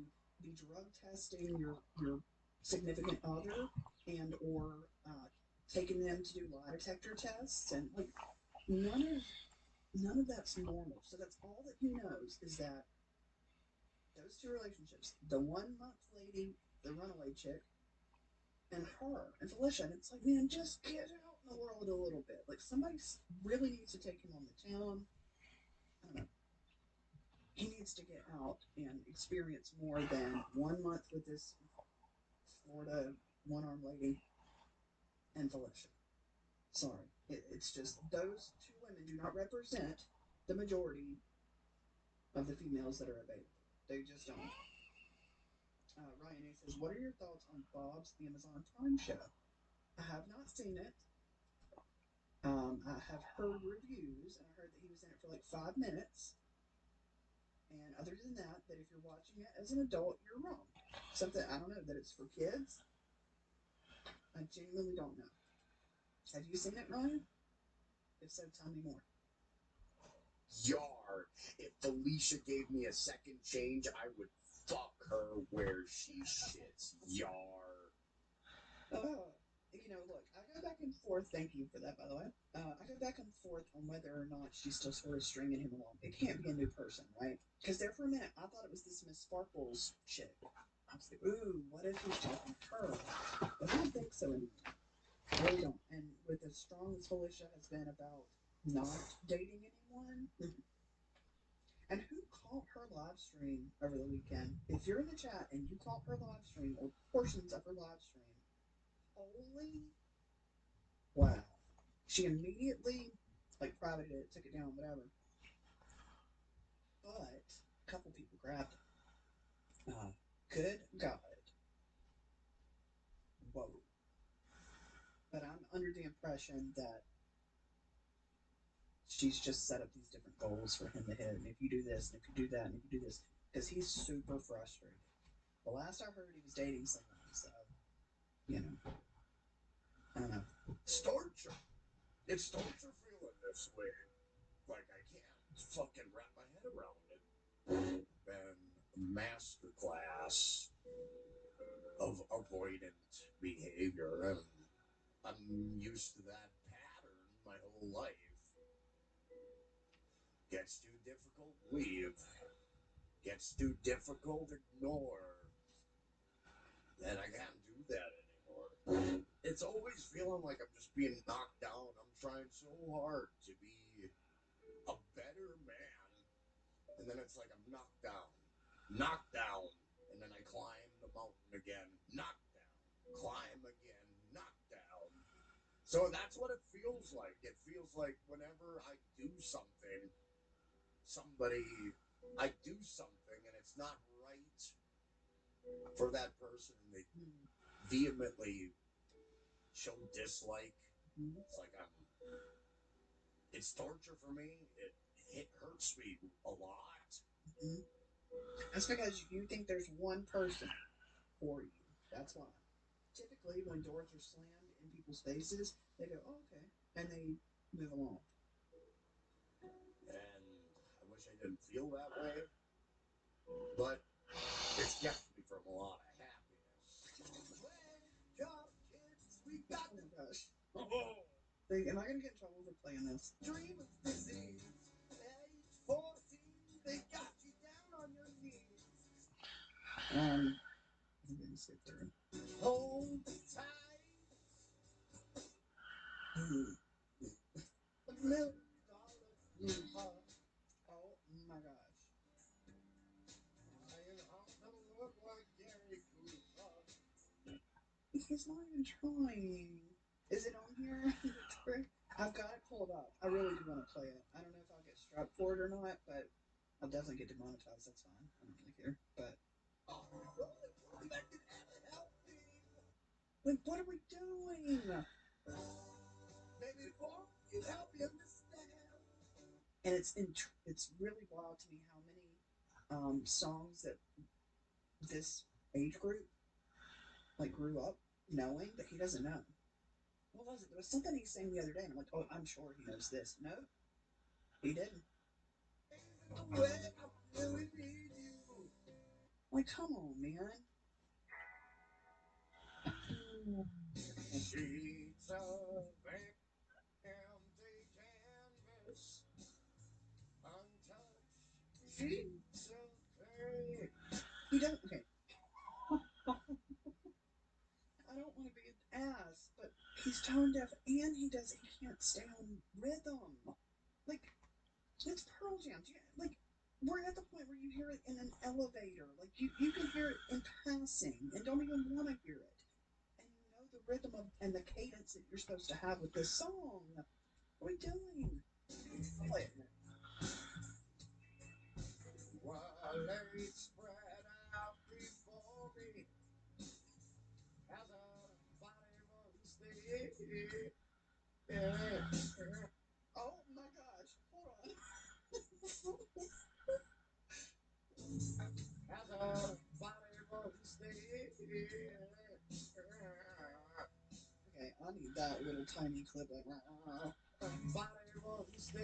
be drug testing your significant other and or taking them to do lie detector tests and like none of that's normal. So that's all that he knows is that those 2 relationships, the 1-month lady, the runaway chick, and her and Felicia, and it's like, man, just get out in the world a little bit. Like somebody really needs to take him on the town. I don't know. He needs to get out and experience more than 1 month with this Florida one-armed lady and Felicia. Sorry. It's just those 2 women do not represent the majority of the females that are available. They just don't. Ryan A says, what are your thoughts on Bob's Amazon Prime show? I have not seen it. I have heard reviews, and I heard that he was in it for like 5 minutes. And other than that if you're watching it as an adult, you're wrong. Something, I don't know, that it's for kids? I genuinely don't know. Have you seen it, Ryan? If so, tell me more. Yar. If Felicia gave me a second change, I would fuck her where she shits. Yar. You know, look, I go back back and forth. Thank you for that, by the way. I go back and forth on whether or not she's still sort of stringing him along. It can't be a new person, right? Because there for a minute, I thought it was this Miss Sparkles chick. I was like, ooh, what if he's talking to her? But I don't think so anymore. I really don't. And with as strong as Felicia has been about not dating anyone, and who caught her live stream over the weekend? If you're in the chat and you caught her live stream or portions of her live stream, holy wow. She immediately, like, privated it, took it down, whatever. But a couple people grabbed it. Good God. Whoa. But I'm under the impression that she's just set up these different goals for him to hit. And if you do this, and if you do that, and if you do this, because he's super frustrated. The last I heard, he was dating someone, so, you know. I don't know. It's torture. It's torture feeling this way. Like, I can't fucking wrap my head around it. Been a masterclass of avoidant behavior, and I'm used to that pattern my whole life. Gets too difficult, leave. Gets too difficult, ignore. And I can't do that anymore. It's always feeling like I'm just being knocked down. I'm trying so hard to be a better man, and then it's like I'm knocked down, and then I climb the mountain again, knocked down, climb again, knocked down. So that's what it feels like. It feels like whenever I do something, I do something, and it's not right for that person, and they vehemently show dislike. It's like it's torture for me. It hurts me a lot. Mm-hmm. That's because you think there's one person for you. That's why. Typically, when doors are slammed in people's faces, they go, oh, okay, and they move along. And I wish I didn't feel that way, but it's kept me from a lot of happiness. Wake up, kids, we got oh my gosh. Oh. Am I going to get in trouble for playing this? Dream of disease. Age 14, they got you down on your knees. I'm going to skip through. Hold tight. $1 million heart. Oh my gosh. Flying off the look like Gary Cooper. He's not even trying. Is it on here? I've got it pulled up. I really do want to play it. I don't know if I'll get struck for it or not, but I'll definitely get demonetized. That's fine. I don't really care. But like, what are we doing? Maybe for you help you understand. And it's really wild to me how many songs that this age group like grew up knowing that he doesn't know. What was it? There was something he sang the other day, and I'm like, oh, I'm sure he knows this. No, he didn't. Like, come on, man. Sheets of empty canvas, untouched sheets of clay. He doesn't. Okay. I don't want to be an ass, but he's tone deaf and he can't stay on rhythm. Like, it's Pearl Jam. Like, we're at the point where you hear it in an elevator. Like, you can hear it in passing and don't even want to hear it. And you know the rhythm and the cadence that you're supposed to have with this song. What are we doing? Play it. While they spread out before me as a body runs the oh my gosh, hold on. as a body runs the okay, I need that little tiny clip like body runs the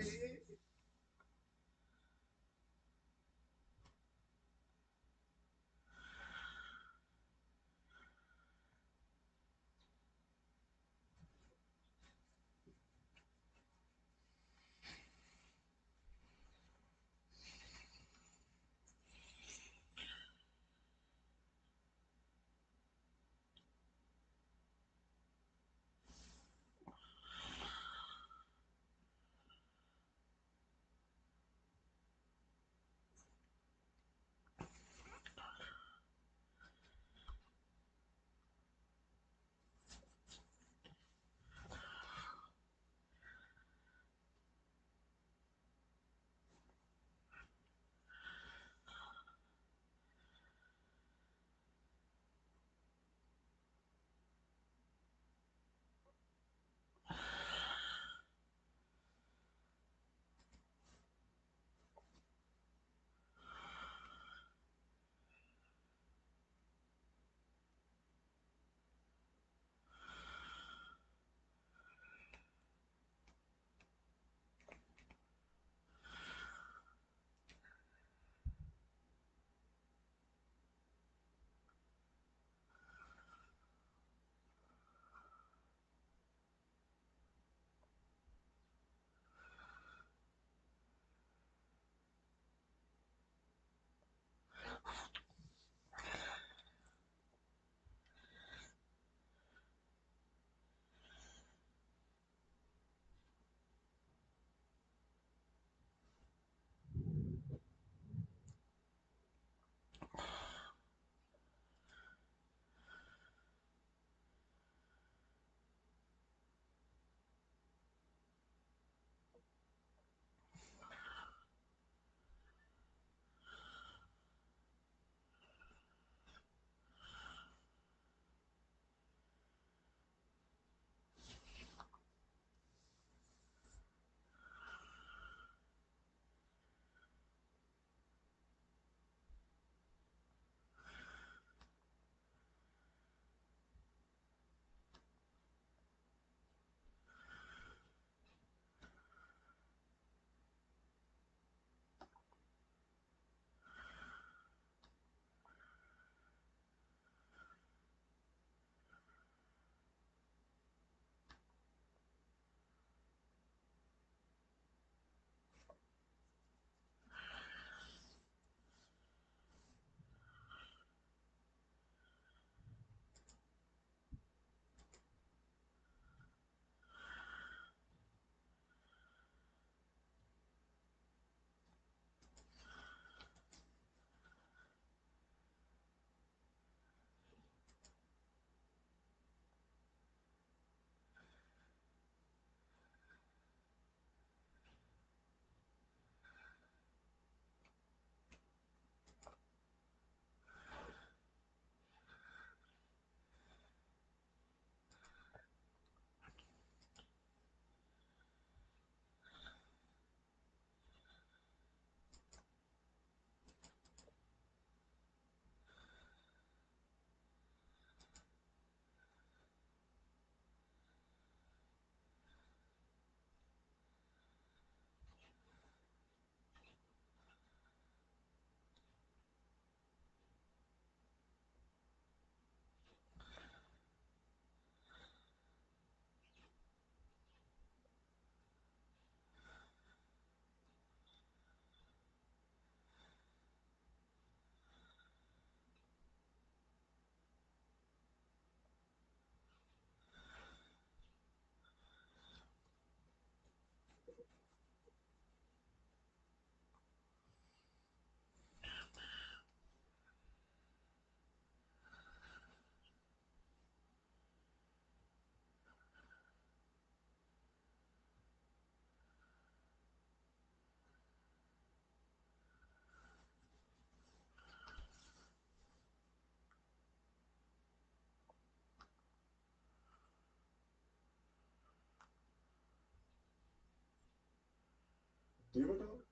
Do you have a dog?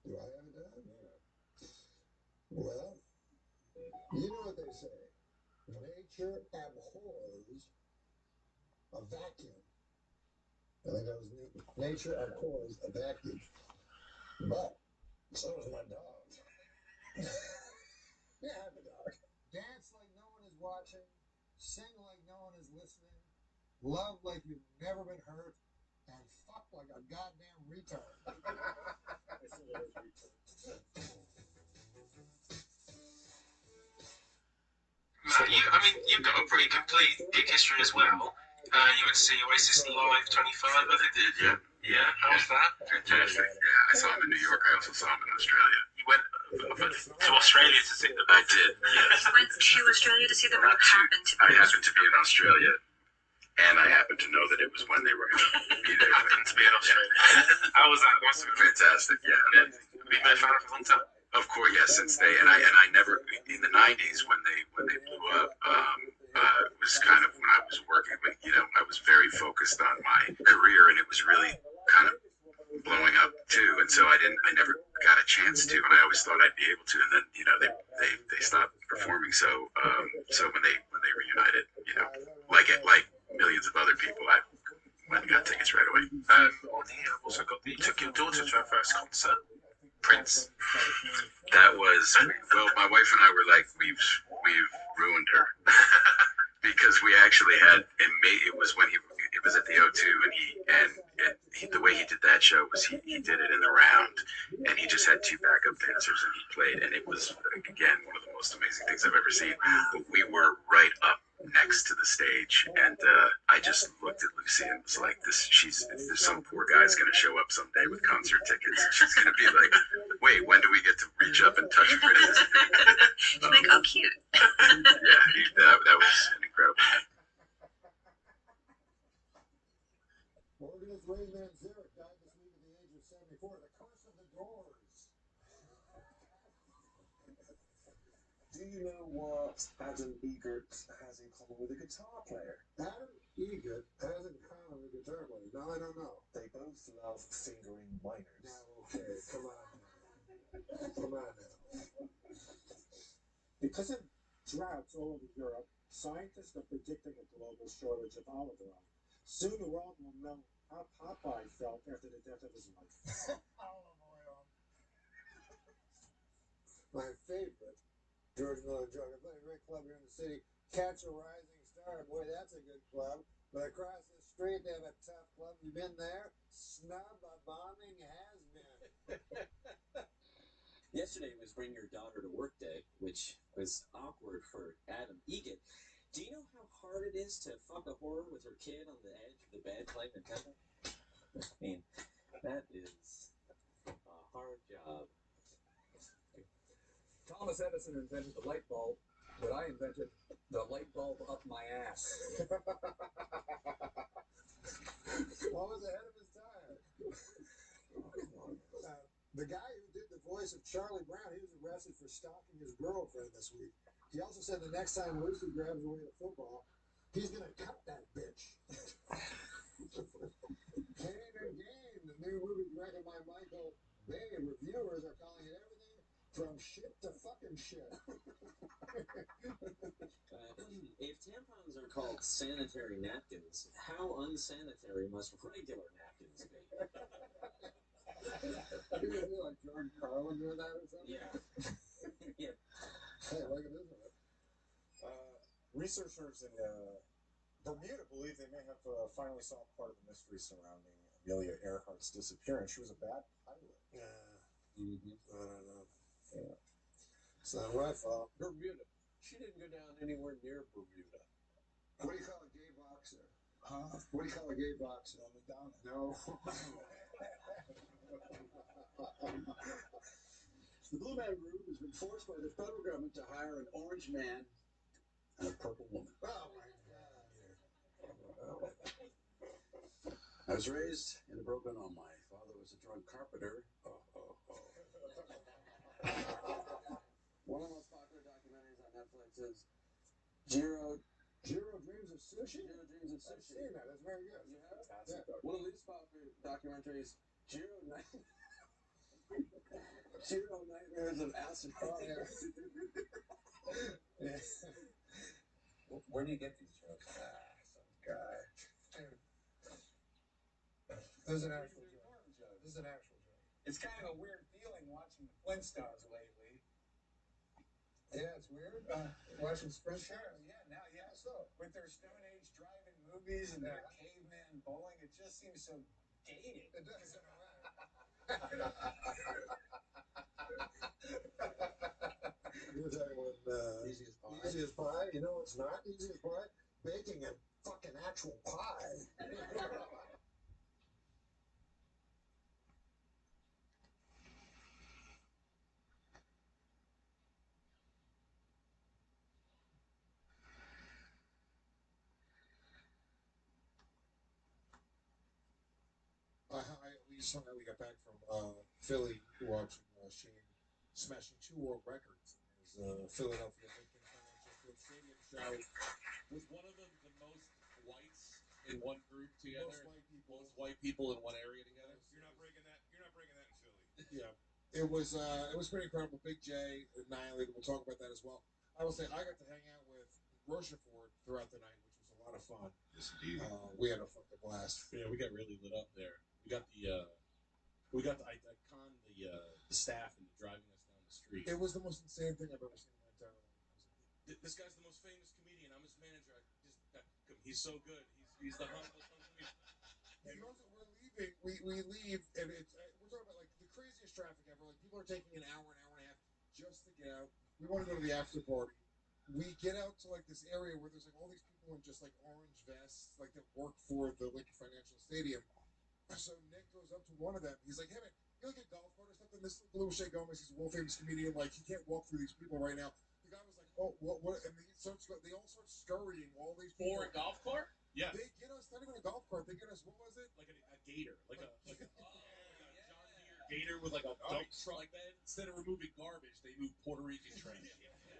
Do I have a dog? Yeah. Well, you know what they say. Nature abhors a vacuum. I think that was Newton. Nature abhors a vacuum. But so does my dog. Yeah, I have a dog. Dance like no one is watching. Sing like no one is listening. Love like you've never been hurt. And fuck like a goddamn retard. I said it was retard. Matt, you've got a pretty complete gig history as well. You went to see Oasis Live 25, I think. Did yeah. Yeah, how was that? Fantastic. Yeah, I saw him in New York. I also saw him in Australia. You went to Australia to see them. I did. Yes. You went to Australia to see them. I happened to be in Australia, and I happened to know that it was when they were going to be there. Happened to be in Australia. How was that? Must have been Fantastic. Yeah. Have you been a fan for a long time? Of course, yes. Since they and I never in the '90s when they blew up. It was kind of when I was working with, I was very focused on my career, and it was really kind of blowing up too. And so I never got a chance to, and I always thought I'd be able to. And then, they stopped performing. So when they reunited, like millions of other people, I went and got tickets right away. Also you took your daughter to her first concert, Prince. That was, well, my wife and I were like, we've ruined her. Because we actually had, it was when it was at the O2, and the way he did that show was he did it in the round, and he just had two backup dancers, and he played, and it was, again, one of the most amazing things I've ever seen. But we were right up next to the stage, and I just looked at Lucy and was like, there's some poor guy's going to show up someday with concert tickets, and she's going to be like, wait, when do we get to reach up and touch Prince? Like, oh, cute. Yeah, that was an incredible night. Organist Ray Manzarek died this week at the age of 74. The curse of the Doors. Do you know what Adam Egert has in common with a guitar player? Adam Egert has in common with a guitar player? No, I don't know. They both love fingering minors. Now, okay, come on now. Come on now. Because of droughts all over Europe, scientists are predicting a global shortage of olive oil. Soon the world will know how Popeye felt after the death of his wife. Olive oil. My favorite George Miller joke. I played a great club here in the city. Catch a Rising Star. Boy, that's a good club. But across the street, they have a tough club. You been there? Snub a bombing has been. Yesterday was Bring Your Daughter to Work Day, which was awkward for Adam Egert. Do you know how hard it is to fuck a whore with her kid on the edge of the bed playing Nintendo? I mean, that is a hard job. Thomas Edison invented the light bulb, but I invented the light bulb up my ass. What was ahead of his time? The guy who did the voice of Charlie Brown, he was arrested for stalking his girlfriend this week. He also said the next time Lucy grabs away the football, he's going to cut that bitch. Pain and Gain, the new movie directed by Michael Bay. Reviewers are calling it everything from shit to fucking shit. If tampons are called sanitary napkins, how unsanitary must regular napkins be? You feel like Jordan Carlin doing that or something? Yeah. Yeah. Hey, look at this one. Researchers in Bermuda believe they may have finally solved part of the mystery surrounding Amelia Earhart's disappearance. She was a bad pilot. Yeah. Mm-hmm. I don't know. Yeah. It's not my fault. Bermuda. She didn't go down anywhere near Bermuda. What do you call a gay boxer? Huh? What do you call a gay boxer? Madonna. No. The Blue Man Group has been forced by the federal government to hire an orange man and a purple woman. Oh, my God. I was raised in a broken home. My father was a drunk carpenter. One of the most popular documentaries on Netflix is Jiro Dreams of Sushi? Jiro Dreams of Sushi. I've seen that. That's very good. You have? Yeah. One of the least popular documentaries, Jiro Serial nightmares of acid fire. Where do you get these jokes? Some guy. This is an actual joke. This is an actual joke. It's kind of a weird feeling watching the Flintstones lately. Yeah, it's weird. Watching Sprint. Sure, yeah. So with their Stone Age drive-in movies and their caveman bowling, it just seems so dated. It does. Easy as pie. You know it's not easy as pie. Baking a fucking actual pie. We just we got back from Philly watching Shane smashing 2 world records in his Philadelphia Lincoln Financial Field Stadium show. Was one of them the most whites in one group together? Most white people in one area together. You're not breaking that. You're not breaking that in Philly. Yeah, it was pretty incredible. Big J annihilated. We'll talk about that as well. I will say I got to hang out with Rochefort throughout the night, which was a lot of fun. Yes, indeed. We had a fucking blast. Yeah, we got really lit up there. We got the staff into driving us down the street. It was the most insane thing I've ever seen in my entire life. This guy's the most famous comedian. I'm his manager. He's so good. He's the humblest comedian. And also, we're leaving. We leave, and it's we're talking about like the craziest traffic ever. Like people are taking an hour and a half just to get out. We want to go to the after party. We get out to like this area where there's like all these people in just like orange vests, like that work for the Lincoln Financial Stadium. So Nick goes up to one of them. He's like, "Hey man, you like a golf cart or something?" This little Shea Gomez, he's a world famous comedian. Like he can't walk through these people right now. The guy was like, "Oh, what?" And they all start scurrying. All these people. For a golf cart? Yeah. They get us not even a golf cart. They get us what was it? Like a gator, like a John Deere gator with like a dump truck. Like that. Instead of removing garbage, they move Puerto Rican trash. Okay.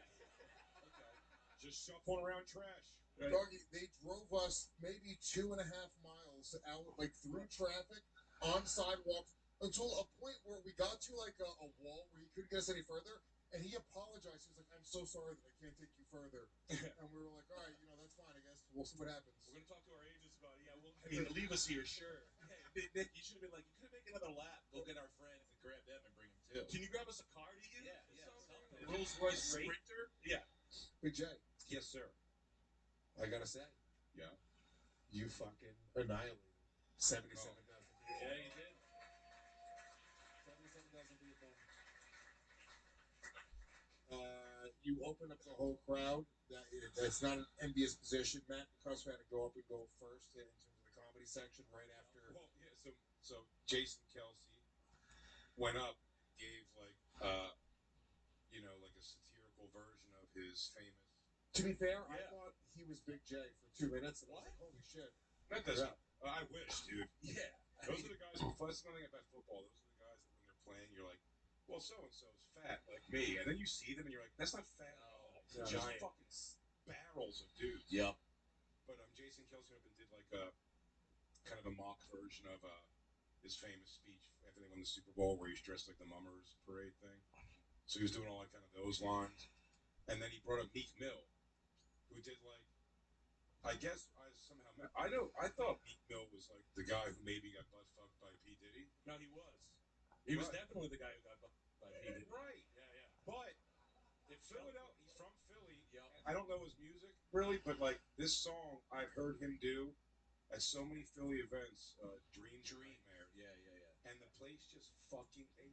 Just shuffling around trash. Right. Doggy, they drove us maybe 2.5 miles out, like through traffic, on sidewalks, until a point where we got to like a wall where he couldn't get us any further, and he apologized. He was like, "I'm so sorry that I can't take you further." And we were like, "All right, that's fine. I guess we'll see what happens." We're gonna talk to our agents about it. Yeah, leave us here, sure. Hey, Nick, you should have been like, you could have made another lap. Go get our friends and grab them and bring them too. Can you grab us a car to use? Yeah, something. Rolls Royce Sprinter. Yeah. Big J. Yes, sir. I gotta say. Yeah. You fucking annihilated 77,000 people. Yeah, you did. 77,000 people. You open up the whole crowd. That's not an envious position. Matt McCusker had to go up and go first in terms of the comedy section right after. Well, yeah. So Jason Kelsey went up, gave like like a satirical version of his famous. To be fair, I thought he was Big J for 2 minutes, and I was like, "Holy shit!" That doesn't. I wish, dude. Yeah. Those are the guys. That's one thing about football. Those are the guys that when they're playing, you're like, "Well, so and so's fat like me," and then you see them and you're like, "That's not fat at all. It's giant fucking barrels of dudes." Yep. But Jason Kelsey up and did like a kind of a mock version of his famous speech after they won the Super Bowl, where he's dressed like the Mummers Parade thing. So he was doing all like kind of those lines, and then he brought up Meek Mill, who did like, I guess I thought Meek Mill was like the guy who maybe got butt fucked by P. Diddy. No, he was. He was definitely the guy who got butt fucked by P. Diddy. Right. Yeah. But in Philadelphia, he's from Philly. Yep. I don't know his music really, but like this song, I've heard him do at so many Philly events. Dream. Yeah. And the place just fucking they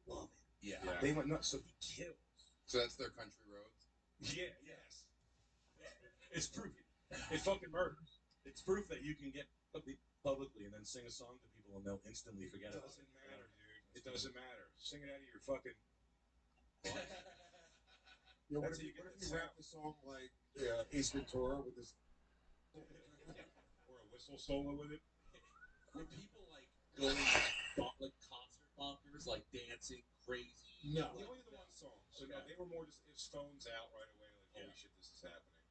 love it. Yeah. They went nuts. So he kills. So that's their country roads. Yeah. Yes. It's proof. It fucking murders. It's proof that you can get publicly and then sing a song to people and they'll instantly forget it. It doesn't matter, dude. It doesn't matter. Sing it out of your fucking. What if you rap the song like Ace Ventura with this, or a whistle solo with it? Were people like going like concert bonkers, like dancing crazy? No. He only did the one song, so no, they were more just his phones out right away, like holy shit, this is happening.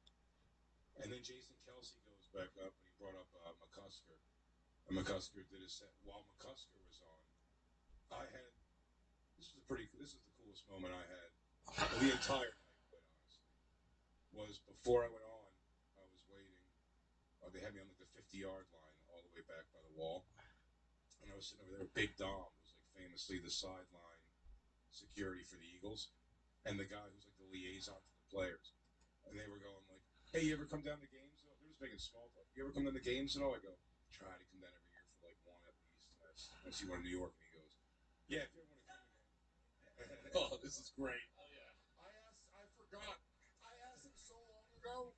And then Jason Kelsey goes back up and he brought up McCusker, and McCusker did his set while McCusker was on. I had This was the coolest moment I had of the entire night, quite honestly. Was before I went on, I was waiting. They had me on like the 50-yard line all the way back by the wall. And I was sitting over there. Big Dom was like famously the sideline security for the Eagles. And the guy who's like the liaison to the players. And they were going like, hey, you ever come down to games at all? They're just making small talk. You ever come down to games at all? I go, try to come down every year for like one at least. And I see one in New York, and he goes, yeah, if you ever want to come again. Oh, this is great. Oh, yeah. I forgot. I asked him so long ago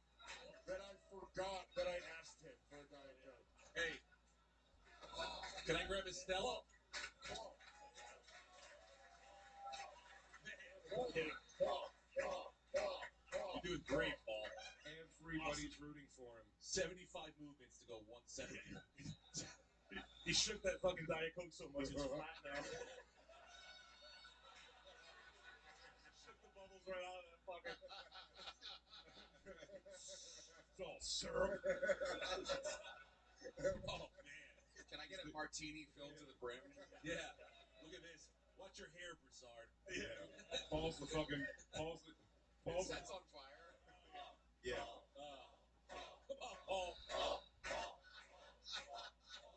that I forgot that I asked him for a Diet Coke. Hey, can I grab a Stella? You're doing great, Paul. Everybody's rooting for him. 75 movements to go 170. He shook that fucking Diet Coke so much it's flat now. Shook the bubbles right out of that fucking. It's all syrup. Oh man. Can I get a martini filled to the brim? Yeah. Look at this. Watch your hair, Broussard. Yeah. Paul's the fucking. Paul's. That's on fire. Yeah. Come on, Paul.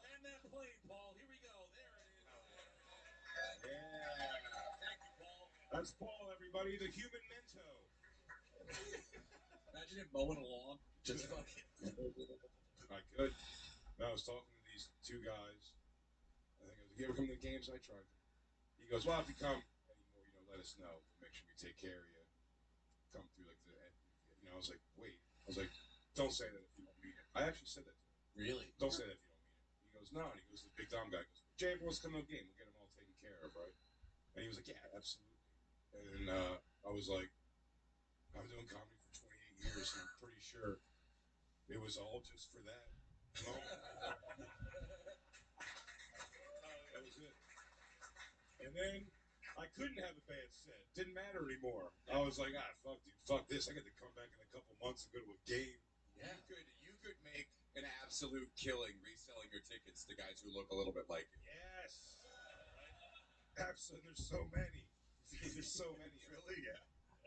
Land that plane, Paul. Here we go. There it is. Yeah. Thank you, Paul. That's Paul, everybody, the human Mento. Imagine him mowing along. Just fucking. I could. I was talking to these two guys. I think I was like, you ever come to the games? I tried. He goes, well, if you come anymore, let us know. We'll make sure we take care of you. Come through like the, I was like, wait. I was like, don't say that if you don't mean it. I actually said that to him. Really? Don't say that if you don't mean it. He goes, no. And he goes, the big Dom guy goes, Jay, everyone's coming to the game. We'll get them all taken care of, right? And he was like, yeah, absolutely. And I was like, I've been doing comedy for 28 years, and I'm pretty sure it was all just for that moment. That was it. And then I couldn't have a bad set. Didn't matter anymore. I was like, fuck, dude, fuck this. I got to come back in a couple months and go to a game. Yeah. You could make an absolute killing reselling your tickets to guys who look a little bit like you. Yes. Absolutely. There's so many. There's so many. Really? Yeah.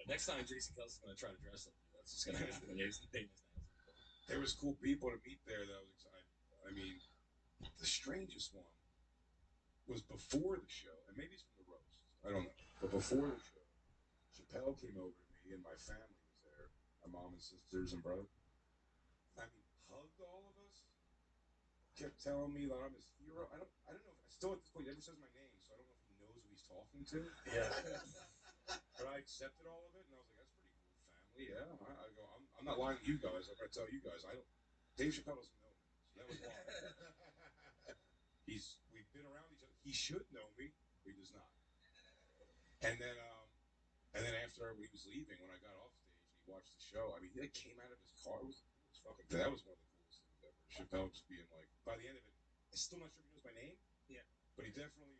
Next time, Jason Kelsey's going to try to dress like you. That's just going to happen. There was cool people to meet there that I was excited. I mean, the strangest one was before the show, and maybe it's from the roast. I don't know. But before the show, Chappelle came over to me, and my family was there. My mom and sisters and brother. I mean, hugged all of us. Kept telling me that I'm his hero. I don't know. Still at this point, he never says my name, so I don't know if he knows who he's talking to. Yeah. But I accepted all of it, and I was like, that's pretty cool, family. Yeah. I go, I'm not lying to you guys. I'm going to tell you guys. Dave Chappelle doesn't know me, so that was why. We've been around each other. He should know me, but he does not. And then after when he was leaving, when I got off stage and he watched the show, I mean, he came out of his car. It was fucking. That was one of the coolest things ever. Chappelle just being like, by the end of it, I'm still not sure if he knows my name. Yeah. But he definitely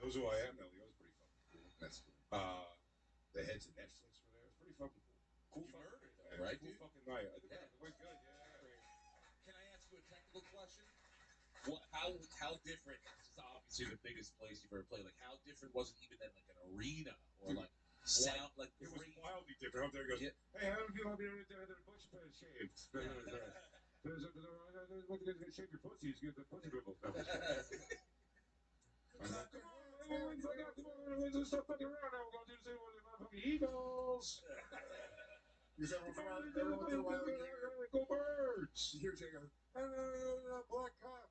knows who I am now. He was pretty fucking cool. That's cool. The heads of Netflix were there. It was pretty fucking cool. Cool You fucking murdered night, though, right, cool dude? fucking night. I think Yeah. it went good. Yeah. Can I ask you a technical question? How different? This is obviously the biggest place you've ever played. Like, how different was it even than like an arena or like sound? Like It was wildly different. Up there, he goes, hey, how do you want me to have the bush shaved? What are you going to shave your pussy? You get the pussy dribble. I'm like, come on, let's stop fucking around now. We're going to do the same with the motherfucking Eagles. Is that what Go Birds! Here, Jacob. Black cock.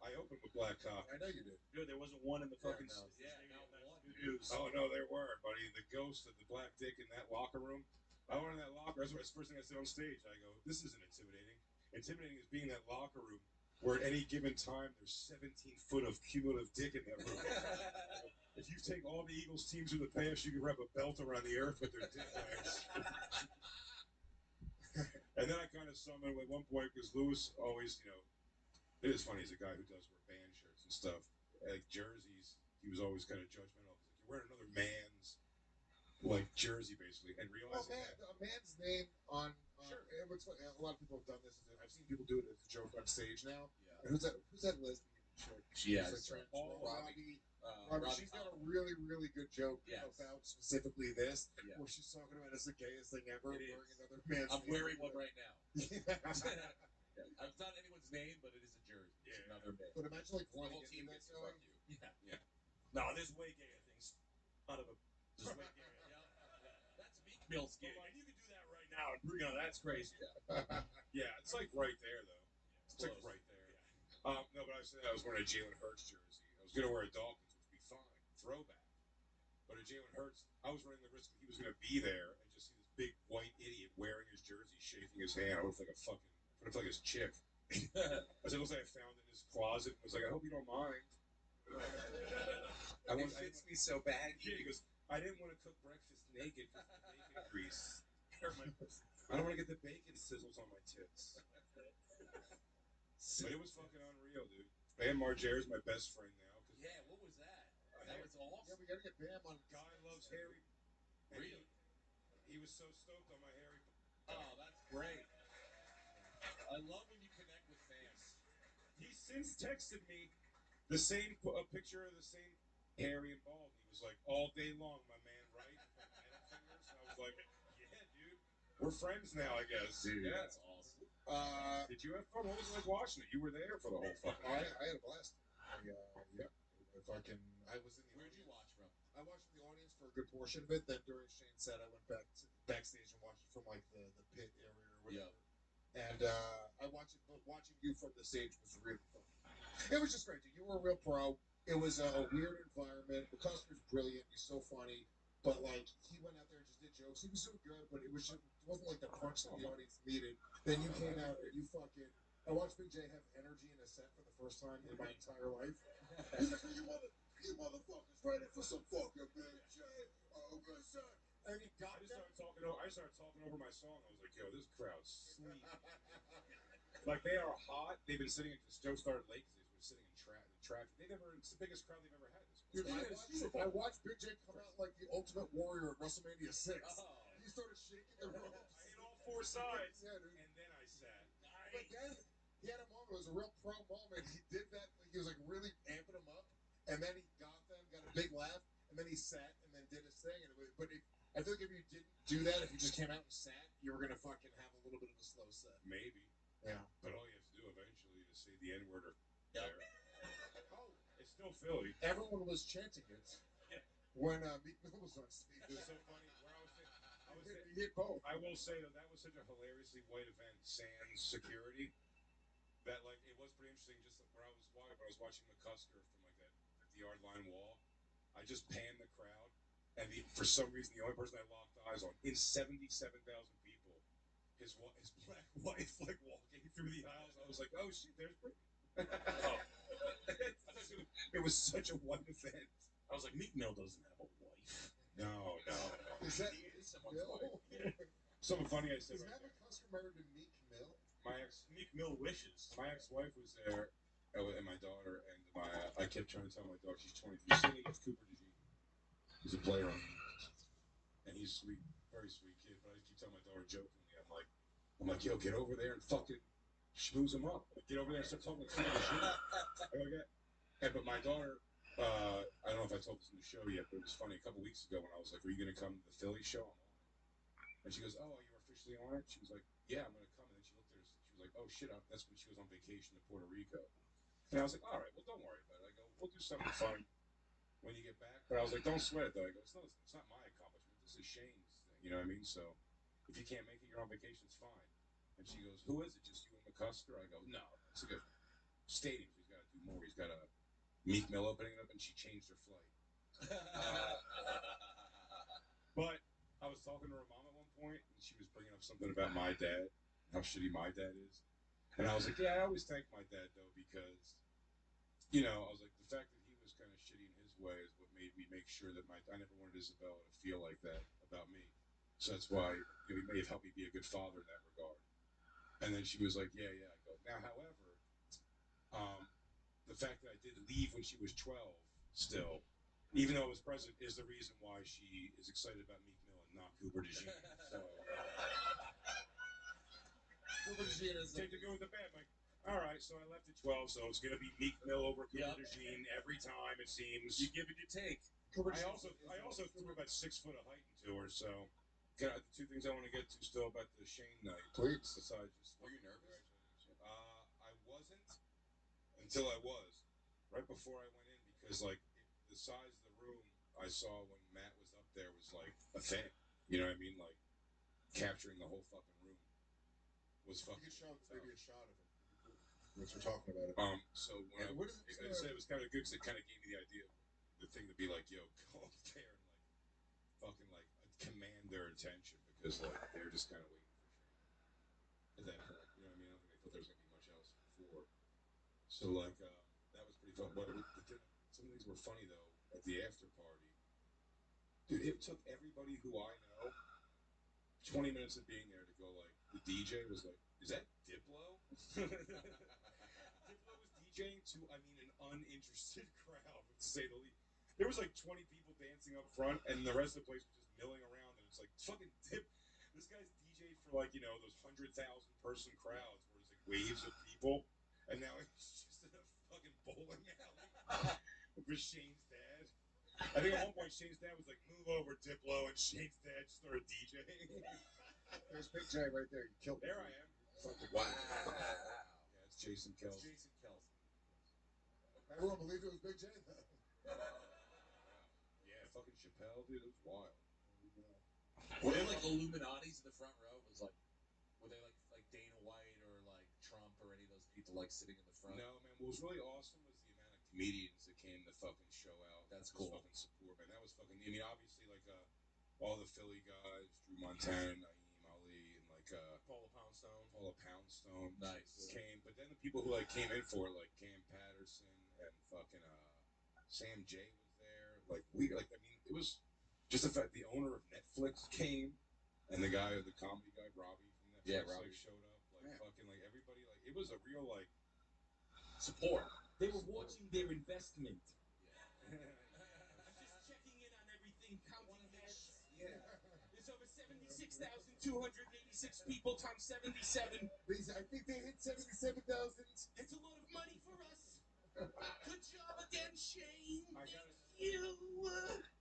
I opened with Black Cock. I know you did. Dude, there wasn't one in the fucking studios. Oh no, there were, buddy. The ghost of the black dick in that locker room. I went in that locker. That's the first thing I said on stage. I go, "This isn't intimidating. Intimidating is being in that locker room where at any given time there's 17 foot of cumulative dick in that room. If you take all the Eagles teams through the past, you can wrap a belt around the earth with their dick legs." And then I kind of summoned at one point because Lewis always, it is funny. He's a guy who does wear band shirts and stuff, like jerseys. He was always kind of judgmental. He's like, you're wearing another man's jersey, basically, and realizing a man's name on. Sure. What's funny, a lot of people have done this. I've seen people do it as a joke on stage now. Yeah. And who's that lesbian chick? Yeah. Robbie. Robert, she's got a really, really good joke about specifically this, Yeah. where she's talking about it's the gayest thing ever, It wearing is. another man's I'm name. wearing one right now. Yeah. It's not anyone's name, but it is a jersey. It's another man. But imagine like The whole running team into that gets to going. fuck you. Yeah. No, there's way gayer things. Out of a. There's way gayer. That's Meek Mill's gig. And you can do that right now. That's crazy. Yeah, it's like right there, though. It's like right there. No, but I said I was wearing a Jalen Hurts jersey. I was going to wear a Dolphins, which would be fine. Throwback. But a Jalen Hurts, I was running the risk that he was going to be there and just see this big white idiot wearing his jersey, shaking his hand. I looked like his chick. I said, it looks like I found it in his closet. I was like, I hope you don't mind. It fits me so bad. Yeah, he goes, I didn't want to cook breakfast naked because of the bacon grease. I don't want to get the bacon sizzles on my tits. But it was fucking unreal, dude. Bam Margera is my best friend now. Yeah, what was that? That was awesome. Yeah, we gotta get Bam on. Guy loves Harry. Really? He was so stoked on my Harry. Oh, that's great. I love when you connect with fans. He's since texted me the same picture of the same hairy and bald. He was like, all day long, my man, right? Middle fingers. And I was like, yeah, dude. We're friends now, I guess. Dude, yeah. that's awesome. Did you have fun? What was it like watching it? You were there for the whole fucking I had a blast. Yeah. If I can, I was in the. Where'd you watch from? I watched from the audience for a good portion of it. Then during Shane's set, I went backstage and watched it from like the pit area or whatever. Yeah. And I watched it, but watching you from the stage was really fun. It was just great, dude. You were a real pro. It was a weird environment. The customer's brilliant. He's so funny. But like, he went out there and just did jokes. He was so good, but it wasn't like the punch that the audience needed. Then you came out and you fucking. I watched Big J have energy in a set for the first time in my entire life. He's like, you motherfuckers ready for some fucking Big J? Oh, good son. And he got I started talking over my song. I was like, yo, this crowd's sleep. Like, they are hot. They've been sitting in, Joe started late because they were sitting in traffic. It's the biggest crowd they've ever had. I watched Big J come out like the Ultimate Warrior at WrestleMania 6. He started shaking the ropes. I hit all four sides. Yeah, dude. And then I sat. But then he had a moment. It was a real pro moment. He did that. He was like really amping them up, and then he got a big laugh, and then he sat and then did his thing. I feel like if you didn't do that, if you just came out and sat, you were gonna fucking have a little bit of a slow set. Maybe. Yeah. But all you have to do eventually is say the N-word or there. Oh, it's still Philly. Everyone was chanting it when Meek Mill was on stage. It was so funny. Where He hit both. I will say that was such a hilariously white event, sans security, that like it was pretty interesting. Just where I was watching McCusker from like that 50-yard line wall, I just panned the crowd, and for some reason the only person I locked eyes on in 77,000 people, his black wife like walking through the aisles. I was like, oh shit, there's Brittany. It was such a white event. I was like, Meek Mill doesn't have a wife. No. Is that someone's wife? Something funny I said. Is Matt McCusker married to Meek Mill? Meek Mill wishes. My ex-wife was there, and my daughter, and I kept trying to tell my daughter she's 23. Singing with Cooper DeJean. He's a player on the Yankees. And he's sweet, very sweet kid. But I keep telling my daughter jokingly, I'm like, yo, get over there and fucking schmooze him up. Get over there and start talking shit. But my daughter, I don't know if I told this in the show yet, but it was funny. A couple weeks ago when I was like, are you going to come to the Philly show? I'm on it. And she goes, oh, you're officially on it? She was like, yeah, I'm going to come. And then she looked at her, she was like, oh, shit, that's when she was on vacation to Puerto Rico. And I was like, all right, well, don't worry about it. I go, we'll do something fun when you get back. But I was like, don't sweat it, though. I go, it's not my accomplishment. This is Shane's thing. You know what I mean? So if you can't make it, you're on vacation, it's fine. And she goes, who is it? Just you and McCusker? I go, no, it's like a stadium. He's got to do more. He's got a Meek Mill opening up, and she changed her flight. But I was talking to her mom at one point, and she was bringing up something about my dad, how shitty my dad is. And I was like, yeah, I always thank my dad, though, because, I was like, the fact that he was kind of shitty in his way is what made me make sure that I never wanted Isabella to feel like that about me. So that's why he may have helped me be a good father in that regard. And then she was like, yeah. I go, now, however, the fact that I did leave when she was 12 still, even though I was president, is the reason why she is excited about Meek Mill and not Cooper DeJean. So, Cooper DeJean is take the good with the bad, Mike. All right, so I left at 12, so it's going to be Meek Mill over Cooper DeJean every time, it seems. You give and you take. I also threw about 6 foot of height into her, so the 2 things I want to get to still about the Shane night. Please. Besides just Were you nervous? I wasn't until I was. Right before I went in, because like the size of the room I saw when Matt was up there was like a thing. You know what I mean? Like capturing the whole fucking room was fucking. You could show maybe a shot of it. Once we're talking about it. So when I said it was kind of good because it kind of gave me the idea, the thing to be like, yo, go up there and like fucking like command their attention because like they're just kind of waiting for shit at that point. You know what I mean? I don't think they thought there was gonna be much else before. So like that was pretty fun. But some of these were funny though at the after party. Dude, it took everybody who I know 20 minutes of being there to go like the DJ was like, is that Diplo? Diplo was DJing to, I mean, an uninterested crowd, to say the least. There was like 20 people dancing up front, and the rest of the place was just milling around, and it's like, fucking Dip. This guy's DJed for like, you know, those 100,000 person crowds where it's like waves of people, and now he's just in a fucking bowling alley with Shane's dad. I think at one point Shane's dad was like, move over, Diplo, and Shane's dad just started DJing. There's Big J right there. You killed There I am. Wow. Yeah, it's Jason Kells. Jason Kells. Everyone believed it was Big J though. Yeah, fucking Chappelle, dude, it was wild. Were they like Illuminati's in the front row? It was like, were they like Dana White or like Trump or any of those people like sitting in the front? No, man. What was really awesome was the amount of comedians that came to fucking show out. That's cool. Fucking support, man. That was fucking. I mean, obviously, like all the Philly guys, Drew Montana, Naeem Ali, and like Paula Poundstone. Nice. Came, but then the people who like came in for it, like Cam Patterson and fucking Sam J was there. Like I mean, it was just the fact the owner of Netflix came, and the comedy guy Robbie from Netflix, like showed up. Like fucking like everybody, like it was a real like support. They were watching their investment. Just checking in on everything, counting heads. Yeah. There's over 76,286 people times 77. I think they hit 77,000. It's a lot of money for us. Good job again, Shane. Thank you.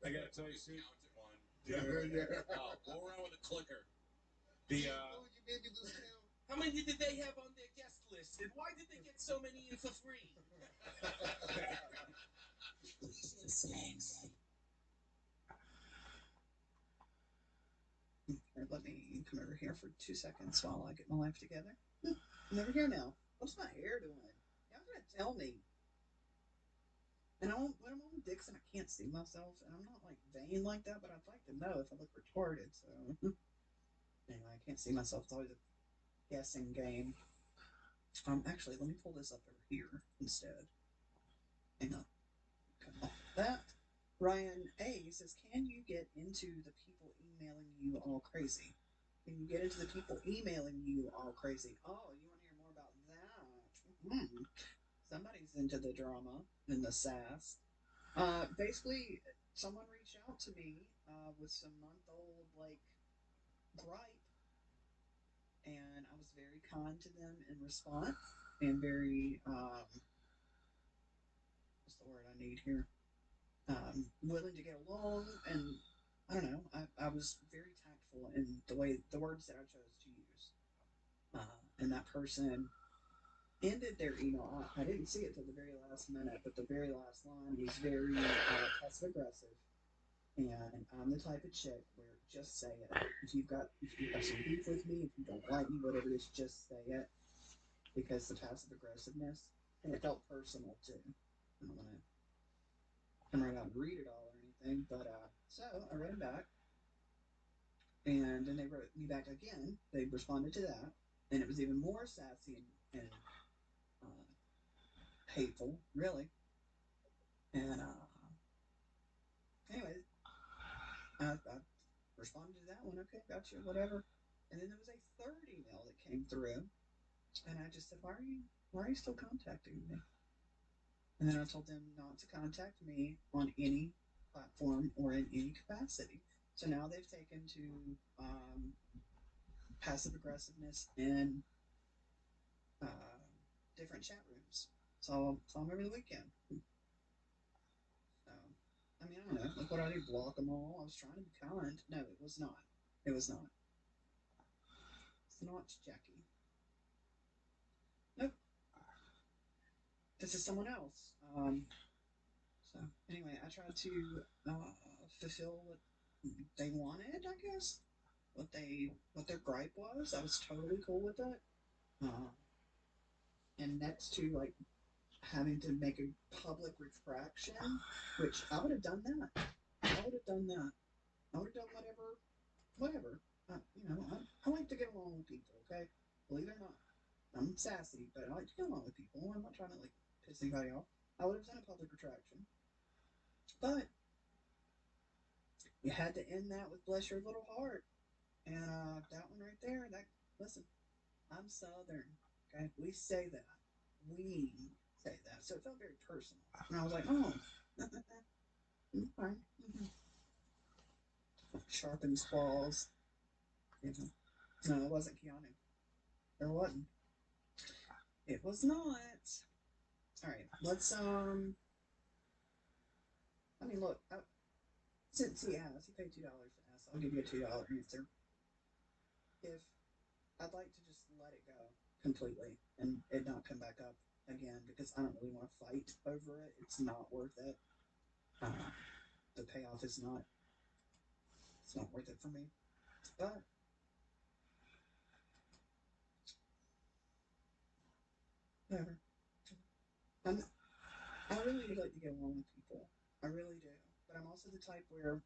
I gotta tell you, Sue. Oh, go around with a clicker. You made me lose count. How many did they have on their guest list, and why did they get so many in for free? Let me come over here for 2 seconds while I get my life together. I'm over here now. What's my hair doing? Y'all gonna tell me. And when I'm on Dixon, I can't see myself, and I'm not like vain like that, but I'd like to know if I look retarded. So anyway, I can't see myself. It's always a guessing game. Actually, let me pull this up over here instead. Hang on. Come off that. Ryan A says, can you get into the people emailing you all crazy? Can you get into the people emailing you all crazy? Oh, you want to hear more about that? Somebody's into the drama and the sass. Basically, someone reached out to me with some month-old like gripe, and I was very kind to them in response and very what's the word I need here? Willing to get along, and I don't know. I was very tactful in the words that I chose to use, and that person ended their email. I didn't see it till the very last minute, but the very last line was very passive aggressive. And I'm the type of chick where just say it. If you have some beef with me, if you don't like me, whatever it is, just say it. Because the passive aggressiveness, and it felt personal too. I don't want to come right out and read it all or anything, but so I read it back, and then they wrote me back again. They responded to that, and it was even more sassy and hateful, really. And anyways, I responded to that one. Okay, gotcha, whatever. And then there was a third email that came through, and I just said, why are you still contacting me? And then I told them not to contact me on any platform or in any capacity. So now they've taken to passive aggressiveness and different chat rooms. Saw them over the weekend. So, I mean, I don't know. Like, what I do? Block them all? I was trying to be kind. No, it was not. It was not. It's not Jackie. Nope. This is someone else. So anyway, I tried to fulfill what they wanted, I guess. What their gripe was. I was totally cool with it. And next to like having to make a public retraction, which I would have done that. I would have done whatever. I like to get along with people. Okay, believe it or not, I'm sassy, but I like to get along with people. I'm not trying to like piss anybody off. I would have done a public retraction, but you had to end that with "bless your little heart," and that one right there. Listen, I'm Southern. Okay, we say that. So it felt very personal, and I was like, oh, fine. Sharpens claws. No, it wasn't Keanu. There wasn't. It was not. All right, let's I mean, look. Since he asked, he paid $2 to ask. I'll give you a $2 answer. If I'd like to just let it go completely and it not come back up again because I don't really want to fight over it. It's not worth it. The payoff is not. It's not worth it for me. But whatever. I really would like to get along with people. I really do. But I'm also the type where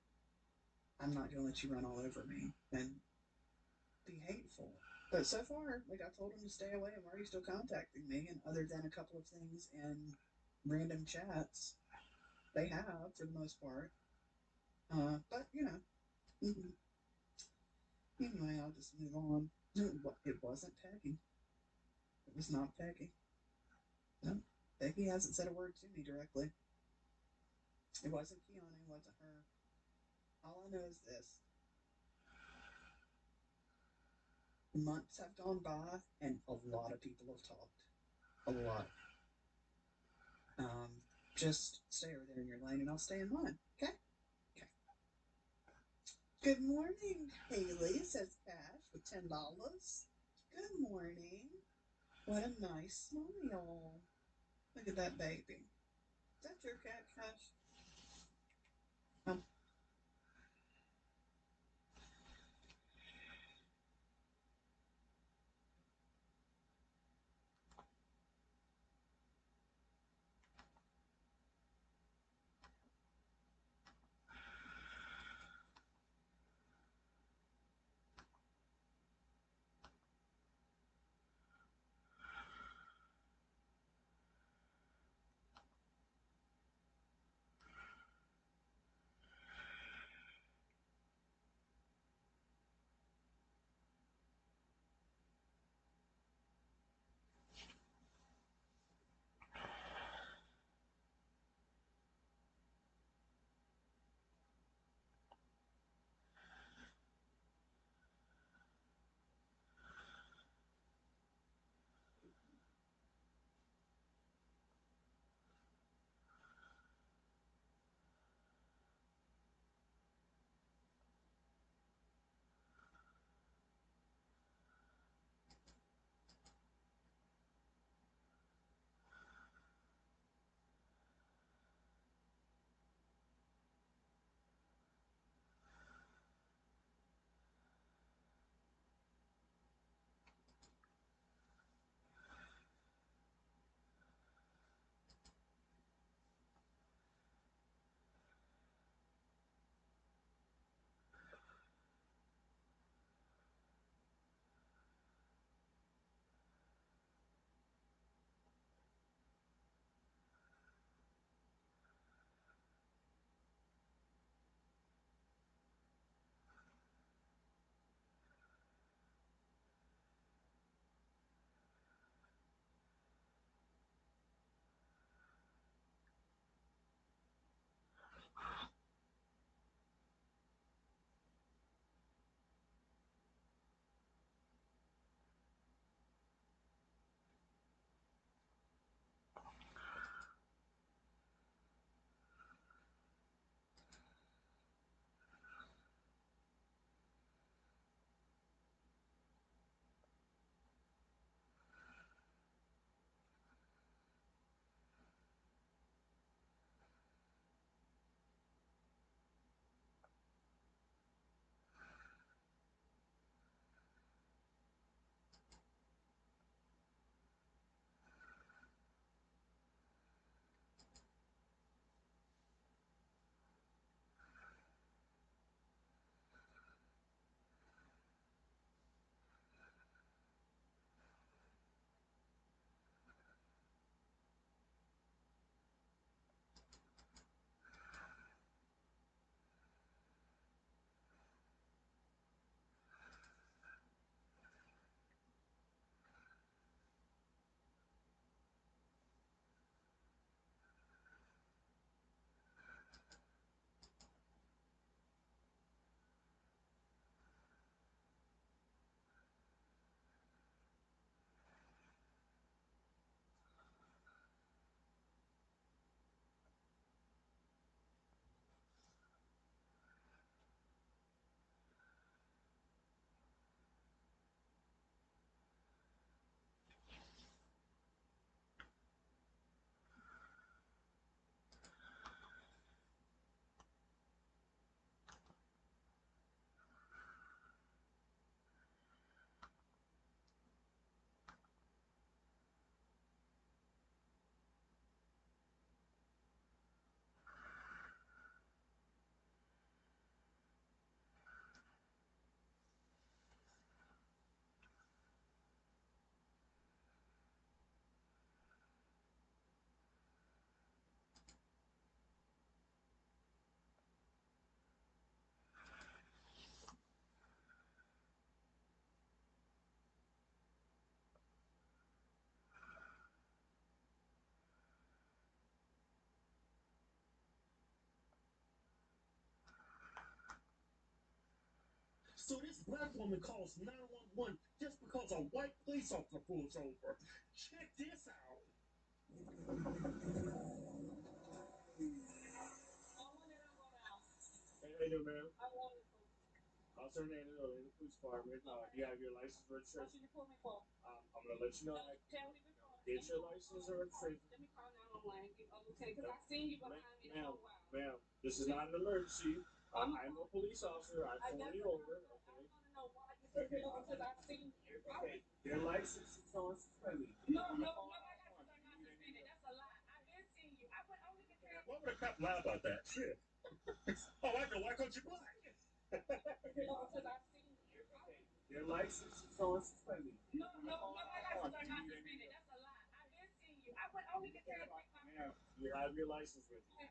I'm not gonna let you run all over me and be hateful. But so far, like I told him to stay away, and why are you still contacting me? And other than a couple of things in random chats, they have for the most part. But anyway, I'll just move on. It wasn't Peggy. It was not Peggy. No, Peggy hasn't said a word to me directly. It wasn't Keanu. It wasn't her. All I know is this. Months have gone by, and a lot of people have talked. A lot. Just stay over there in your lane, and I'll stay in mine. Okay? Okay. Good morning, Haley, says Cash with $10. Good morning. What a nice smile. Look at that baby. Is that your cat, Cash? So this black woman calls 911 just because a white police officer pulls over. Check this out. Hey, no, ma'am. Officer Hernandez, the police department. Do you have your license registration? I'm gonna let you know. Get your license or registration. Let me call 911. Okay, because I seen you behind me for a while. Ma'am, this is not an emergency. I'm a police officer. I pulled you over. Okay. I want to know why you took it over because I seen you. Okay. Your license is on suspended. No, my license are not suspended. That's a lie. I did see you. I went only because. Why would a cop lie about that? Shit. Oh, I know. Why couldn't you black? Because I seen you. Okay. Your license is on suspended. No, my license are not suspended. That's a lie. I did see you. I went only because. Ma'am, you have your license with you.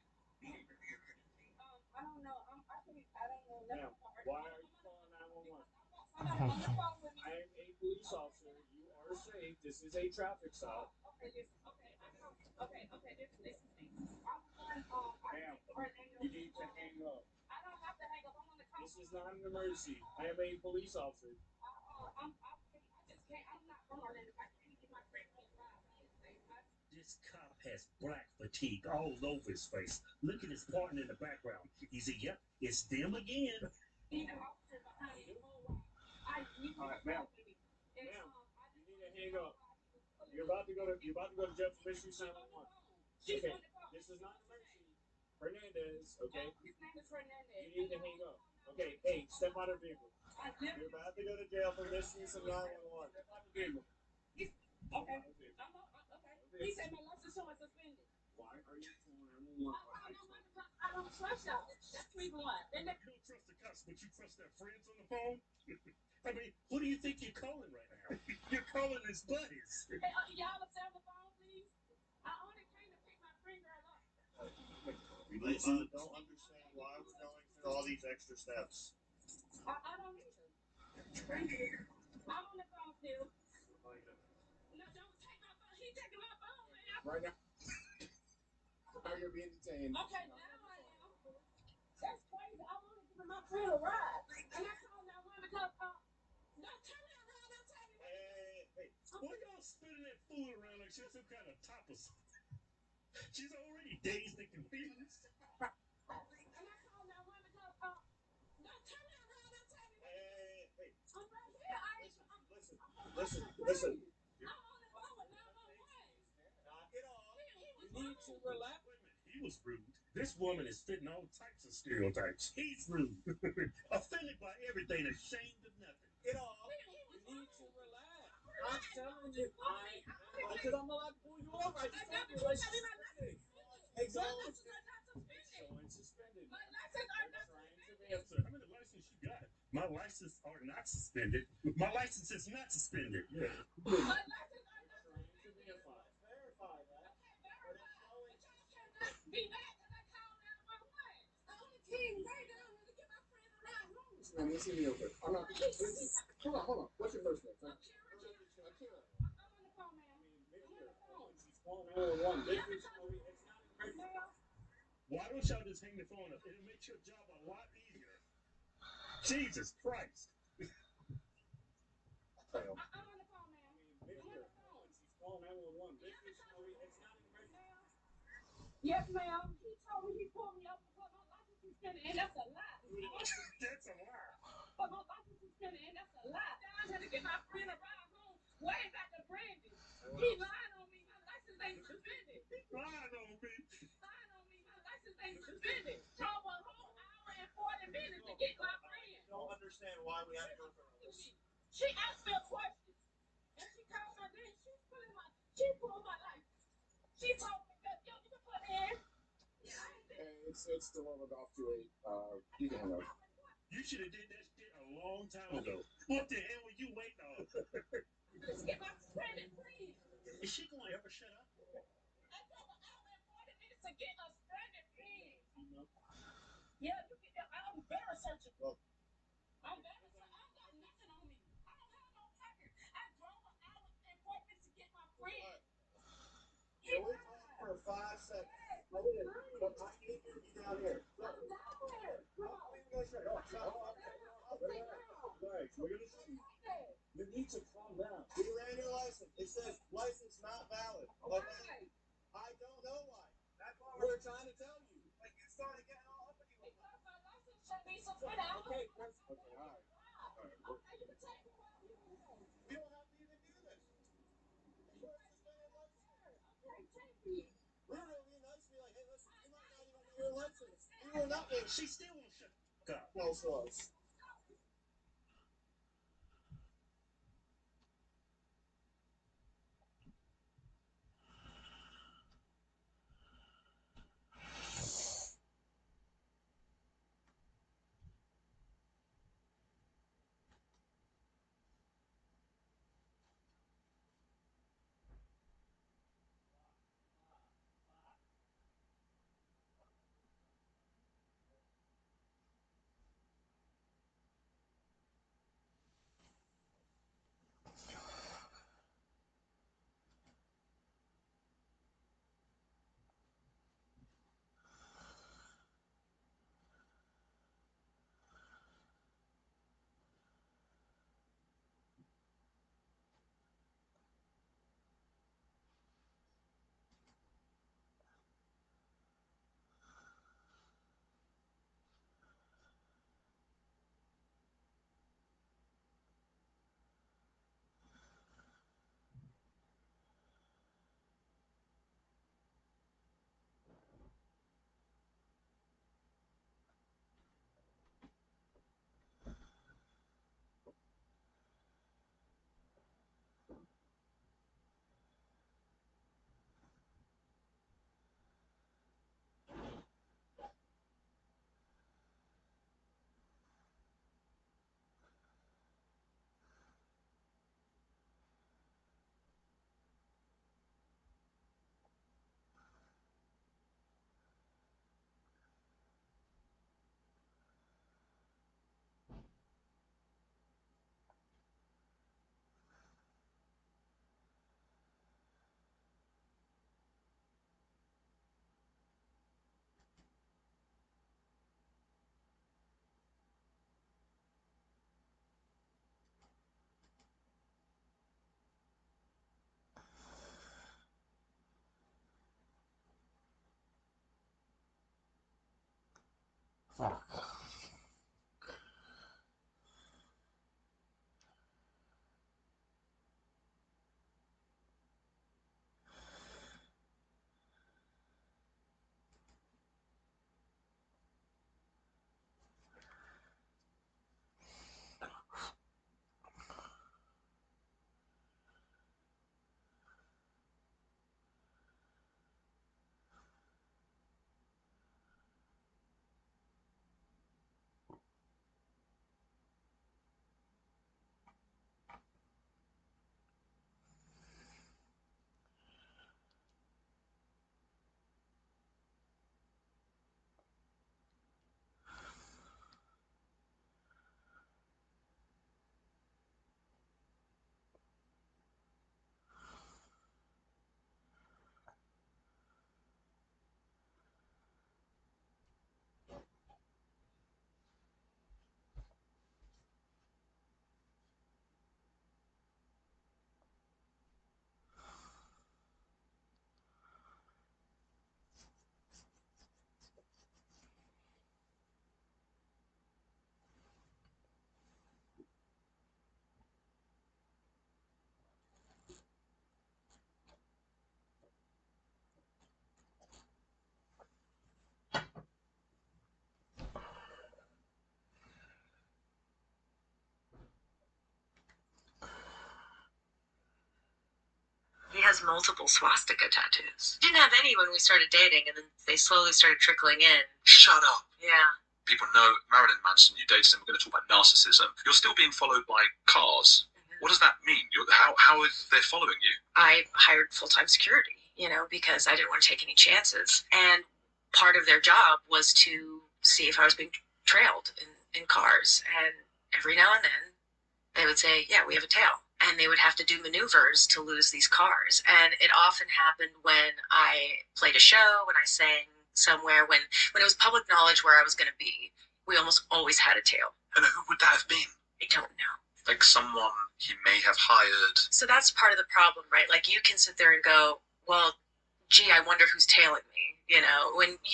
I don't know. I don't know. Ma'am, why are you calling 911? I am a police officer. You are safe. This is a traffic stop. Okay, listen. Okay, listen to me. Ma'am, you need to hang up. I don't have to hang up. I'm on the call. This is not an emergency. I am a police officer. I just can't. I'm not going to I can't get my friend on the ride. This cop has black fatigue all over his face. Look at his partner in the background. He said, yep, it's them again. Need an officer behind you. All right, ma'am. Ma'am, you need to hang up. You're about to go to jail for misuse 911. Okay, this is not an emergency. Hernandez, okay? His name is Hernandez. You need to hang up. Okay, hey, step out of the vehicle. You're about to go to jail for misuse of 911. Step out of the vehicle. Okay. He said my license is suspended. Why are you calling 911? I don't trust y'all. That's the reason why. You don't trust the cops, but you trust their friends on the phone? I mean, who do you think you're calling right now? You're calling his buddies. Hey, y'all will stay on the phone, please? I only came to pick my friend girl up. I don't understand why we're going through all these extra steps. I don't either. Thank you. I'm on the phone still. No, don't take my phone. He's taking my phone, man. Right now. Now you're being detained. Okay, now I am. That's crazy. I'm only giving my friend a ride. And I called 911 because, don't turn me around. Don't tell me. Hey, why y'all spinning that fool around like she's some kind of topper? She's already dazed and confused. And I called 911 because, don't turn me around. Don't tell me. Hey. I'm right here. Listen. I'm on the phone with 911. Knock it off. You need to relax. Wait a minute, he was rude. This woman is fitting all types of stereotypes. He's rude. Offended by everything, ashamed of nothing. Get off. You need to relax. I'm telling you, because I'm allowed to pull you over. I just told you, like, suspended. Exactly. Showing suspended. My license are not suspended. So how many licenses you got? My license are not suspended. My license is not suspended. Yeah. My license are not suspended. Verify that. But it's showing. But y'all cannot be mad because I called 911. I only came right down here to get my friend around home. Let me see me real quick. I'm not. Hold on. What's your first name? I'm Kira. I'm on the phone, ma'am. I'm on the phone. She's calling 911. It's not an emergency. Why don't y'all just hang the phone up? It'll make your job a lot easier. Jesus Christ. I'm on the phone, ma'am. I'm on the phone. She's calling 911. It's not an emergency. Yes, ma'am. He told me he pulled me up because my license is suspended, and that's a lie. That's a lie. But my license is suspended, and that's a lie. I had to get my friend around home way back to Brandy. He lied on me. My license ain't suspended. Lying on me. Lying on me. My license ain't suspended. Drove a whole hour and 40 minutes to get my friend. I don't understand why we have to go through all this. She asked me a question, and she called my name. She pulled my license. She told me that you can put me in. Hey, it's still over golf to 8. You can hang up. You should have did that shit a long time ago. What the hell were you waiting on? Let's get my friend in, please. Is she going to ever shut up? I drove an hour and 40 minutes to get a stranded pig. Yeah, you get that. I'm very searchable. I'm very searchable. I got nothing on me. I don't have no package. I drove an hour and 40 minutes to get my friend. Can we talk for 5 seconds? Look, I need you to be down here. Look. I'm down here. I'm even going to show you. Hold on. legs. We're gonna see. You need to calm down. You ran your license. It says license not valid. Like, I don't know why. That's what we're trying to tell you. Like, you started getting all up in you. Because my license should be suspended. Okay, okay, all right. We don't have to even do this. We're suspended license. We're really being nice to be like, hey, listen, you might not even know your license. You were not. She still won't shut up. Nice was. Fuck. He has multiple swastika tattoos. Didn't have any when we started dating, and then they slowly started trickling in. Shut up. Yeah. People know Marilyn Manson, you dated him, we're going to talk about narcissism. You're still being followed by cars. What does that mean? How is they following you? I hired full-time security, because I didn't want to take any chances. And part of their job was to see if I was being trailed in cars. And every now and then, they would say, yeah, we have a tail. And they would have to do maneuvers to lose these cars. And it often happened when I played a show, when I sang somewhere, when it was public knowledge where I was going to be. We almost always had a tail. And who would that have been? I don't know. Like someone he may have hired. So that's part of the problem, right? Like you can sit there and go, well, gee, I wonder who's tailing me,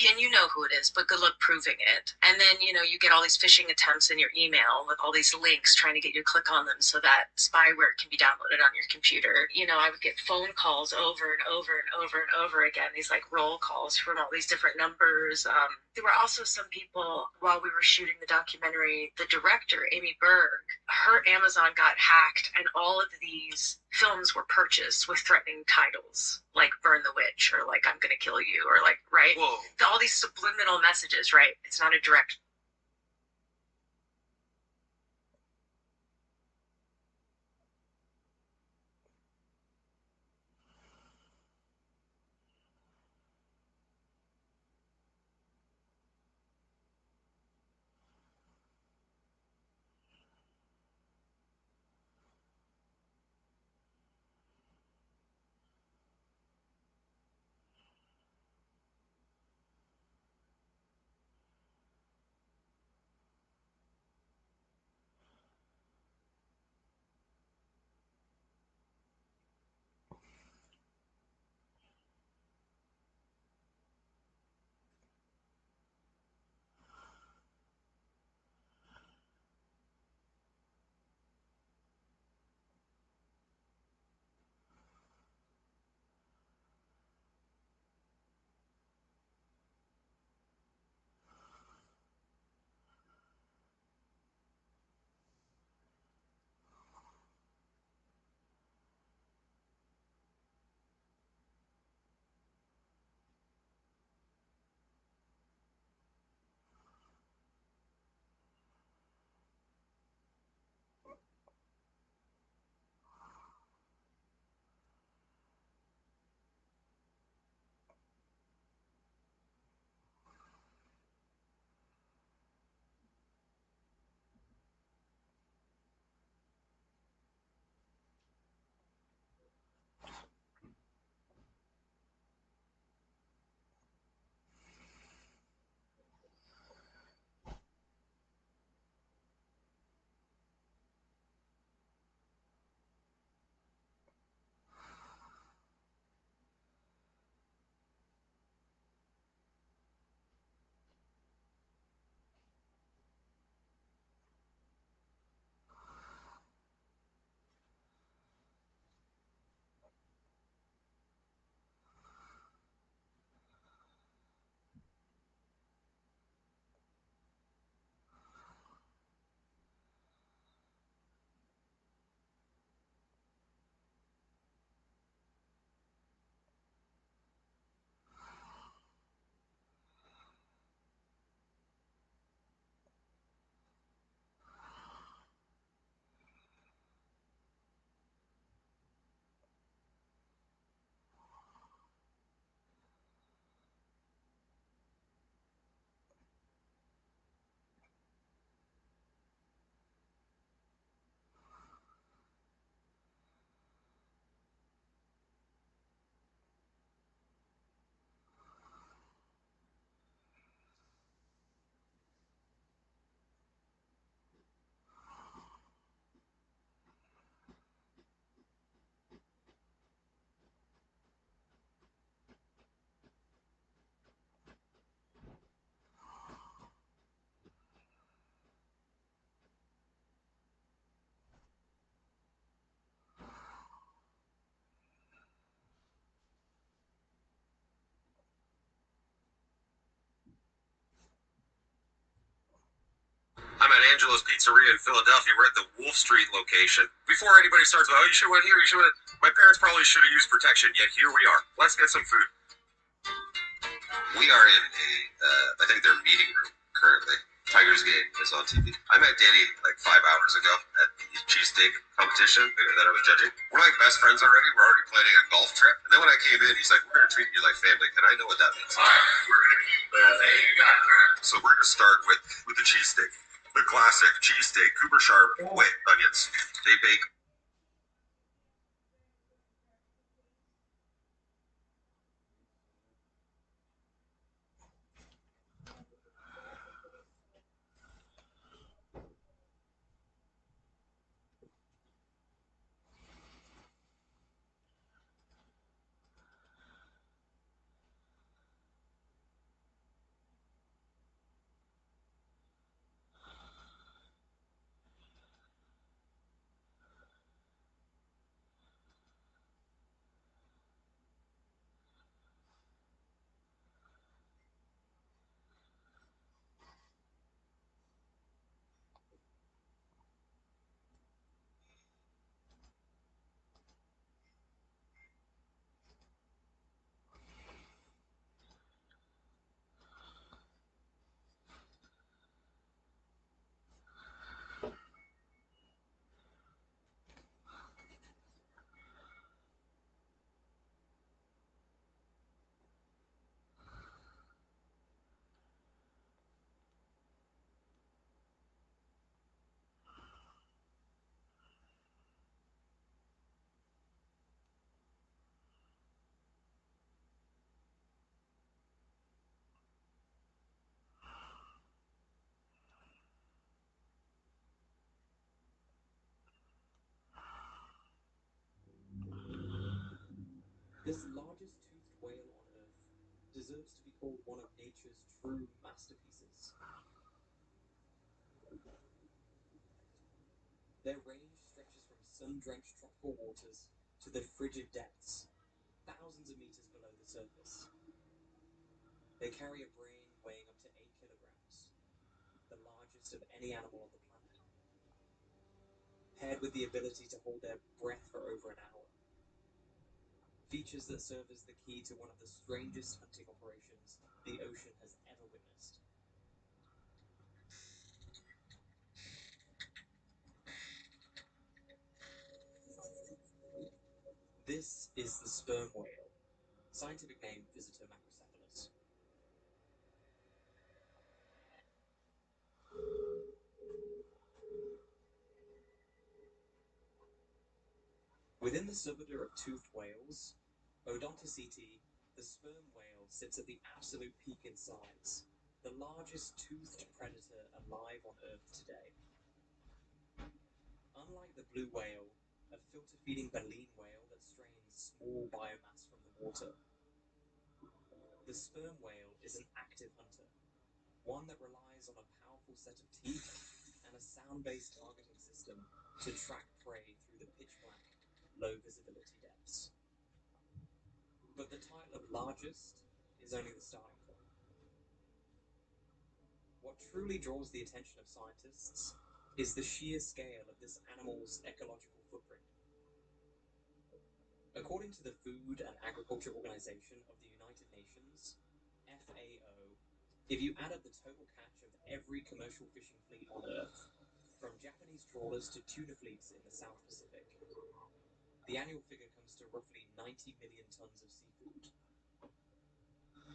and you know who it is, but good luck proving it. And then, you get all these phishing attempts in your email with all these links trying to get you to click on them so that spyware can be downloaded on your computer. I would get phone calls over and over and over and over again, these like roll calls from all these different numbers. There were also some people, while we were shooting the documentary, the director, Amy Berg, her Amazon got hacked, and all of these films were purchased with threatening titles like Burn the Witch or like I'm gonna kill you or like, right? Whoa. All these subliminal messages, right? It's not a direct. I'm at Angelo's Pizzeria in Philadelphia. We're at the Wolf Street location. Before anybody starts, oh, you should have went here, you should have. My parents probably should have used protection, yet here we are. Let's get some food. We are in I think their meeting room currently. Tigers game is on TV. I met Danny like 5 hours ago at the cheesesteak competition that I was judging. We're like best friends already. We're already planning a golf trip. And then when I came in, he's like, we're going to treat you like family. And I know what that means. All right, we're going to keep So we're going to start with the cheesesteak. The classic cheesesteak, Cooper Sharp, with onions. They bake. This largest toothed whale on Earth deserves to be called one of nature's true masterpieces. Their range stretches from sun-drenched tropical waters to the frigid depths, thousands of meters below the surface. They carry a brain weighing up to 8 kilograms, the largest of any animal on the planet, paired with the ability to hold their breath for over an hour. Features that serve as the key to one of the strangest hunting operations the ocean has ever witnessed. This is the sperm whale, scientific name Visitor macrocephalus. Within the suborder of toothed whales, Odontoceti, the sperm whale sits at the absolute peak in size, the largest toothed predator alive on Earth today. Unlike the blue whale, a filter-feeding baleen whale that strains small biomass from the water, the sperm whale is an active hunter, one that relies on a powerful set of teeth and a sound-based targeting system to track prey through the pitch-black, low-visibility depths. But the title of largest is only the starting point. What truly draws the attention of scientists is the sheer scale of this animal's ecological footprint. According to the Food and Agriculture Organization of the United Nations, FAO, if you add up the total catch of every commercial fishing fleet on Earth, from Japanese trawlers to tuna fleets in the South Pacific, the annual figure comes to roughly 90 million tons of seafood.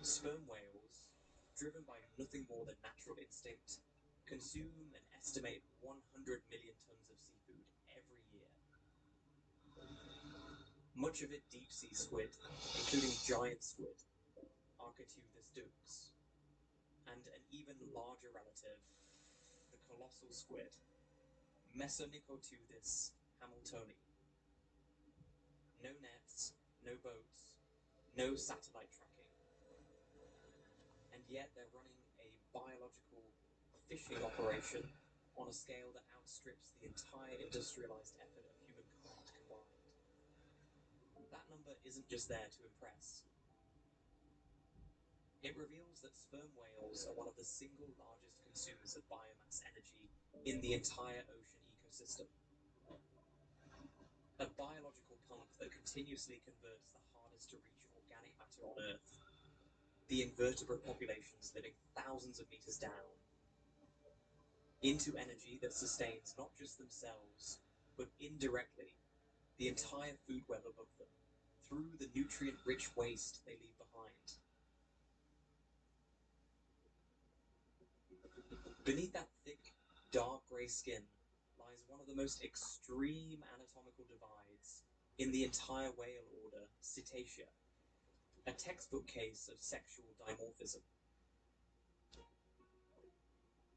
Sperm whales, driven by nothing more than natural instinct, consume an estimated 100 million tons of seafood every year. Much of it deep-sea squid, including giant squid, Architeuthis dux, and an even larger relative, the colossal squid, Mesonychoteuthis hamiltoni. No nets, no boats, no satellite tracking. And yet they're running a biological fishing operation on a scale that outstrips the entire industrialized effort of humankind combined. That number isn't just there to impress. It reveals that sperm whales are one of the single largest consumers of biomass energy in the entire ocean ecosystem. A biological pump that continuously converts the hardest to reach organic matter on Earth, the invertebrate populations living thousands of meters down, into energy that sustains not just themselves, but indirectly the entire food web above them, through the nutrient-rich waste they leave behind. Beneath that thick, dark grey skin lies one of the most extreme anatomical divides in the entire whale order, Cetacea, a textbook case of sexual dimorphism.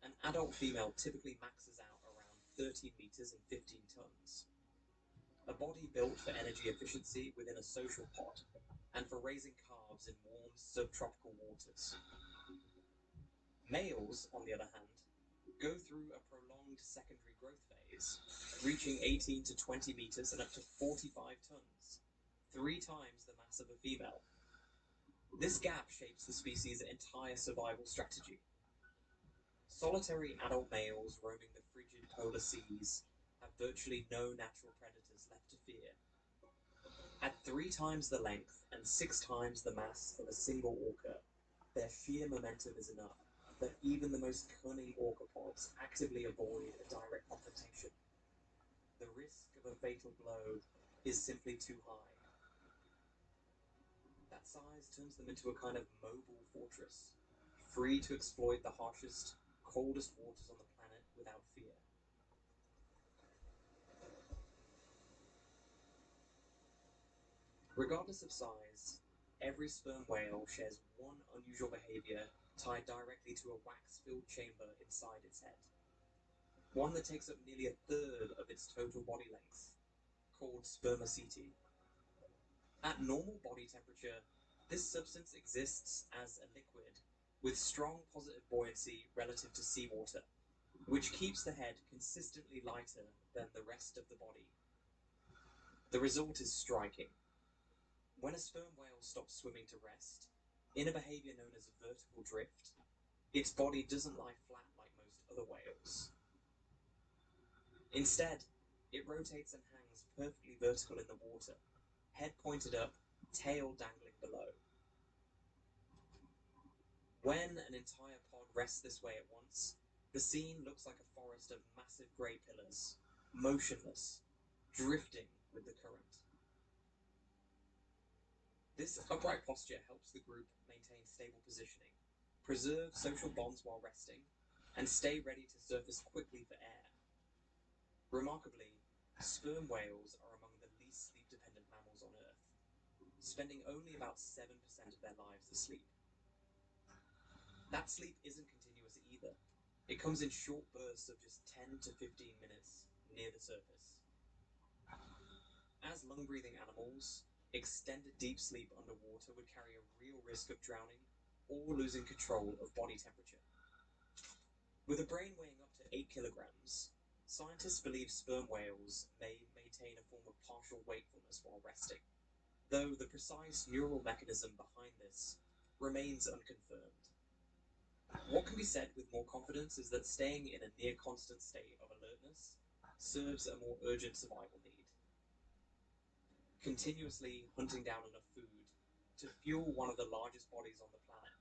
An adult female typically maxes out around 13 meters and 15 tons. A body built for energy efficiency within a social pod, and for raising calves in warm subtropical waters. Males, on the other hand, go through a prolonged secondary growth phase, reaching 18 to 20 meters and up to 45 tons, 3 times the mass of a female. This gap shapes the species' entire survival strategy. Solitary adult males roaming the frigid polar seas have virtually no natural predators left to fear. At 3 times the length and 6 times the mass of a single orca, their sheer momentum is enough that even the most cunning orcapods actively avoid a direct confrontation. The risk of a fatal blow is simply too high. That size turns them into a kind of mobile fortress, free to exploit the harshest, coldest waters on the planet without fear. Regardless of size, every sperm whale shares one unusual behavior tied directly to a wax-filled chamber inside its head. One that takes up nearly a third of its total body length, called spermaceti. At normal body temperature, this substance exists as a liquid with strong positive buoyancy relative to seawater, which keeps the head consistently lighter than the rest of the body. The result is striking. When a sperm whale stops swimming to rest, in a behavior known as vertical drift, its body doesn't lie flat like most other whales. Instead, it rotates and hangs perfectly vertical in the water, head pointed up, tail dangling below. When an entire pod rests this way at once, the scene looks like a forest of massive grey pillars, motionless, drifting with the current. This upright posture helps the group maintain stable positioning, preserve social bonds while resting, and stay ready to surface quickly for air. Remarkably, sperm whales are among the least sleep-dependent mammals on Earth, spending only about 7% of their lives asleep. That sleep isn't continuous either. It comes in short bursts of just 10 to 15 minutes near the surface. As lung-breathing animals, extended deep sleep underwater would carry a real risk of drowning or losing control of body temperature. With a brain weighing up to 8 kilograms, scientists believe sperm whales may maintain a form of partial wakefulness while resting, though the precise neural mechanism behind this remains unconfirmed. What can be said with more confidence is that staying in a near-constant state of alertness serves a more urgent survival need. Continuously hunting down enough food to fuel one of the largest bodies on the planet.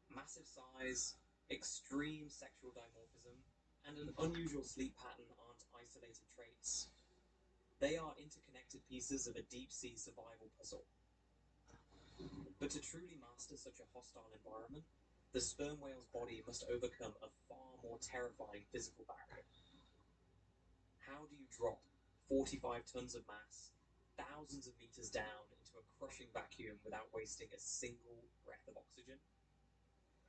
Massive size, extreme sexual dimorphism, and an unusual sleep pattern aren't isolated traits. They are interconnected pieces of a deep-sea survival puzzle. But to truly master such a hostile environment, the sperm whale's body must overcome a far more terrifying physical barrier. How do you drop 45 tons of mass, thousands of meters down into a crushing vacuum without wasting a single breath of oxygen?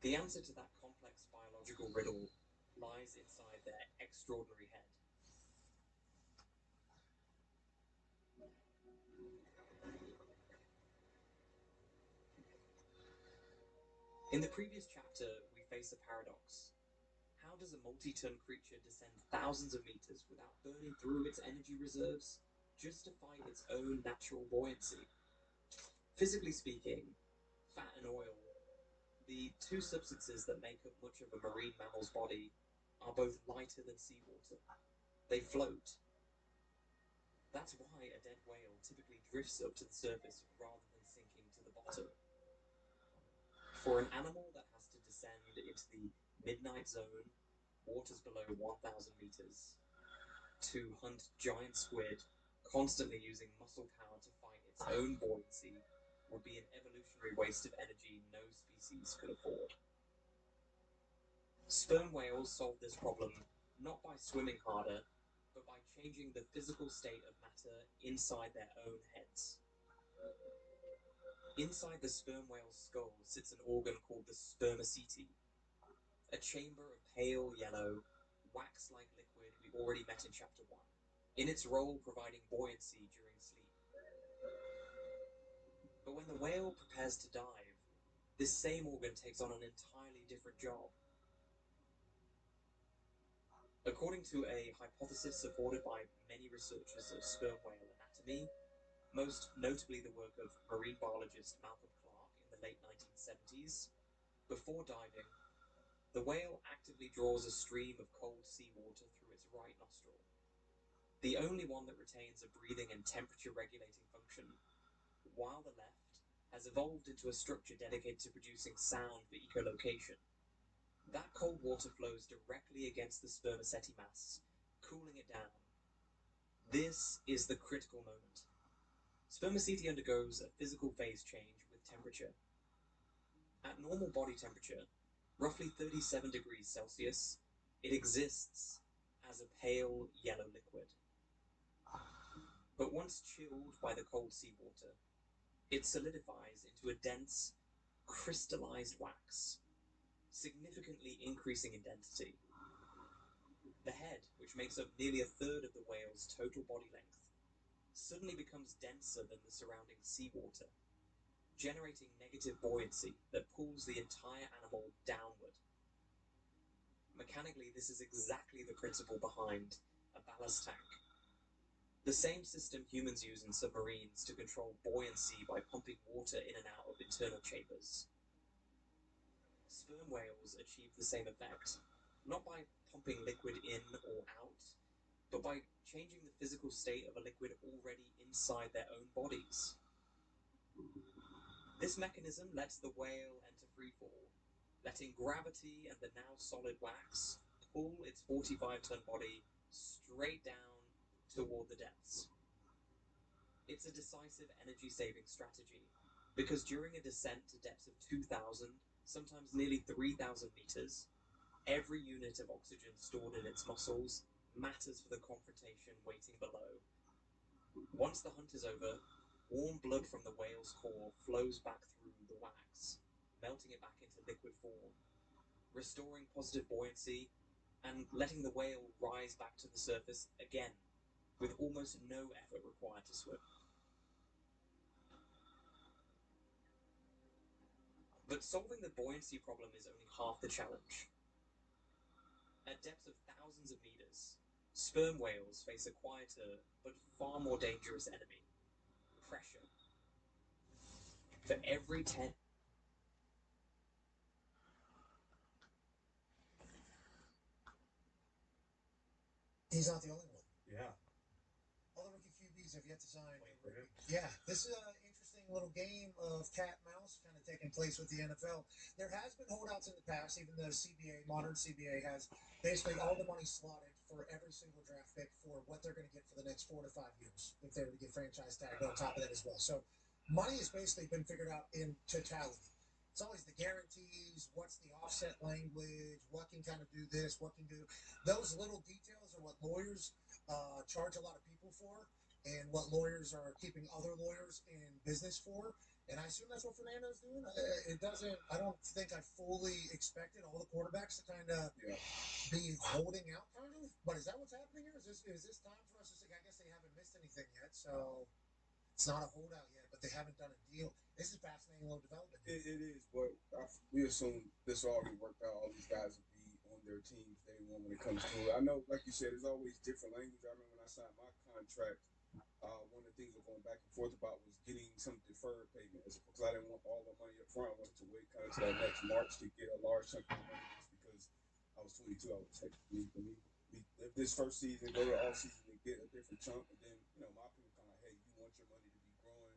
The answer to that complex biological riddle lies inside their extraordinary head. In the previous chapter, we face a paradox. How does a multi-ton creature descend thousands of meters without burning through its energy reserves just to fight its own natural buoyancy? Physically speaking, fat and oil, the two substances that make up much of a marine mammal's body, are both lighter than seawater. They float. That's why a dead whale typically drifts up to the surface rather than sinking to the bottom. For an animal that has to descend into the midnight zone, waters below 1,000 meters, to hunt giant squid, constantly using muscle power to fight its own buoyancy, would be an evolutionary waste of energy no species could afford. Sperm whales solve this problem not by swimming harder, but by changing the physical state of matter inside their own heads. Inside the sperm whale's skull sits an organ called the spermaceti, a chamber of pale yellow, wax-like liquid we already met in Chapter 1, in its role providing buoyancy during sleep. But when the whale prepares to dive, this same organ takes on an entirely different job. According to a hypothesis supported by many researchers of sperm whale anatomy, most notably the work of marine biologist Malcolm Clark in the late 1970s, before diving, the whale actively draws a stream of cold seawater through its right nostril, the only one that retains a breathing and temperature-regulating function, while the left has evolved into a structure dedicated to producing sound for echolocation. That cold water flows directly against the spermaceti mass, cooling it down. This is the critical moment. Spermaceti undergoes a physical phase change with temperature. At normal body temperature, roughly 37 degrees Celsius, it exists as a pale yellow liquid. But once chilled by the cold seawater, it solidifies into a dense, crystallized wax, significantly increasing in density. The head, which makes up nearly a third of the whale's total body length, suddenly becomes denser than the surrounding seawater, generating negative buoyancy that pulls the entire animal downward. Mechanically, this is exactly the principle behind a ballast tank. The same system humans use in submarines to control buoyancy by pumping water in and out of internal chambers. Sperm whales achieve the same effect, not by pumping liquid in or out, but by changing the physical state of a liquid already inside their own bodies. This mechanism lets the whale enter freefall, letting gravity and the now solid wax pull its 45-ton body straight down toward the depths. It's a decisive energy-saving strategy, because during a descent to depths of 2,000, sometimes nearly 3,000 meters, every unit of oxygen stored in its muscles matters for the confrontation waiting below. Once the hunt is over, warm blood from the whale's core flows back through the wax, melting it back into liquid form, restoring positive buoyancy, and letting the whale rise back to the surface again, with almost no effort required to swim. But solving the buoyancy problem is only half the challenge. At depths of thousands of meters, sperm whales face a quieter but far more dangerous enemy: pressure. For every 10... He's not the only one. Yeah. All the rookie QBs have yet to sign. Yeah, this is an interesting little game of cat and mouse kind of taking place with the NFL. There has been holdouts in the past, even though modern CBA has basically all the money slotted for every single draft pick for what they're going to get for the next 4 to 5 years, if they were to get franchise tagged on top of that as well. So money has basically been figured out in totality. It's always the guarantees, what's the offset language, what can kind of do this, what can do. Those little details are what lawyers charge a lot of people for, and what lawyers are keeping other lawyers in business for. And I assume that's what Fernando's doing. I don't think I fully expected all the quarterbacks to kind of be holding out, kind of. But is that what's happening here? Is this time for us to say, I guess they haven't missed anything yet, so it's not a holdout yet, but they haven't done a deal. This is fascinating little development. It is, but we assume this already worked out. All these guys will be on their teams day one when it comes to it. I know, like you said, there's always different language. I remember when I signed my contract, one of the things we're going back and forth about was getting some deferred payment, because I didn't want all the money up front. I wanted to wait kind of to that next March to get a large chunk of money, just because I was 22. I would take we live this first season, go to the off season and get a different chunk, and then my people kind of like, hey, you want your money to be growing,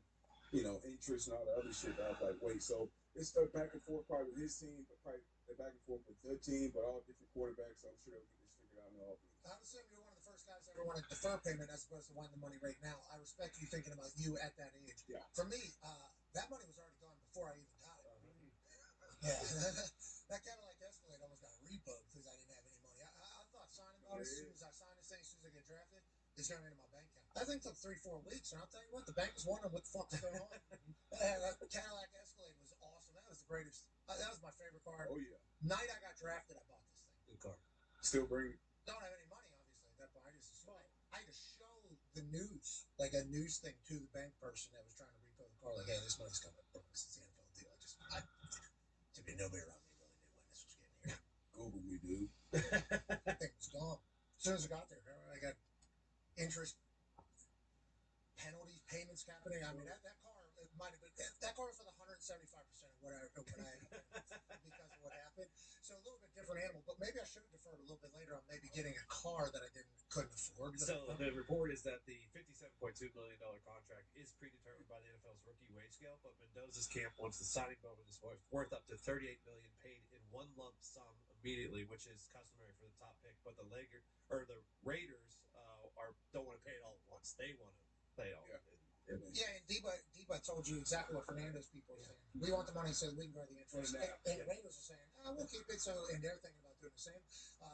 interest and all the other shit. But I was like, wait, so it's back and forth probably with his team, but probably back and forth with their team, but all different quarterbacks. So I'm sure they'll get this figured out in all. I would assume you're one of the first guys that ever wanted to defer payment as opposed to wanting the money right now. I respect you thinking about you at that age. Yeah. For me, that money was already gone before I even got it. Yeah. That Cadillac Escalade almost got repoed because I didn't have any money. I thought signing on as soon as I sign this thing, as soon as I get drafted, it's going into my bank account. That thing took 3-4 weeks, and I'll tell you what, the bank was wondering what the fuck was going on. That Cadillac Escalade was awesome. That was the greatest. That was my favorite car. Oh, yeah. Night I got drafted, I bought this thing. Good car. Still bring it. Don't have any money, obviously, at that point. I had to show the news, like a news thing, to the bank person that was trying to repo the car. Like, hey, this money's coming. Bro, this is the NFL deal. To be nobody around me really knew when this was getting here. Google me, dude. That thing was gone. As soon as I got there, I got interest, penalties, payments happening. I mean, that car, it might have been, that car was for the 175% of what I because of what happened. So a little bit different animal, but maybe I should have deferred a little bit later on maybe getting a car that I couldn't afford. So the report is that the $57.2 million contract is predetermined by the NFL's rookie wage scale, but Mendoza's camp wants the signing bonus is worth up to $38 million paid in one lump sum immediately, which is customary for the top pick. But the Raiders don't want to pay it all at once. They want to pay it all. Yeah, and Deba told you exactly what Fernando's people are saying. We want the money so we can grow the interest. And the Raiders are saying, we'll keep it. And they're thinking about doing the same.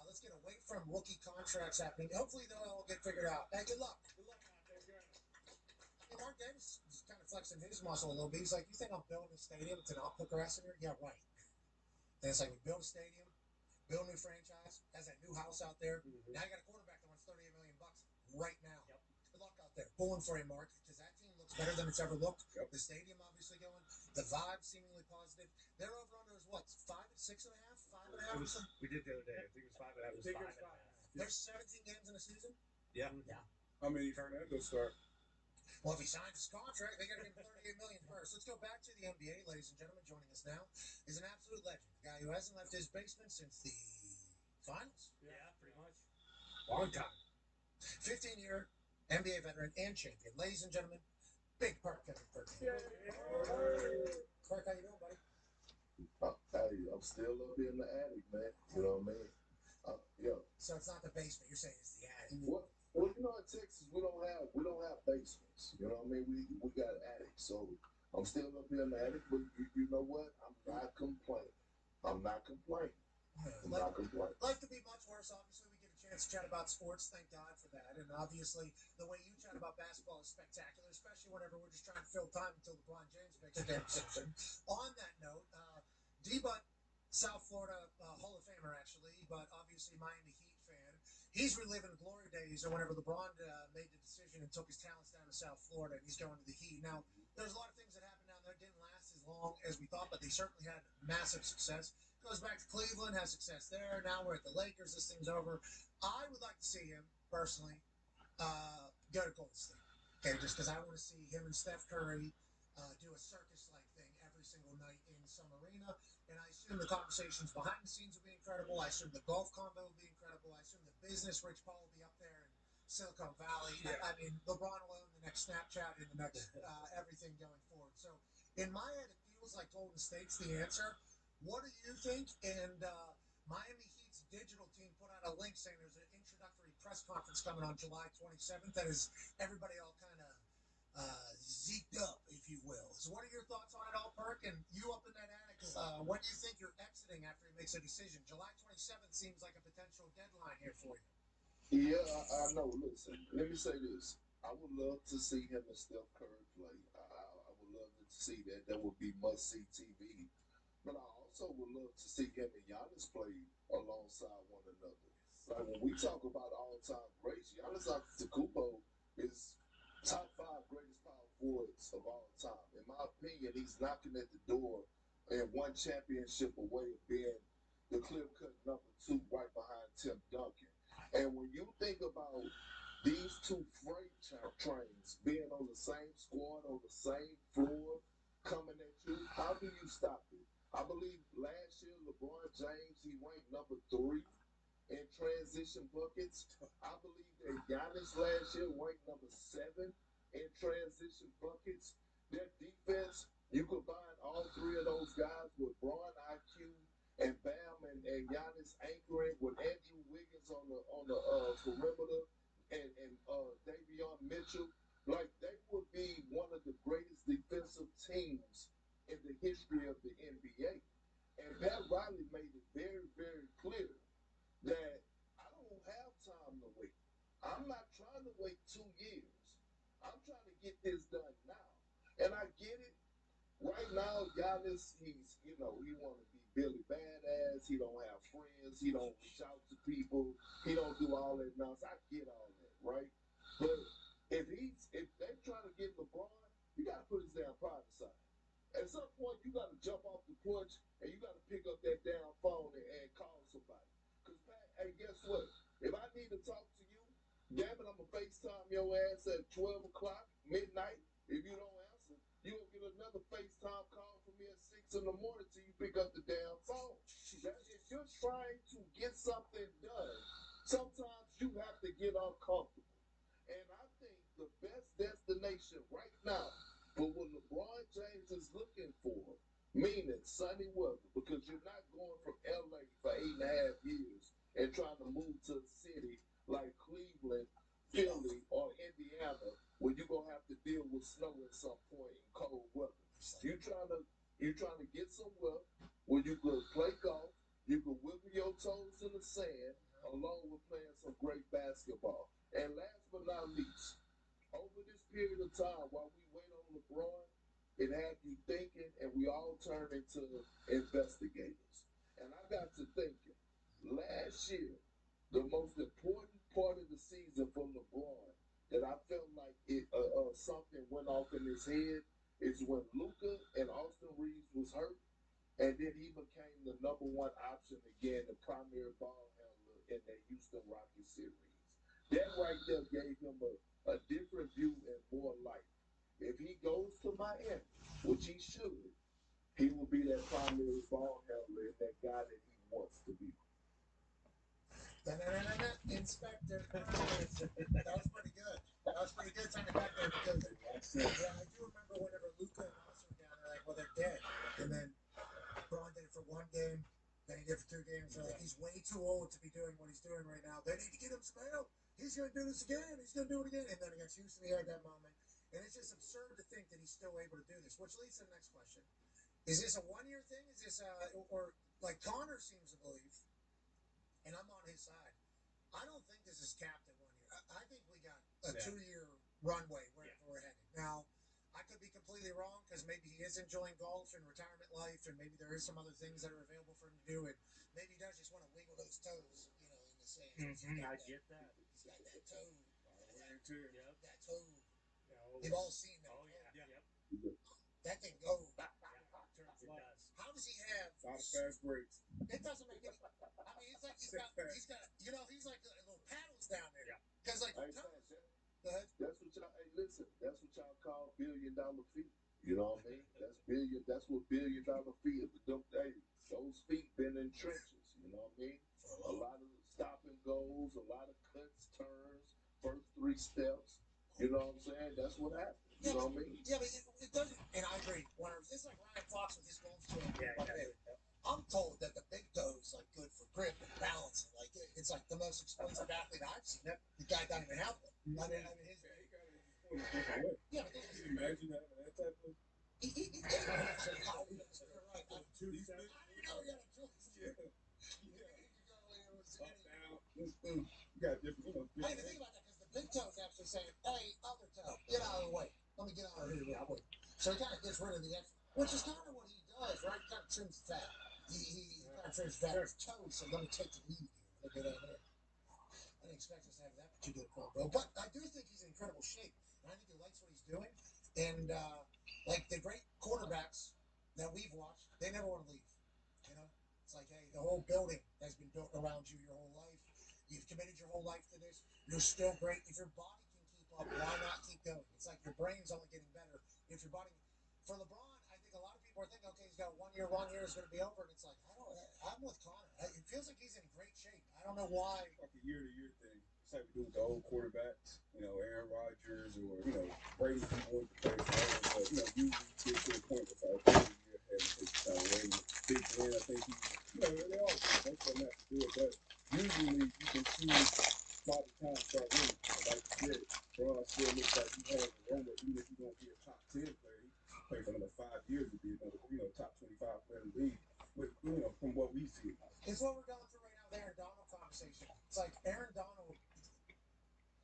Let's get away from rookie contracts happening. Hopefully they'll all get figured out. Hey, good luck. Good luck, man. Mark Davis is kind of flexing his muscle a little bit. He's like, you think I'm building a stadium to not put grass in here? Yeah, right. And it's like, we build a stadium, build a new franchise, has that new house out there. Now you got a quarterback that wants $38 million right now. Yep. Good luck out there. there, pulling for him, Mark, because that team looks better than it's ever looked. Yep. The stadium obviously going, the vibe seemingly positive. Their over under is what, 5, 6.5, 5.5 or something? We did the other day. I think it was 5.5. It was 5.5. There's 17 games in a season. Yeah. Yeah. How many Fernando start? Well, if he signs his contract, they got to give him $38 million first. Let's go back to the NBA, ladies and gentlemen. Joining us now is an absolute legend, a guy who hasn't left his basement since the finals. Yeah, pretty much. Long time. 15-year NBA veteran and champion, ladies and gentlemen. Big Perk, Kevin Perk. Perk, how you doing, buddy? Hey, I'm still up in the attic, man. You know what I mean? Yeah. So it's not the basement. You're saying it's the attic. Well, you know, in Texas, we don't have basements. You know what I mean? We got attics. So I'm still up in the attic, but you know what? I'm not complaining. Life could be much worse. Obviously, we get a chance to chat about sports. Thank God for that. And obviously, the way you chat about basketball is spectacular, especially whenever we're just trying to fill time until LeBron James makes a damn decision. On that note, D-Butt, South Florida Hall of Famer, actually, but obviously Miami Heat fan. He's reliving the glory days or whenever LeBron made the decision and took his talents down to South Florida, and he's going to the Heat. Now, there's a lot of things that happened down there. It didn't last as long as we thought, but they certainly had massive success. Goes back to Cleveland, has success there. Now we're at the Lakers. This thing's over. I would like to see him, personally, go to Golden State. Okay, just because I want to see him and Steph Curry do a circus-like thing every single night in some arena. And I assume the conversations behind the scenes will be incredible. I assume the golf combo will be incredible. I assume the business Rich Paul will be up there in Silicon Valley. Yeah. I mean, LeBron will own the next Snapchat and the next everything going forward. So in my head, it feels like Golden State's the answer. What do you think? And Miami Heat's digital team put out a link saying there's an introductory press conference coming on July 27th that is everybody all kind of zeked up, if you will. So what are your thoughts on it all, Perk? And you up in that attic, when do you think you're exiting after he makes a decision? July 27th seems like a potential deadline here for you. Yeah, I know. Listen, let me say this. I would love to see him and Steph Curry play. I would love to see that. That would be must-see TV. But I also would love to see him and Giannis play alongside one another. Like when we talk about all-time greats, Giannis Antetokounmpo is top 5 greatest power forwards of all time. In my opinion, he's knocking at the door and one championship away of being the clear-cut number 2 right behind Tim Duncan. And when you think about these two freight trains being on the same squad, on the same floor, coming at you, how do you stop it? I believe last year, LeBron James, he ranked number 3 in transition buckets. I believe that Giannis last year ranked number 7 in transition buckets. Their defense, you combine all 3 of those guys with Braun, IQ, and Bam and Giannis anchoring with Andrew Wiggins on the perimeter and Davion Mitchell. Like, they would be one of the greatest defensive teams in the history of the NBA. And Pat Riley made it very, very clear that I don't have time to wait. I'm not trying to wait 2 years. I'm trying to get this done now. And I get it. Right now, Giannis, he want to be Billy Badass. He don't have friends. He don't reach out to people. He don't do all that nonsense. I get all that, right? But if they're trying to get LeBron, you got to put his damn pride aside. At some point, you got to jump off the porch and you got to pick up that damn phone and call somebody. Because, hey, guess what? If I need to talk to you, damn it, I'm going to FaceTime your ass at 12 o'clock, midnight. If you don't answer, you going to get another FaceTime call from me at 6 in the morning till you pick up the damn phone. If you're trying to get something done, sometimes you have to get uncomfortable. And I think the best destination right now for what LeBron James is looking for, meaning sunny weather, because you're not going from LA for 8.5 years and trying to move to a city like Cleveland, Philly, or Indiana, where you're going to have to deal with snow at some point in cold weather. You're trying to get somewhere where you can play golf, you can wiggle your toes in the sand, along with playing some great basketball. And last but not least, over this period of time, while we wait on LeBron, it had you thinking, and we all turned into investigators. And I got to thinking, last year, the most important part of the season for LeBron that I felt like something went off in his head is when Luka and Austin Reeves was hurt, and then he became the number one option again, the primary ball handler in the Houston Rockets series. That right there gave him a different view and more life. If he goes to Miami, which he should, he will be that primary ball handler and that guy that he wants to be. Inspector. That was pretty good. That was pretty good timing back there because yeah, I do remember whenever Luka and Austin were down there, like, well, they're dead. And then Braun did it for one game, then he did it for 2 games. They're like, he's way too old to be doing what he's doing right now. They need to get him some help. He's going to do this again. He's going to do it again. And then against Houston, he had that moment. And it's just absurd to think that he's still able to do this, which leads to the next question. Is this a one-year thing? Is this, or like Connor seems to believe, and I'm on his side, I don't think this is capped at 1 year. I think we got a 2-year runway wherever we're headed. Now, I could be completely wrong because maybe he is enjoying golf and retirement life, and maybe there is some other things that are available for him to do, and maybe he does just want to wiggle those toes, in the sand. I get that. He's got that toe. Yep. That toe. Oh, You've all seen that. Oh, yeah. Yep. That thing goes. It does. How does he have? A lot of fast breaks. It doesn't make any. I mean, it's like he's got, he's like little paddles down there. Yeah. Because like, Hey, go ahead. that's what y'all. Hey, listen, that's what y'all call $1 billion feet. You know what I mean? That's what $1 billion feet is. Those feet been in trenches. You know what I mean? A lot of stop and goes, a lot of cuts, turns, first 3 steps. You know what I'm saying? That's what happens. You know what I mean? Yeah, but it doesn't. And I agree. It's like Ryan Fox with his golf swing. Yeah. I'm told that the big toe is like good for grip and balance. Like it's like the most explosive athlete I've seen. The guy doesn't even have one. I mean, his. Yeah, but Can you imagine having that type of? You're right. I didn't know he had a choice. Up, down. You got different. I didn't think about that because the big toe is actually saying, "Hey, other toe, get out of the way. Let me get out of here real quick." So he kind of gets rid of the extra, which is kind of what he does, right? He kind of trims the fat. He kind of trims fat his toes. So let me take the lead here. Let me get out there. I didn't expect us to have that particular combo, but I do think he's in incredible shape, and I think he likes what he's doing. And like the great quarterbacks that we've watched, they never want to leave. You know, it's like, hey, the whole building has been built around you your whole life. You've committed your whole life to this. You're still great. If your body can keep up, why not keep going? It's like your brain's only getting better. If your body, for LeBron, I think a lot of people are thinking, okay, he's got 1 year, 1 year is going to be over, and it's like, I'm with Connor. It feels like he's in great shape. I don't know why. It's like a year-to-year thing. It's like we do with the old quarterbacks, Aaron Rodgers or, Brady who wanted to play forever. But, usually you get to a point where it's like, year ahead and takes time away. Big win, I think they all do. Most of them have to do it. But usually you can see by the time start winning. Like you said, Braun still looks like he has a run, but even if he's going to be a top 10 player, he play for another 5 years to be another, top 25 player in the league. But, from what we see. It's what we're going through right now, the Aaron Donald conversation. It's like Aaron Donald,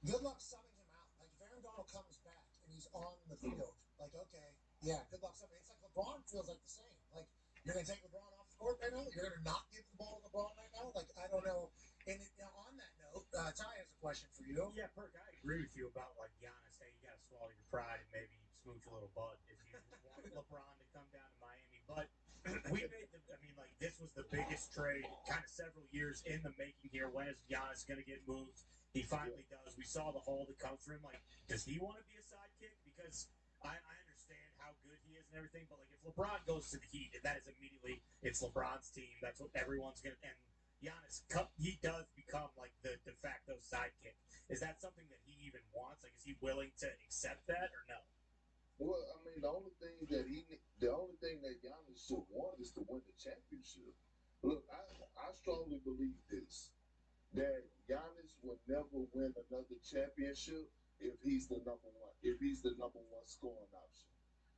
good luck subbing him out. Like if Aaron Donald comes back and he's on the field, like, okay, yeah, good luck subbing. It's like LeBron feels like the same. Like you're going to take LeBron off the court right now? You're going to not give the ball to LeBron right now? Like, I don't know. And on that note, Ty has a question for you. Yeah, Perk, I agree with you about like Giannis. Hey, you got to swallow your pride and maybe smooch a little bud if you want LeBron to come down to Miami. But this was the biggest trade kind of several years in the making here. When is Giannis going to get moved? He finally does. We saw the haul that comes from him. Like, does he want to be a sidekick? Because I understand how good he is and everything, but like if LeBron goes to the Heat, that is immediately it's LeBron's team. That's what everyone's going to. And Giannis, he does become like the de facto sidekick. Is that something that he even wants? Like, is he willing to accept that or no? Well, I mean, the only thing that Giannis should want is to win the championship. Look, I strongly believe this, that Giannis will never win another championship if he's the number one scoring option.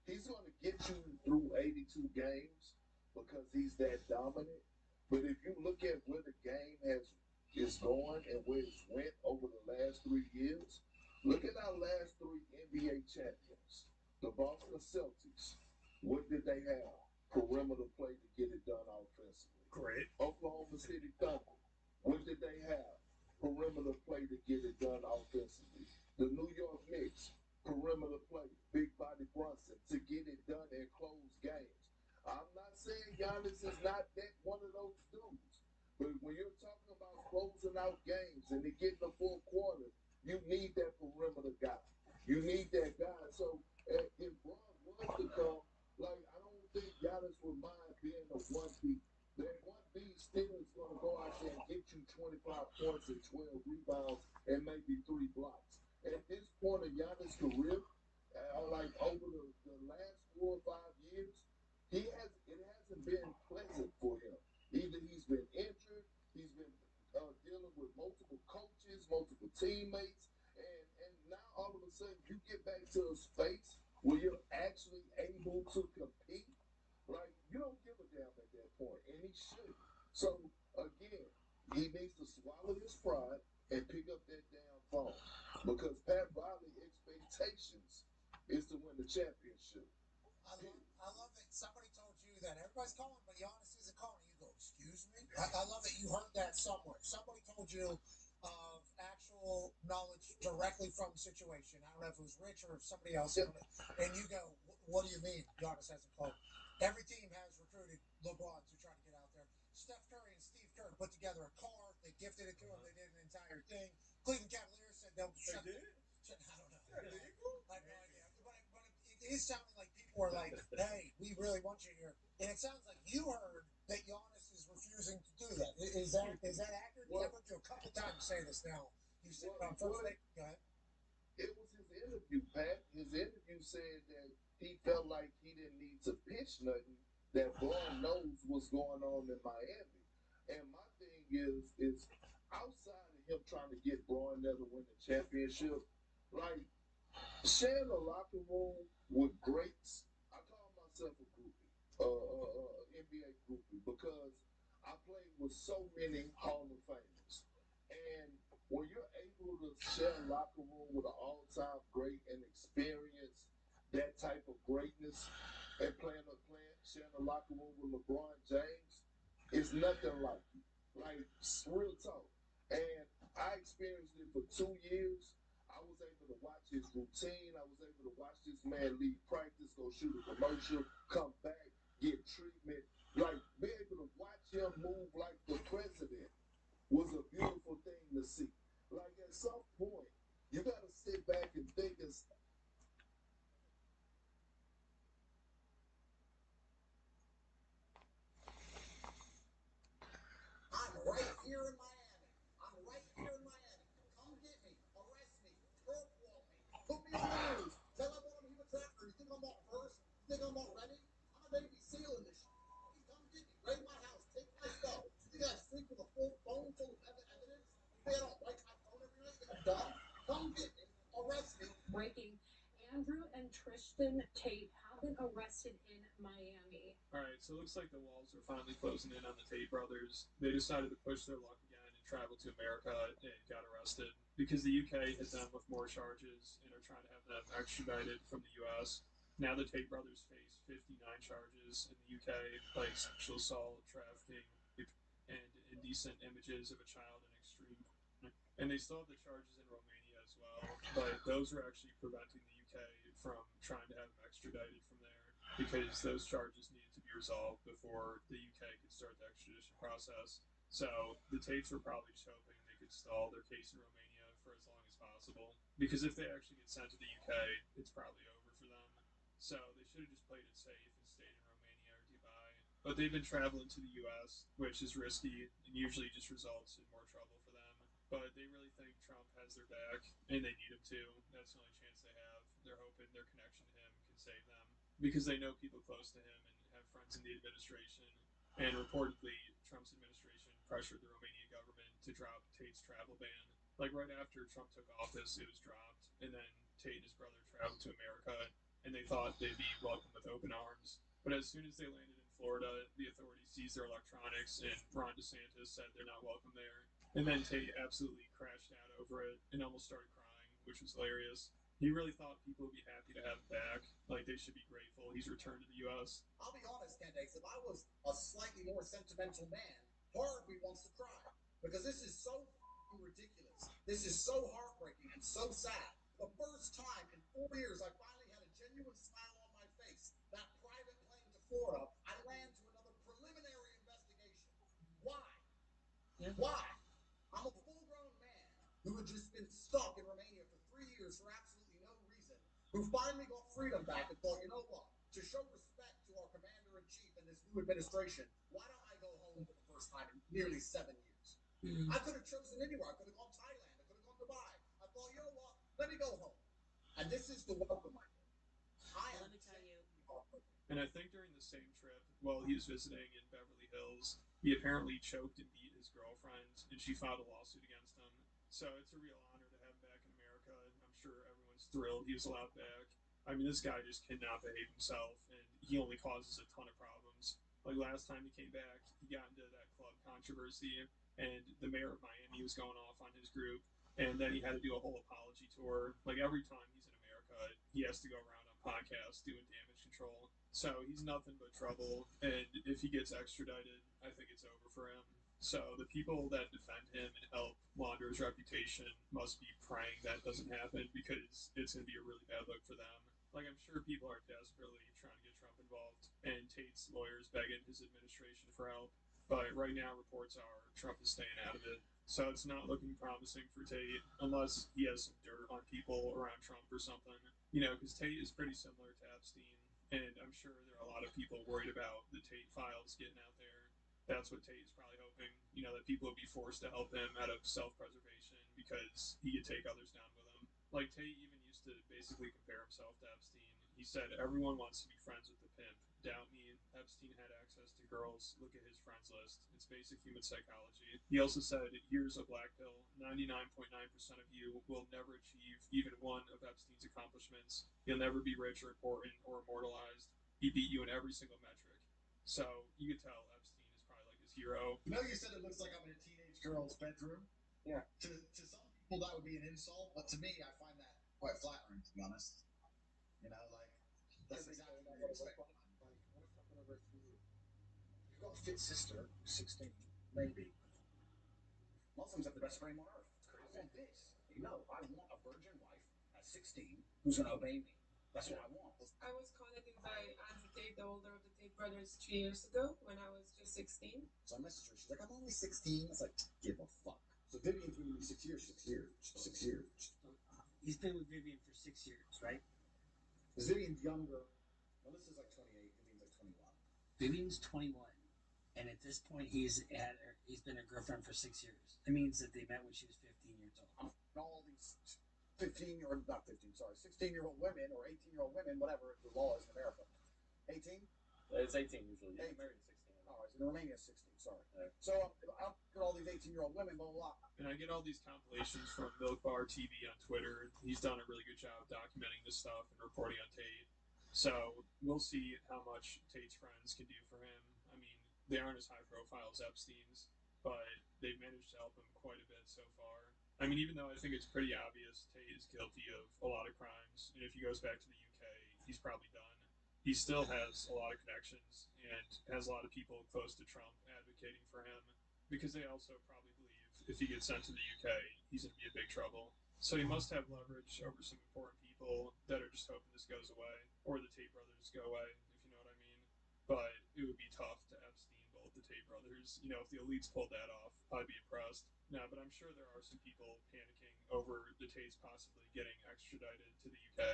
He's going to get you through 82 games because he's that dominant. But if you look at where the game is going and where it's went over the last 3 years, look at our last 3 NBA champions. The Boston Celtics, what did they have? Perimeter play to get it done offensively. Great. Oklahoma City Thunder, what did they have? Perimeter play to get it done offensively. the New York Knicks, perimeter play, big body Brunson to get it done in close games. I'm not saying Giannis is not that one of those dudes, but when you're talking about closing out games and to get in the fourth quarter, you need that perimeter guy. You need that guy. So if Bron was to come, like I don't think Giannis would mind being a 1B. That 1B still is going to go out there and get you 25 points and 12 rebounds and maybe 3 blocks. At this point in Giannis' career, like over the last 4 or 5 years, it hasn't been pleasant for him. Either he's been injured, he's been dealing with multiple coaches, multiple teammates, and now all of a sudden you get back to a space where you're actually able to compete. Like you don't give a damn at that point, and he shouldn't. So again, he needs to swallow his pride and pick up that damn phone because Pat Riley expectations is to win the championship. I love that somebody told you that everybody's calling, but Giannis isn't calling. You go, excuse me? I love that you heard that somewhere. Somebody told you of actual knowledge directly from the situation. I don't know if it was Rich or somebody else. And you go, what do you mean Giannis hasn't called? Every team has recruited LeBron to try to get out there. Steph Curry and Steve Kerr put together a card. They gifted it to him. They did an entire thing. Cleveland Cavaliers said they'll shut it. I don't know. I have no idea. But it is sounding like people are like, hey, we really want you here. And it sounds like you heard that Giannis is refusing to do that. Is that accurate? Well, I've heard you a couple times say this now. You said it on first take. Go ahead. It was his interview, Pat. His interview said that he felt like he didn't need to pitch nothing, that Bron knows what's going on in Miami. And my thing is outside of him trying to get Bron there to win the championship, like sharing a locker room with greats, I call myself a groupie, NBA groupie, because I played with so many Hall of Famers. And when you're able to share a locker room with an all-time great and experience that type of greatness and sharing a locker room with LeBron James, it's nothing like it. Like, real talk. And I experienced it for 2 years. I was able to watch his routine. I was able to watch this man leave practice, go shoot a commercial, come back, get treatment. Like, being able to watch him move like the president was a beautiful thing to see. Like, at some point, you got to sit back and think I'm right here in Miami. I'm right here in Miami. Come get me. Arrest me. Turf wall me. Put me on the news. Tell everyone I'm a human trafficker. You think I'm about first? You think I'm about ready? I'm a Navy SEAL in this shit. Come get me. Raid my house. Take my stuff. You guys sleep with a full phone full of evidence? You think I don't write my phone every night? You dumb? Come get me. Arrest me. Breaking. Andrew and Tristan Tate have been arrested in Miami. Alright, so it looks like the walls are finally closing in on the Tate brothers. They decided to push their luck again and travel to America and got arrested because the UK hit them with more charges and are trying to have them extradited from the US. Now the Tate brothers face 59 charges in the UK, like sexual assault, trafficking, and indecent images of a child in extreme. And they still have the charges in Romania as well, but those are actually preventing the UK from trying to have them extradited from there because those charges needed to be resolved before the UK could start the extradition process. So the Tates were probably just hoping they could stall their case in Romania for as long as possible because if they actually get sent to the UK, it's probably over for them. So they should have just played it safe and stayed in Romania or Dubai. But they've been traveling to the US, which is risky and usually just results in more trouble for them. But they really think Trump has their back, and they need him to. That's the only chance they have. They're hoping their connection to him can save them because they know people close to him and have friends in the administration. And reportedly, Trump's administration pressured the Romanian government to drop Tate's travel ban. Like right after Trump took office, it was dropped, and then Tate and his brother traveled to America, and they thought they'd be welcomed with open arms. But as soon as they landed in Florida, the authorities seized their electronics, and Ron DeSantis said they're not welcome there. And then Tate absolutely crashed out over it and almost started crying, which was hilarious. He really thought people would be happy to have him back. Like, they should be grateful he's returned to the U.S. I'll be honest, Kendex, if I was a slightly more sentimental man, part of me wants to cry. Because this is so ridiculous. This is so heartbreaking and so sad. The first time in 4 years, I finally had a genuine smile on my face. That private plane to Florida, I land to another preliminary investigation. Why? Why? I'm a full-grown man who had just been stuck in Romania for 3 years for absolutely no reason, who finally got freedom back and thought, you know what? To show respect to our commander-in-chief and this new administration, why don't I go home for the first time in nearly 7 years? I could have chosen anywhere. I could have gone Thailand. I could have gone Dubai. I thought, you know what? Let me go home. And this is the welcome I get. Let me tell you. And I think during the same trip, while he was visiting in Beverly Hills, he apparently choked and beat his girlfriend, and she filed a lawsuit against him. So it's a real honor to have him back in America, and I'm sure everyone's thrilled he was allowed back. I mean, this guy just cannot behave himself, and he only causes a ton of problems. Like last time he came back, he got into that club controversy, and the mayor of Miami was going off on his group, and then he had to do a whole apology tour. Like every time he's in America, he has to go around on podcasts doing damage control. So he's nothing but trouble, and if he gets extradited, I think it's over for him. So the people that defend him and help launder his reputation must be praying that doesn't happen because it's going to be a really bad look for them. Like, I'm sure people are desperately trying to get Trump involved, and Tate's lawyers begging his administration for help. But right now, reports are Trump is staying out of it. So it's not looking promising for Tate unless he has some dirt on people around Trump or something. You know, because Tate is pretty similar to Epstein, and I'm sure there are a lot of people worried about the Tate files getting out there. That's what Tate is probably hoping, you know, that people would be forced to help him out of self-preservation because he could take others down with him. Like, Tate even used to basically compare himself to Epstein. He said, everyone wants to be friends with the pimp. Doubt me, Epstein had access to girls. Look at his friends list. It's basic human psychology. He also said, here's a black pill. 99.9% of you will never achieve even one of Epstein's accomplishments. You'll never be rich or important or immortalized. He beat you in every single metric. So you could tell Epstein is probably like his hero. You know, you said it looks like I'm in a teenage girl's bedroom. Yeah. To some people, that would be an insult, but to me, I find that quite flattering, to be honest. You know, like, that's exactly what I expect. Like, what if I'm going to work for you? You've got a fit sister, 16, maybe. Muslims have the best frame on earth. I want this. You know, I want a virgin wife at 16 who's going to obey me. That's what I want. I was contacted by Andrew Tate, the older of the Tate brothers, 3 years ago when I was just 16. So I messaged her. She's like, I'm only 16. It's like, give a fuck. So Vivian's been with me 6 years. 6 years. 6 years. He's been with Vivian for 6 years, right? Is Vivian younger? Melissa's like 28. Vivian's like 21. Vivian's 21, and at this point, he's been a girlfriend for 6 years. It means that they met when she was 15 years old. All these 15-year-old, not 15, sorry, 16-year-old women or 18-year-old women, whatever the law is in America. 18? It's 18 usually. Yeah, Married 16. All right, so in Romania, 16. Sorry. Yeah. So I'll get all these 18-year-old women, blah blah blah. And I get all these compilations from Milk Bar TV on Twitter. He's done a really good job documenting this stuff and reporting on Tate. So we'll see how much Tate's friends can do for him. I mean, they aren't as high profile as Epstein's, but they've managed to help him quite a bit so far. I mean, even though I think it's pretty obvious Tate is guilty of a lot of crimes, and if he goes back to the UK, he's probably done. He still has a lot of connections and has a lot of people close to Trump advocating for him because they also probably believe if he gets sent to the UK, he's going to be in big trouble. So he must have leverage over some important people that are just hoping this goes away, or the Tate brothers go away, if you know what I mean. But it would be tough to Epstein both the Tate brothers. You know, if the elites pulled that off, I'd be impressed. No, but I'm sure there are some people panicking over the Tates possibly getting extradited to the UK.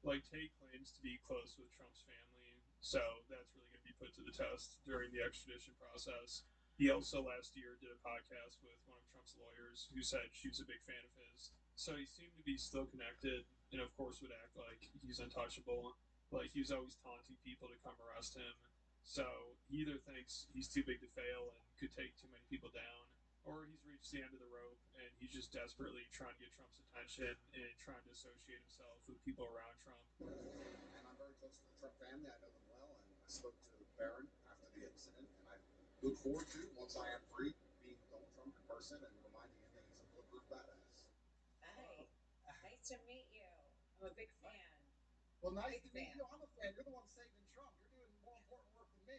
Like, Tate claims to be close with Trump's family, so that's really going to be put to the test during the extradition process. He also last year did a podcast with one of Trump's lawyers who said she was a big fan of his. So he seemed to be still connected and, of course, would act like he's untouchable. Like, he was always taunting people to come arrest him. So he either thinks he's too big to fail and could take too many people down, or he's reached the end of the rope and he's just desperately trying to get Trump's attention and trying to associate himself with people around Trump. And I'm very close to the Trump family. I know them well, and I spoke to Barron after the incident, and I look forward to, once I am free, meeting Donald Trump in person and reminding him that he's a bulletproof badass. Hey, nice to meet you. I'm a big fan. Well, nice to meet you. I'm a fan. You're the one saving Trump. You're doing more important work than me.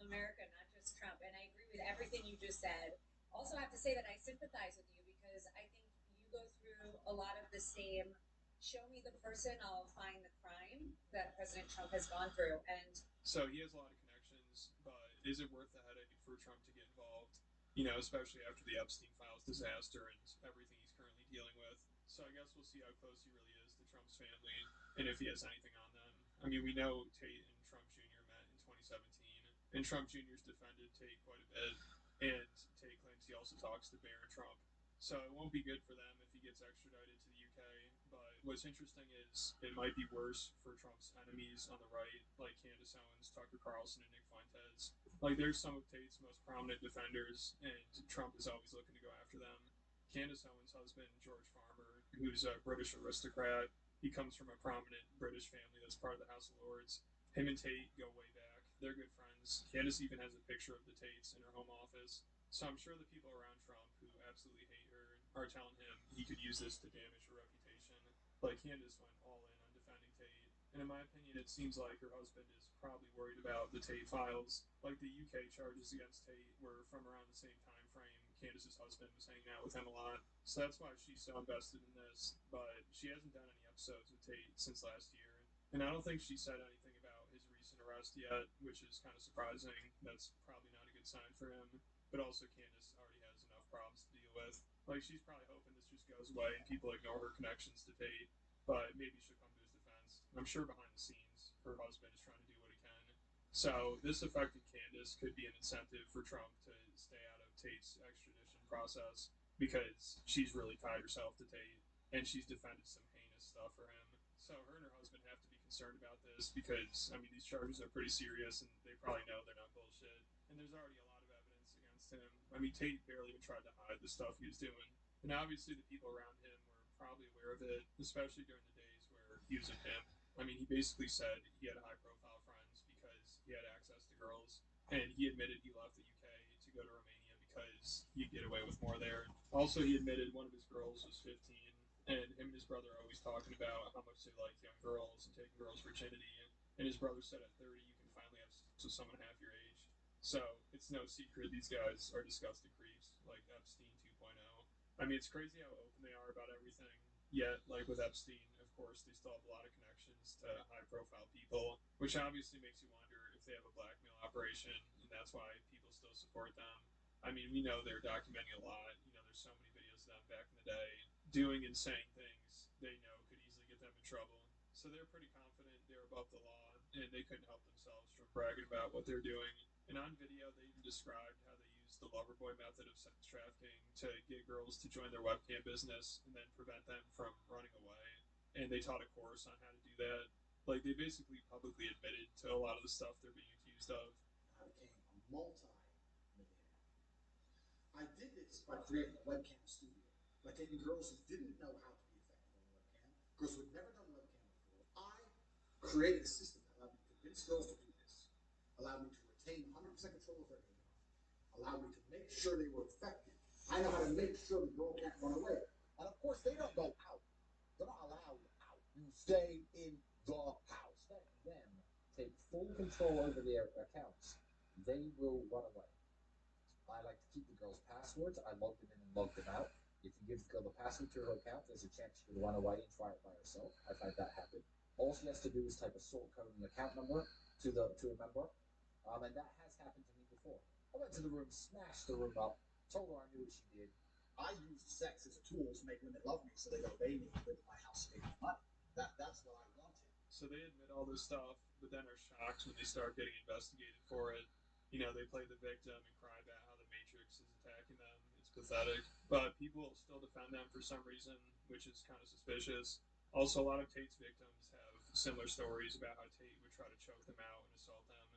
America, not just Trump. And I agree with everything you just said. Also, I have to say that I sympathize with you because I think you you go through a lot of the same show me the person, I'll find the crime that President Trump has gone through. And so he has a lot of connections, but is it worth the headache for Trump to get involved? You know, especially after the Epstein Files disaster and everything he's currently dealing with. So I guess we'll see how close he really is to Trump's family and if he has anything on them. I mean, we know Tate and Trump Jr. met in 2017, and Trump Jr.'s defended Tate quite a bit, and Tate claims he also talks to Barron Trump. So it won't be good for them if he gets extradited to the UK. But what's interesting is it might be worse for Trump's enemies on the right, like Candace Owens, Tucker Carlson, and Nick Fuentes. Like, there's some of Tate's most prominent defenders, and Trump is always looking to go after them. Candace Owens' husband, George Farmer, who's a British aristocrat, he comes from a prominent British family that's part of the House of Lords. Him and Tate go way back. They're good friends. Candace even has a picture of the Tates in her home office. So I'm sure the people around Trump who absolutely hate her are telling him he could use this to damage her reputation. Like, Candace went all in on defending Tate. And in my opinion, it seems like her husband is probably worried about the Tate files. Like, the UK charges against Tate were from around the same time frame. Candace's husband was hanging out with him a lot. So that's why she's so invested in this. But she hasn't done any episodes with Tate since last year. And I don't think she said anything about his recent arrest yet, which is kind of surprising. That's probably not a good sign for him. But also, Candace already has enough problems to deal with. Like, she's probably hoping this just goes away and people ignore her connections to Tate. But maybe she'll come to his defense. I'm sure behind the scenes, her husband is trying to do what he can. So this affecting Candace could be an incentive for Trump to stay out of Tate's extradition process because she's really tied herself to Tate and she's defended some heinous stuff for him. So her and her husband have to be concerned about this because, I mean, these charges are pretty serious and they probably know they're not bullshit. And there's already a lot of evidence against him. I mean, Tate barely even tried to hide the stuff he was doing. And obviously the people around him were probably aware of it, especially during the days where he was a pimp. I mean, he basically said he had high-profile friends because he had access to girls, and he admitted he left the UK to go to Romania because he'd get away with more there. Also, he admitted one of his girls was 15, and him and his brother are always talking about how much they like young girls and taking girls' virginity. And his brother said at 30 you can finally have sex with someone half your age. So it's no secret these guys are disgusting creeps, like Epstein 2.0. I mean, it's crazy how open they are about everything. Yet, like with Epstein, of course, they still have a lot of connections to high-profile people, which obviously makes you wonder if they have a blackmail operation, and that's why people still support them. I mean, we know they're documenting a lot. You know, there's so many videos of them back in the day doing and saying things they know could easily get them in trouble. So they're pretty confident they're above the law, and they couldn't help themselves from bragging about what they're doing. And on video, they even described how they used the Loverboy method of sex trafficking to get girls to join their webcam business and then prevent them from running away. And they taught a course on how to do that. Like, they basically publicly admitted to a lot of the stuff they're being accused of. I became a multi-millionaire. I did this by creating a webcam studio, by taking girls who didn't know how to be effective on a webcam, girls who had never done webcam before. I created a system that allowed me to convince girls to do this, allowed me to retain 100% control of their income, allowed me to make sure they were effective. I know how to make sure the girl can't run away. And of course, they don't go out. They're not allowed out. You stay in the house. Let them take full control over their accounts. They will run away. I like to keep the girls' passwords. I log them in and log them out. If you give the girl the password to her account, there's a chance she could run away and try it by herself. I've had that happen. All she has to do is type a sort code and account number to a member, and that has happened to me before. I went to the room, smashed the room up, told her I knew what she did. I used sex as a tool to make women love me so they'd obey me and live in my house and make me money. That's what I wanted. So they admit all this stuff, but then are shocked when they start getting investigated for it. You know, they play the victim and cry about how the Matrix is attacking them. It's pathetic. But people still defend them for some reason, which is kind of suspicious. Also, a lot of Tate's victims have similar stories about how Tate would try to choke them out and assault them.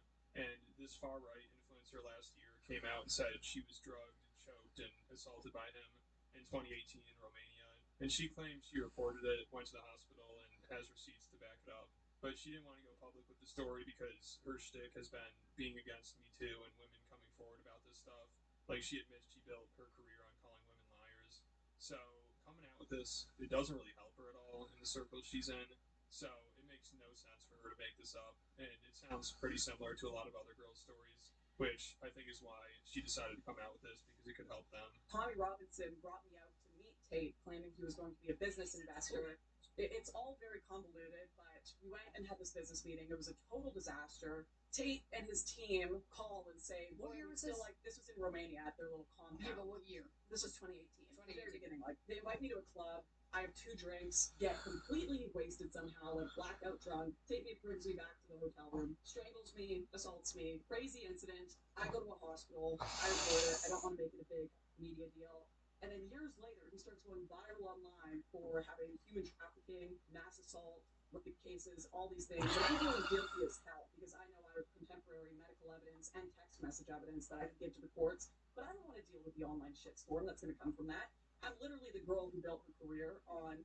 And this far-right influencer last year came out and said she was drugged and choked and assaulted by him in 2018 in Romania. And she claims she reported it, went to the hospital, and has receipts to back it up. But she didn't want to go public with the story because her shtick has been being against Me Too and women coming forward about this stuff. Like, she admits she built her career on calling women liars. So coming out with this, it doesn't really help her at all in the circle she's in. So it makes no sense for her to make this up. And it sounds pretty similar to a lot of other girls' stories, which I think is why she decided to come out with this, because it could help them. Tommy Robinson brought me out to meet Tate, claiming he was going to be a business investor. It's all very convoluted, but we went and had this business meeting. It was a total disaster. Tate and his team call and say, "What year is this?" Like, this was in Romania at their little compound. Yeah, but what year? This was 2018. The very beginning. Like, they invite me to a club. I have 2 drinks, get completely wasted somehow, like blackout drunk. Tate me, brings me back to the hotel room, strangles me, assaults me. Crazy incident. I go to a hospital. I report it. I don't want to make it a big media deal. And then years later, he starts going viral online for having human trafficking, mass assault, wicked cases, all these things. And I'm feeling guilty as hell because I know out of contemporary medical evidence and text message evidence that I could give to the courts. But I don't want to deal with the online shitstorm that's going to come from that. I'm literally the girl who built her career on,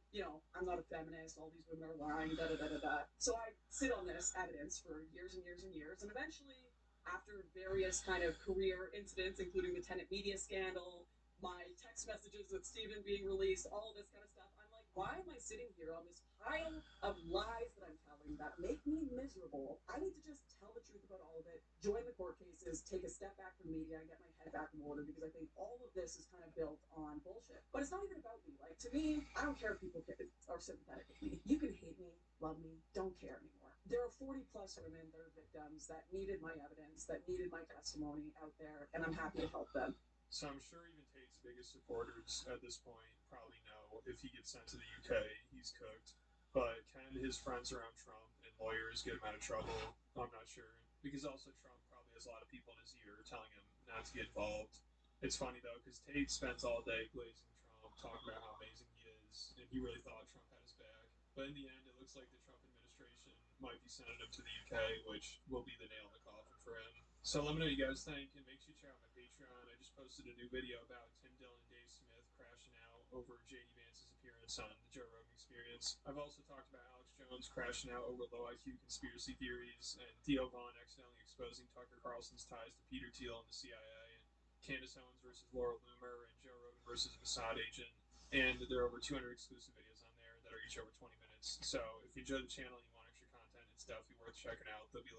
I'm not a feminist, all these women are lying, da-da-da-da-da. So I sit on this evidence for years and years and years. And eventually, after various kind of career incidents, including the Tenet media scandal, my text messages with Steven being released, all this kind of stuff, I'm like, why am I sitting here on this pile of lies that I'm telling that make me miserable? I need to just tell the truth about all of it, join the court cases, take a step back from media, and get my head back in order, because I think all of this is kind of built on bullshit. But it's not even about me. Like, to me, I don't care if people are sympathetic with me. You can hate me, love me, don't care anymore. There are 40 plus women that are victims that needed my evidence, that needed my testimony out there, and I'm happy to help them. So I'm sure even Tate's biggest supporters at this point probably know if he gets sent to the UK, he's cooked. But can his friends around Trump and lawyers get him out of trouble? I'm not sure. Because also Trump probably has a lot of people in his ear telling him not to get involved. It's funny though, because Tate spends all day glazing Trump, talking about how amazing he is, and he really thought Trump had his back. But in the end, it looks like the Trump administration might be sending him to the UK, which will be the nail in the coffin for him. So let me know what you guys think, and make sure you check out my Patreon. I just posted a new video about Tim Dillon and Dave Smith crashing out over J.D. Vance's appearance on the Joe Rogan Experience. I've also talked about Alex Jones crashing out over low IQ conspiracy theories, and Theo Vaughn accidentally exposing Tucker Carlson's ties to Peter Thiel and the CIA, and Candace Owens versus Laura Loomer, and Joe Rogan versus a Mossad agent. And there are over 200 exclusive videos on there that are each over 20 minutes. So if you enjoy the channel and you want extra content, it's definitely worth checking out. They'll be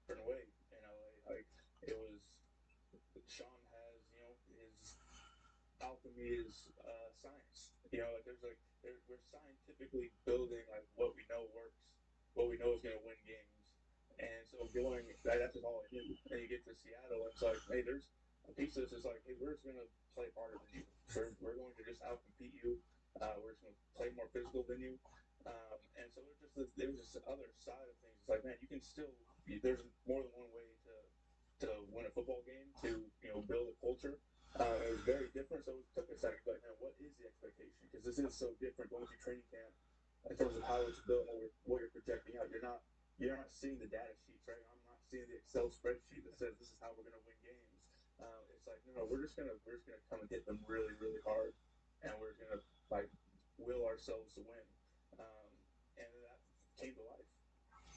different way in LA. Like, it was, Sean has, his alchemy is science. Like we're scientifically building like what we know works, what we know is going to win games. And so that's just all I do. And you get to Seattle, and it's like, hey, there's a piece of this is like, hey, we're just going to play harder than you. We're going to just outcompete you. We're just going to play more physical than you. And so there was this other side of things. It's like, man, you can still, there's more than one way to win a football game, to build a culture. It was very different, so it took a second. Like, man, what is the expectation? Because this is so different going through training camp in terms of how it's built and what you're projecting out. You're not seeing the data sheets, right? I'm not seeing the Excel spreadsheet that says this is how we're going to win games. It's like, no, we're just gonna come and hit them really, really hard, and we're gonna like will ourselves to win. And that came to life.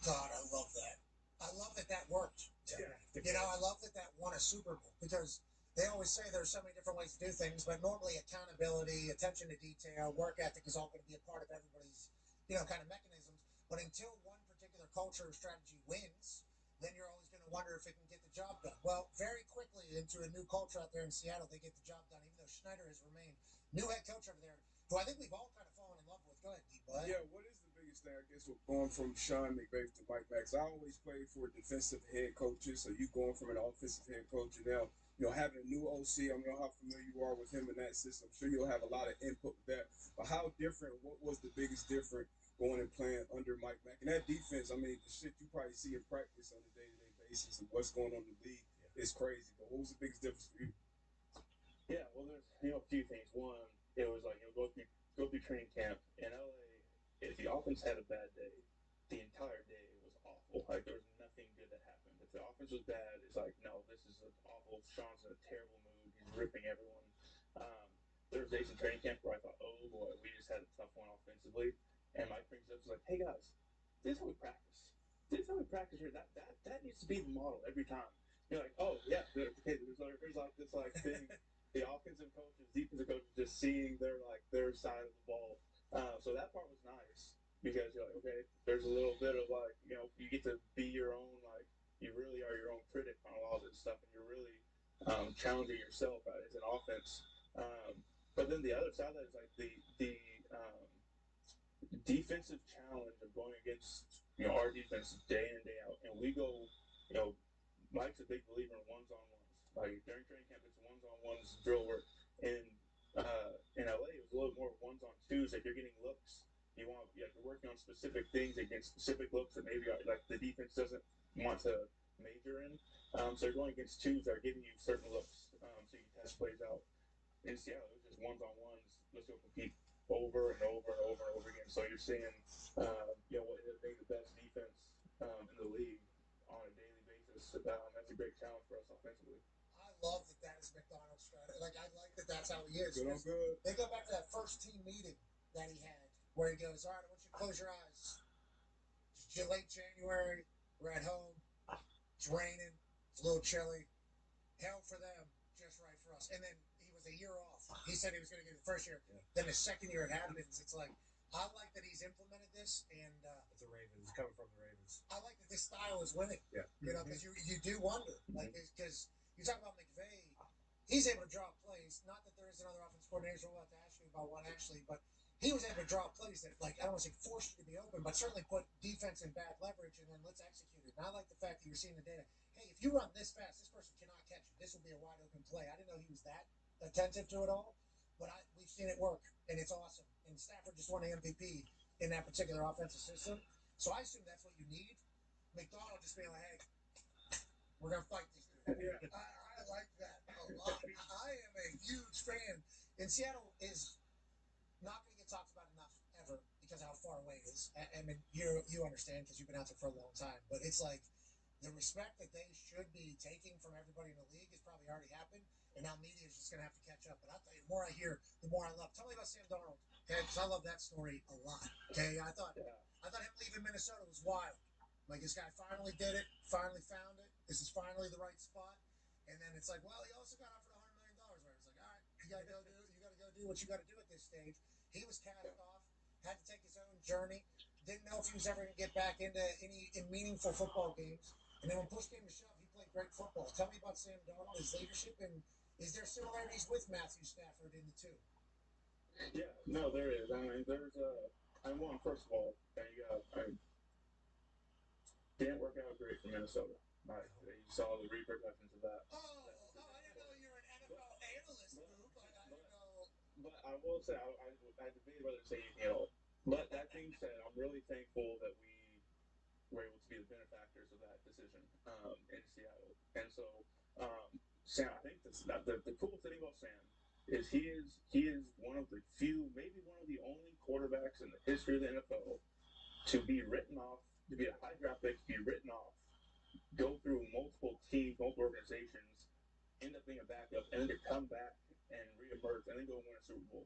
God, I love that. I love that worked. Yeah. I love that won a Super Bowl, because they always say there's so many different ways to do things, but normally accountability, attention to detail, work ethic is all going to be a part of everybody's, kind of mechanisms. But until one particular culture or strategy wins, then you're always going to wonder if it can get the job done. Well, very quickly into a new culture out there in Seattle, they get the job done, even though Schneider has remained new head coach over there, who I think we've all kind of fallen in love with. Go ahead, D-Bud. Yeah, what is the biggest thing, I guess, with going from Sean McVay to Mike Max? I always played for defensive head coaches, so you going from an offensive head coach, and now, having a new OC, I don't know how familiar you are with him in that system. I'm sure you'll have a lot of input with that. But how different, what was the biggest difference going and playing under Mike Mack? And that defense, I mean, the shit you probably see in practice on a day-to-day basis and what's going on in the league is crazy. But what was the biggest difference for you? Yeah, well, there's a few things. One, it was like go through training camp in LA. If the offense had a bad day, the entire day was awful. Like, there was nothing good that happened. If the offense was bad, it's like, no, this is awful. Sean's in a terrible mood. He's ripping everyone. there was days in training camp where I thought, oh boy, we just had a tough one offensively. And Mike brings it up, like, hey guys, this is how we practice. This is how we practice here. That needs to be the model every time. You're like, oh yeah, okay. There's like this like thing. The offensive coaches, defensive coaches, just seeing their side of the ball. So that part was nice because you're like, okay, there's a little bit of like, you get to be your own like, you really are your own critic on a lot of this stuff, and you're really challenging yourself as an offense. But then the other side of that is like the defensive challenge of going against our defense day in and day out, and we go, Mike's a big believer in ones on ones. Like during training camp, it's ones on ones drill work. In LA, it was a little more ones on twos. Like you're getting looks, you're working on specific things against specific looks that maybe like the defense doesn't want to major in. So you're going against twos that are giving you certain looks, so you can test plays out. In Seattle, it was just ones on ones. Let's go compete over and over and over and over again. So you're seeing, what ended up being the best defense in the league on a daily basis. That's a great challenge for us offensively. I love that is McDonald's strategy. Like, I like that's how he is. Good. They go back to that first team meeting that he had where he goes, all right, I want you to close your eyes. It's late January. We're at home. It's raining. It's a little chilly. Hell for them. Just right for us. And then he was a year off. He said he was going to get it the first year. Yeah. Then the second year it happens. It's like, I like that he's implemented this, and it's the Ravens. It's coming from the Ravens. I like that this style is winning. Yeah. Because you do wonder, like, because you talk about McVay, he's able to draw plays. Not that there is another offensive coordinator. We'll have to ask you about one actually, but he was able to draw plays that, like, I don't want to say forced you to be open, but certainly put defense in bad leverage, and then let's execute it. And I like the fact that you're seeing the data. Hey, if you run this fast, this person cannot catch it. This will be a wide open play. I didn't know he was that attentive to it all, but we've seen it work, and it's awesome. And Stafford just won the MVP in that particular offensive system, so I assume that's what you need. McDonald just being like, hey, we're going to fight these dudes. Yeah. I like that a lot. I am a huge fan. And Seattle is not going to get talked about enough ever because of how far away it is. I mean, you understand because you've been out there for a long time, but it's like the respect that they should be taking from everybody in the league has probably already happened, and now media is just going to have to catch up. But I'll tell you, the more I hear, the more I love. Tell me about Sam Darnold, okay? Because I love that story a lot, okay? I thought him leaving Minnesota was wild. Like, this guy finally did it, finally found it. This is finally the right spot. And then it's like, well, he also got offered $100 million. Where it's like, all right, you got to go do what you got to do at this stage. He was cast off, had to take his own journey. Didn't know if he was ever going to get back into any meaningful football games. And then when push came to shove, he played great football. Tell me about Sam Darnold, his leadership, and is there similarities with Matthew Stafford in the two? Yeah, no, there is. I mean, there's first of all, didn't work out great for Minnesota. You saw the repercussions of that. I didn't know you were an NFL analyst, but I didn't know. But I will say, I debated whether to say anything at all. But that being said, I'm really thankful that we were able to be the benefactors of that decision in Seattle. And so, Sam, I think the cool thing about Sam is he is one of the few, maybe one of the only quarterbacks in the history of the NFL to be written off, to be a high draft pick, to be written off, go through multiple teams, multiple organizations, end up being a backup, and then to come back and reemerge and then go win a Super Bowl.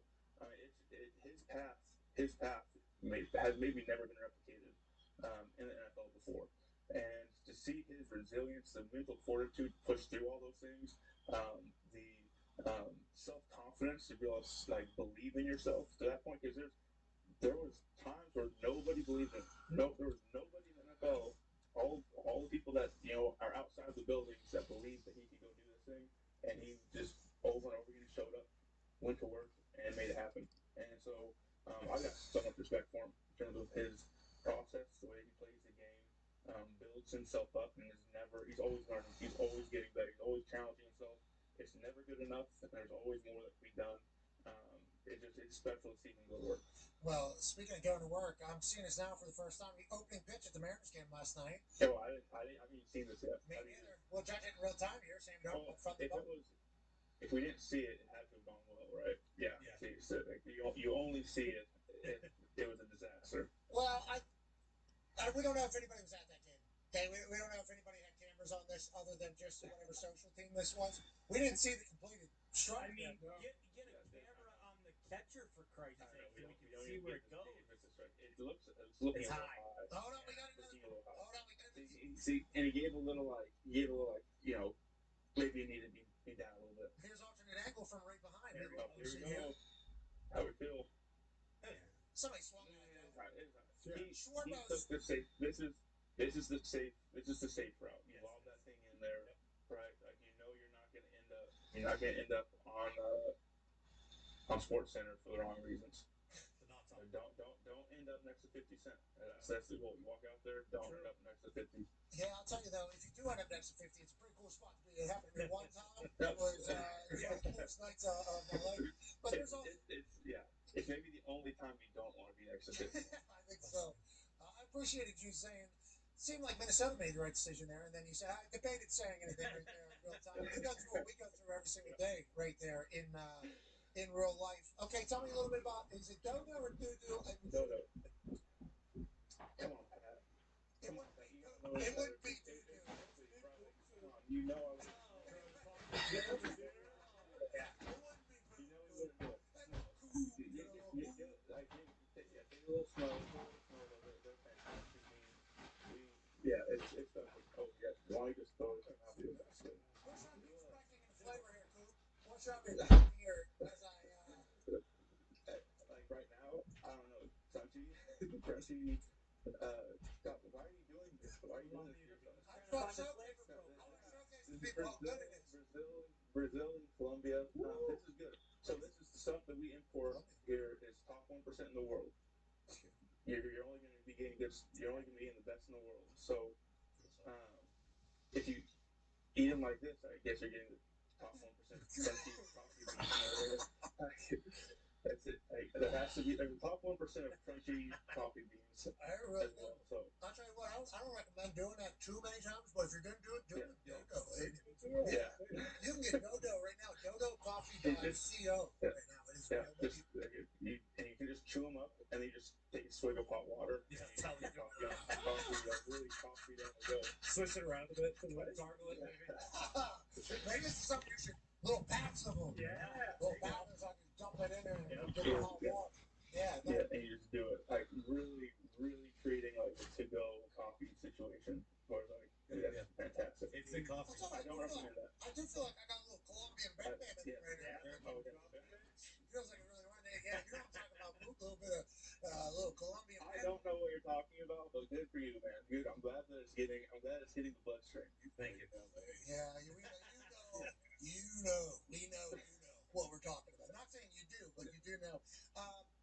His path has maybe never been replicated in the NFL before. And to see his resilience, the mental fortitude to push through all those things, the self-confidence to be able to believe in yourself to that point, because there was times where nobody believed in him. There was nobody in the NFL, all the people that are outside the buildings that believed that he could go do this thing, and he just over and over again showed up, went to work, and made it happen. And so I got so much respect for him in terms of his process, the way he plays the game, builds himself up, and he's always learning, he's always getting better, he's always challenging himself. It's never good enough, and there's always more that can be done. It's special to see him go to work. Well, speaking of going to work, I'm seeing this now for the first time. The opening pitch at the Mariners game last night. Oh, I haven't seen this yet. Me neither. We'll judge it in real time here. Sam Darnold from the bubble. If we didn't see it, it had to have gone well, right? Yeah. See, so you only see it if it was a disaster. Well, we don't know if anybody was at that game. Okay, we don't know if anybody had cameras on this other than just whatever social team this was. We didn't see the completed strike. I mean, get a camera catcher for Christ's sake, so we can see where it goes. It's looking It's a little high. high. Hold on, we got It's another. looking a little high. Hold on, we got another. See, and he gave a little maybe it needed to be down a little bit. Here's alternate angle from right behind. Here we go. See Here we go. How we feel? Somebody swung that. He took the safe. This is the safe. This is the safe route. You lob that thing in there, right? Like you're not going to end up. You're not going to end up on Sports Center for the wrong reasons. Don't end up next to 50 Cent. That's the goal. You walk out there, don't end up next to 50. Yeah, I'll tell you though, if you do end up next to 50, it's a pretty cool spot to be. It happened to me one time. It was one of the coolest nights of my life. But there's also it's maybe the only time you don't want to be next to 50. I think so. I appreciated you saying. Seemed like Minnesota made the right decision there, and then you said I debated saying anything right there in real time. You go through what we go through every single day right there in real life. Okay, tell me a little bit about, is it Dodo or Doo-Doo? Dodo. Come on, Pat. It wouldn't be Doo-Doo. You know I would. It wouldn't be Take a little snow. They're fantastic beans. It's done. Oh, yeah. Why don't you just throw it in after the basket? What should I be expecting in the flavor here, Coop? What should I be expecting here as I like right now, I don't know. Crunchy. God, why are you doing this? Why are you doing this? Brazil and Colombia. This is good. So this is the stuff that we import here is top 1% in the world. You're only going to be getting this. You're only going to be getting the best in the world. So if you eat them like this, I guess you're getting the top 1% crunchy coffee beans. That's it. There has to be the top 1% of crunchy coffee beans as well. So I'll tell you what, I don't recommend doing that too many times, but if you're gonna do it, do it with Dodo. Yeah. You can get Dodo right now. DodoCoffee.co right now. It is and you can just chew them up, and then you just take a swig of hot water. Yeah, and really coffee down the go. Switch it around a bit, gargle it maybe. Maybe this is something you should, little packs of them. Yeah. Little packs, I can dump it in there and get the hot water. Yeah, and you just do it. Like really, really treating like a to-go coffee situation. Or like that's fantastic. It's the coffee. I don't recommend that. I do feel like I got a little Colombian Bam Bam in right now. Feels like it really went there. Yeah, you know what I'm talking about. A little bit of little Colombian. I don't know what you're talking about, but good for you, man. Good. I'm glad that it's hitting the bloodstream. Thank you. Yeah, you know what we're talking about. Not saying you do, but you do know.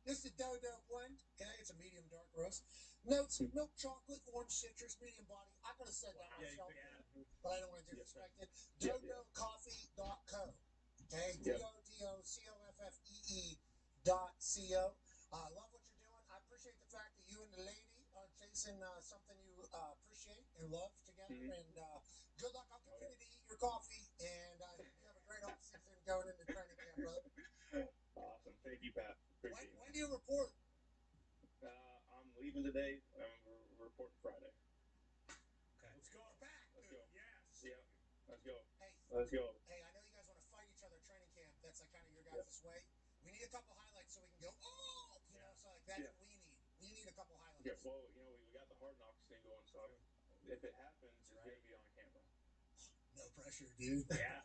This is a Dodo blend. Okay, it's a medium dark roast. Notes: milk chocolate, orange citrus, medium body. I could have said that myself, but I don't want to disrespect it. DodoCoffee.co. Okay, DodoCoffee.co. I love what you're doing. I appreciate the fact that you and the lady are chasing something you appreciate and love together. And good luck. I'll continue to eat your coffee, and I hope you have a great off season going into training camp, brother. Awesome. Thank you, Pat. Appreciate it. When do you report? I'm leaving today. I'm reporting Friday. Okay. Let's go. We're back, dude. Yes. Yeah. Let's go. Hey. Let's go. Hey, I know you guys want to fight each other at training camp. That's like kind of your guys' way. We need a couple highlights so we can go, so like that's what we need. We need a couple highlights. Yeah, well, we got the Hard Knocks thing going, so if it happens, it's going to be on camera. No pressure, dude. Yeah.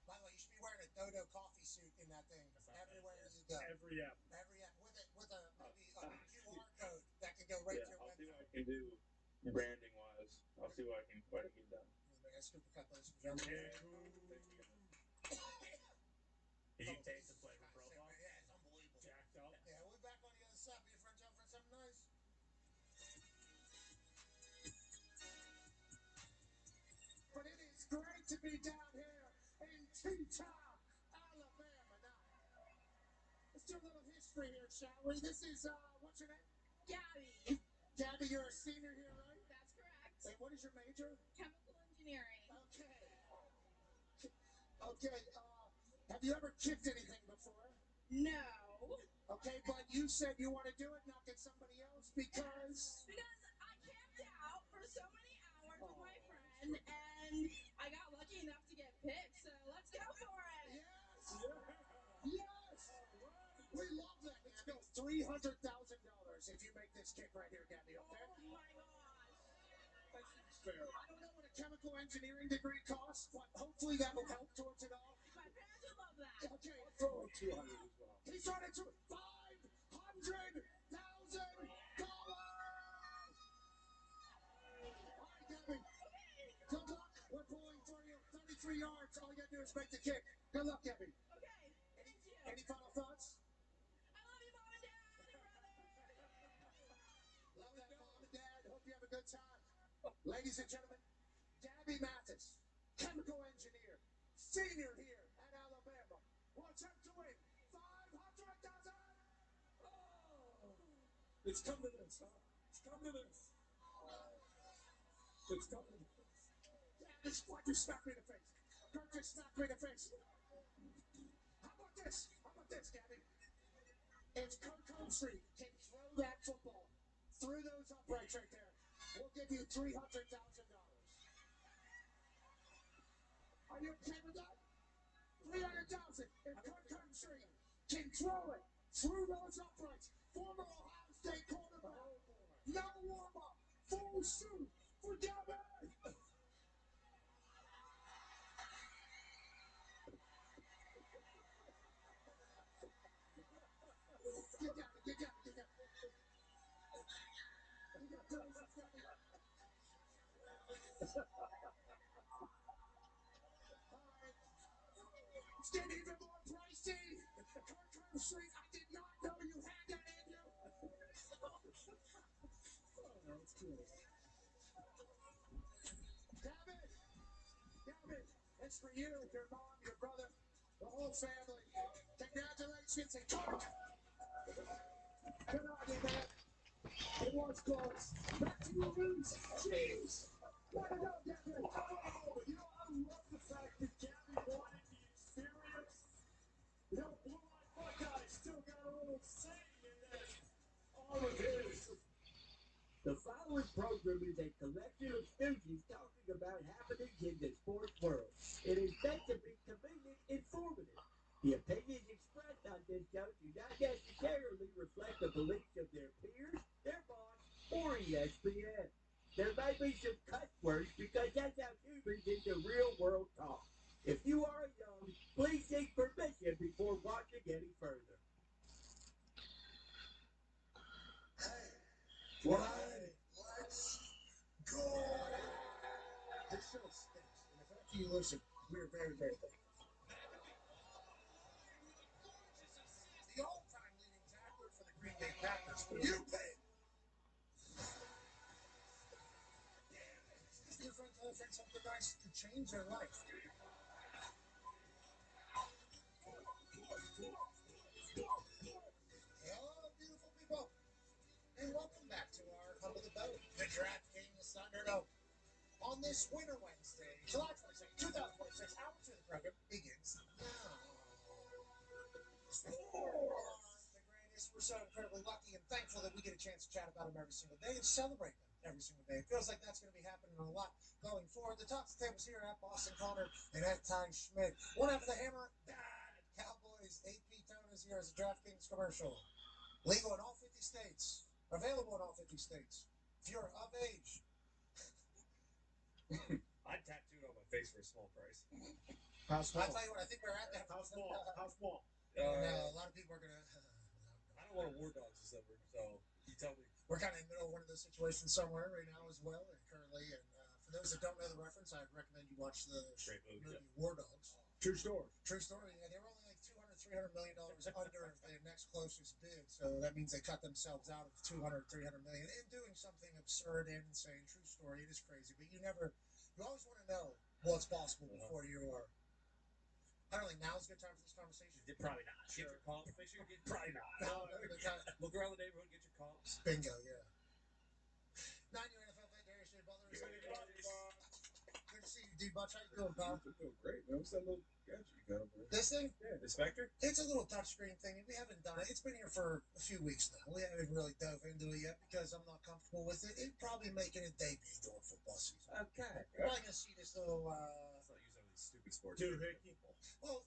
By the way, you should be wearing a Dodo coffee suit in that thing everywhere you go. Every app with a maybe a QR code that can go right to your website. I'll see what I can do branding wise. I'll see what I can get done. I scoop a couple of Did you taste the flavor profile? Yeah, it's unbelievable. Jacked up. Yeah, we're back on the other side. Be a friend, tell a friend something nice. But it is great to be down here in T-Top, Alabama. Now, let's do a little history here, shall we? This is, what's your name? Gabby. Gabby, you're a senior here, right? That's correct. And what is your major? Chemical engineering. Okay, have you ever kicked anything before? No. Okay, but you said you want to do it, now get somebody else because I camped out for so many hours with my friend, and I got lucky enough to get picked, so let's go for it. Yes! Yes! $300,000 if you make this kick right here, Gabby, okay? Oh my gosh. That seems fair. I don't know what a chemical engineering degree costs, but hopefully that will help towards it all. My parents would love that. Okay, I'll throw in 200 as well. he's trying to $500,000. All right, Gabby. Good luck. We're pulling for you. 33 yards. All you got to do is make the kick. Good luck, Gabby. Okay. Thank you. Any final thoughts? I love you, Mom and Dad, and brother. Love that, Mom and Dad. Hope you have a good time. Ladies and gentlemen, Gabby Mathis, chemical engineer, senior here at Alabama, will attempt to win $500,000. It's come to this, huh? It's come to this. It's come to this. Yeah, this is what you smacked me in the face. Kurt just smacked me in the face. How about this? How about this, Gabby? If Kurt Street can throw that football through those uprights right there, we'll give you $300,000. Are you okay with that? $300,000. If Kurt Street can throw it through those uprights, former Ohio State quarterback, no warm-up, full suit for Gabby. Get down. It's getting even more pricey. Kurt Street, I did not know you had that in you. That's cool. Gabby, it's for you, your mom, your brother, the whole family. Congratulations and Kurt. Good on you, man. It was close. Back to your roots. Jeez. Let it go, Gabby. Oh, but you know, I love the fact that Gabby wanted the experience. You know, Blue-Eyed Buckeye still got a little saying in that all of his. The following program is a collection of stooges talking about happenings in the sports world. It is meant to be convenient, informative. The opinions expressed on this show do not necessarily reflect the beliefs of their peers, their boss, or ESPN. There may be some cuss words because that's how humans in the real world talk. If you are young, please seek permission before watching any further. Let's go. This show stinks, and if after you listen, we are very, very thankful. The all-time leading tackler for the Green Bay Packers. You pay. Your friends tell a friend something nice to change their life. Hello, beautiful people, and welcome back to our Hub of the Boat, the DraftKings Thunderdome. On this winter Wednesday, July 22nd, 2026, hour 2 of the program begins now. Sports! The greatest. We're so incredibly lucky and thankful that we get a chance to chat about them every single day and celebrate them every single day. It feels like that's going to be happening a lot going forward. The top of the tables here at Boston Connor and at Ty Schmidt. One after the hammer, Cowboys. AP Tone is here as a DraftKings commercial. Legal in all 50 states. Available in all 50 states. If you're of age. I'd tattoo it on my face for a small price. How small? I'll tell you what, I think we're at that. How small? How small? A lot of people are going to... I don't want to war dogs this summer, so you tell me. We're kind of in the middle of one of those situations somewhere right now as well, and currently. And for those that don't know the reference, I'd recommend you watch the movie War Dogs. True story. True story. Yeah, they were only like $200-300 million under the next closest bid, so that means they cut themselves out of $200-300 million in doing something absurd and insane. True story. It is crazy, but you always want to know what's possible before you are. I don't think now's a good time for this conversation. Probably not. Sure. Get your comps. Make sure you get. Probably not. Look around the neighborhood, get your comps. Bingo, yeah. 9-year NFL fan, Darius J. Butler. Good to see you, D-Butch. How you doing, pal? I'm doing great, man. What's that little gadget you got over there? This thing? Yeah. The Spectre? It's a little touchscreen thing. We haven't done it. It's been here for a few weeks now. We haven't really dove into it yet because I'm not comfortable with it. It's probably making a debut during football season. Okay. You're probably going to see this little... Let's not use some of these stupid sports. Doohickey. Well,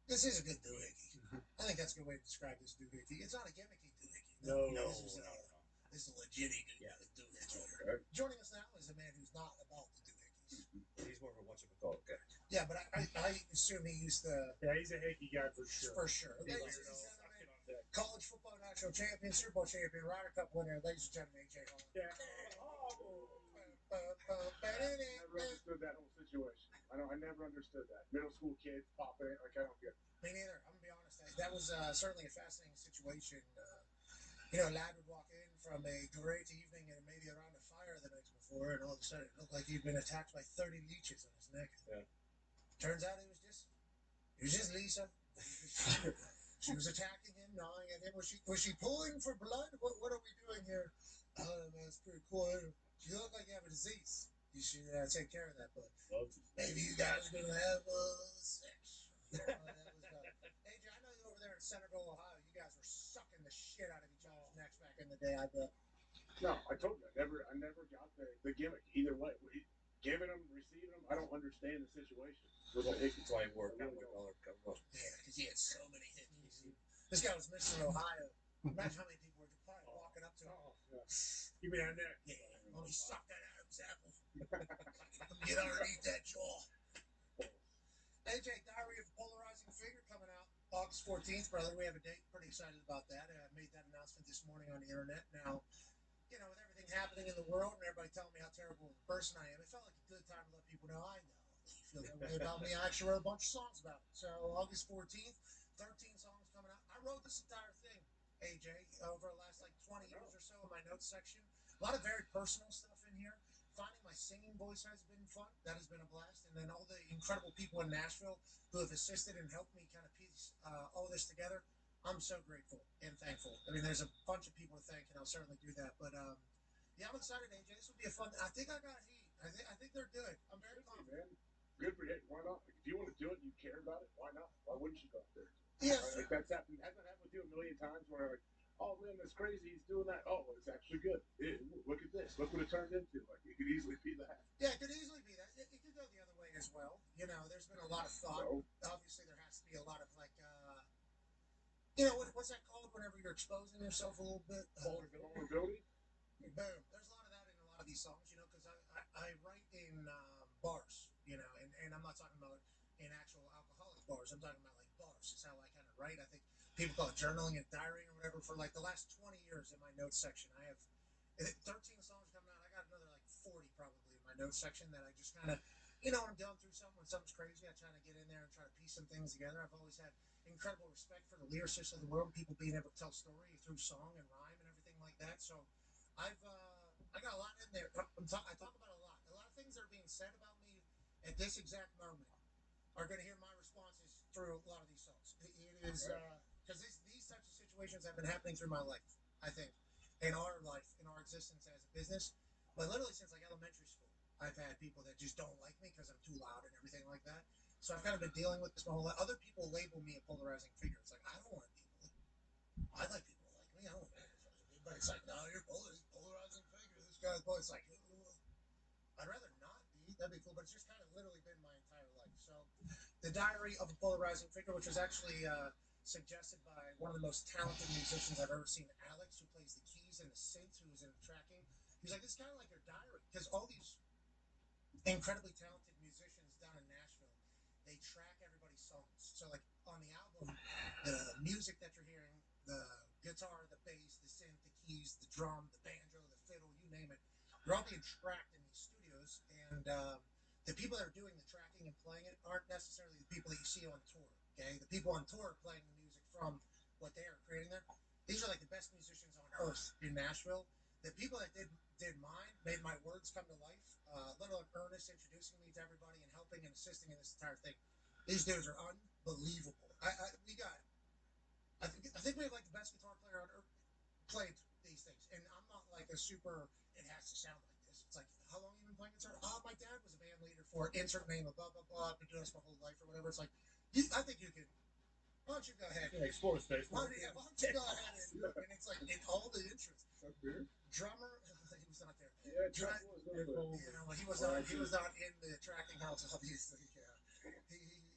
this is a good doohickey. I think that's a good way to describe this doohickey. It's not a gimmicky doohickey. No. This is legit. Yeah. Joining us now is a man who's not about the doohickeys. He's more of a whatchamacallit guy. Yeah, but I assume he used the. Yeah, he's a hickey guy for sure. For sure. Ladies and gentlemen, college football national champion, Super Bowl champion, Ryder Cup winner, ladies and gentlemen, AJ Hall. Yeah. Never understood that whole situation. I never understood that. Middle school kids popping it, like I don't get it. Me neither. I'm gonna be honest. That was certainly a fascinating situation. A lad would walk in from a great evening and maybe around a fire the night before, and all of a sudden it looked like he'd been attacked by 30 leeches on his neck. Yeah. Turns out it was just Lisa. She was attacking him, gnawing at him. Was she pulling for blood? What are we doing here? Oh, man, it's pretty cool. You look like you have a disease. You should take care of that, but maybe you guys are gonna have sex. That was AJ, I know you over there in Centerville, Ohio. You guys were sucking the shit out of each other's necks back in the day. I bet. No, I told you, I never got the gimmick either way. Giving them, receiving them, I don't understand the situation. That's why he wore a cowboy collar cover up. Yeah, because he had so many hickeys. This guy was Mr. Ohio. Imagine how many people were probably walking up to him. Give me that neck. Yeah. Let me suck that Adam's apple. Get underneath that jaw. AJ, Diary of a Polarizing Figure coming out August 14th, brother. We have a date. Pretty excited about that. I made that announcement this morning on the internet. Now, with everything happening in the world and everybody telling me how terrible of a person I am, it felt like a good time to let people know I know. You feel that way about me. I actually wrote a bunch of songs about it. So August 14th, 13 songs coming out. I wrote this entire thing, AJ, over the last 20 years or so in my notes section. A lot of very personal stuff in here. Finding my singing voice has been fun. That has been a blast. And then all the incredible people in Nashville who have assisted and helped me kind of piece all this together. I'm so grateful and thankful. I mean, there's a bunch of people to thank, and I'll certainly do that. But yeah, I'm excited, AJ. This will be a fun. I think I got heat. I think they're good. I'm very confident. Man. Good for you. Why not? If you want to do it, and you care about it. Why not? Why wouldn't you go out there? Yeah. Like that's happened. Hasn't happened with you a million times where like, oh man, that's crazy. He's doing that. Oh, it's actually good. Look at this. Look what it turned into. Like it could easily be that. Yeah, it could easily be that. It could go the other way as well. There's been a lot of thought. So, obviously, there has to be a lot of what's that called whenever you're exposing yourself a little bit? Vulnerability. Boom. There's a lot of that in a lot of these songs, because I write in bars, and I'm not talking about in actual alcoholic bars. I'm talking about bars. It's how I kind of write. I think people call it journaling and diarying or whatever. For the last 20 years in my notes section, I have 13 songs coming out. I got another 40 probably in my notes section that I just kind of, when I'm going through something, when something's crazy, I try to get in there and try to piece some things together. I've always had incredible respect for the lyricists of the world, people being able to tell story through song and rhyme and everything like that. So I got a lot in there. I talk about a lot. A lot of things that are being said about me at this exact moment are going to hear my responses through a lot of these songs. It is because these types of situations have been happening through my life, I think, in our life, in our existence as a business, but literally since elementary school. I've had people that just don't like me because I'm too loud and everything like that. So I've kind of been dealing with this my whole life. Other people label me a polarizing figure. It's like, I don't want people. I like people to like me. I don't want people to like me. But it's like, no, you're polarizing figure. This guy's boy. It's like, I'd rather not be. That'd be cool. But it's just kind of literally been my entire life. So the Diary of a Polarizing Figure, which was actually suggested by one of the most talented musicians I've ever seen, Alex, who plays the keys and the synth, who was in the tracking. He's like, this is kind of like your diary. Because all these incredibly talented musicians down in Nashville, they track everybody's songs. So on the album, the music that you're hearing, the guitar, the bass, the synth, the keys, the drum, the banjo, the fiddle, you name it, they're all being tracked in these studios. And the people that are doing the tracking and playing it aren't necessarily the people that you see on tour. Okay, the people on tour are playing the music from what they are creating there. These are the best musicians on earth in Nashville. The people that did mine made my words come to life. Little Ernest introducing me to everybody and helping and assisting in this entire thing. These dudes are unbelievable. I think we have the best guitar player on earth played these things. And I'm not a super, it has to sound like this. It's like, how long have you been playing guitar? Oh, my dad was a band leader for insert name of blah, blah, blah. I've been doing this my whole life or whatever. It's like, I think you could. Why don't you go ahead? Yeah, explore space. Why don't you go ahead and look? And it's in all the interests. Drummer, he was not there. Yeah, he was not in the tracking house, obviously. Yeah.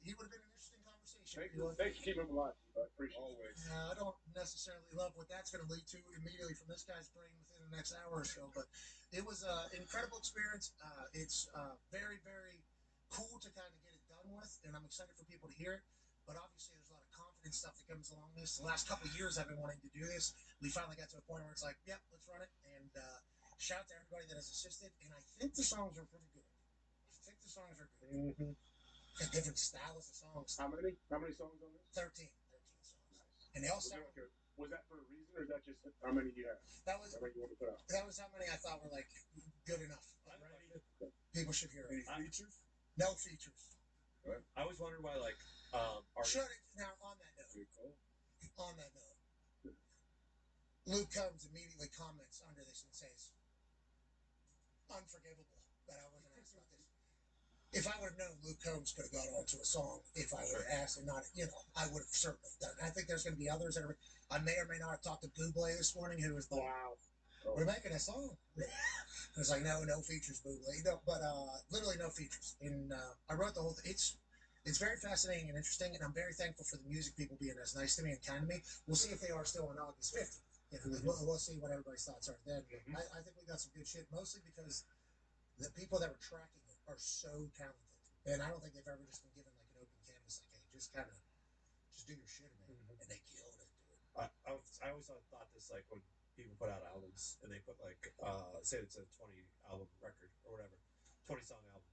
He would have been an interesting conversation Thanks for keeping him alive. I appreciate it. Always. I don't necessarily love what that's going to lead to immediately from this guy's brain within the next hour or so, but it was an incredible experience. It's very, very cool to kind of get it done with, and I'm excited for people to hear it. But obviously, there's a lot of confidence stuff that comes along this. The last couple of years, I've been wanting to do this. We finally got to a point where it's like, yep, let's run it. And shout out to everybody that has assisted. And I think the songs are pretty good. Mm-hmm. A different styles of songs. How many? How many songs on this? 13 songs. Nice. And they all sound. Was that for a reason, or is that just how many you have? That was. How many you want to put out? That was how many I thought were like good enough. People should hear it. Any features? No features. Right. I always wondered why, like, Now on that note, Luke Combs immediately comments under this and says, "Unforgivable that I wasn't asked about this." If I would have known Luke Combs could have got onto a song, if I would have asked and not, I would have certainly done it. I think there's going to be others that are. I may or may not have talked to Buble this morning, who was like, "Wow, we're making a song." I was like, no features, Buble. No, but literally no features. And I wrote the whole thing. It's very fascinating and interesting, and I'm very thankful for the music people being as nice to me and kind to me. We'll see if they are still on August 5th. We'll see what everybody's thoughts are then. Mm-hmm. I think we got some good shit, mostly because the people that were tracking it are so talented. And I don't think they've ever just been given like an open canvas, like, hey, just do your shit, man. Mm-hmm. And they killed it, dude. I always thought this, like, when people put out albums and they put, like, say it's a 20 album record or whatever, 20 song album,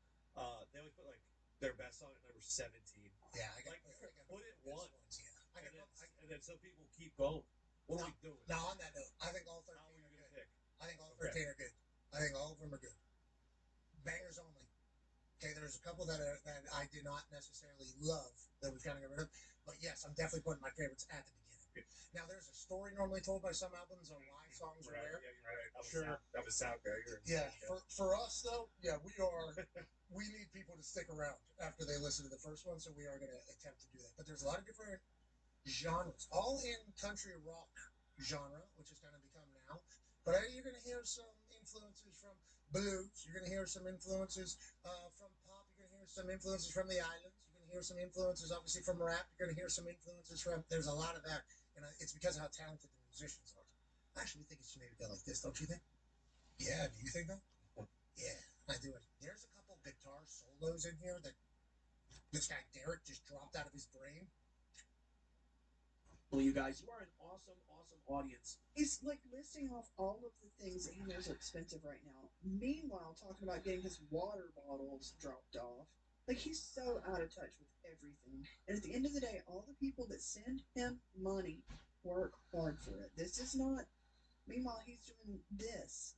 they always put, like, their best song at number 17. Yeah, put it once. And then some people keep going. What are we doing? Now, on that note, I think all 13 are good. I think all 13 are good. I think all of them are good. Bangers only. Okay, there's a couple that I did not necessarily love that we kind of got rid of. But yes, I'm definitely putting my favorites at the beginning. Now, there's a story normally told by some albums on why songs are there. Yeah, you're right. That was sound guy. Yeah, for us, though, yeah, we need people to stick around after they listen to the first one, so we are going to attempt to do that. But there's a lot of different genres, all in country rock genre, which is going to become now. But you're going to hear some influences from blues. You're going to hear some influences from pop. You're going to hear some influences from the islands. You're going to hear some influences, obviously, from rap. You're going to hear some influences from. There's a lot of that, and it's because of how talented the musicians are. I actually think it should maybe go like this, don't you think? Yeah, do you think that? Yeah, I do. There's a couple guitar solos in here that this guy Derek just dropped out of his brain. Well, you guys, you are an awesome, awesome audience. He's like listing off all of the things that he knows are expensive right now. Meanwhile, talking about getting his water bottles dropped off. Like, he's so out of touch with everything. And at the end of the day, all the people that send him money work hard for it. This is not. Meanwhile, he's doing this.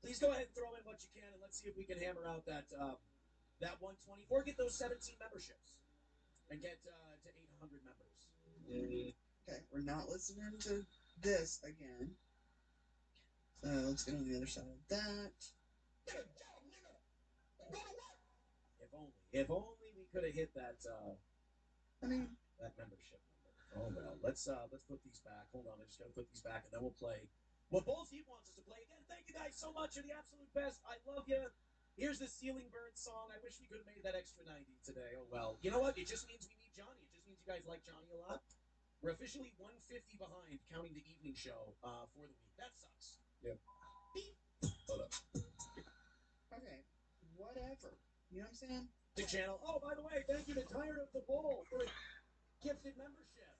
Please go ahead and throw in what you can, and let's see if we can hammer out that 120, or get those 17 memberships, and get to 800 members. Okay, we're not listening to this again. So let's get on the other side of that. If only we could have hit that. That membership number. Oh well, let's put these back. Hold on, I'm just gonna put these back, and then we'll play what Bulls Heat wants us to play again. Thank you guys so much. You're the absolute best. I love you. Here's the Ceiling Bird song. I wish we could have made that extra 90 today. Oh well. You know what? It just means we need Johnny. It just means you guys like Johnny a lot. We're officially 150 behind, counting the evening show for the week. That sucks. Yeah. Hold up. Okay, whatever. You know what I'm saying? The channel. Oh, by the way, thank you to Tired of the Bull for a gifted membership.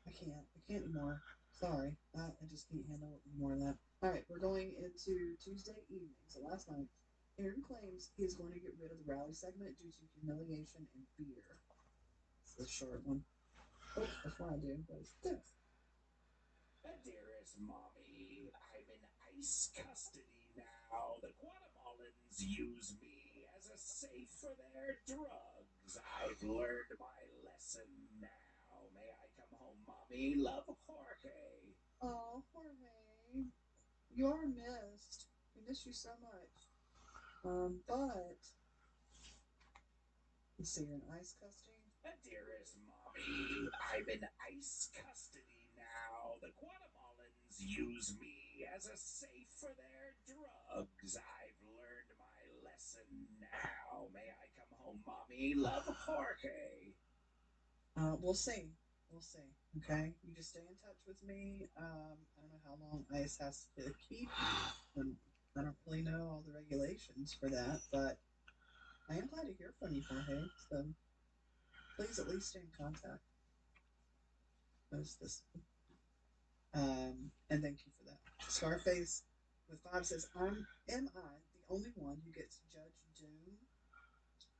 I can't anymore. Sorry. I just can't handle any more of that. Alright, we're going into Tuesday evening. So last night, Aaron claims he is going to get rid of the rally segment due to humiliation and fear. It's a short one. Oh, that's what I do. But it's this. Dearest Mommy, I'm in ICE custody now. The Guatemalans use me as a safe for their drugs. I've learned my lesson now. May I come home, Mommy? Love, Jorge. Oh, Jorge. You're missed. We miss you so much. But let's see, you're in ICE custody. Dearest Mommy, I'm in ICE custody now. The Guatemalans use me as a safe for their drugs. I've learned my lesson now. May I come home, Mommy? Love, Jorge. We'll see. We'll see. Okay, you just stay in touch with me. I don't know how long ICE has to keep you. I don't really know all the regulations for that, but I am glad to hear from you, Jorge. So please at least stay in contact. Notice this. And thank you for that. Scarface with 5 says, am I the only one who gets Judge Doom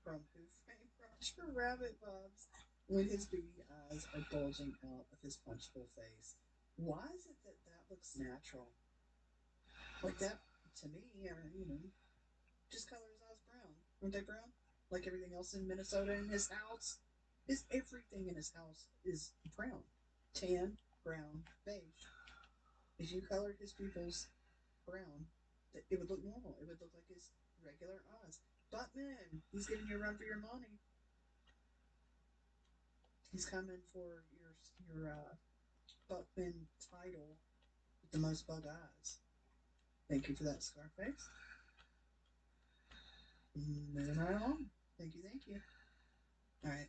from Who Framed Roger Rabbit vibes when his beady eyes are bulging out of his punchable face? Why is it that that looks natural? Like that, to me, just color his eyes brown. Aren't they brown? Like everything else in Minnesota in his house? Everything in his house is brown. Tan, brown, beige. If you colored his pupils brown, it would look normal. It would look like his regular eyes. But man, he's giving you a run for your money. He's coming for your Buckman title with the most bug eyes. Thank you for that, Scarface. Moving right along. Thank you. All right.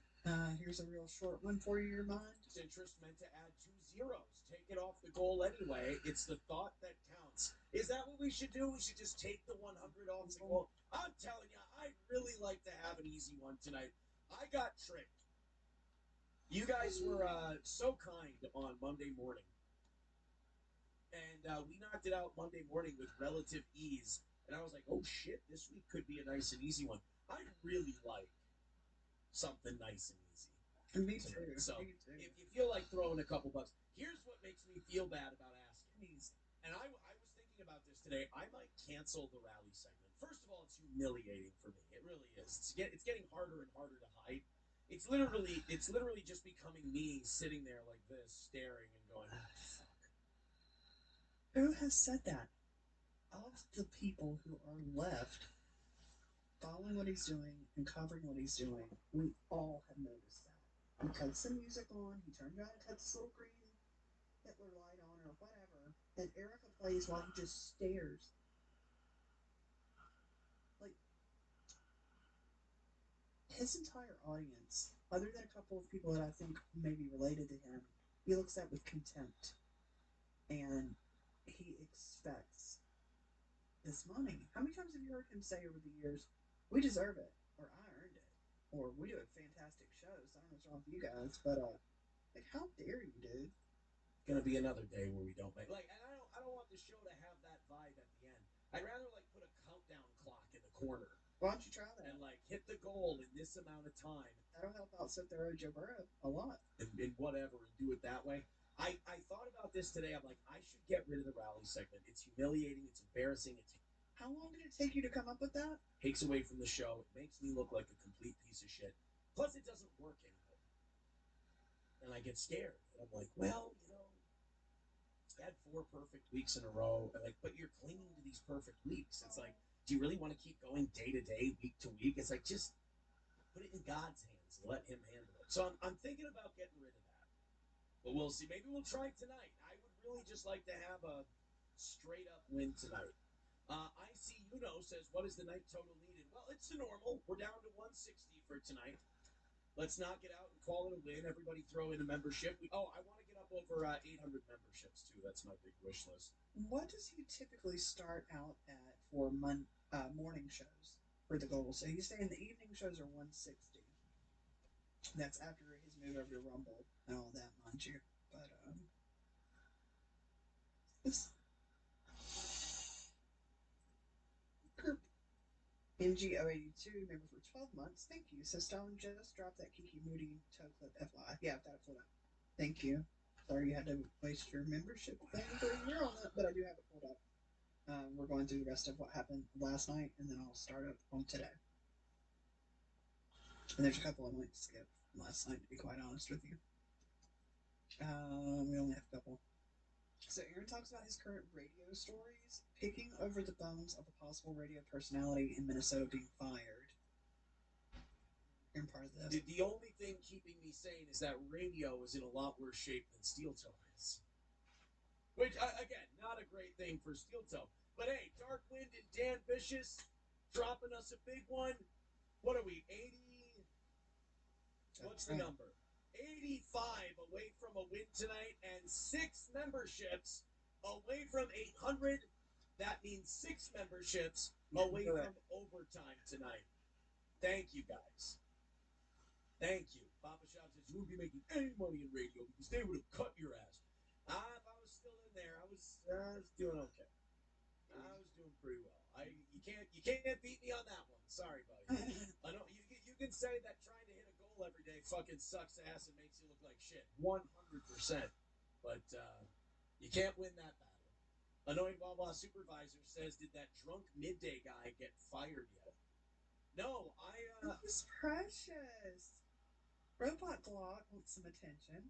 Here's a real short one for your mind. Interest meant to add 2 zeros. Take it off the goal anyway. It's the thought that counts. Is that what we should do? We should just take the 100 off the goal. I'm telling you, I'd really like to have an easy one tonight. I got tricked. You guys were so kind on Monday morning. And we knocked it out Monday morning with relative ease. And I was like, oh shit, this week could be a nice and easy one. I really like something nice and easy. Me too. So if you feel like throwing a couple bucks, here's what makes me feel bad about asking. And I was thinking about this today. I might cancel the rally segment. First of all, it's humiliating for me. It really is. It's getting harder and harder to hide. It's literally just becoming me sitting there like this, staring and going, oh, fuck. Who has said that? Of the people who are left following what he's doing and covering what he's doing, we all have noticed that. He cuts the music on, he turns around and cuts this little green Hitler light on or whatever, and Erica plays while he just stares. Like, his entire audience, other than a couple of people that I think may be related to him, he looks at with contempt. And he expects this money. How many times have you heard him say over the years, we deserve it, or I earned it, or we do a fantastic shows. I don't know what's wrong with you guys, but like, how dare you, dude? Gonna be another day where we don't make and I don't want the show to have that vibe at the end. I'd rather like put a countdown clock in the corner. Why don't you try that? And like hit the goal in this amount of time. That'll help out Sit There Joe Burrow a lot. And whatever, and do it that way. I thought about this today. I'm like, I should get rid of the rally segment. It's humiliating. It's embarrassing. How long did it take you to come up with that? Takes away from the show. It makes me look like a complete piece of shit. Plus, it doesn't work anymore. And I get scared. And I'm like, well, I had 4 perfect weeks in a row. Like, but you're clinging to these perfect weeks. It's like, do you really want to keep going day to day, week to week? It's like, just put it in God's hands and let Him handle it. So I'm thinking about getting rid of that. But we'll see. Maybe we'll try tonight. I would really just like to have a straight up win tonight. I see says, what is the night total needed? Well, it's the normal. We're down to 160 for tonight. Let's knock it out and call it a win. Everybody throw in a membership. I want to get up over 800 memberships, too. That's my big wish list. What does he typically start out at for morning shows for the goal? So he's saying the evening shows are 160. That's after his move over to Rumble and all that, mind you. But, MG082, member for 12 months. Thank you. So Stone just dropped that Kiki Moody toe clip FYI. Yeah, I've got it pulled up. Thank you. Sorry you had to waste your membership thing for a year on that, but I do have it pulled up. We're going through the rest of what happened last night, and then I'll start up on today. And there's a couple I might skip from last night, to be quite honest with you. We only have a couple. So Aaron talks about his current radio stories, picking over the bones of a possible radio personality in Minnesota being fired. Aaron, part of this. The only thing keeping me sane is that radio is in a lot worse shape than Steel Toe is. Which, again, not a great thing for Steel Toe. But hey, Dark Wind and Dan Vicious dropping us a big one. What are we, 80? What's the number? 80 85 away from a win tonight and 6 memberships away from 800. That means 6 memberships away from overtime tonight. Thank you, guys. Thank you. Papa Shop says, you won't be making any money in radio because they would have cut your ass. If I was still in there, I was doing okay. I was doing pretty well. You can't beat me on that one. Sorry, buddy. I know you can say that trying to hit a goal every day fucking sucks ass and makes you look like shit. 100%. But you can't win that battle. Annoyed Wawa supervisor says, did that drunk midday guy get fired yet? No, He's precious. Robot Glock wants some attention.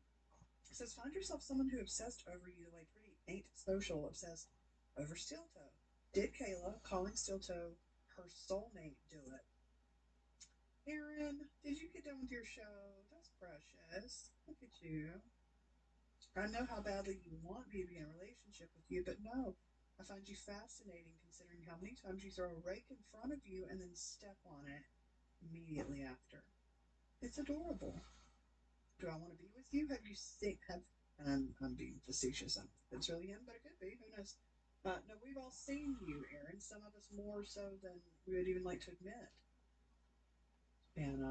It says, find yourself someone who obsessed over you the way Pretty ain't social obsessed over Steel Toe. Did Kayla, calling Steel Toe her soulmate, do it? Aaron, did you get done with your show? That's precious. Look at you. I know how badly you want me to be in a relationship with you, but no. I find you fascinating considering how many times you throw a rake in front of you and then step on it immediately after. It's adorable. Do I want to be with you? Have you seen? And I'm being facetious. I don't think it's really him, but it could be. Who knows? No, we've all seen you, Aaron. Some of us more so than we would even like to admit. And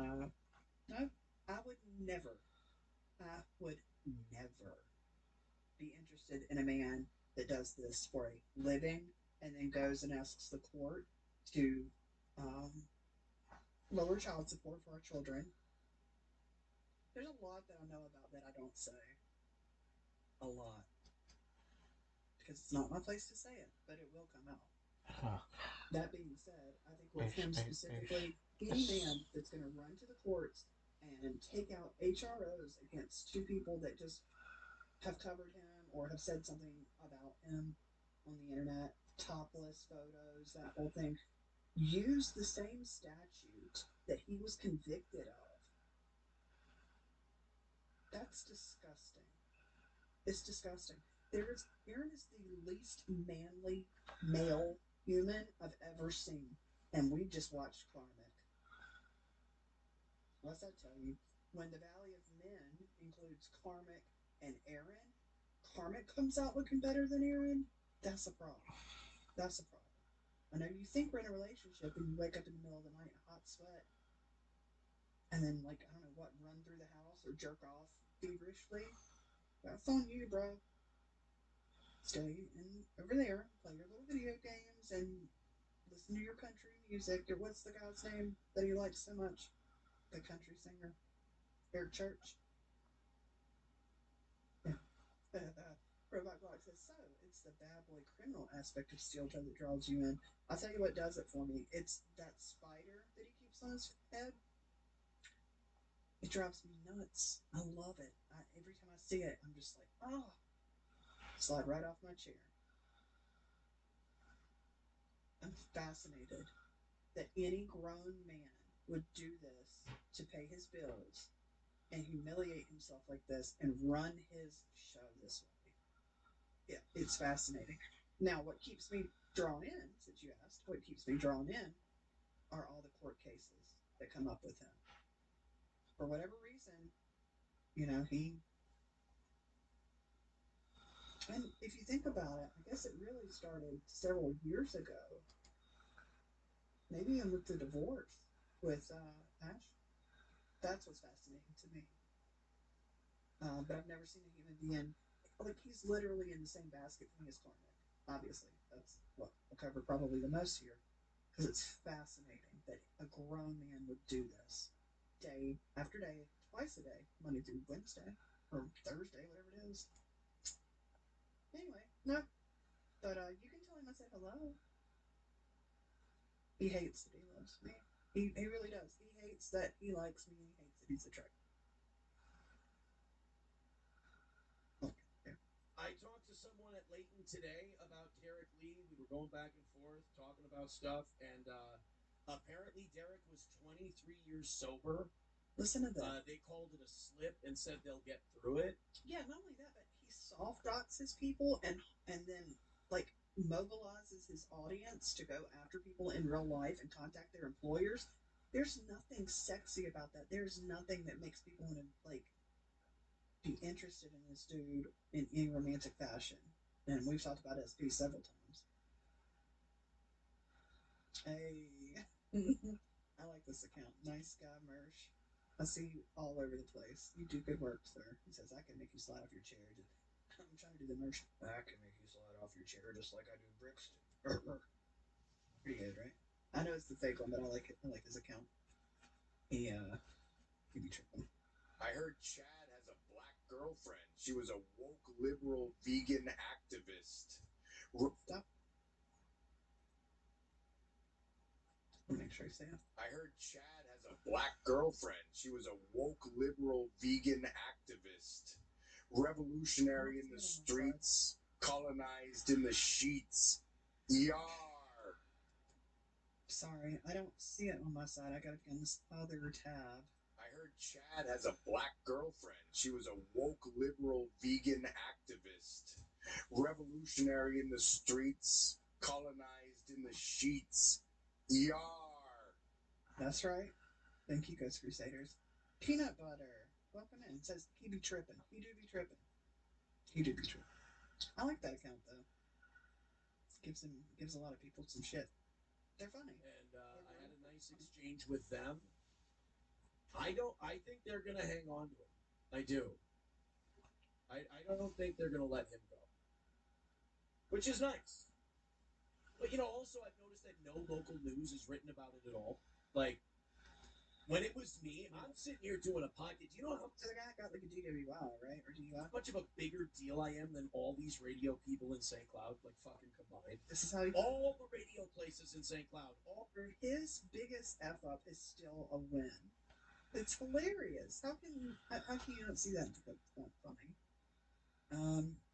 no, I would never be interested in a man that does this for a living and then goes and asks the court to lower child support for our children. There's a lot that I know about that I don't say. A lot. Because it's not my place to say it, but it will come out. That being said, I think with him specifically, any man that's going to run to the courts and take out HROs against 2 people that just have covered him or have said something about him on the internet, topless photos, that whole thing, use the same statute that he was convicted of. That's disgusting. It's disgusting. Aaron is the least manly male human I've ever seen. And we just watched Karmic. What's that tell you? When the Valley of Men includes Karmic and Aaron, Karmic comes out looking better than Aaron, that's a problem. That's a problem. I know you think we're in a relationship and you wake up in the middle of the night in a hot sweat and then, like, I don't know what, run through the house or jerk off feverishly. That's on you, bro. Stay over there, play your little video games, and listen to your country music. Or what's the guy's name that he likes so much? The country singer, Eric Church. Yeah. Robot Glock says, so it's the bad boy criminal aspect of Steel Toe that draws you in. I'll tell you what does it for me. It's that spider that he keeps on his head. It drives me nuts. I love it. Every time I see it, I'm just like, oh. Slide right off my chair. I'm fascinated that any grown man would do this to pay his bills and humiliate himself like this and run his show this way. Yeah, it's fascinating. Now, what keeps me drawn in, since you asked, what keeps me drawn in are all the court cases that come up with him. For whatever reason, you know, and if you think about it, I guess it really started several years ago. Maybe even with the divorce with Ash. That's what's fascinating to me. But I've never seen a human being, like, he's literally in the same basket for me as Karmic. Obviously, that's what I'll cover probably the most here. Because it's fascinating that a grown man would do this day after day, twice a day, Monday through Wednesday, or Thursday, whatever it is. Anyway, no. But you can tell him I said hello. He hates that he loves me. He really does. He hates that he likes me. He hates that he's a trick. Okay. I talked to someone at Layton today about Derek Lee. We were going back and forth, talking about stuff, and apparently Derek was 23 years sober. Listen to that. They called it a slip and said they'll get through it. Yeah, not only that, but he soft docs his people and then, like, mobilizes his audience to go after people in real life and contact their employers. There's nothing sexy about that. There's nothing that makes people want to, like, be interested in this dude in any romantic fashion. And we've talked about SP several times. Hey, I like this account. Nice guy, Mersh. I see you all over the place. You do good work, sir. He says, I can make you slide off your chair. I'm trying to do the Mersh. I can make you slide off your chair just like I do bricks. Pretty good, right? I know it's the fake one, but I like it. I like his account. He be tripping. I heard Chad has a black girlfriend. She was a woke liberal vegan activist. Stop. I'll make sure I say it. I heard Chad has a black girlfriend. She was a woke liberal vegan activist. Revolutionary in the streets, colonized in the sheets. Yar. Sorry, I don't see it on my side. I gotta be on this other tab. I heard Chad has a black girlfriend. She was a woke liberal vegan activist. Revolutionary in the streets, colonized in the sheets. Yar. That's right. Thank you, Ghost Crusaders. Peanut butter. Welcome in. It says he be tripping. He do be tripping. He do be tripping. I like that account though. Gives a lot of people some shit. They're funny. And I had a nice exchange with them. I think they're gonna hang on to him. I do. I don't think they're gonna let him go. Which is nice. But also I've noticed that no local news is written about it at all. Like, when it was me, I'm sitting here doing a podcast. You know how the guy got like a DWI, right? Or DUI? How much of a bigger deal I am than all these radio people in St. Cloud, like fucking combined. This is how all the radio places in St. Cloud. His biggest F up is still a win. It's hilarious. How can you not see that? That's not funny.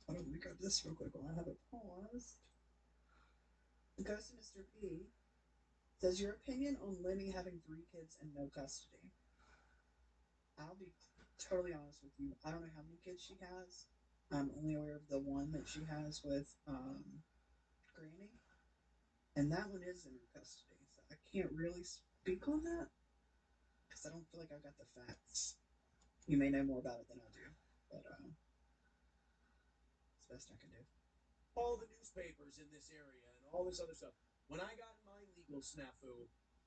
Let me grab this real quick while I have it paused. The Ghost of Mr. P says, your opinion on Lenny having 3 kids and no custody. I'll be totally honest with you. I don't know how many kids she has. I'm only aware of the one that she has with Granny. And that one is in her custody. So I can't really speak on that. Because I don't feel like I've got the facts. You may know more about it than I do. But it's the best I can do. All the newspapers in this area and all this other stuff. When I got my legal snafu,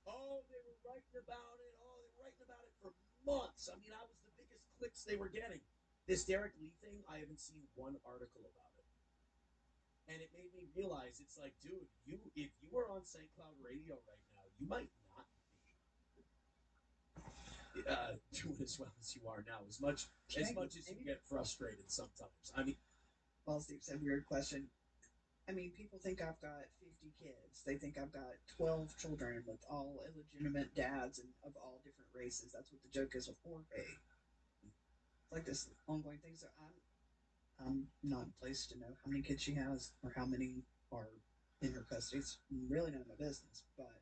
they were writing about it. They were writing about it for months. I mean, I was the biggest clicks they were getting. This Derek Lee thing, I haven't seen one article about it. And it made me realize, it's like, dude, if you were on St. Cloud Radio right now, you might not be doing as well as you are now. As much as you get frustrated sometimes. I mean, Paul Steve said, weird question. I mean, people think I've got 50 kids. They think I've got 12 children with all illegitimate dads and of all different races. That's what the joke is with Jorge. It's like this ongoing thing. So I'm not placed to know how many kids she has or how many are in her custody. It's really none of my business. But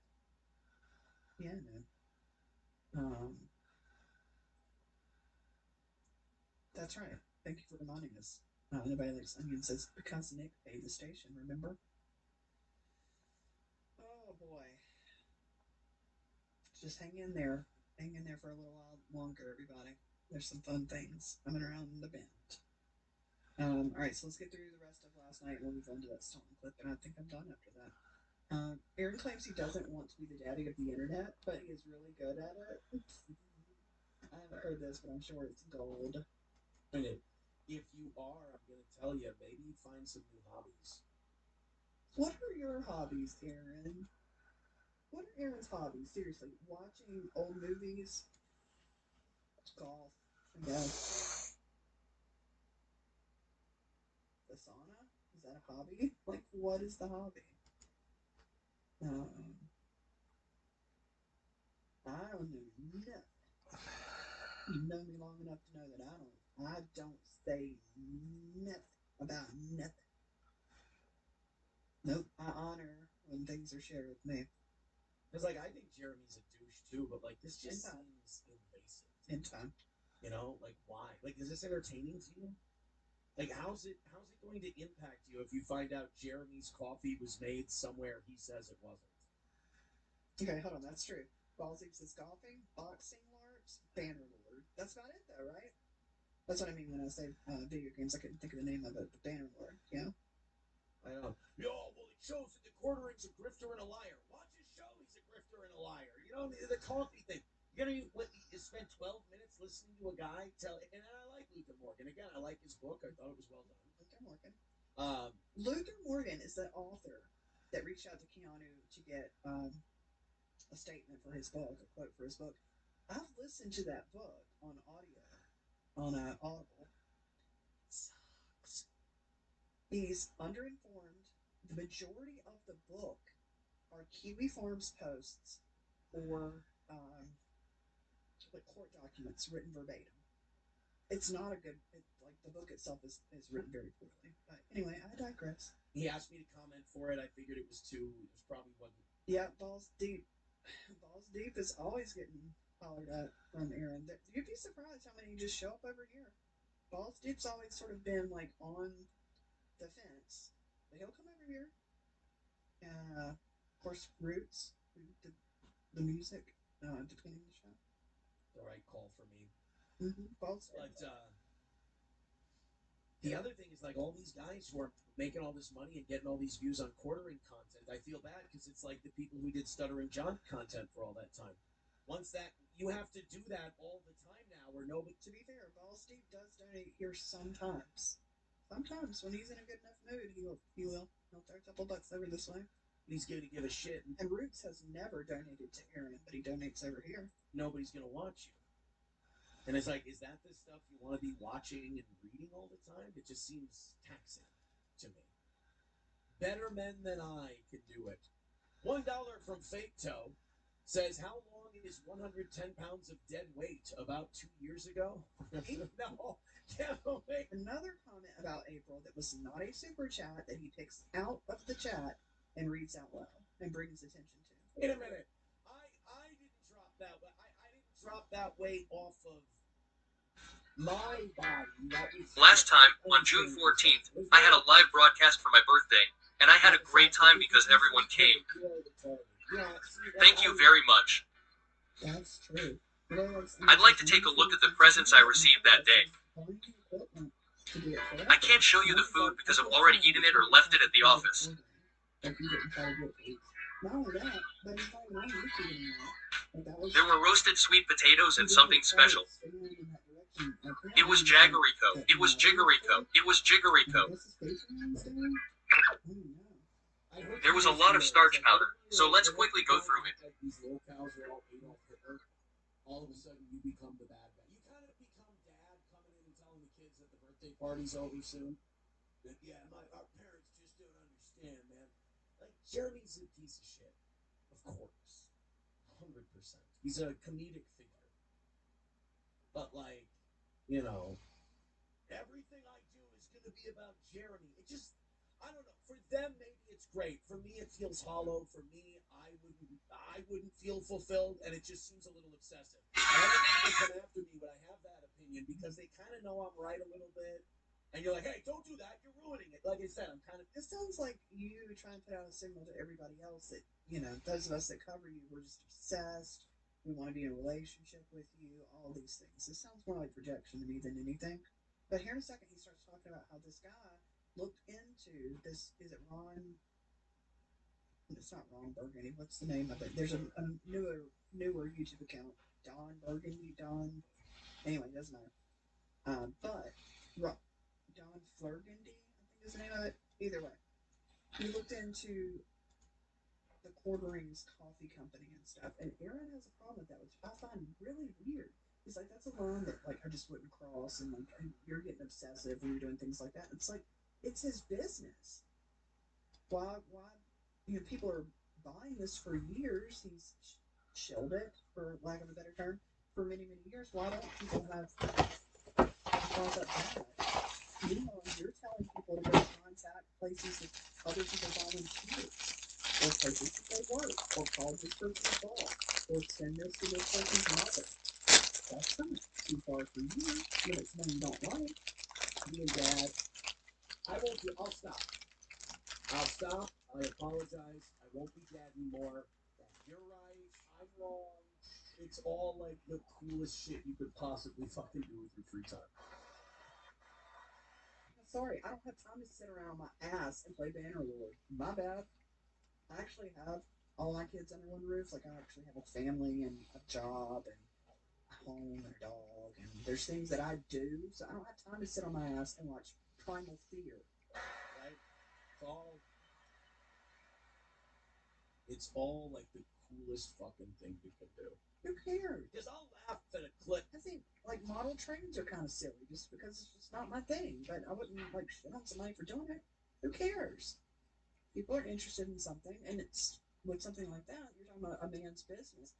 yeah, no. That's right. Thank you for reminding us. Nobody likes onion says, because Nick paid the station, remember? Oh boy. Just hang in there. Hang in there for a little while longer, everybody. There's some fun things coming around the bend. Alright, so let's get through the rest of last night and we'll move on to that stolen clip, and I think I'm done after that. Aaron claims he doesn't want to be the daddy of the internet, but he is really good at it. I haven't heard this, but I'm sure it's gold. If you are, I'm going to tell you, maybe find some new hobbies. What are your hobbies, Aaron? What are Aaron's hobbies? Seriously, watching old movies? Golf, I guess. The sauna? Is that a hobby? Like, what is the hobby? I don't know nothing. You know me long enough to know that I don't say nothing about nothing. Nope, I honor when things are shared with me. Because, like, I think Jeremy's a douche, too, but, like, this just seems invasive. In time. You know? Like, why? Like, is this entertaining to you? Like, how's it going to impact you if you find out Jeremy's coffee was made somewhere he says it wasn't? Okay, hold on, that's true. Ballsy says golfing, boxing, LARPs, banner lord. That's about it, though, right? That's what I mean when I say video games. I couldn't think of the name of it, but Bannerlord. Yeah. I know. Well, it shows that the quartering's a grifter and a liar. Watch his show, he's a grifter and a liar. You know, the coffee thing. You're going to spend 12 minutes listening to a guy tell, and I like Luther Morgan. Again, I like his book. I thought it was well done. Luther Morgan. Luther Morgan is the author that reached out to Keanu to get a statement for his book, a quote for his book. I've listened to that book on audio, on Audible. Sucks. He's underinformed. The majority of the book are Kiwi Farms posts or court documents written verbatim. It's not a good. Like the book itself is written very poorly. But anyway, I digress. He asked me to comment for it. I figured it was probably wasn't. Yeah, balls deep. Balls deep is always getting hollered at from Aaron. You'd be surprised how many just show up over here. Balls deep's always sort of been like on the fence, but he'll come over here. Of course, Roots, the music, at the beginning of the show. The right call for me. Balls. But the other thing is, like, all these guys who are making all this money and getting all these views on quartering content, I feel bad because it's like the people who did Stuttering John content for all that time. Once that, you have to do that all the time now, where nobody. To be fair, Balls Deep does donate here sometimes. Sometimes when he's in a good enough mood, he will. He'll throw a couple bucks over this way. He's going to give a shit. And Roots has never donated to Aaron, but he donates over here. Nobody's going to watch you. And it's like, is that the stuff you want to be watching and reading all the time? It just seems taxing to me. Better men than I can do it. $1 from Fake Toe says, how long is 110 pounds of dead weight? About 2 years ago? No, can't wait. Another comment about April that was not a super chat that he picks out of the chat and reads out loud and brings attention to. Wait a minute. I didn't drop that. I didn't drop that weight off of my body. Last time, on June 14th, I had a live broadcast for my birthday, and I had a great time because everyone came. Thank you very much. That's true. I'd like to take a look at the presents I received that day. I can't show you the food because I've already eaten it or left it at the office. There were roasted sweet potatoes and something special. It was Jaggerico. It was Jiggerico. It was Jiggerico. There was a lot of starch powder, so let's quickly go through it. These little cows are all ate off Hitler. All of a sudden, you become the bad guy. You kind of become dad coming in and telling the kids that the birthday party's over soon. That, yeah, our parents just don't understand, man. Like, Jeremy's a piece of shit. Of course. 100%. He's a comedic figure. But, like, you know, everything I do is going to be about Jeremy. It just, I don't know. For them, maybe it's great. For me, it feels hollow. For me, I wouldn't feel fulfilled, and it just seems a little excessive. I don't people come after me when I have that opinion because they kind of know I'm right a little bit. And you're like, hey, don't do that. You're ruining it. Like I said, I'm kind of... It sounds like you try and put out a signal to everybody else that, you know, those of us that cover you, we're just obsessed. We want to be in a relationship with you, all these things. It sounds more like projection to me than anything. But here in a second, he starts talking about how this guy looked into this. Is it Ron? It's not Ron Burgundy. What's the name of it? There's a newer YouTube account. Don Burgundy. Anyway, it doesn't matter. But Don Flurgundy, I think is the name of it. Either way, he looked into the Quarterings Coffee Company and stuff, and Aaron has a problem with that, which I find really weird. He's like, that's a line that like I just wouldn't cross, and like you're getting obsessive when you're doing things like that. It's like it's his business. Why? You know, people are buying this for years. He's shilled it, for lack of a better term, for many years. Why don't people have brought up that? Meanwhile, you're telling people to go contact places that other people volunteer, or places that they work, or call this person's boss, or send this to this person's mother. That's not too far for you when it's something you don't like. Me and Dad, I'll stop. I apologize. I won't be Dad anymore. You're right. I'm wrong. It's all like the coolest shit you could possibly fucking do with your free time. sorry, I don't have time to sit around on my ass and play Bannerlord. My bad. I actually have all my kids under one roof. Like, I actually have a family and a job and a home and a dog. And there's things that I do, so I don't have time to sit on my ass and watch Primal Fear. Right? It's all like the coolest fucking thing you can do. Who cares? Because I'll laugh at a clip. I think, like, model trains are kind of silly just because it's just not my thing. But I wouldn't, like, shit on somebody for doing it. Who cares? People are interested in something, and it's with something like that, you're talking about a man's business.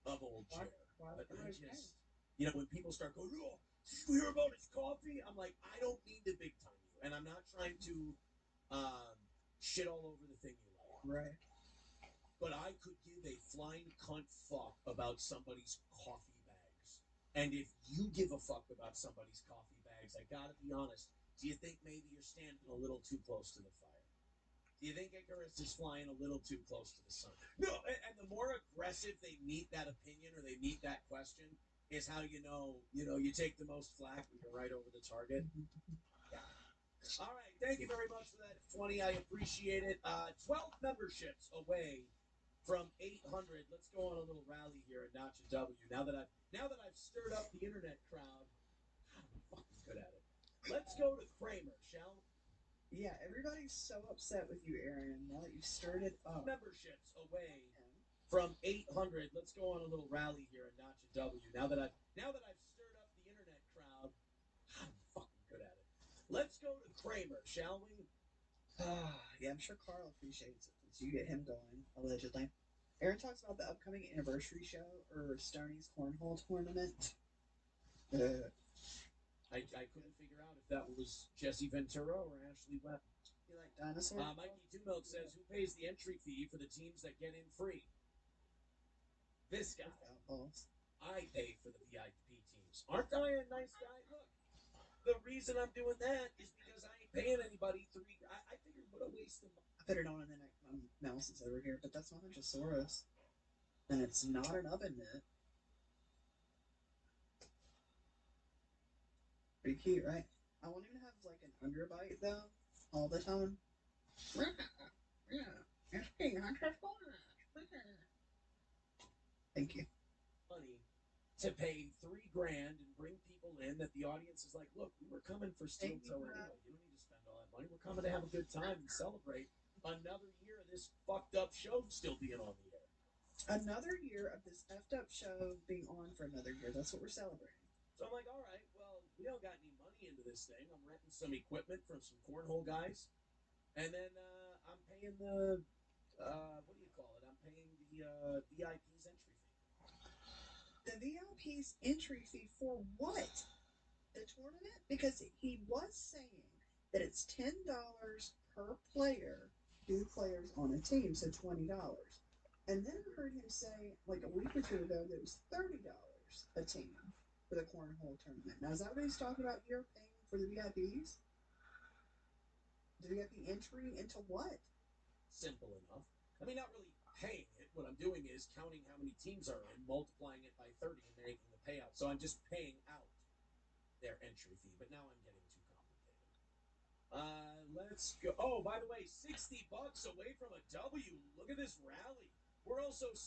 Of old chair. But I just, you know, when people start going, oh, did you hear about his coffee? I'm like, I don't mean to big time you. And I'm not trying to shit all over the thing you like. Right. But I could give a flying cunt fuck about somebody's coffee bags. And if you give a fuck about somebody's coffee bags, I gotta be honest, do you think maybe you're standing a little too close to the fire? Do you think Icarus is flying a little too close to the sun? No, and the more aggressive they meet that opinion or they meet that question is how you take the most flack when you're right over the target. Yeah. All right, thank you very much for that 20. I appreciate it. 12 memberships away from 800. Let's go on a little rally here at Notch W. Now that I've stirred up the internet crowd, I'm fucking good at it. Let's go to Kramer, shall we? Yeah, everybody's so upset with you, Aaron, now that you've stirred it up. Memberships away from 800. Let's go on a little rally here at Notch W. Now that I've stirred up the internet crowd, I'm fucking good at it. Let's go to Kramer, shall we? Yeah, I'm sure Carl appreciates it since you get him going, allegedly. Aaron talks about the upcoming anniversary show or Stoney's Cornhole Tournament. I couldn't figure out if that was Jesse Ventura or Ashley Webb. You like dinosaurs? Mikey Two-Milk says, who pays the entry fee for the teams that get in free? This guy. I pay for the VIP teams. Aren't I a nice guy? Look, the reason I'm doing that is because I ain't paying anybody I figured what a waste of money. I put it on and then my mouse is over here, but that's not a Hunchosaurus. And it's not an oven mitt. Pretty cute, right? I want him to have like an underbite though, all the time. Thank you. Money to pay $3,000 and bring people in that the audience is like, look, we were coming for steel toe anyway. You don't need to spend all that money. We're coming to have a good time and celebrate another year of this fucked up show still being on the air. Another year of this effed up show being on for another year. That's what we're celebrating. So I'm like, all right, well, we don't got any money into this thing. I'm renting some equipment from some cornhole guys. And then I'm paying the, what do you call it? I'm paying the VIP's entry fee. The VIP's entry fee for what? The tournament? Because he was saying that it's $10 per player, 2 players on a team, so $20. And then I heard him say, like a week or two ago, that it was $30 a team for the cornhole tournament. Now, is that what he's talking about here, paying for the VIPs? The VIP entry into what? Simple enough. I mean, not really paying it. What I'm doing is counting how many teams are in, multiplying it by 30, and making the payout. So I'm just paying out their entry fee. But now I'm getting too complicated. Let's go. Oh, by the way, $60 away from a W. Look at this rally. We're also 6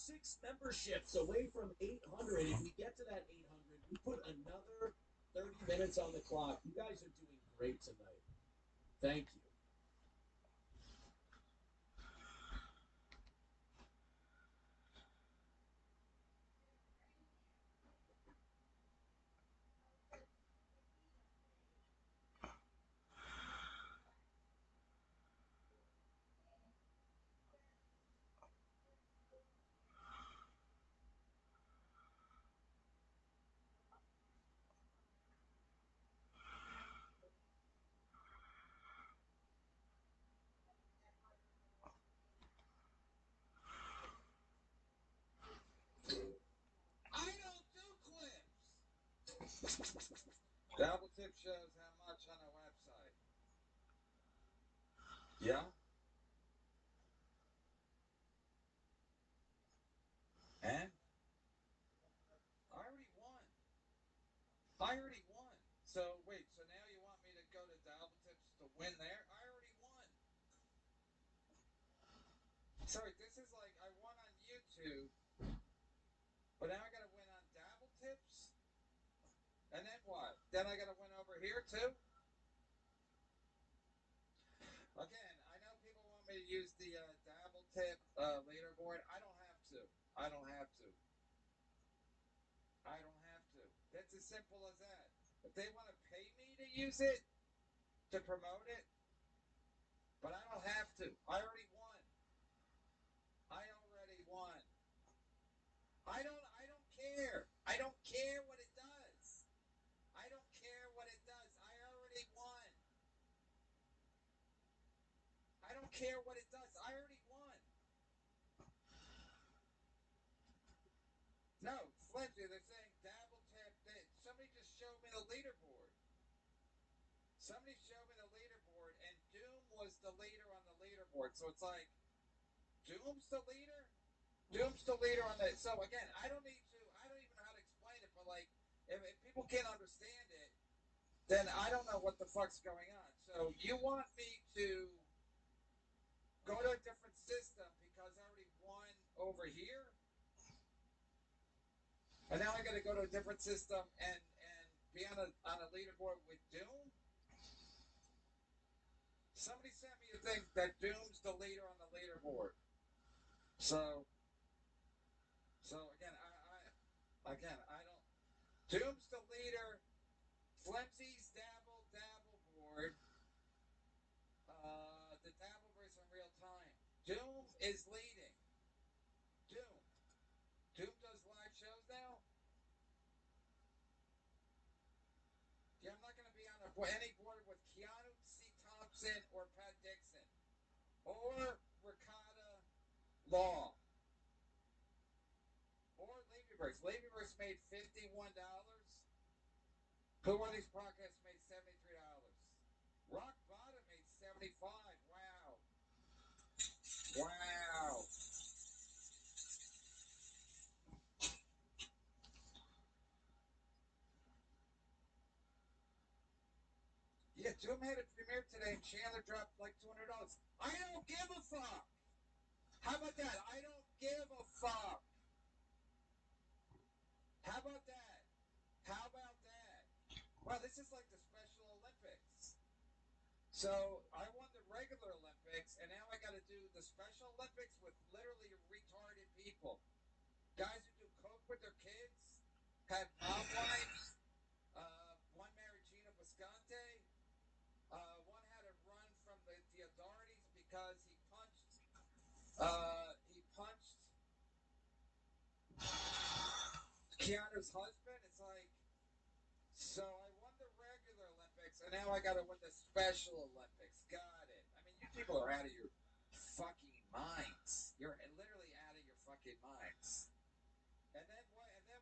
memberships away from 800. If we get to that 800, we put another 30 minutes on the clock. You guys are doing great tonight. Thank you. Double tip shows how much on our website. Yeah? And? I already won. So wait, so now you want win there. I already won. Sorry, this is like I won on YouTube, but now I gotta win on Dabble Tips? And then what? Then I gotta win over here too? Again, I know people want me to use the Dabble Tip leaderboard. I don't have to. I don't have to. I don't have to. That's as simple as that. If they want to pay me to use it, to promote it, but I don't have to. I already won. I already won. I don't care. I don't care what it does. I don't care what it does. I already won. I don't care what it does. I already won. No, Flimsy, they're saying Dabble Tip. Somebody just showed me the leaderboard. Somebody showed me the leaderboard, and Doom was the leader on the leaderboard. So it's like, Doom's the leader? Doom's the leader on the... So again, I don't even know how to explain it, but like, if people can't understand it, then I don't know what the fuck's going on. So you want me to go to a different system because I already won over here? And now I got to go to a different system and be on a leaderboard with Doom? Somebody sent me a thing that Doom's the leader on the leaderboard. So again, I don't. Doom's the leader. Flimsy's Dabble board. The Dabbleverse in real time. Doom is leading. Doom. Doom does live shows now? Yeah, I'm not going to be on any board with Keanu C. Thompson or Pat Dixon. Or Ricotta Law. Or Levyverse. Levyverse made $51. Who Won These Podcasts made $73. Rock Bottom made $75. Wow. Wow. Yeah, Doom had a premiere today and Chandler dropped like $200. I don't give a fuck. How about that? I don't give a fuck. How about that? How about that? Well, this is like the Special Olympics. So I won the regular Olympics, and now I got to do the Special Olympics with literally retarded people. Guys who do coke with their kids, have mom wives. One married Gina Visconti. One had to run from the authorities because he punched Keanu's husband. It's like, so I won the regular Olympics, and now I got to win the Special Olympics. Got it. I mean, you people are out of your fucking minds. You're literally out of your fucking minds. And then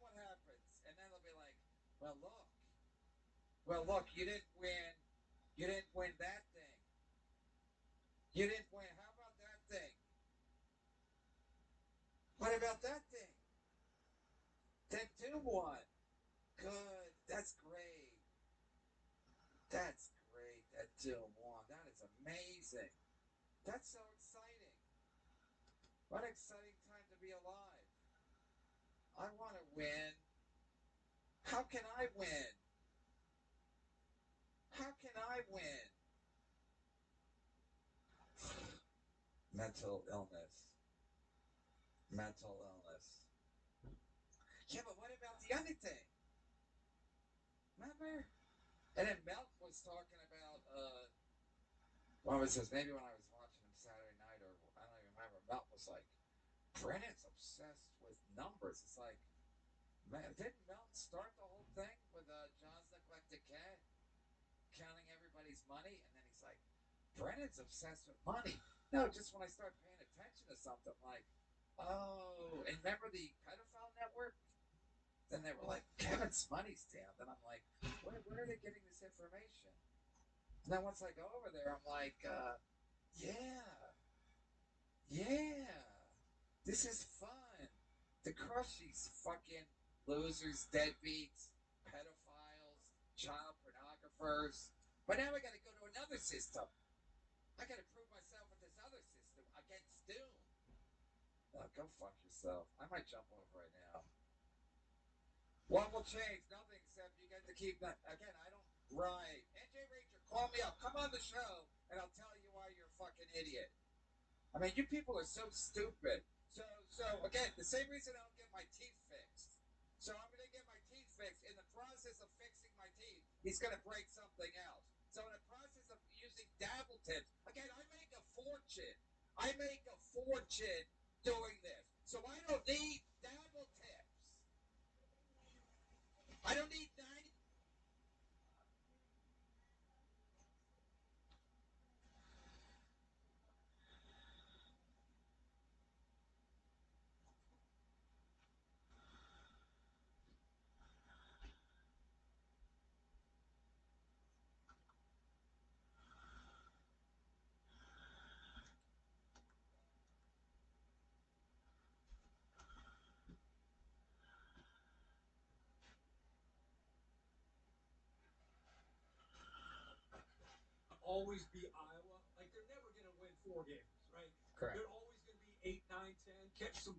what happens? And then they'll be like, well, look, you didn't win. You didn't win that thing. You didn't win. How about that thing? What about that thing? Then Doom won. Good. That's great. That's great that Doom won. That is amazing. That's so exciting. What an exciting time to be alive. I want to win. How can I win? How can I win? Mental illness. Mental illness. Yeah, but what about the other thing? Remember? And then Melt was talking about, what was this? Maybe when I was watching him Saturday night, or I don't even remember. Melt was like, Brennan's obsessed with numbers. It's like, man, didn't Melt start the whole thing with John's Neglected Cat? Counting everybody's money, and then he's like, Brennan's obsessed with money. No, just when I start paying attention to something, like, oh, and remember the pedophile network? Then they were like, Kevin's money's down. Then I'm like, where are they getting this information? And then once I go over there, I'm like, yeah, this is fun. To crush these fucking losers, deadbeats, pedophiles, child pornographers, But now I got to go to another system. I got to prove myself with this other system against Doom. Oh, go fuck yourself. I might jump off right now. What will change? Nothing except you get to keep that. Again, I don't. Right. NJ Ranger, call me up. Come on the show, and I'll tell you why you're a fucking idiot. I mean, you people are so stupid. So again, the same reason I don't get my teeth fixed. So I'm going to get my teeth fixed. In the process of fixing my teeth, he's going to break something else. So in the process of using dabble tips, again, I make a fortune. Doing this. So I don't need dabble tips. I don't need 90. Always be Iowa. Like they're never going to win 4 games, right? Correct. They're always going to be 8, 9, 10. Catch some.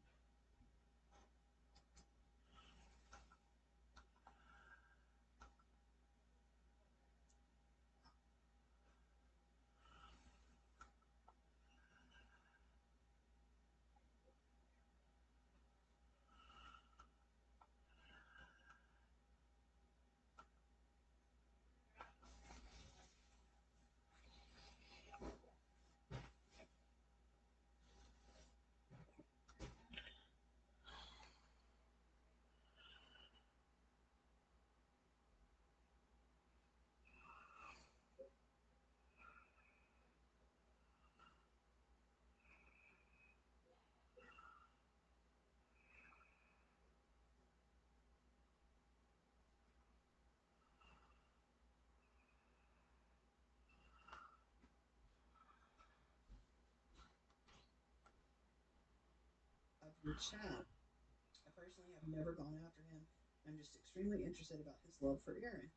Of your chat. I personally have never gone after him. I'm just extremely interested about his love for Aaron.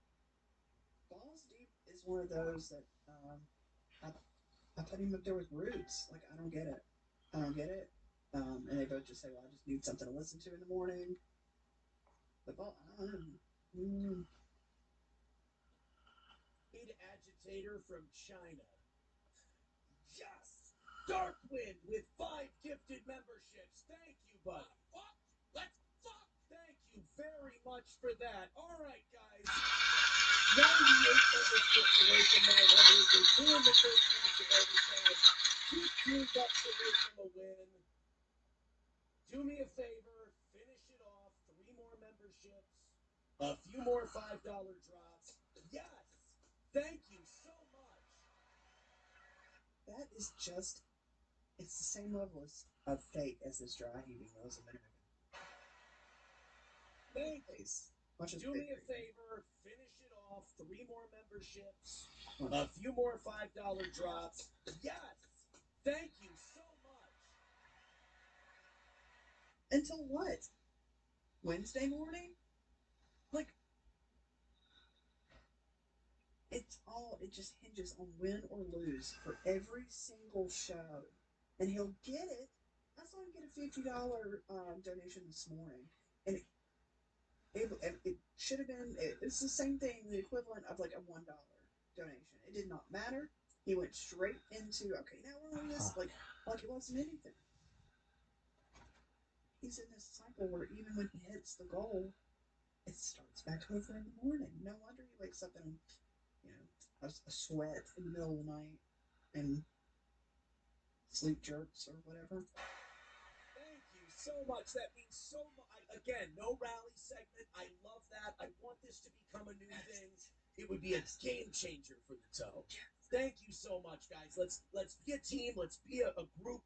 Balls Deep is one of those that I put him up there with Roots. Like, I don't get it. And they both just say, well, I just need something to listen to in the morning. But Lead agitator from China. Yes! Darkwind with 5 gifted memberships. Thank you, buddy. Let's fuck! Thank you very much for that. All right, guys. 98 memberships away from 900. We're doing the 30 minutes of overtime. $15 away from a win. Do me a favor. Finish it off. 3 more memberships. A few more $5 drops. Yes! Thank you so much. that is just, it's the same level of fake as this dry heaving was a minute ago. Thanks. Do me a favor. Finish it off. 3 more memberships. A few more $5 drops. Yes! Thank you so much. Until what? Wednesday morning? Like, it just hinges on win or lose for every single show. And he'll get it. I saw him get a $50 donation this morning. And it should have been, it's the same thing, the equivalent of like a $1 donation. It did not matter. He went straight into, okay, now we're on this, like it wasn't anything. He's in this cycle where even when he hits the goal, it starts back over in the morning. No wonder he wakes up in, a sweat in the middle of the night and sleep jerks or whatever. Thank you so much. That means so much. Again, no rally segment. I love that. I want this to become a new thing. It would be a game changer for the toe. Thank you so much, guys. Let's be a team. Let's be a group.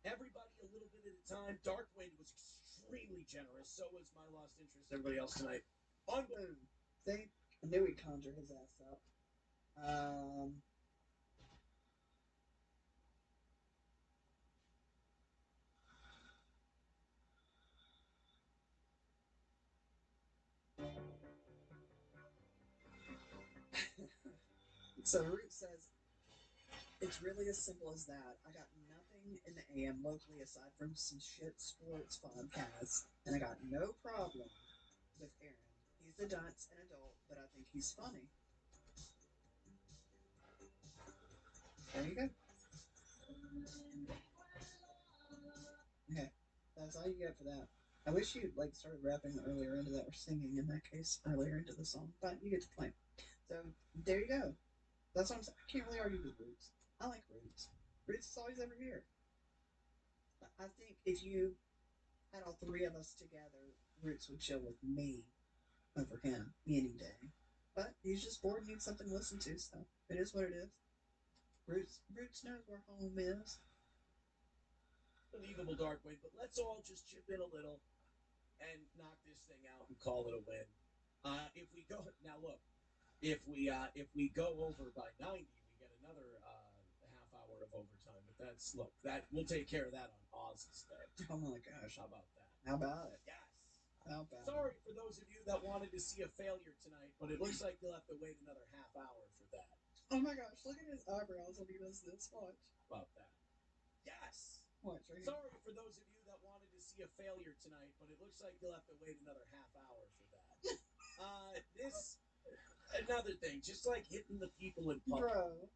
Everybody a little bit at a time. Darkwind was extremely generous. So was my lost interest. Everybody else tonight. On boom. I knew he'd conjure his ass up. So Root says, it's really as simple as that. I got nothing in the AM locally aside from some shit sports podcasts, and I got no problem with Aaron. He's a dunce, an adult, but I think he's funny. There you go. Okay, that's all you get for that. I wish you like started rapping earlier into that or singing in that case earlier into the song, but you get to play. So there you go. That's what I'm saying. I can't really argue with Roots. I like Roots. Roots is always over here. I think if you had all three of us together, Roots would chill with me over him any day. But he's just bored and needs something to listen to, so it is what it is. Roots knows where home is. Unbelievable Dark Wave, but let's all just chip in a little and knock this thing out and call it a win. If we go now, look, if we go over by 90, we get another half hour of overtime. But that's that we'll take care of that on Oz's day. Oh my gosh, how about that? How about it? Yes. How about Sorry for those of you that wanted to see a failure tonight, but it looks like you'll have to wait another half hour for that. Oh my gosh, look at his eyebrows when he does this. Watch. How about that? Yes. Watch right here. Sorry for those of you that wanted to see a failure tonight, but it looks like you'll have to wait another half hour for that. This another thing, just like hitting the people in public. Bro.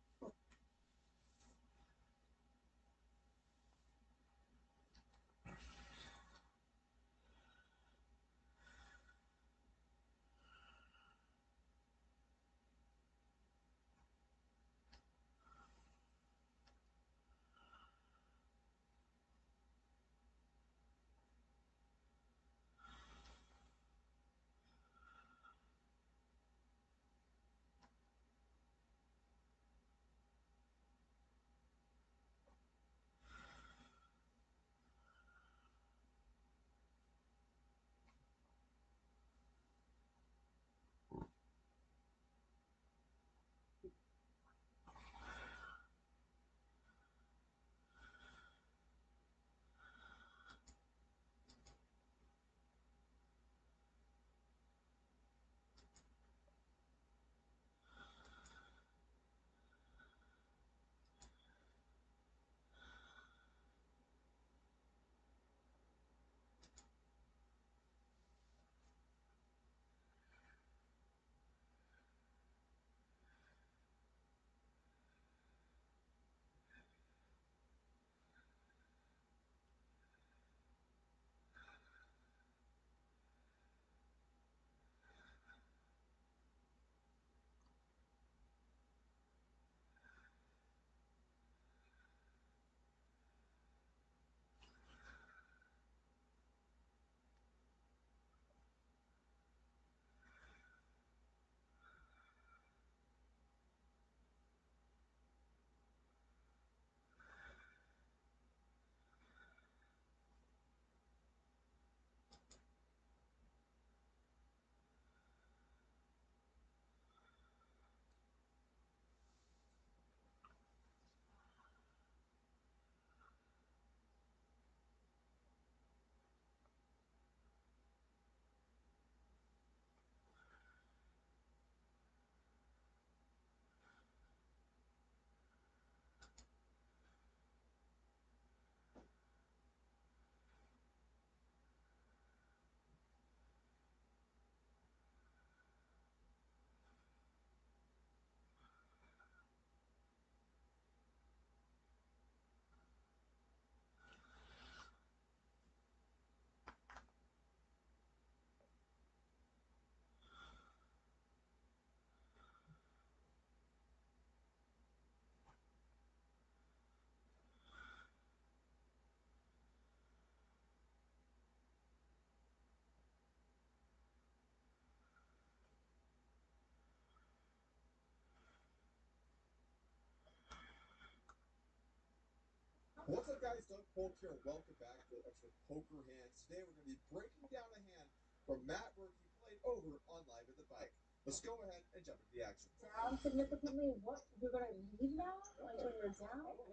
What's up, guys? Doug Polk here. Welcome back to extra Poker Hands. Today we're going to be breaking down a hand from Matt Burke. He played over on Live at the Bike. Let's go ahead and jump into the action. Down significantly? What? You're going to leave now? Like when you're down? We're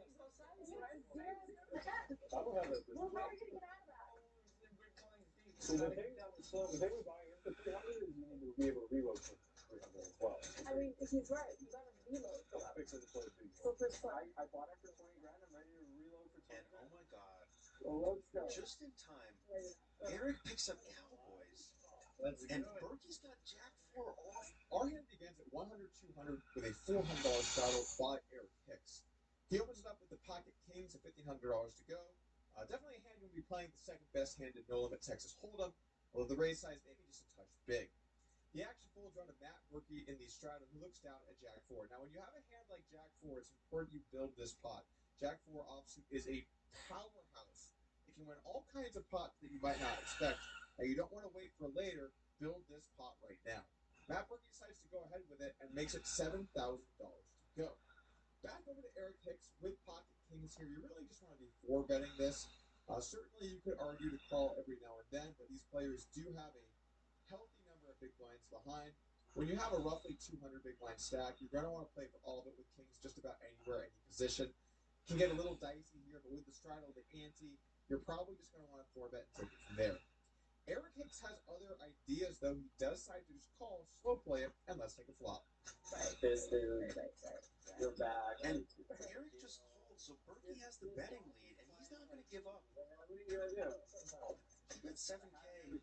ready to get out of that. So the thing with buying into 300 is you need to be able to reload to 300 as well. I I mean, he's right. You gotta reload. Fixing to play big. So for fun. I bought it for 20 grand. I'm ready to reload for 20 And oh my god, Let's go. just in time, Eric picks up Cowboys. And Berkey's got Jack 4 off. Our hand begins at 100-200 with a $400 saddle by Eric Hicks. He opens it up with the Pocket Kings at $1,500 to go. Definitely a hand you'll be playing the second best hand in No Limit Texas Hold'em, although the raise size maybe just a touch big. The action folds around to Matt Berkey in the straddle, who looks down at Jack 4. Now, when you have a hand like Jack 4, it's important you build this pot. Jack 4 obviously is a powerhouse. It can win all kinds of pots that you might not expect. Now, you don't want to wait for later. Build this pot right now. Matt Berkey decides to go ahead with it and makes it $7,000 to go. Back over to Eric Hicks with Pocket Kings here. You really just want to be four-betting this. Certainly, you could argue to call every now and then, but these players do have a healthy number of big blinds behind. When you have a roughly 200 big blind stack, you're going to want to play for all of it with Kings just about anywhere, any position. Can get a little dicey here, but with the straddle, the ante, you're probably just going to want to four-bet and take it from there. Eric Hicks has other ideas, though. He does decide to just call, slow play it, and let's take a flop. This dude, you're back. And Eric just called, so Berkey has the betting lead, and he's not going to give up. What are you going to do? He bet 7K.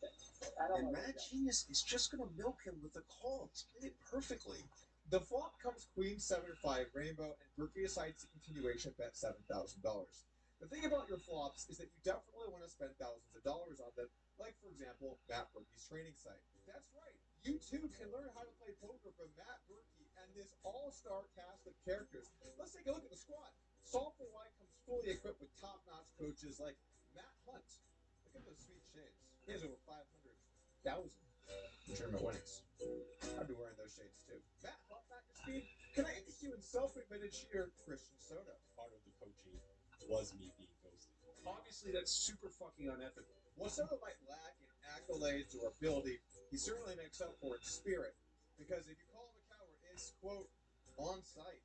And Mad Genius is just going to milk him with a call. He's played it perfectly. The flop comes Queen 7-5 Rainbow, and Berkey decides to continuation bet $7,000. The thing about your flops is that you definitely want to spend thousands of dollars on them, like, for example, Matt Berkey's training site. That's right. You too can learn how to play poker from Matt Berkey and this all-star cast of characters. Let's take a look at the squad. Solve for Why comes fully equipped with top-notch coaches like Matt Hunt. Look at those sweet shades. He has over 500,000 tournament winnings. I'd be wearing those shades too. Matt Hunt, Matt Speed. Can I interest you in self-admitted cheater Christian Soto? Part of the coaching was me being ghosted. Obviously, that's super fucking unethical. While Soto might lack in accolades or ability, he certainly makes up for it in spirit. Because if you call him a coward, it's, quote, on site.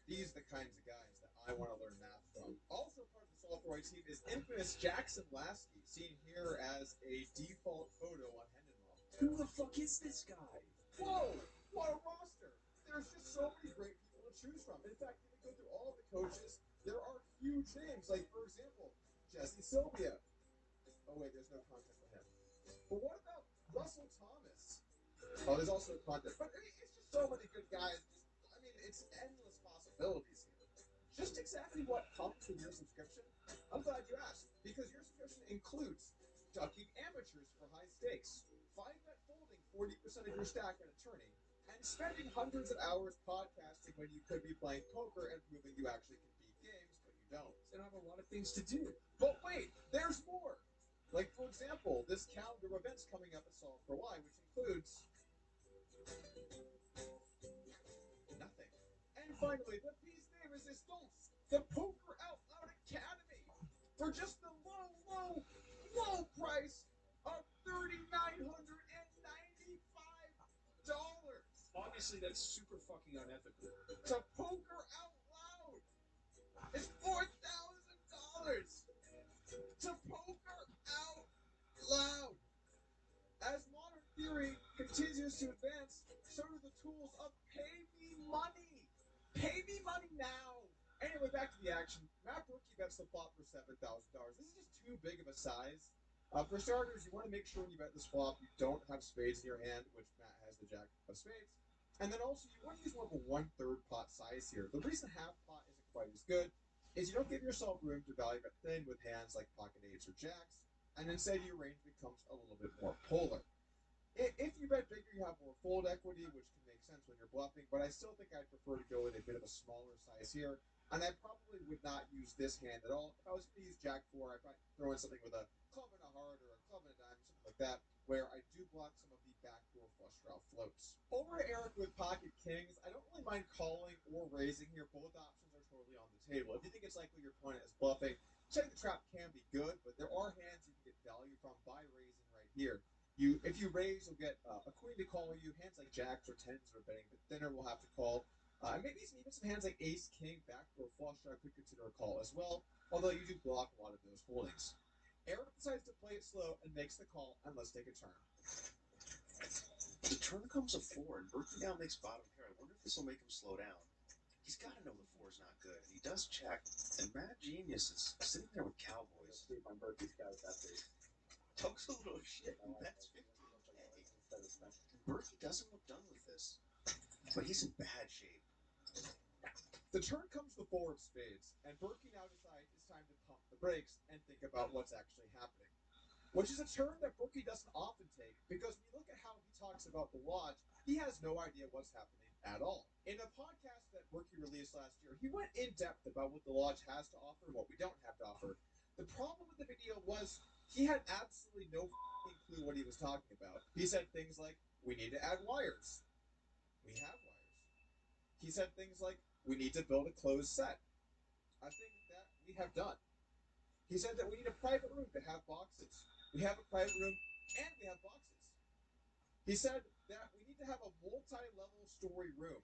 These are the kinds of guys that I want to learn math from. Also part of the Software team is infamous Jackson Lasky, seen here as a default photo on Hendon. Who the fuck is this guy? Whoa! What a roster! There's just so many great people to choose from. In fact, if you go through all the coaches, there are huge names. Like, for example, Jesse Sylvia. Oh, wait, there's no content for him. But what about Russell Thomas? Oh, there's also content. But I mean, it's just so many good guys. It's endless possibilities here. Just exactly what comes with your subscription? I'm glad you asked, because your subscription includes ducking amateurs for high stakes, 5-bet folding 40% of your stack at a tourney, and spending hundreds of hours podcasting when you could be playing poker and proving you actually can beat games, but you don't. And I have a lot of things to do. But wait, there's more! Like, for example, this calendar of events coming up at Solve for Why, which includes nothing. And finally, the piece de resistance, the Poker Out Loud Academy, for just the low price of $3,995. Obviously, that's super fucking unethical. To Poker Out Loud is $4,000. To Poker Out Loud. As modern theory continues to advance, so do the tools of Pay Me Money. Pay me money now. Anyway, back to the action. Matt Berkey bets the flop for $7,000. This is just too big of a size. For starters, you want to make sure when you bet this flop, you don't have spades in your hand, which Matt has the jack of spades. And then also, you want to use more of a 1/3 pot size here. The reason half pot isn't quite as good is you don't give yourself room to value bet thin with hands like pocket eights or jacks, and instead your range becomes a little bit more polar. If you bet bigger, you have more fold equity, which can make sense when you're bluffing, but I still think I'd prefer to go with a bit of a smaller size here, and I probably would not use this hand at all. If I was going to use Jack 4, I'd probably throw in something with a club and a heart or a club and a dime, something like that, where I do block some of the backdoor flush draw floats. Over to Eric with Pocket Kings. I don't really mind calling or raising here. Both options are totally on the table. If you think it's likely your opponent is bluffing, check the trap can be good, but there are hands you can get value from by raising right here. If you raise, you'll get a queen to call you. Hands like jacks or tens are betting, but thinner will have to call. And maybe even some hands like ace, king, backdoor flush draw could consider a call as well, although you do block a lot of those holdings. Eric decides to play it slow and makes the call, and let's take a turn. The turn comes a 4, and Berkey now makes bottom pair. I wonder if this will make him slow down. He's got to know the 4 is not good, and he does check. And Mad Genius is sitting there with cowboys. On Berkey's guys that big. Talks a little shit, and that's 15K. Berkey doesn't look done with this, but he's in bad shape. The turn comes the 4 of spades, and Berkey now decides it's time to pump the brakes and think about what's actually happening. Which is a turn that Berkey doesn't often take, because when you look at how he talks about the lodge, he has no idea what's happening at all. In a podcast that Berkey released last year, he went in depth about what the lodge has to offer and what we don't have to offer. The problem with the video was he had absolutely no clue what he was talking about. He said things like, we need to add wires. We have wires. He said things like, we need to build a closed set. I think that we have done. He said that we need a private room to have boxes. We have a private room and we have boxes. He said that we need to have a multi-level story room,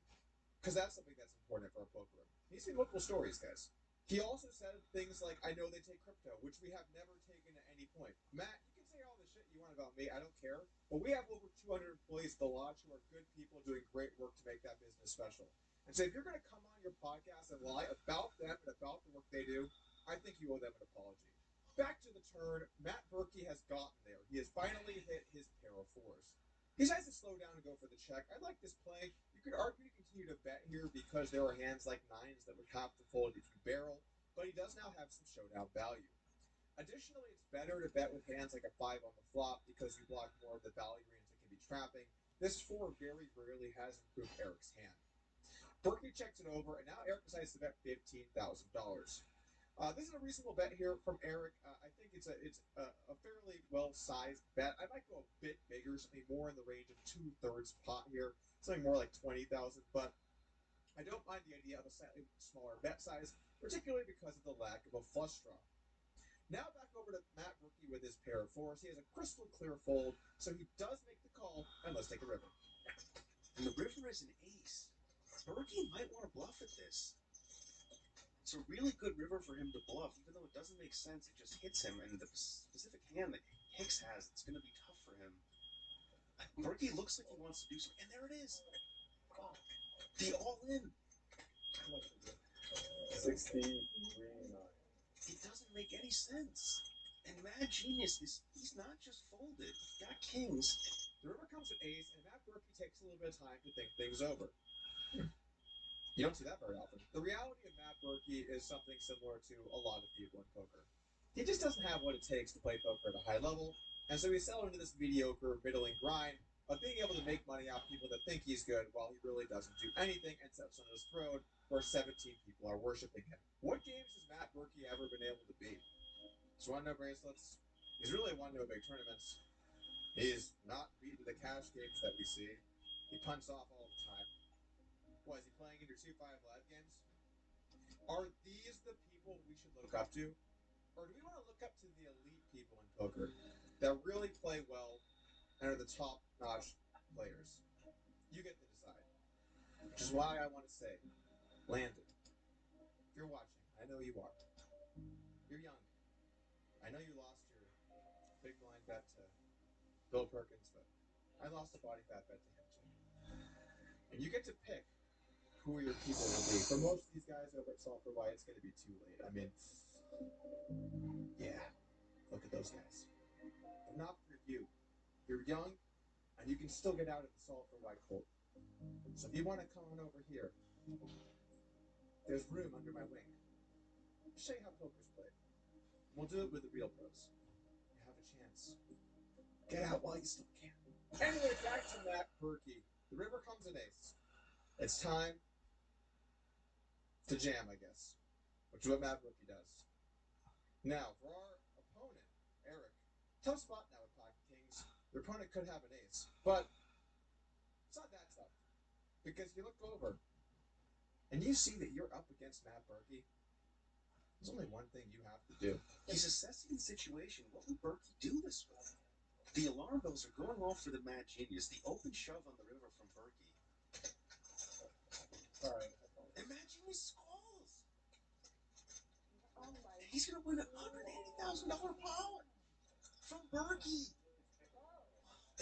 because that's something that's important for our poker room. He said multiple stories, guys. He also said things like, I know they take crypto, which we have never taken at any point. Matt, you can say all the shit you want about me, I don't care, but we have over 200 employees at the lodge who are good people doing great work to make that business special. And so if you're going to come on your podcast and lie about them and about the work they do, I think you owe them an apology. Back to the turn, Matt Berkey has gotten there. He has finally hit his pair of 4s. He tries to slow down and go for the check. I like this play. You could argue to continue to bet here because there are hands like 9s that would have to fold if you barrel, but he does now have some showdown value. Additionally, it's better to bet with hands like a 5 on the flop because you block more of the value range that can be trapping. This 4 very rarely has improved Eric's hand. Berkey checks it over, and now Eric decides to bet $15,000. This is a reasonable bet here from Eric. I think it's a fairly well-sized bet. I might go a bit bigger, something more in the range of 2/3 pot here, something more like 20,000. But I don't mind the idea of a slightly smaller bet size, particularly because of the lack of a flush draw. Now back over to Matt Berkey with his pair of 4s. He has a crystal clear fold, so he does make the call, and let's take a river. And the river is an ace. Berkey might want to bluff at this. It's a really good river for him to bluff, even though it doesn't make sense. It just hits him, and the specific hand that Hicks has, it's going to be tough for him. Berkey looks like he wants to do something, and there it is. The all-in. 63.9. It doesn't make any sense. And Mad Genius he's not just folded. He's got kings. The river comes with ace, and Matt Berkey takes a little bit of time to think things over. You don't see that very often. The reality of Matt Berkey is something similar to a lot of people in poker. He just doesn't have what it takes to play poker at a high level, and so he's settled into this mediocre, middling grind of being able to make money off people that think he's good while he really doesn't do anything and steps on his throne where 17 people are worshiping him. What games has Matt Berkey ever been able to beat? He's won no bracelets. He's really won no big tournaments. He's not beaten the cash games that we see. He punts off all the time. What, is he playing in your 2-5 live games? Are these the people we should look up to? Or do we want to look up to the elite people in poker that really play well and are the top-notch players? You get to decide. Which is why I want to say, Landon, if you're watching, I know you are. You're young. I know you lost your big blind bet to Bill Perkins, but I lost a body fat bet to him too. And you get to pick who your people will be. For most of these guys over at Sulphur White, it's going to be too late. I mean, yeah, look at those guys. But not for you. You're young, and you can still get out of the Sulphur White cold. So if you want to come on over here, there's room under my wing. I'll show you how poker's played. We'll do it with the real pros. You have a chance. Get out while you still can. Anyway, back to Matt Berkey. The river comes an ace. It's time to jam, I guess, which is what Matt Berkey does. Now, for our opponent, Eric, tough spot now with pocket kings. Your opponent could have an ace, but it's not that tough, because you look over and you see that you're up against Matt Berkey. There's only one thing you have to do. He's assessing the situation. What would Berkey do this with? The alarm bells are going off for the Mad Genius. The open shove on the river from Berkey. Alright. And Mad Genius calls. He's going to win a $180,000 pot from Berkey.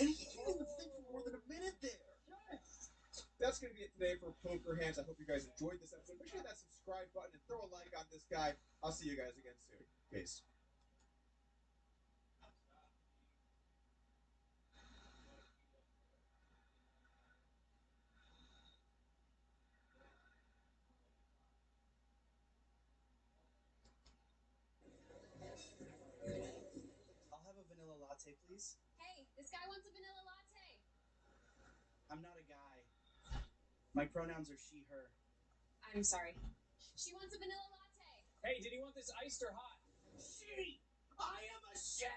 And he didn't even think for more than a minute there. that's going to be it today for Poker Hands. I hope you guys enjoyed this episode. Make sure to hit that subscribe button and throw a like on this guy. I'll see you guys again soon. Peace. I'll have a vanilla latte, please. Hey, this guy wants a vanilla latte. I'm not a guy. My pronouns are she, her. I'm sorry. She wants a vanilla latte. Hey, did he want this iced or hot? She! I am a shit!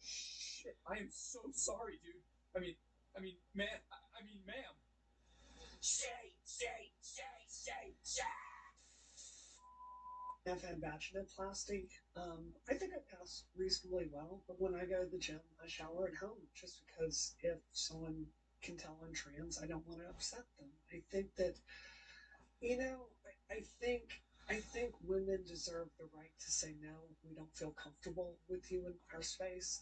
Shit, I am so sorry, dude. I mean, ma'am. Shit! I've had vaginoplasty. I think I passed reasonably well, but when I go to the gym, I shower at home just because if someone can tell I'm trans, I don't want to upset them. I think that, I think women deserve the right to say no. We don't feel comfortable with you in our space.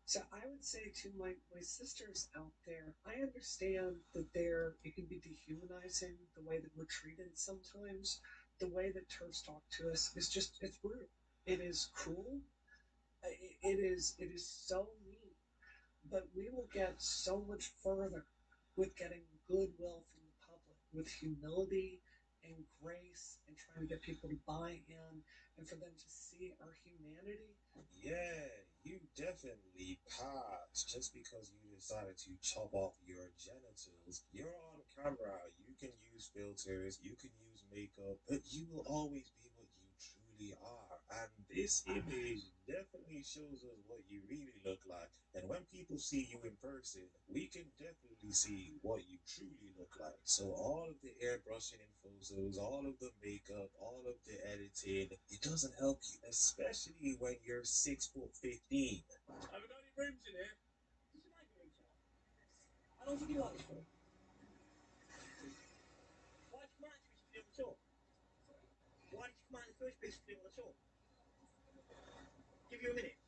So I would say to my sisters out there, I understand that it can be dehumanizing the way that we're treated sometimes. The way that turfs talk to us is it's brutal. It is cruel. It is so mean. But we will get so much further with getting goodwill from the public, with humility and grace, and trying to get people to buy in and for them to see our humanity. Yeah, you definitely passed. Just because you decided to chop off your genitals, you're on camera. You can use filters, you can use makeup, but you will always be what you truly are. And this image definitely shows us what you really look like. And when people see you in person, we can definitely see what you truly look like. So all of the airbrushing in photos, all of the makeup, all of the editing, it doesn't help you, especially when you're 6'15". Have we got any rooms in here? How long have you been like this for? Why did you come out to me on the tour? Why did you come out in the first place to do on the tour? Give you a minute.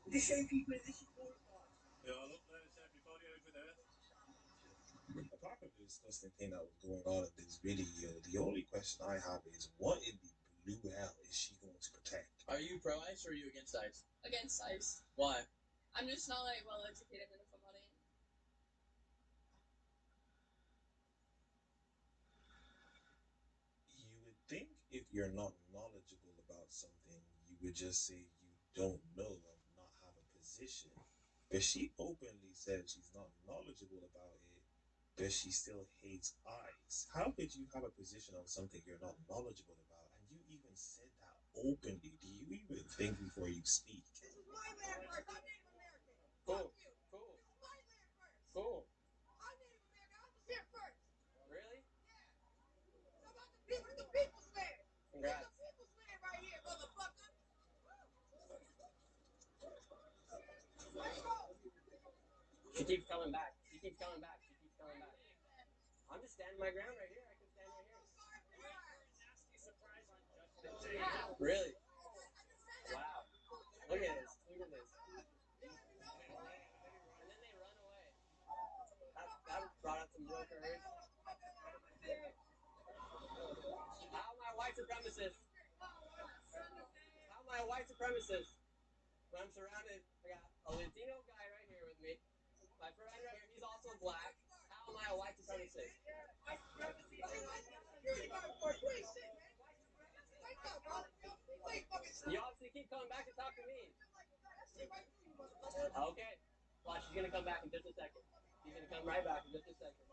This show people this is glorified. Yeah, look, there's everybody over there. Apart from the disgusting thing that was going on in this video, the only question I have is, what in the blue hell is she going to protect? Are you pro ice or are you against ice? Against ice. Why? I'm just not like well educated enough about it. You would think if you're not knowledgeable about something, you would just say you don't know and not have a position. But she openly said she's not knowledgeable about it, but she still hates ice. How could you have a position on something you're not knowledgeable about? And you even said that openly. Do you even think before you speak? This is my land first. I'm Native American. Cool. Fuck you. Cool. This is my land first. Cool. I'm Native American. I was here first. Really? Yeah. How about the people? It's the people's land. Congrats. It's the people's land right here, motherfucker. She keeps coming back. She keeps coming back. She keeps coming back. I'm just standing my ground right here. I can stand right here. Really? Wow. Look at this. Look at this. And then they run away. That brought out some real courage. How am I white supremacist? How am I a white supremacist? When I'm surrounded, I got a Latino guy right here with me. My friend right here, he's also black. How am I a white supremacist? You obviously keep coming back to talk to me. Okay. Watch, she's gonna come back in just a second. She's gonna come right back in just a second.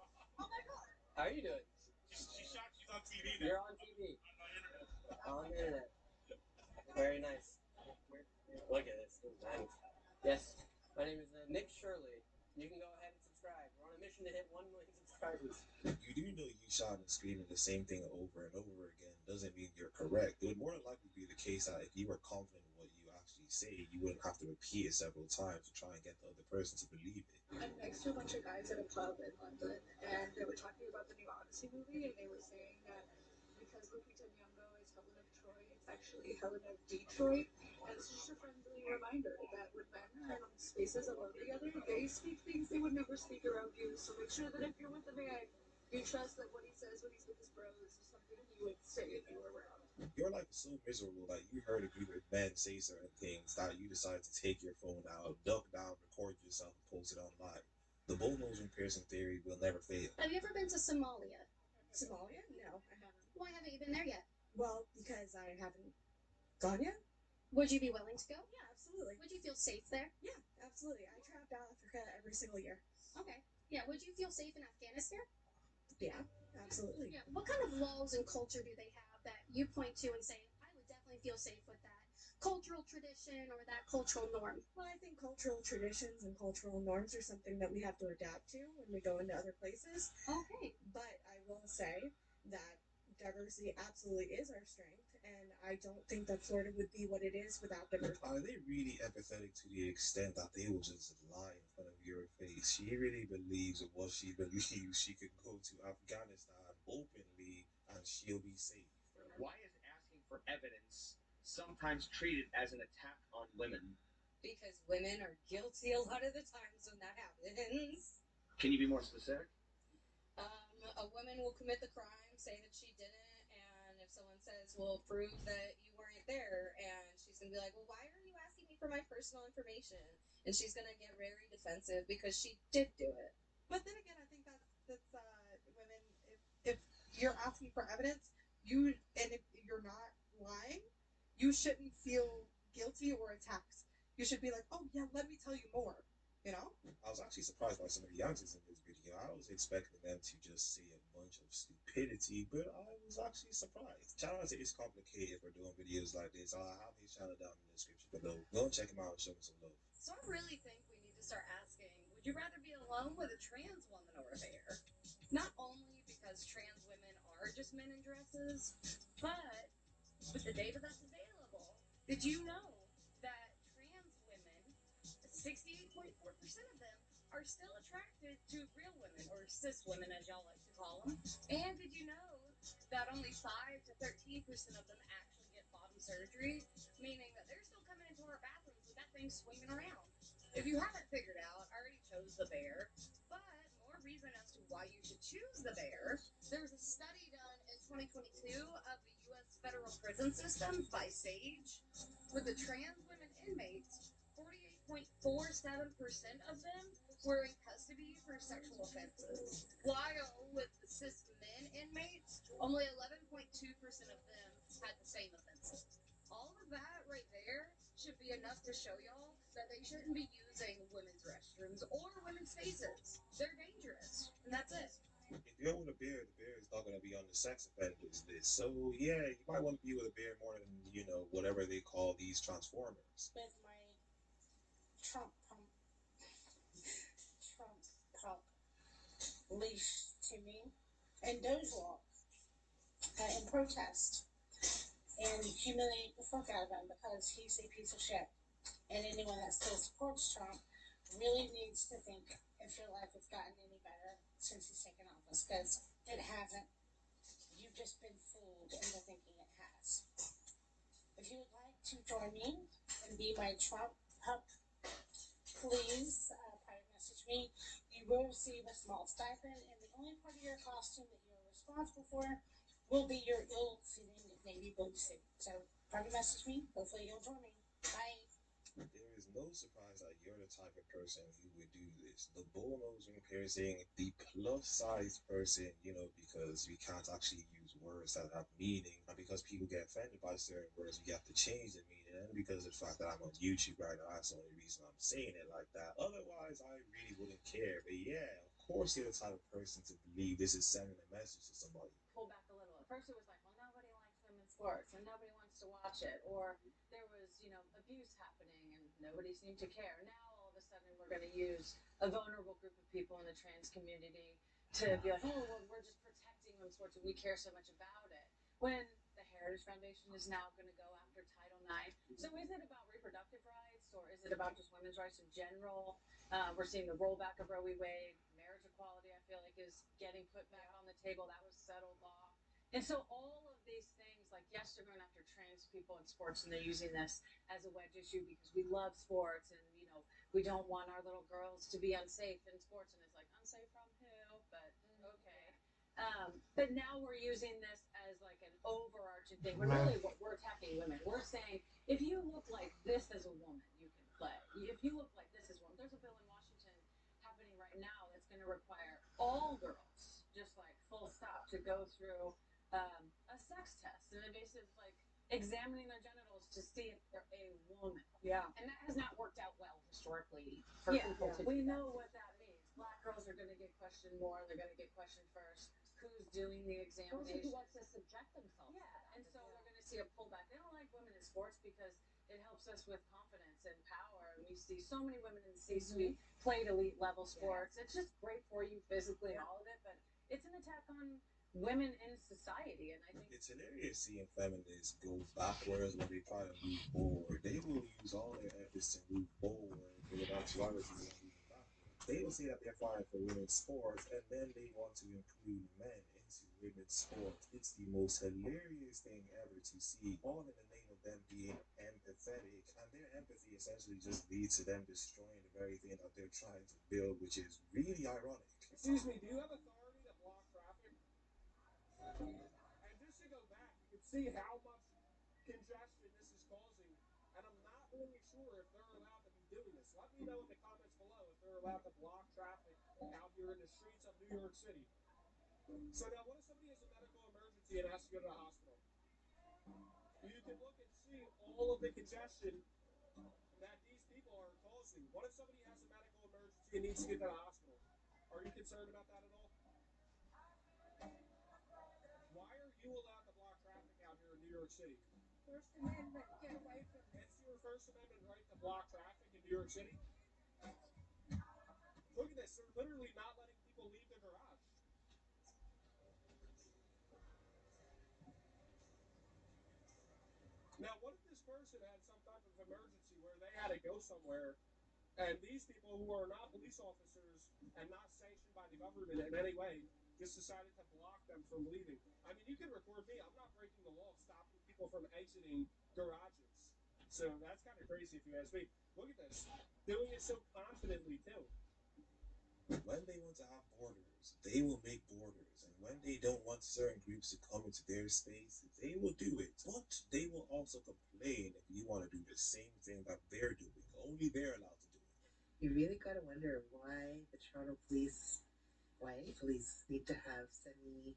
How are you doing? She's shocked she's on TV now. You're on TV. On the internet. Very nice. Look at this. This is nice. Yes. My name is Nick Shirley. You can go ahead and subscribe. We're on a mission to hit 1 million subscribers. You do know you shouting and screaming the same thing over and over again doesn't mean you're correct. It would more than likely be the case that if you were confident in what you actually say, you wouldn't have to repeat it several times to try and get the other person to believe it. I'm next to a bunch of guys at a pub in London, and they were talking about the new Odyssey movie, and they were saying that because Lupita Nyong'o is Helen of Troy, it's actually Helen of Detroit, and it's just a friendly reminder that when men are in spaces alone together, they speak things they would never speak around you. So make sure that if you're with a man, you trust that what he says when he's with his bros is something he would say if you were around. Your life is so miserable that you heard a group of men say certain things that you decide to take your phone out, duck down, record yourself, and post it online. The bullnose ring piercing theory will never fail. Have you ever been to Somalia? Somalia? No, I haven't. Why haven't you been there yet? Well, because I haven't gone yet. Would you be willing to go? Yeah, absolutely. Would you feel safe there? Yeah, absolutely. I travel to Africa every single year. Okay. Yeah, would you feel safe in Afghanistan? Yeah, absolutely. Yeah. What kind of laws and culture do they have that you point to and say, I would definitely feel safe with that cultural tradition or that cultural norm? Well, I think cultural traditions and cultural norms are something that we have to adapt to when we go into other places. Okay. But I will say that diversity absolutely is our strength, and I don't think that Florida would be what it is without diversity. Are they really empathetic to the extent that they will just lie in front of your face? She really believes in what she believes. She could go to Afghanistan openly and she'll be safe. Why is asking for evidence sometimes treated as an attack on women? Because women are guilty a lot of the times when that happens. Can you be more specific? A woman will commit the crime, say that she didn't, and if someone says, well, prove that you weren't there, and she's going to be like, well, why are you asking me for my personal information? And she's going to get very defensive because she did do it. But then again, I think that's women, if you're asking for evidence, if you're not lying, you shouldn't feel guilty or attacked. You should be like, oh yeah, let me tell you more. You know? I was actually surprised by some of the answers in this video. I was expecting them to just say a bunch of stupidity, but I was actually surprised. Channel is complicated for doing videos like this. I'll have his channel down in the description below. Go and check him out and show him some love. So I really think we need to start asking, would you rather be alone with a trans woman or a bear? Not only because trans women are just men in dresses, but with the data that's available, did you know that trans women, 68.4% of them, are still attracted to real women, or cis women as y'all like to call them? And did you know that only 5 to 13% of them actually get body surgery, meaning that they're still coming into our bathrooms with that thing swinging around? If you haven't figured out, I already chose the bear, but more reason as to why you should choose the bear. There was a study done in 2022 of the U.S. federal prison system by SAGE. With the trans women inmates, 48.47% of them were in custody for sexual offenses, while with the cis men inmates, only 11.2% of them had the same offenses. All of that right there should be enough to show y'all that they shouldn't be using women's restrooms or women's spaces. They're dangerous, and that's it. If you're with a bear, the bear is not going to be on the sex offenders list. So yeah, you might want to be with a bear more than, whatever they call these transformers. With my Trump pump leash to me and doge walk in protest and humiliate the fuck out of him because he's a piece of shit. And anyone that still supports Trump really needs to think if your life has gotten any better since he's taken office, because it hasn't. You've just been fooled into thinking it has. If you would like to join me and be my Trump pup, please private message me. You will receive a small stipend, and the only part of your costume that you're responsible for will be your ill-fitting navy blue suit. So private message me. Hopefully you'll join me. Bye. There is no surprise that you're the type of person who would do this. The bullnose ring piercing, the plus-size person, because we can't actually use words that have meaning, and because people get offended by certain words, we have to change the meaning, and because of the fact that I'm on YouTube right now, that's the only reason I'm saying it like that. Otherwise, I really wouldn't care. But yeah, of course you're the type of person to believe this is sending a message to somebody. Pull back a little. At first it was like, well, nobody likes women's sports and nobody wants to watch it, or there was, abuse happening and nobody seemed to care. Now all of a sudden we're going to use a vulnerable group of people in the trans community to be like, oh, well, we're just protecting women's sports and we care so much about it. When the Heritage Foundation is now going to go after Title IX. So is it about reproductive rights, or is it about just women's rights in general? We're seeing the rollback of Roe v. Wade. Marriage equality, I feel like, is getting put back on the table. That was settled law. And so all of these things, like yes, they're going after trans people in sports, and they're using this as a wedge issue because we love sports, and we don't want our little girls to be unsafe in sports. And it's like unsafe from who? But okay. But now we're using this as like an overarching thing. When really, what we're attacking women. We're saying if you look like this as a woman, you can play. If you look like this as a woman, there's a bill in Washington happening right now that's going to require all girls, just like full stop, to go through a sex test, and it basically is like examining their genitals to see if they're a woman. Yeah. And that has not worked out well historically for people to do. We know what that means. Black girls are going to get questioned more. They're going to get questioned first. Who's doing the examination? Who wants to subject themselves? Yeah, and so we're going to see a pullback. They don't like women in sports because it helps us with confidence and power. And we see so many women in the C-suite played elite level sports. It's just great for you physically and all of it, but it's an attack on women in society. And I think it's hilarious seeing feminists go backwards when they try to move forward. They will use all their efforts to move forward with actuality and moving backwards. They will say that they're fighting for women's sports, and then they want to include men into women's sports. It's the most hilarious thing ever to see, all in the name of them being empathetic, and their empathy essentially just leads to them destroying the very thing that they're trying to build, which is really ironic. Excuse me, do you have authority to block traffic? And just to go back, you can see how much congestion this is causing, and I'm not really sure if they're allowed to be doing this. Let me know in the comments below if they're allowed to block traffic out here in the streets of New York City. So now, what if somebody has a medical emergency and has to go to the hospital? You can look and see all of the congestion that these people are causing. What if somebody has a medical emergency and needs to get to the hospital? Are you concerned about that at all? Why are you allowed to block traffic out here in New York City? First Amendment, get away from me. It's your First Amendment right to block traffic in New York City? Look at this. They're literally not letting people leave the garage. Now, what if this person had some type of emergency where they had to go somewhere, and these people who are not police officers and not sanctioned by the government in any way just decided to block them from leaving? I mean, you can record me. I'm not breaking the law of stopping people from exiting garages. So that's kind of crazy if you ask me. Look at this. Doing it so confidently, too. When they want to have borders, they will make borders. And when they don't want certain groups to come into their space, they will do it. But they will also complain if you want to do the same thing that they're doing. Only they're allowed to do it. You really got to wonder why the Toronto police, why any police, need to have semi-automatic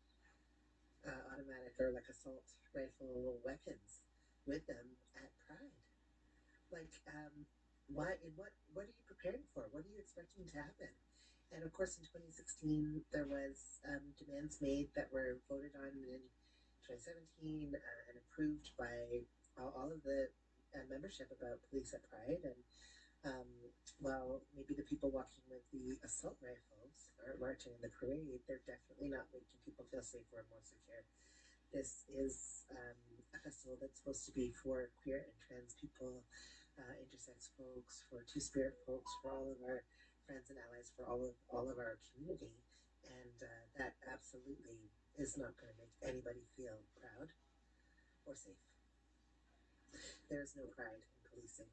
or like assault rifle weapons with them at Pride. Like, what are you preparing for? What are you expecting to happen? And of course, in 2016, there was demands made that were voted on in 2017 and approved by all of the membership about police at Pride. And well, maybe the people walking with the assault rifles aren't marching in the parade. They're definitely not making people feel safer and more secure. This is a festival that's supposed to be for queer and trans people, intersex folks, for two-spirit folks, for all of our friends and allies, for all of our community, and that absolutely is not going to make anybody feel proud or safe. There is no pride in policing.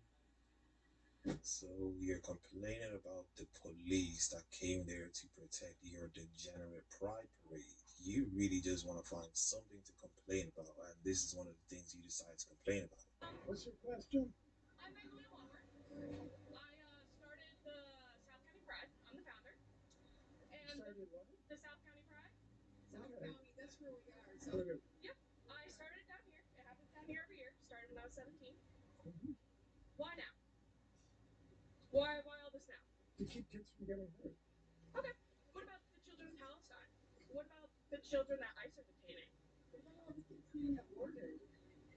So you're complaining about the police that came there to protect your degenerate pride parade. You really just want to find something to complain about, and this is one of the things you decide to complain about. What's your question? I'm Magdalena Walker. I started the South County Pride. I'm the founder. And Started what? the South County Pride. South County, that's where we are. So. Okay. Yep. I started it down here. It happens down here every year. Started when I was 17. Mm-hmm. Why now? Why all this now? To keep kids from getting hurt. Okay. What about the children in Palestine? What about the children that ICE are detaining? What about all the kids being aborted?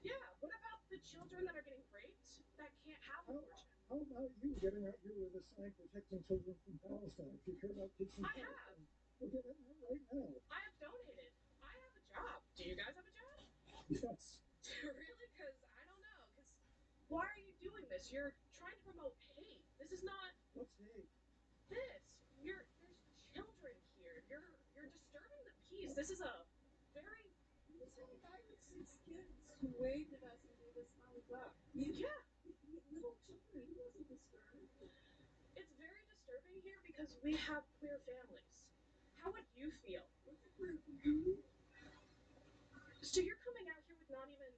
Yeah. What about the children that are getting raped that can't have abortion? How about you getting out here with a sign protecting children from Palestine? If you care about kids from I Palestine, we'll get it out right now. I have donated. I have a job. Do you guys have a job? Yes. Really? Because I don't know. Because why are you doing this? You're trying to promote hate. This is not. What's hate? This. There's children here. You're disturbing the peace. This is a very 6 kids who waved at us and gave us thumbs up. Yeah. Little children, he wasn't disturbed. It's very disturbing here because we have queer families. How would you feel? What's a queer family? So you're coming out here with not even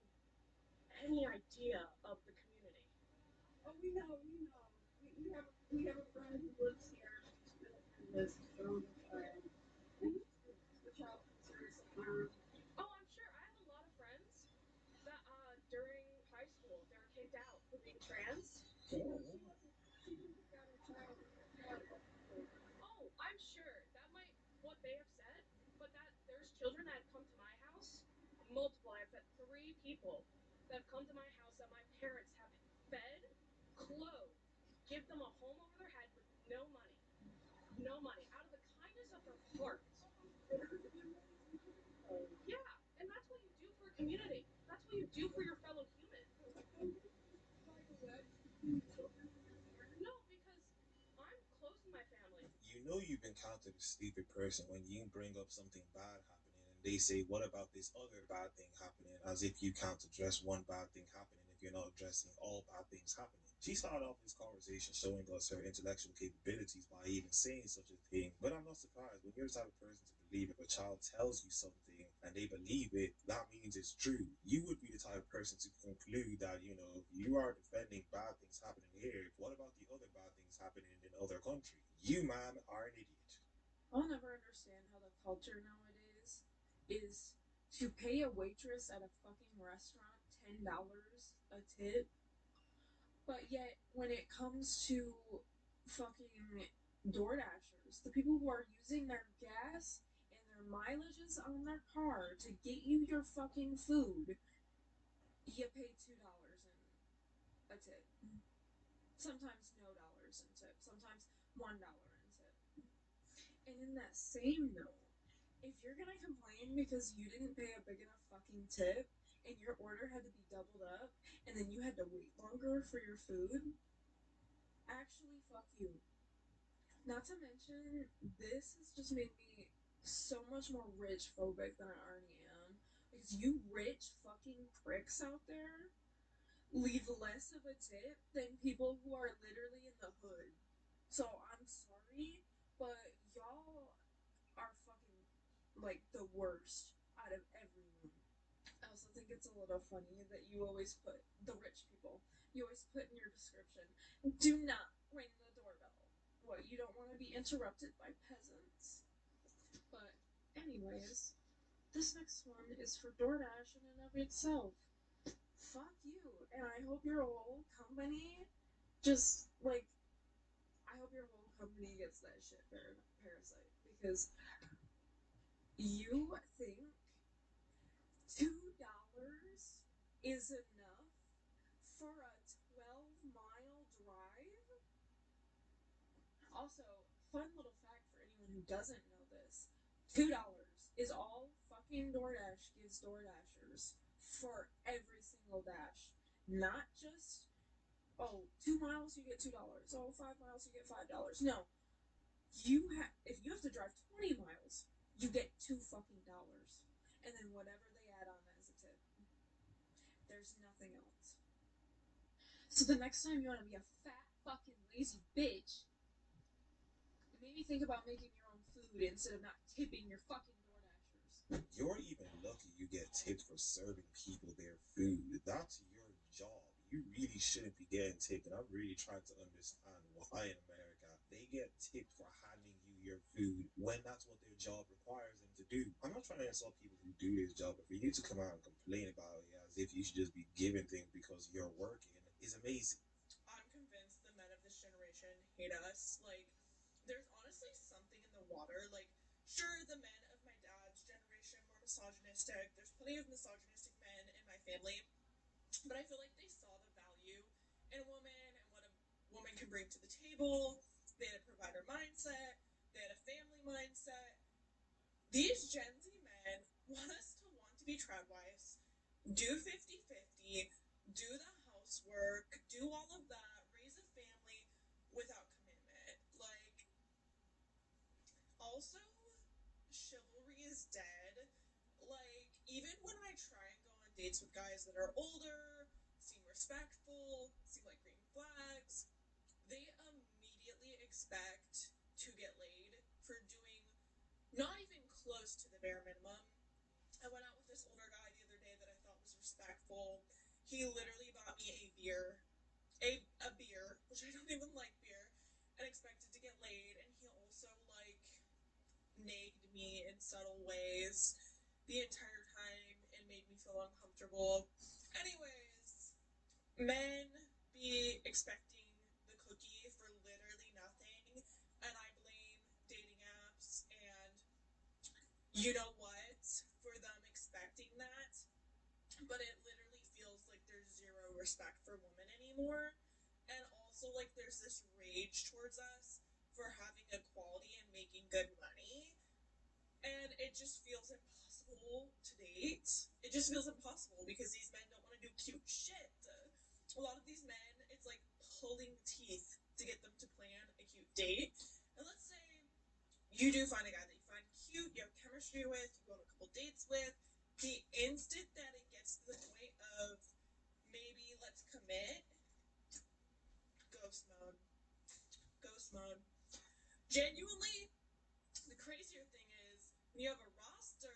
any idea of the community. Oh, we know. We have a friend who lives here. She's been through this so much time. The child considers Oh, I'm sure. I have a lot of friends that during high school they were kicked out for being trans. She didn't pick out her child. Oh, I'm sure that might what they have said, but that there's children that have come to my house, multiple. I've had 3 people that have come to my house that my parents have fed, clothed, give them a home over their head with no money. No money. Out of the kindness of their heart. Yeah, and that's what you do for a community. That's what you do for your fellow human. No, because I'm close with my family. You know you've encountered a stupid person when you bring up something bad happening and they say, what about this other bad thing happening? As if you can't address one bad thing happening if you're not addressing all bad things happening. She started off this conversation showing us her intellectual capabilities by even saying such a thing. But I'm not surprised when you're the type of person to believe if a child tells you something and they believe it, that means it's true. You would be the type of person to conclude that, if you are defending bad things happening here, what about the other bad things happening in other countries? You, ma'am, are an idiot. I'll never understand how the culture nowadays is to pay a waitress at a fucking restaurant $10 a tip, but yet when it comes to fucking DoorDashers, the people who are using their gas and their mileages on their car to get you your fucking food, you pay $2 in a tip. Sometimes no dollars in tip. Sometimes $1 in tip. And in that same note, if you're gonna complain because you didn't pay a big enough fucking tip and your order had to be doubled up and then you had to wait longer for your food, actually fuck you. Not to mention, this has just made me so much more rich phobic than I already am. Because you rich fucking pricks out there leave less of a tip than people who are literally in the hood. So I'm sorry, but y'all are fucking like the worst out of everyone. I also think it's a little funny that you always put the rich people. You always put in your description, do not ring the doorbell. What, you don't want to be interrupted by peasants? But anyways, this next one is for DoorDash in and of itself. Fuck you, and I hope your whole company just I hope your whole company gets that shit parasite because you think $2 is enough for a 12-mile drive? Also, fun little fact for anyone who doesn't know this, $2 is all fucking DoorDash gives DoorDashers for every single dash. Not just, 2 miles you get $2. Oh, 5 miles you get $5. No. If you have to drive 20 miles, you get $2 fucking dollars. And then whatever they add on as a tip. There's nothing else. So the next time you want to be a fat fucking lazy bitch, maybe think about making your own food instead of not tipping your fucking DoorDashers. You're even lucky you get tipped for serving people their food. That's your job. You really shouldn't be getting tipped, and I'm really trying to understand why in America they get tipped for handing you your food when that's what their job requires them to do. I'm not trying to insult people who do this job, but for you to come out and complain about it as if you should just be given things because you're working is amazing. I'm convinced the men of this generation hate us. There's honestly something in the water. Sure, the men of my dad's generation were misogynistic. There's plenty of misogynistic men in my family. But I feel like they saw the value in a woman and what a woman can bring to the table. They had a provider mindset. They had a family mindset. These Gen Z men want us to want to be tradwives, do 50-50, do the housework, do all of that, raise a family without commitment. Also, chivalry is dead. even when I try and go on dates with guys that are older, seem respectful, seem like green flags, they immediately expect to get laid for doing not even close to the bare minimum. I went out with this older guy the other day that I thought was respectful. He literally bought me a beer, a beer, which I don't even like beer, and expected to get laid. And he also like nagged me in subtle ways the entire time and made me feel uncomfortable. Anyways, men be expecting the cookie for literally nothing, and I blame dating apps and you know what for them expecting that, but it literally feels like there's zero respect for women anymore, and also like there's this rage towards us for having equality and making good money, and it just feels impossible to date. It just feels impossible because these men don't want to do cute shit. A lot of these men, it's like pulling teeth to get them to plan a cute date. And let's say you do find a guy that you find cute, you have chemistry with, you go on a couple dates with. The instant that it gets to the point of maybe let's commit, ghost mode. Ghost mode. Genuinely, the crazier thing is when you have a roster,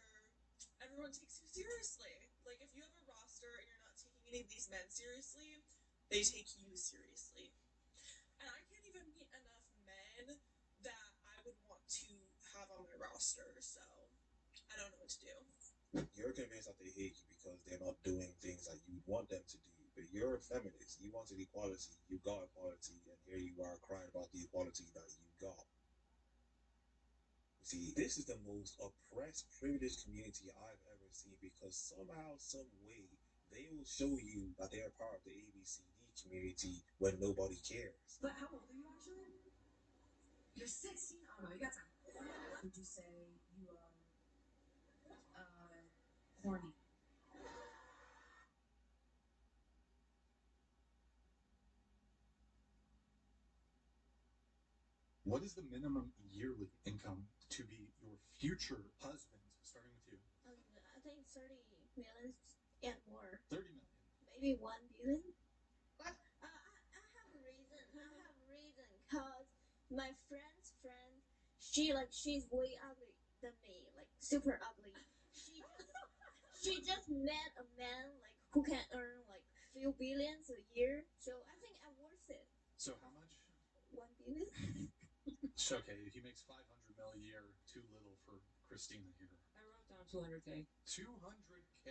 everyone takes you seriously. Like if you have a roster and you're not taking any of these men seriously, they take you seriously. And I can't even meet enough men that I would want to have on my roster, so I don't know what to do. You're convinced that they hate you because they're not doing things that you want them to do. But you're a feminist. You wanted equality. You got equality. And here you are crying about the equality that you got. See, this is the most oppressed, privileged community I've ever seen because somehow, some way, they will show you that they are part of the ABCD community when nobody cares. But how old are you actually? You're 16? Oh no, you got time. Would you say you are horny? What is the minimum yearly income to be your future husband, starting with you? I think 30 million and more. 30 million. Maybe 1 billion. But I have a reason. Cause my friend's friend, she's way ugly than me, like super ugly. She just met a man like who can earn like few billions a year. So I think I'm worth it. So how much? 1 billion. Okay, he makes 500 mil a year. Too little for Christina here. I wrote down 200K. 200K.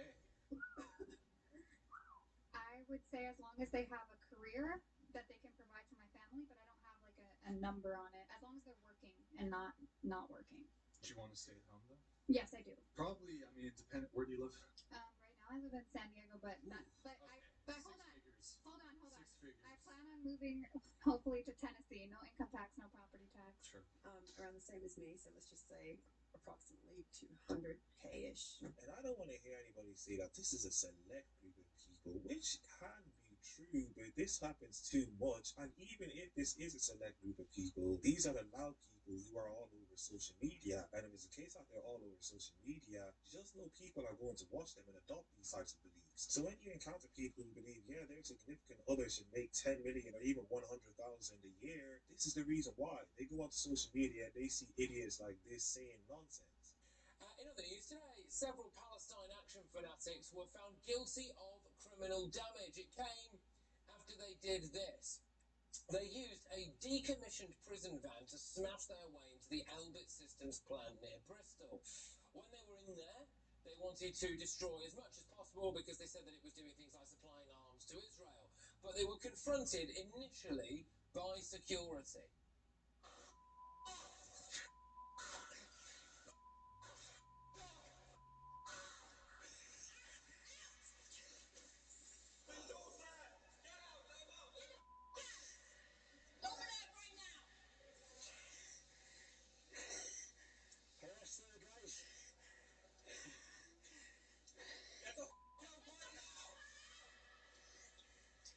I would say as long as they have a career that they can provide for my family, but I don't have like a number on it. As long as they're working and not working. Do you want to stay at home though? Yes, I do. Probably. I mean, it depends. Where do you live? Right now I live in San Diego, but Okay. hold on. 6 figures. I plan on moving hopefully to Tennessee. No income tax, no property tax. Sure. Around the same as me, so let's just say approximately 200K-ish. And I don't want to hear anybody say that this is a select group of people, which can be true, but this happens too much. And even if this is a select group of people, these are the loud people who are all over social media. And if it's a case that they're all over social media, just know people are going to watch them and adopt these types of beliefs. So when you encounter people who believe, yeah, their significant other should make 10 million or even 100,000 a year, this is the reason why. They go onto social media and they see idiots like this saying nonsense. In other news today, several Palestine action fanatics were found guilty of criminal damage. It came after they did this. They used a decommissioned prison van to smash their way into the Elbit Systems plant near Bristol. When they were in there, they wanted to destroy as much as possible because they said that it was doing things like supplying arms to Israel. But they were confronted initially by security.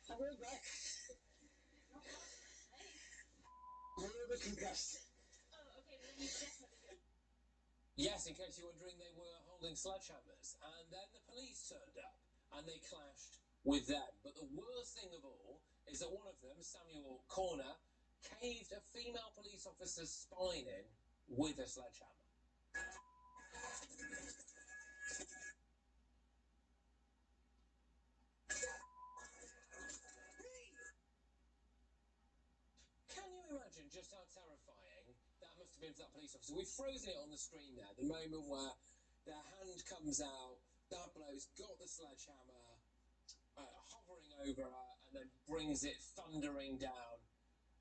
I'm going back. I'm a little bit concussed. Oh, okay, then you definitely go. Yes, in case you're wondering, they were holding sledgehammers, and then the police turned up, and they clashed with them. But the worst thing of all is that one of them, Samuel Corner, caved a female police officer's spine in with a sledgehammer. Can you imagine just how terrifying that must have been for that police officer? We've frozen it on the screen there, the moment where their hand comes out, that bloke's got the sledgehammer, hovering over her, and then brings it thundering down,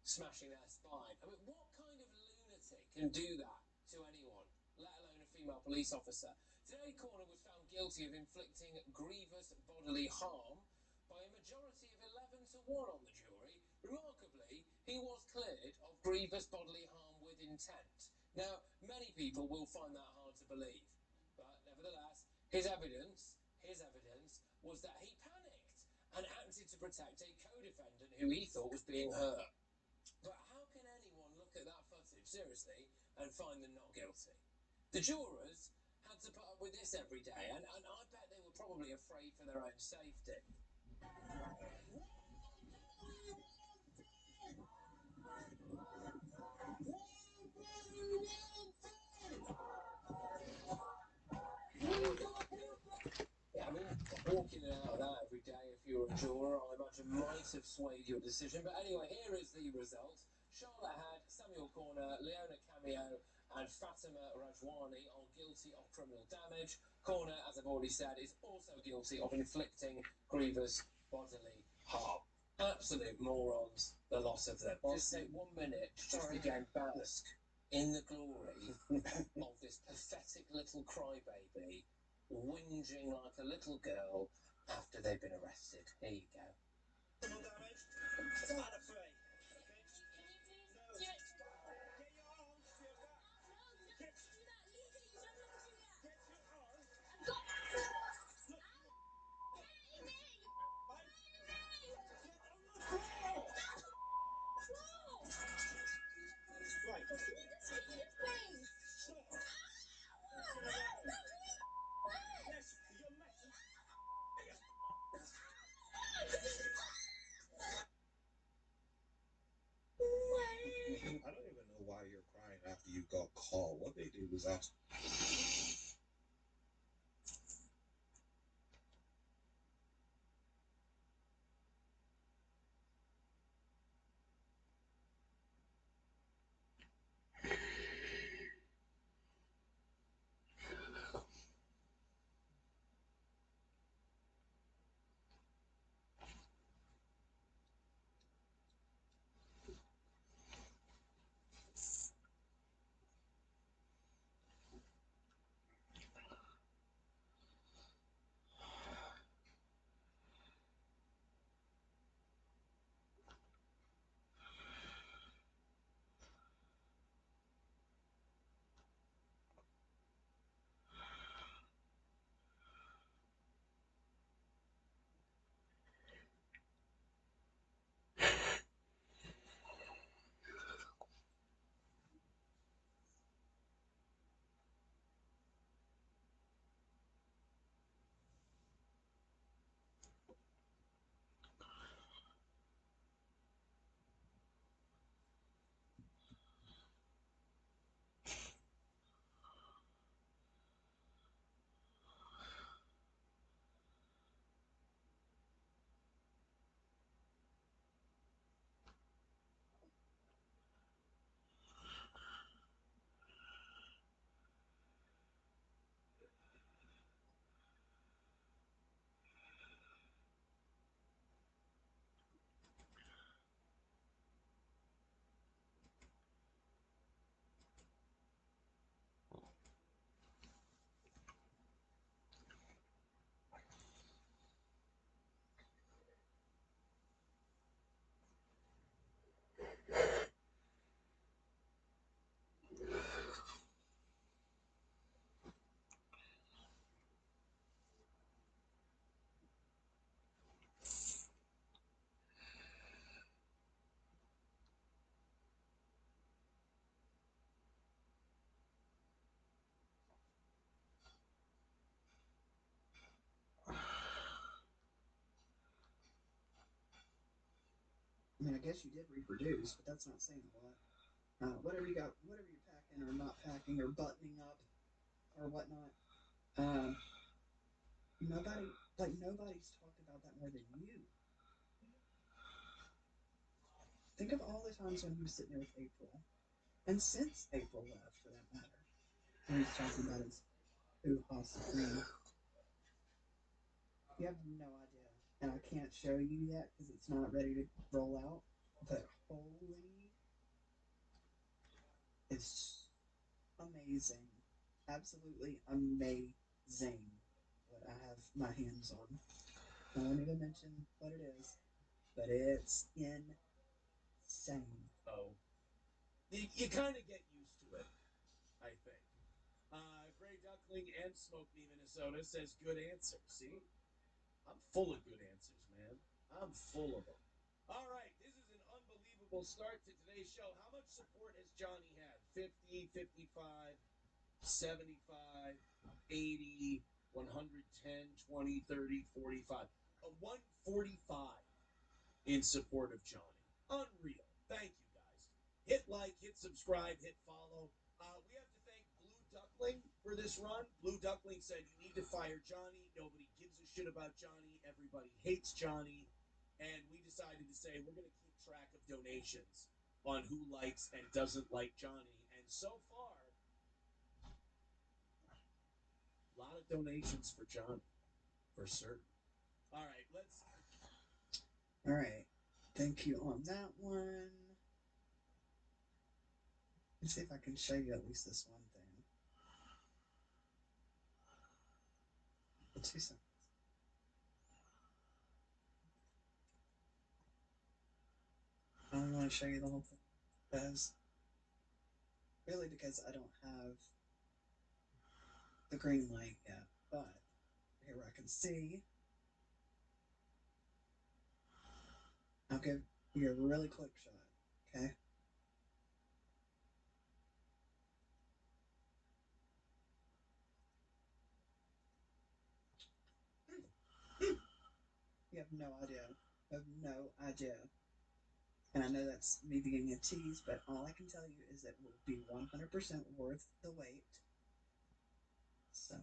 smashing their spine. I mean, what kind of lunatic can do that to anyone, let alone a female police officer? Today, Corner was found guilty of inflicting grievous bodily harm by a majority of 11 to 1 on the jury. Remarkably, he was cleared of grievous bodily harm with intent. Now, many people will find that hard to believe, but nevertheless, his evidence was that he panicked and acted to protect a co-defendant who he thought was being hurt. But how can anyone look at that footage, seriously, and find them not guilty? The jurors had to put up with this every day, and I bet they were probably afraid for their own safety. Yeah, I mean, walking out of that every day if you're a juror, I imagine might have swayed your decision. But anyway, here is the result. Charlotte had Samuel Corner, Leona Cameo, and Fatima Rajwani are guilty of criminal damage. Corner, as I've already said, is also guilty of inflicting grievous bodily harm. Absolute morons, the lot of them. Just take 1 minute to just again bask in the glory of this pathetic little crybaby whinging like a little girl after they've been arrested. Here you go. Criminal damage and a fee. I don't even know why you're crying after you got caught. What they did was ask. mean, I guess you did reproduce, but that's not saying a lot. Whatever you're packing or not packing or buttoning up or whatnot, nobody's talked about that more than you. Think of all the times when he was sitting there with April, and since April left, for that matter, when he's talking about his hoo-ha supreme. You have no idea, and I can't show you yet because it's not ready to roll out. But holy, it's amazing, absolutely amazing what I have my hands on. I won't even mention what it is, but it's insane. Oh, you kind of get used to it, I think. Gray Duckling and Smoke Me, Minnesota says good answer. See? I'm full of good answers, man. I'm full of them. All right, this is an unbelievable start to today's show. How much support has Johnny had? 50, 55, 75, 80, 110, 20, 30, 45. A 145 in support of Johnny. Unreal. Thank you, guys. Hit like, hit subscribe, hit follow. We have to thank Blue Duckling for this run. Blue Duckling said, you need to fire Johnny. Nobody gives a shit about Johnny. Everybody hates Johnny. And we decided to say, we're going to keep track of donations on who likes and doesn't like Johnny. And so far, a lot of donations for Johnny, for certain. All right, All right. Thank you on that one. Let's see if I can show you at least this one thing. Let's see something. I don't want to show you the whole thing because I don't have the green light yet. But here I can see. I'll give you a really quick shot. Okay. You have no idea. You have no idea. And I know that's me being a tease, but all I can tell you is it will be 100% worth the wait. So.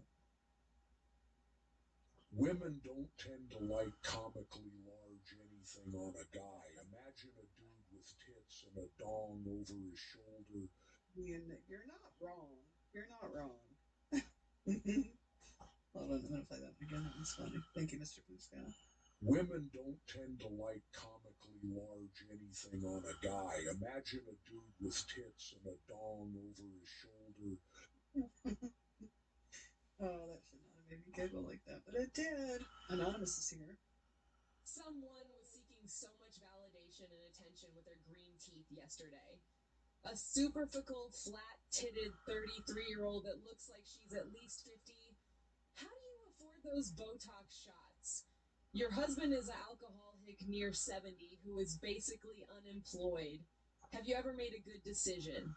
Women don't tend to like comically large anything on a guy. Imagine a dude with tits and a dong over his shoulder. You're not wrong. You're not wrong. Hold on, I'm going to play that again. That was funny. Thank you, Mr. Blue Sky. Women don't tend to like comically large anything on a guy. Imagine a dude with tits and a dong over his shoulder. Oh, that should not have made me giggle like that, but it did. Anonymous is here. Someone was seeking so much validation and attention with their green teeth yesterday. A superficial, flat-titted 33-year-old that looks like she's at least 50. How do you afford those Botox shots? Your husband is an alcoholic near 70 who is basically unemployed. Have you ever made a good decision?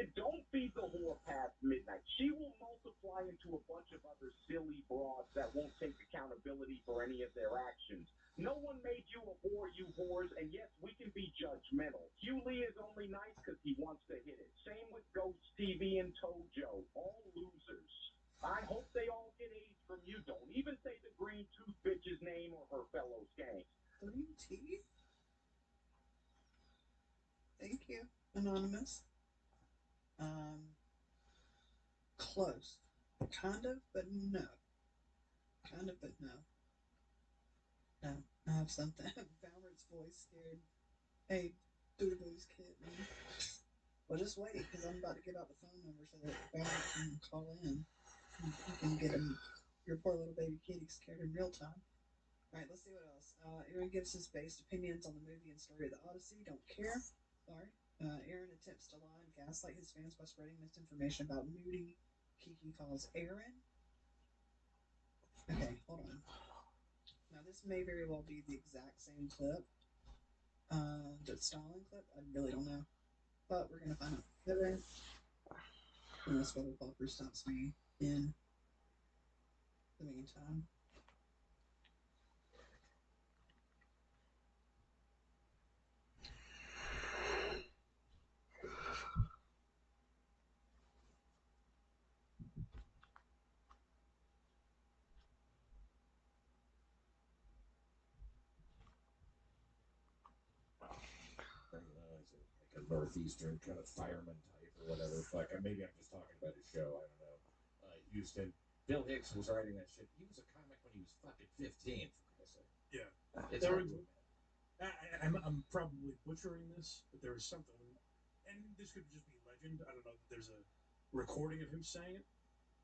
And don't feed the whore past midnight. She will multiply into a bunch of other silly broads that won't take accountability for any of their actions. No one made you a whore, you whores, and yes, we can be judgmental. Hugh Lee is only nice because he wants to hit it. Same with Ghost TV and Tojo. All losers. I hope they all get AIDS from you. Don't even say the green tooth bitch's name or her fellow skanks. Green teeth? Thank you, Anonymous. Close. Kind of, but no. Kind of, but no. No, I have something. Valmert's voice scared. Hey, Doodaboo's kid, man. Well, just wait, because I'm about to give out the phone number so that Valmert can call in. You can get him, your poor little baby kitty scared in real time. Alright, let's see what else. Aaron gives his based opinions on the movie and story of the Odyssey. Don't care. Sorry. Aaron attempts to lie and gaslight his fans by spreading misinformation about Moody. Kiki calls Aaron. Okay, hold on. Now, this may very well be the exact same clip. The Stalin clip? I really don't know. But we're going to find out together. Unless Bubble Popper stops me in the meantime. Northeastern kind of fireman type or whatever. Fuck, maybe I'm just talking about his show. I don't know. Houston. Bill Hicks was writing that shit. He was a comic when he was fucking 15. For Christ's sake. Yeah. It's I'm probably butchering this, but there was something, and this could just be legend. I don't know that there's a recording of him saying it,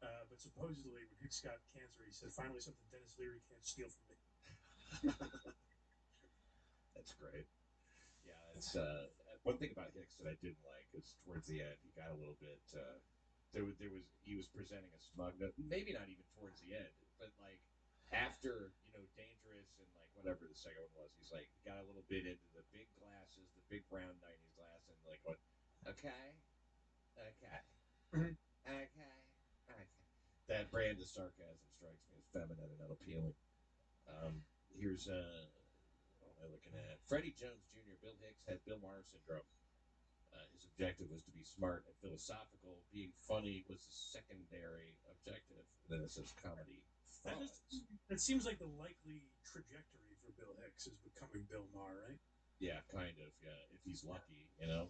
but supposedly when Hicks got cancer, he said, "Finally, something Dennis Leary can't steal from me." That's great. Yeah, it's one thing about Hicks that I didn't like is towards the end he got a little bit. He was presenting a smug note, maybe not even towards the end, but like after Dangerous and like whatever the second one was, he's like got a little bit into the big glasses, the big brown '90s glass, and like what? Okay. Mm-hmm. Okay. That brand of sarcasm strikes me as feminine and unappealing. Here's what am I looking at? Freddie Jones Jr. Bill Hicks had Bill Maher syndrome. His objective was to be smart and philosophical. Being funny was the secondary objective. And then it says comedy. It seems like the likely trajectory for Bill Hicks is becoming Bill Maher, right? Yeah, kind of. Yeah, if he's lucky, Then, and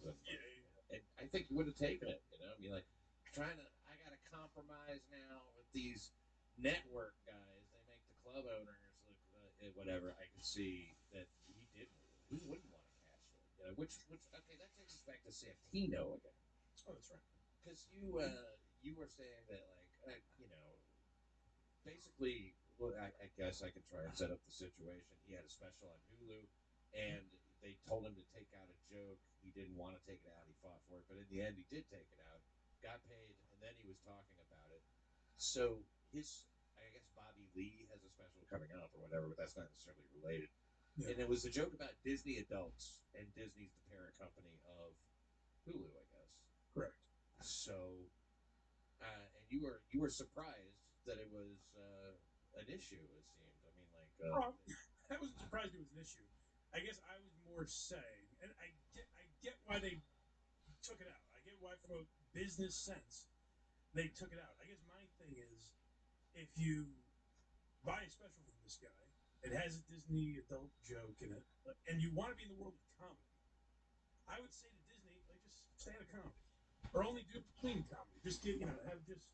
I think he would have taken it. I mean, like I got to compromise now with these network guys. They make the club owners look whatever. I could see that he didn't. Who wouldn't want to cash in? Which okay, that takes us back to Santino again. Oh, that's right. Because you were saying that basically, well, I guess I could try and set up the situation. He had a special on Hulu, and they told him to take out a joke. He didn't want to take it out. He fought for it, but in the end, he did take it out, got paid, and then he was talking about it. So I guess Bobby Lee has a special coming up or whatever, but that's not necessarily related. Yeah. And it was a joke about Disney adults, and Disney's the parent company of Hulu, I guess. Correct. So, and you were surprised that it was an issue. It seemed. I mean, like. I wasn't surprised it was an issue. I guess I was more saying, and I get why they took it out. I get why, from a business sense, they took it out. I guess my thing is, if you buy a special from this guy, it has a Disney adult joke in it, and you want to be in the world of comedy, I would say to Disney, like, just stay out of comedy. Or only do clean comedy. Just get, have just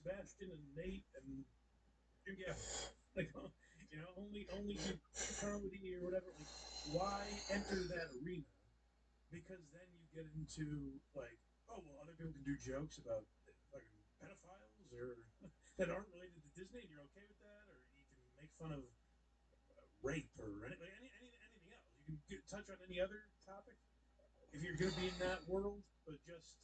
Sebastian and Nate and Jim Gaffigan. Like, only do comedy or whatever. Like, why enter that arena? Because then you get into, like, oh, well, other people can do jokes about fucking pedophiles or that aren't related to Disney, and you're okay with that? Or you can make fun of rape or anything else. You can touch on any other topic if you're going to be in that world, but just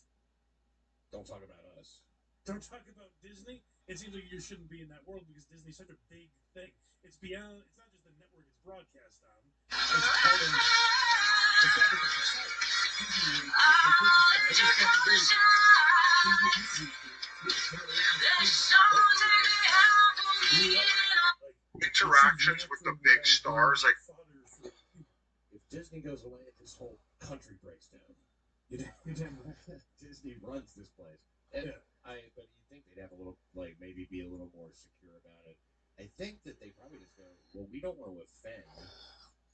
don't talk about us. Don't talk about Disney. It seems like you shouldn't be in that world because Disney's such a big thing. It's beyond. It's not just the network it's broadcast on. It's part of the fabric of society. Interactions with the big stars, like. If Disney goes away, this whole country breaks down. Disney runs this place. And but you'd think they'd have a little, like, maybe be a little more secure about it. I think that they probably just go, well, we don't want to offend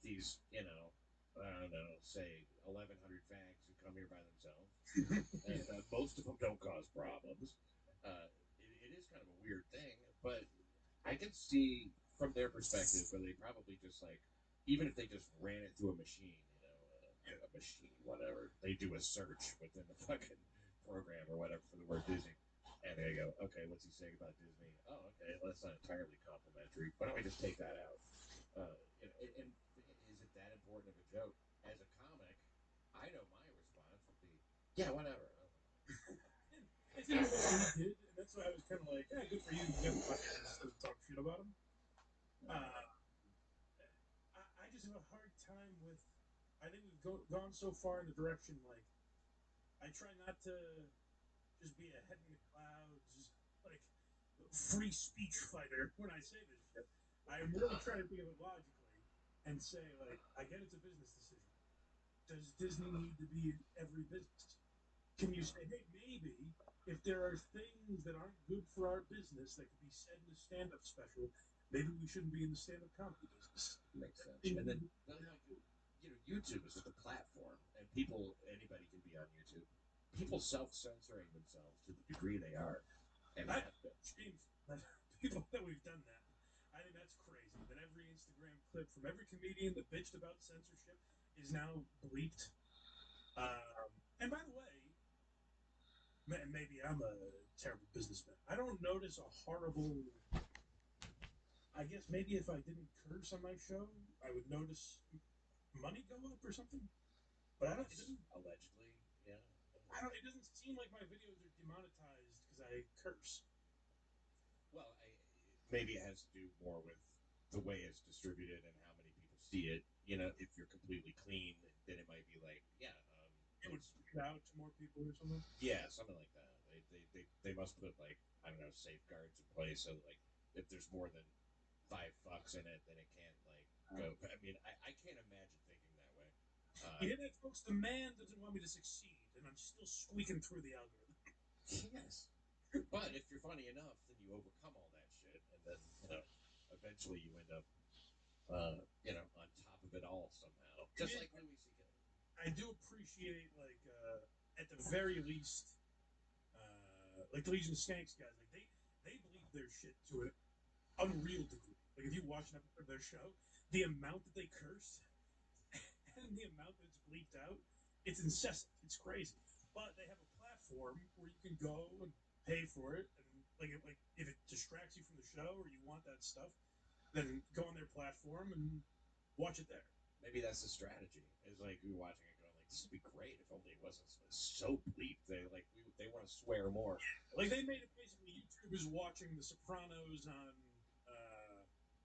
these, I don't know, say 1,100 fags who come here by themselves. And most of them don't cause problems. It is kind of a weird thing, but I can see from their perspective where they probably just, like, even if they just ran it through a machine, a machine, whatever, they do a search within the fucking program or whatever for the word Disney, and they go, okay, what's he saying about Disney? Oh, okay, well, that's not entirely complimentary. Why don't we just take that out? And is it that important of a joke? As a comic, I know my response would be, yeah, whatever. I think that's what he did, and that's why I was kind of like, yeah, good for you. You got the audience to talk shit about him. I just have a hard time with. I think we've gone so far in the direction, like, I try not to just be a head in the clouds, just like free speech fighter when I say this shit. I really try to think of it logically and say, like, I get it's a business decision. Does Disney need to be in every business? Can you say, hey, maybe if there are things that aren't good for our business that could be said in a stand-up special, maybe we shouldn't be in the stand-up comedy business. Makes sense. And then YouTube is just a platform, and anybody can be people self-censoring themselves to the degree they are, and I have been. people that we've done that. I think that's crazy. That every Instagram clip from every comedian that bitched about censorship is now bleeped. And by the way, maybe I'm a terrible businessman. I don't notice a horrible. I guess maybe if I didn't curse on my show, I would notice money go up or something. But I don't. It doesn't, allegedly, yeah. I don't. It doesn't seem like my videos are demonetized because I curse. Well, maybe it has to do more with the way it's distributed and how many people see it. You know, if you're completely clean, then it might be like, yeah. It would get out to more people or something. Yeah, something like that. They must put like, I don't know, safeguards in place so like if there's more than 5 fucks in it, then it can't like go. I mean, I can't imagine thinking that way. You hear that, folks? The man doesn't want me to succeed, and I'm still squeaking through the algorithm. Yes. But if you're funny enough, then you overcome all that shit, and then eventually you end up, on top of it all somehow, just like Louis C.K. I do appreciate, like, at the very least, like the Legion of Skanks guys, like they believe their shit to an unreal degree. Like if you watch an episode of their show, the amount that they curse and the amount that's bleeped out, it's incessant. It's crazy. But they have a platform where you can go and pay for it, and like if it distracts you from the show or you want that stuff, then go on their platform and watch it there. Maybe that's the strategy. It's like you're watching it going like, this would be great if only it wasn't so bleeped. They want to swear more. Like they made it basically YouTube is watching The Sopranos on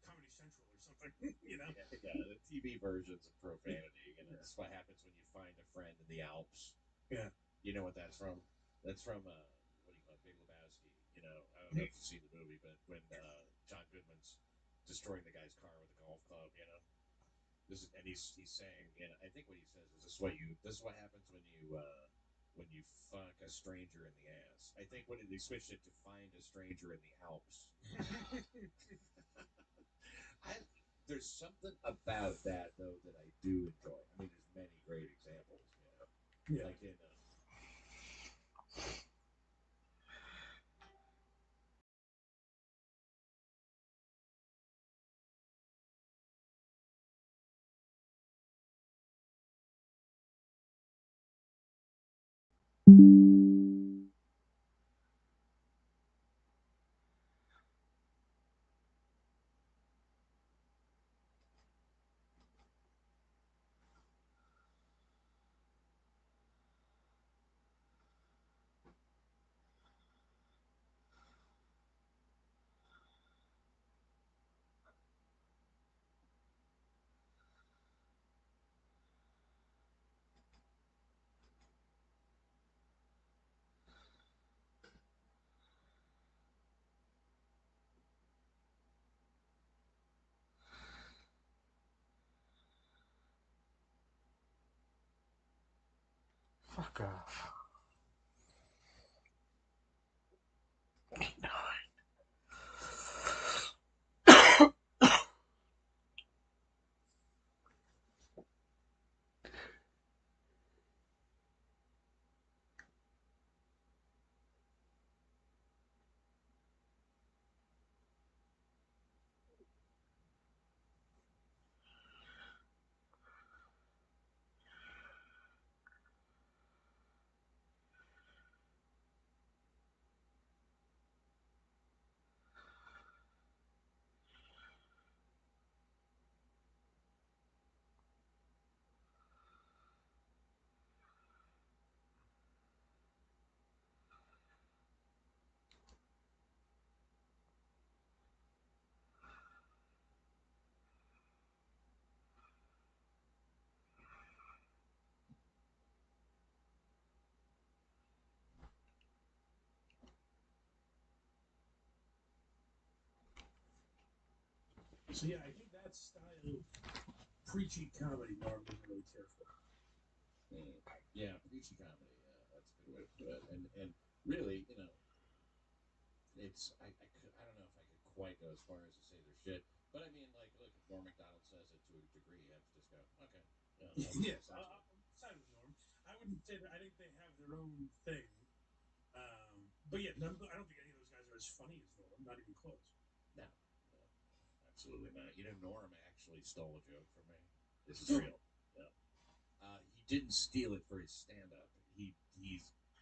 Comedy Central or something. Yeah, the TV versions of profanity. That's what happens when you find a friend in the Alps. Yeah. You know what that's from? That's from what do you call it, Big Lebowski. I don't know if you've seen the movie, but when John Goodman's destroying the guy's car with a golf club, and he's saying, I think what he says is this is what happens when you fuck a stranger in the ass. I think when they switched it to find a stranger in the Alps. There's something about that though that I do enjoy. I mean, there's many great examples, Yeah. like in. Fuck off. So yeah, I think that style of preachy comedy Norm doesn't really care for. Yeah, preachy comedy. Yeah, that's a good way to put it. And really, it's I don't know if I could quite go as far as to say their shit, but I mean, like, look, if Norm Macdonald says it to a degree, you have to just go, okay. Yes, I'll side with Norm. I would wouldn't say that. I think they have their own thing. But yeah, I don't think any of those guys are as funny as Norm. Not even close. No, absolutely not. You know, Norm actually stole a joke from me. This is real. Yeah. He didn't steal it for his stand-up. He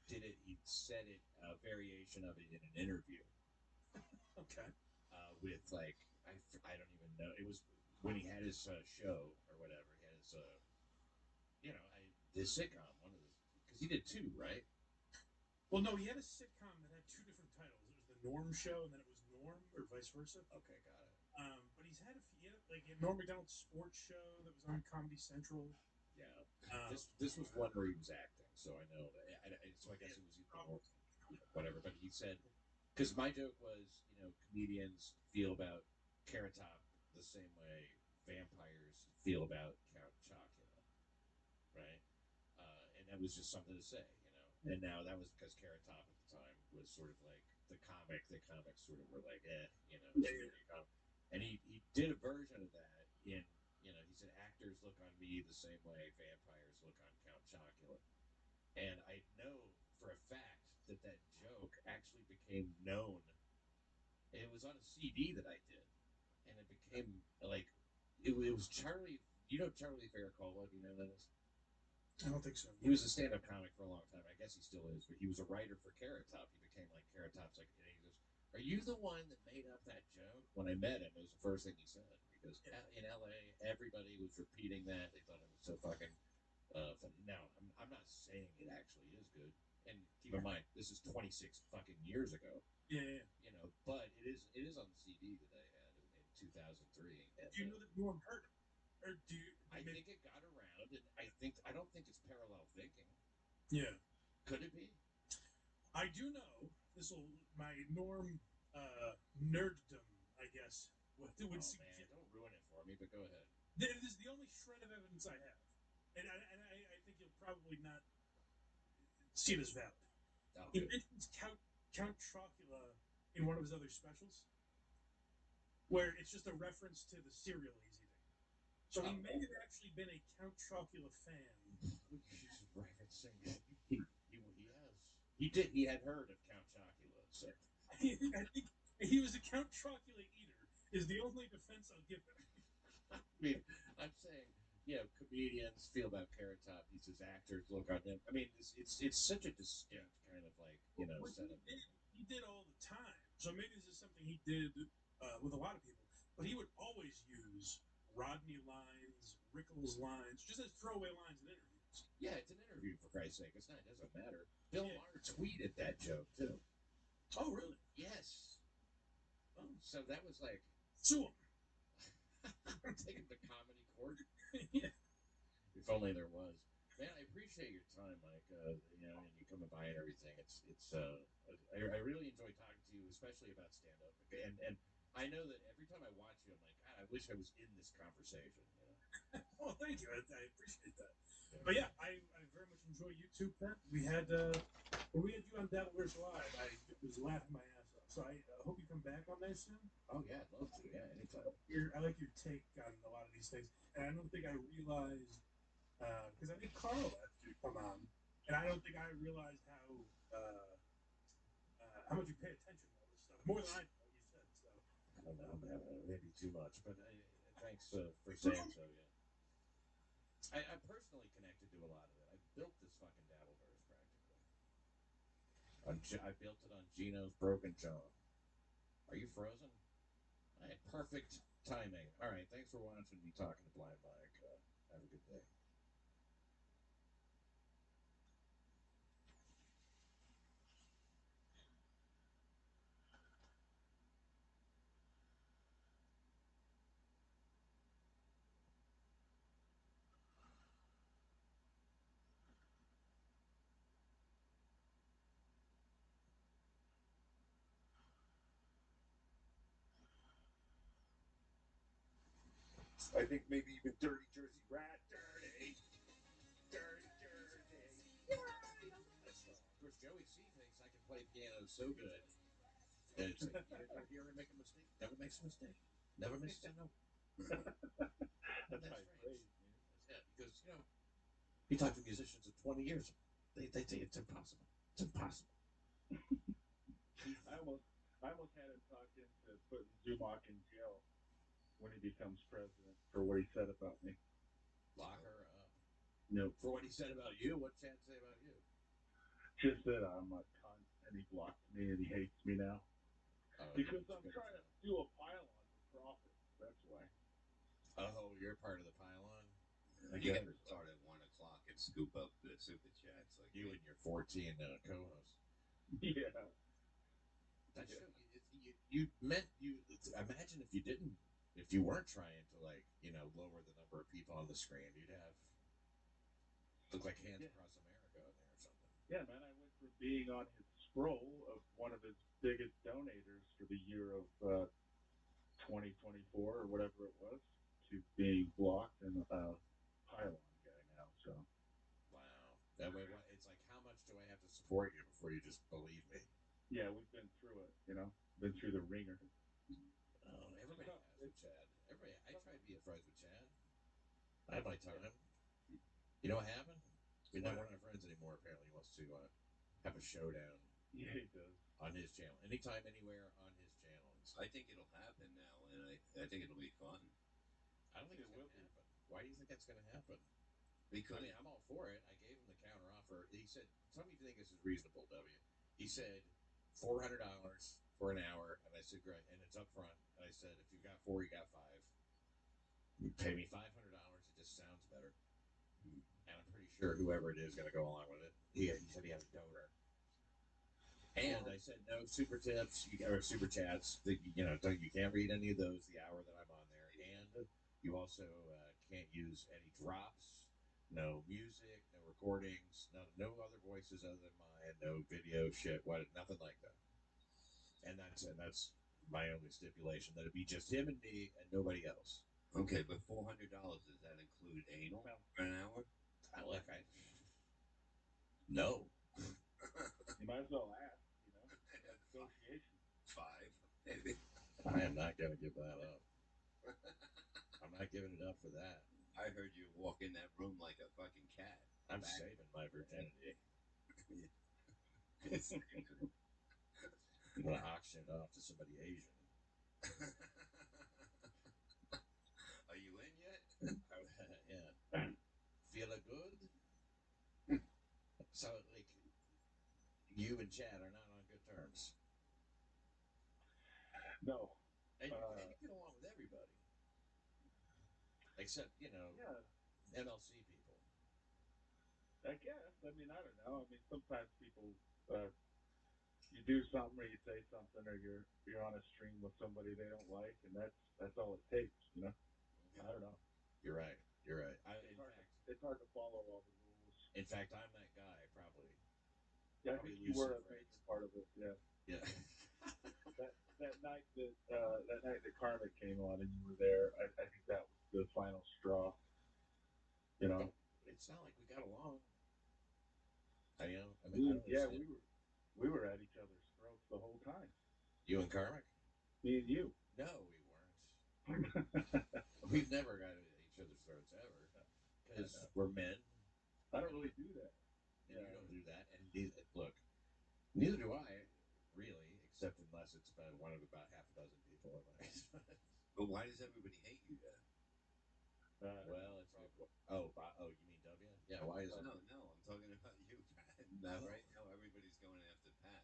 did it. He said it a variation of it in an interview. Okay. With like I don't even know. It was when he had his show or whatever. He had his his sitcom. One of his because he did two, right? Well, no, he had a sitcom that had two different titles. It was the Norm Show, and then it was Norm, or vice versa. Okay, got it. But he's had a few, like Norm Macdonald's sports show that was on Comedy Central. Yeah. This was one where he was acting, so I know that. So I guess it was whatever. But he said, because my joke was, comedians feel about Carrot Top the same way vampires feel about Count Chocula, right? And that was just something to say, And now that was because Carrot Top at the time was sort of like the comics sort of were like, and he did a version of that in, he said actors look on me the same way vampires look on Count Chocula. And I know for a fact that joke actually became known. It was on a CD that I did, and it became like it was Charlie. You know Charlie Faricola? Do you know who that is? I don't think so. He was a stand-up comic for a long time. I guess he still is, but he was a writer for Carrot Top. He became like Carrot Top's like. And he goes, "Are you the one that made up that joke?" When I met him, it was the first thing he said because in LA, everybody was repeating that. They thought it was so fucking. Now, I'm not saying it actually is good, and keep in mind this is 26 fucking years ago. Yeah. But it is on the CD that I had in 2003. And, do you know that Norm heard it, or do you? I think it got around, and I don't think it's parallel thinking. Yeah. Could it be? I do know my Norm nerddom, I guess. What it would man, don't ruin it for me. But go ahead. This is the only shred of evidence I have, and I think you'll probably not see it as valid. Oh, he mentions Count Chocula in one of his other specials, where it's just a reference to the cereal he's eating. So he may have actually been a Count Chocula fan. He's referencing. He has. He did. He had heard of Count Chocula. So I think he was a Count Chocula eater. Is the only defense I'll give him. I mean, I'm saying, comedians feel about Carrot Top. He says actors look on him. I mean, it's such a distinct kind of like setup. He did all the time. So maybe this is something he did with a lot of people. But he would always use Rodney lines, Rickles lines, just as throwaway lines in interviews. Yeah, it's an interview for Christ's sake. It doesn't matter. Bill Maher tweeted that joke too. Oh, really? Yes. Oh, so that was like sue him. Take him to comedy court. Yeah. If only there was. Man, I appreciate your time, Mike. And you coming by and everything. I really enjoy talking to you, especially about stand-up. And I know that every time I watch you, I'm like, God, I wish I was in this conversation. Well, thank you. I appreciate that. Yeah. But yeah, I very much enjoy you too, Pat. When we had you on Dabbleverse Live, I was laughing my ass off. So I hope you come back on there soon. Oh yeah, I'd love to. Yeah, anytime. I like your take on a lot of these things, and I don't think I realized because I think Carl asked you to come on, and I don't think I realized how much you pay attention to all this stuff more than I know. You said so. I don't know, maybe too much, but thanks for saying so. Yeah. I'm personally connected to a lot of it. I built this fucking Dabbleverse practically. I built it on Gino's broken jaw. Are you frozen? I had perfect timing. All right, thanks for watching me talking to Blind Mike. Have a good day. I think maybe even Dirty Jersey Rat. Dirty Jersey. Yay! Of course, Joey C thinks I can play piano so good. And it's like, you never hear him make a mistake. Never makes a mistake. Never misses a note. That's high praise, man. Yeah, because, You talk to musicians of 20 years, they say it's impossible. It's impossible. I almost had him talked into putting Zumach in jail when he becomes president for what he said about me. Lock her up. Nope. For what he said about you? What Chad say about you? Just that I'm a cunt, and he blocked me, and he hates me now. Because I'm trying to do a pylon for profit. That's why. Oh, you're part of the pylon? You got to start at 1 o'clock and scoop up the super chats. Like you and your 14 co-hosts. Yeah. That show you meant you. Imagine if you didn't, if you weren't trying to lower the number of people on the screen, you'd have look like Hands Across America on there or something. Yeah, man, I went from being on his scroll of one of his biggest donators for the year of 2024 or whatever it was to being blocked and pylon guy now. So. Wow. That way, it's like, how much do I have to support you before you just believe me? Yeah, we've been through it, been through the ringer. Oh, everybody has with Chad. I tried being friends with Chad. I had my time. You know what happened? We're not friends anymore. Apparently, he wants to have a showdown. Yeah, he does. On his channel. Anytime, anywhere on his channel. I think it'll happen now, and I think it'll be fun. I don't think it's going to happen. Why do you think that's going to happen? Because I'm all for it. I gave him the counter offer. He said, "Tell me if you think this is reasonable, W." He said, $400 for an hour, and I said, "Great," and it's up front. And I said, "If you've got 4, you got 5. You pay me $500. It just sounds better." And I'm pretty sure whoever it is going to go along with it. He said he had a donor. And I said no super tips or super chats. You can't read any of those the hour that I'm on there, and you also can't use any drops, no music, no recordings, no other voices other than mine, no video shit, nothing like that. And that's my only stipulation, that it be just him and me and nobody else. Okay, but $400, does that include anal for an hour? No. You might as well ask, negotiation. 5, maybe. I am not going to give that up. I'm not giving it up for that. I heard you walk in that room like a fucking cat. I'm saving my virginity. I'm going to auction it off to somebody Asian. Are you in yet? Yeah. Feeling good? So, you and Chad are not on good terms. No. And you get along with everybody. Except, MLC people. I guess. I don't know. Sometimes people, you do something or you say something or you're on a stream with somebody they don't like, and that's all it takes, I don't know. You're right. It's hard to follow all the rules. In fact, I'm that guy, probably. Yeah, I think you were a major part of it. Yeah. Yeah. that night that Karmic came on and you were there, I think that was the final straw. It's not like we got along. I don't understand. We were at each other's throats the whole time. You and Karmic? Me and you. No, we weren't. We've never got at each other's throats ever, because we're men. I don't really do that. And you don't do that. And neither do I, really, except unless it's about half a dozen people. But why does everybody hate you then? Well, it's you mean W? Yeah, why is it? No, I'm talking about you, Pat. Now, right now, everybody's going after Pat.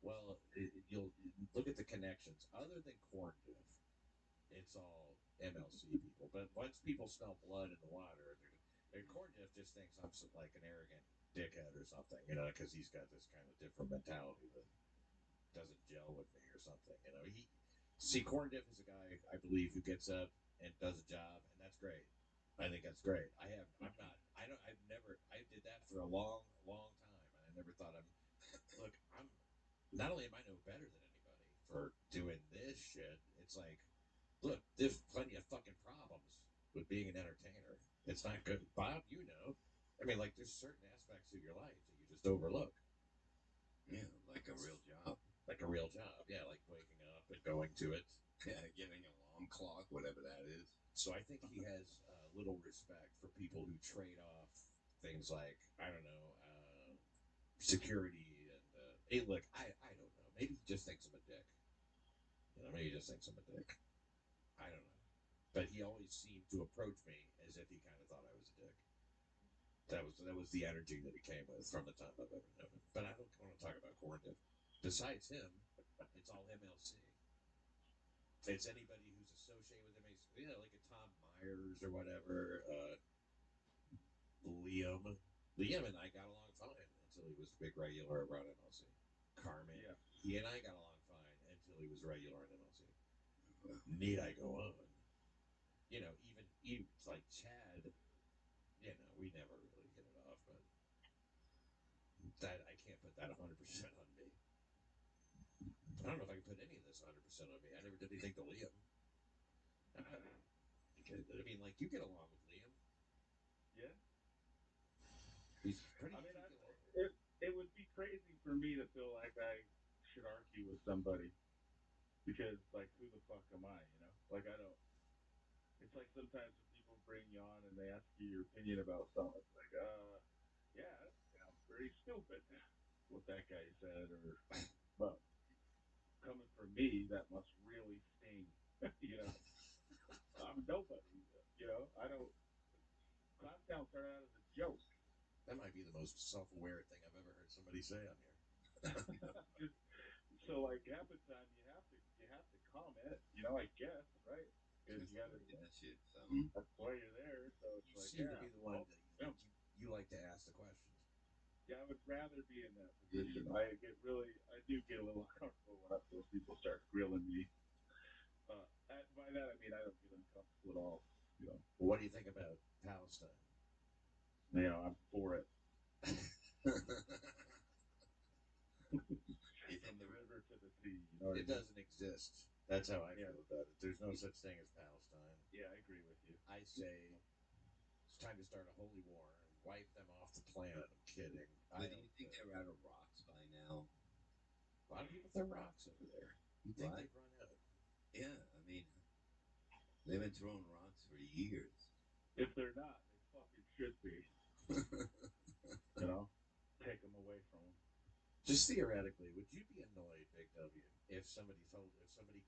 Well, you'll look at the connections. Other than corn diff, it's all MLC people. But once people smell blood in the water, corn diff just thinks I'm like an arrogant dickhead or something, because he's got this kind of different mentality that doesn't gel with me or something. Corn diff is a guy, I believe, who gets up and does a job, and that's great. I think that's great. I did that for a long, long time, and I never thought not only am I no better than anybody for doing this shit, it's like, look, there's plenty of fucking problems with being an entertainer. It's not good. Bob, there's certain aspects of your life that you just overlook. Yeah, like a real job. Like a real job, yeah, like waking up and going to it. Yeah, getting an alarm clock, whatever that is. So I think he has little respect for people who trade off things like, I don't know, security and hey, look, I don't know. Maybe he just thinks I'm a dick. Maybe he just thinks I'm a dick. I don't know. But he always seemed to approach me as if he kind of thought I was a dick. That was the energy that he came with from the time I've ever known him. But I don't want to talk about Corndip. Besides him, it's all MLC. It's anybody who's associated with him. Like a Tom Myers or whatever. Liam and I got along fine until he was the big regular around MLC. Carmen, he and I got along fine until he was regular in MLC. Need I go on? Even like Chad, we never really hit it off, but that I can't put that 100% on me. I don't know if I can put any of this 100% on me. I never did anything to Liam. I mean, like, you get along with Liam. Yeah. He's pretty. It would be crazy for me to feel like I should argue with somebody because, like, who the fuck am I? Like, I don't. It's like sometimes when people bring you on and they ask you your opinion about something, it's like, yeah, that sounds pretty stupid what that guy said, but coming from me, that must really sting. I'm nobody. I don't. Clowntown started out as a joke. That might be the most self-aware thing I've ever heard somebody say on here. So, like, half the time you have to comment. I guess, right? Because you got to. That's why you're there. So it's you like, seem to be the one that you like to ask the questions. Yeah, I would rather be in that position. I do get a little uncomfortable when those people start grilling me. By that I mean I don't get uncomfortable at all. Well, what do you think about Palestine? I'm for it. From the river to the sea. It doesn't exist. That's how I feel about it. There's no such thing as Palestine. Yeah, I agree with you. I say it's time to start a holy war and wipe them off the planet. I'm kidding. But do you think they're out of rocks by now? A lot of people throw rocks over there. You think they've run out? Yeah, I mean, they've been throwing rocks for years. If they're not, they fucking should be. Take them away from them. Just theoretically, would you be annoyed, Big W, if somebody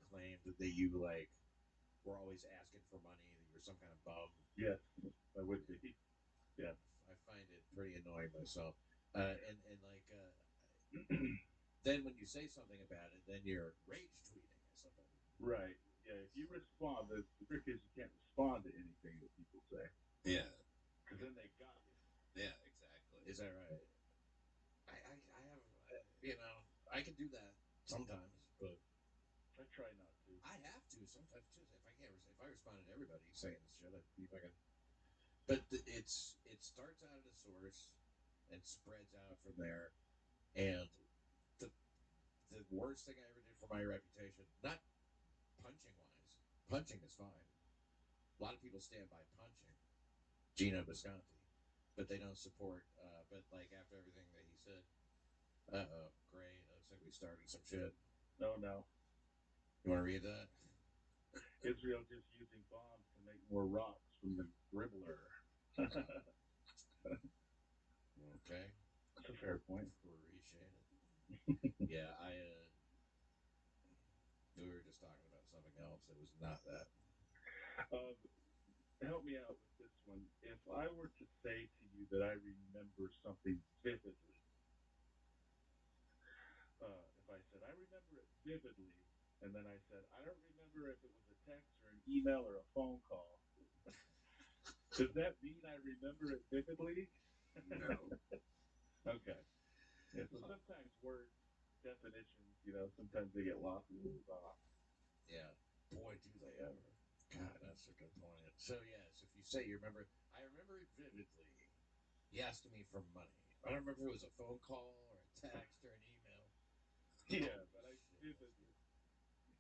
claimed that you were always asking for money, that you were some kind of bum? Yes, I would be. Yeah, I find it pretty annoying myself. Then when you say something about it, then you're rage tweeting at somebody. Right. Yeah. If you respond, the trick is you can't respond to anything that people say. Yeah. Because then they got you. Yeah, exactly. Is that right? I can do that sometimes, but I try not to. I have to sometimes too. If I responded to everybody saying this shit, I'd be fucking. But it starts out at a source and spreads out from there. And the worst thing I ever did for my reputation, not punching wise, punching is fine. A lot of people stand by punching Gino Bisconti, but they don't support. But like after everything that he said, great. Looks like we started some shit. No. You want to read that? Israel just using bombs to make more rocks from the Gribbler. Okay. That's a fair point. Appreciate it. Yeah, we were just talking about something else. It was not that. Help me out with this one. If I were to say to you that I remember something vividly, if I said, I remember it vividly, and then I said, I don't remember if it was a text or an email or a phone call, does that mean I remember it vividly? No. Okay. Yeah, so sometimes word definitions, sometimes they get lost in the sauce. Yeah. Boy, do they ever. God, that's a good point. So, yes, if you say I remember it vividly. He asked me for money. I don't remember if it was a phone call or a text or an email. Yeah, but I vividly.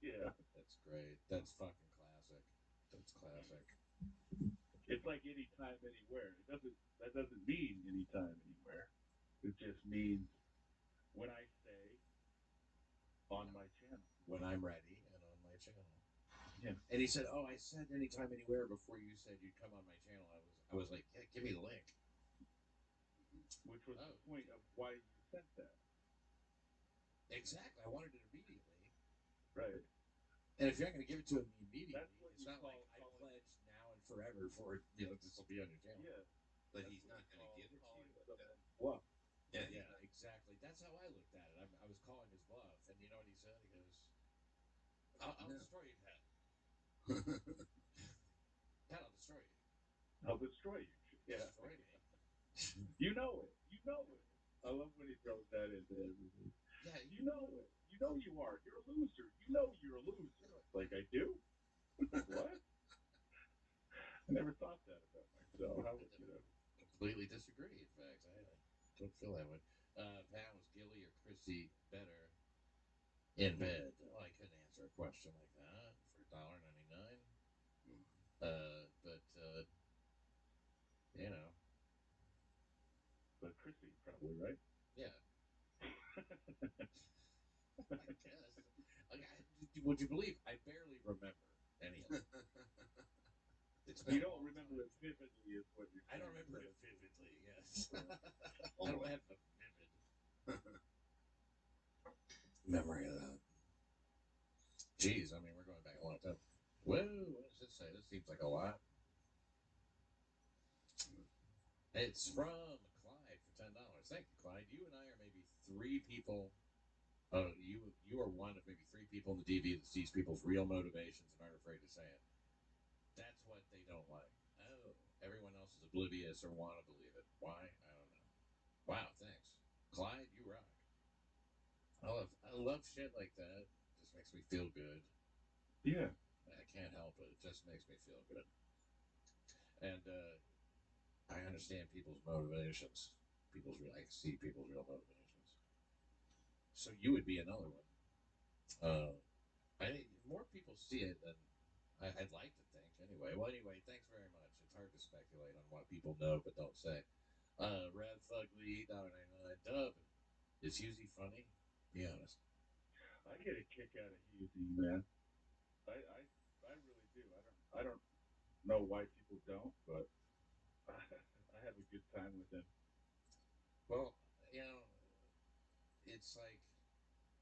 Yeah. That's great. That's fucking classic. That's classic. It's like anytime, anywhere. That doesn't mean anytime, anywhere. It just means when I say on my channel. When I'm ready and on my channel. Yeah. And he said, "Oh, I said anytime, anywhere before you said you'd come on my channel." I was like, "Yeah, give me the link." which was Oh. the point of why you sent that. Exactly. I wanted it immediately. Right. And if you're not going to give it to him immediately, That's what it's you not call like I calling. pledge now and forever for it. You know, this will be on your channel. Yeah. But That's he's what not you going to call give it to you calling like someone that. bluff. Yeah, Yeah, exactly. That's how I looked at it. I was calling his bluff, and you know what he said? He goes, "I'll No. destroy you, Pat. Pat, I'll destroy you. I'll destroy you. Yeah. Destroy me." You know it. You know it. I love when he throws that into everything. Yeah, You know it. You know you are. You're a loser. You know you're a loser. Like, I do? What? I never thought that about myself. How would you know? Completely disagree. In fact, I don't feel that way. Pat, was Gilly or Chrissy better in bed? Well, I couldn't answer a question like that for $1.99. But you know, But Chrissy, probably, right? yeah. I guess. Like, would you believe I barely remember any of it? It's been You a don't long remember time. it vividly, is what you're I saying. don't remember it Right. vividly. Yes, I don't have a vivid memory of that. Jeez, I mean, we're going back a long time. Whoa, what does this say? This seems like a lot. It's from Clyde for $10. Thank you, Clyde. You and I are maybe three people. You are one of maybe three people in the DV that sees people's real motivations and aren't afraid to say it. That's what they don't like. Oh, everyone else is oblivious or want to believe it. Why? I don't know. Wow, thanks, Clyde. You rock. I love shit like that. It just makes me feel good. Yeah. I can't help it. It just makes me feel good. And I understand people's motivations. I see people's real motivations. So you would be another one. I think more people see it than I'd like to think. Anyway, well, anyway, thanks very much. It's hard to speculate on what people know but don't say. Rev Fugly, $1.99. Dub, is Husey funny? Be honest. I get a kick out of Husey, man. I really do. I don't know why people don't, but I have a good time with him. Well, you know, it's like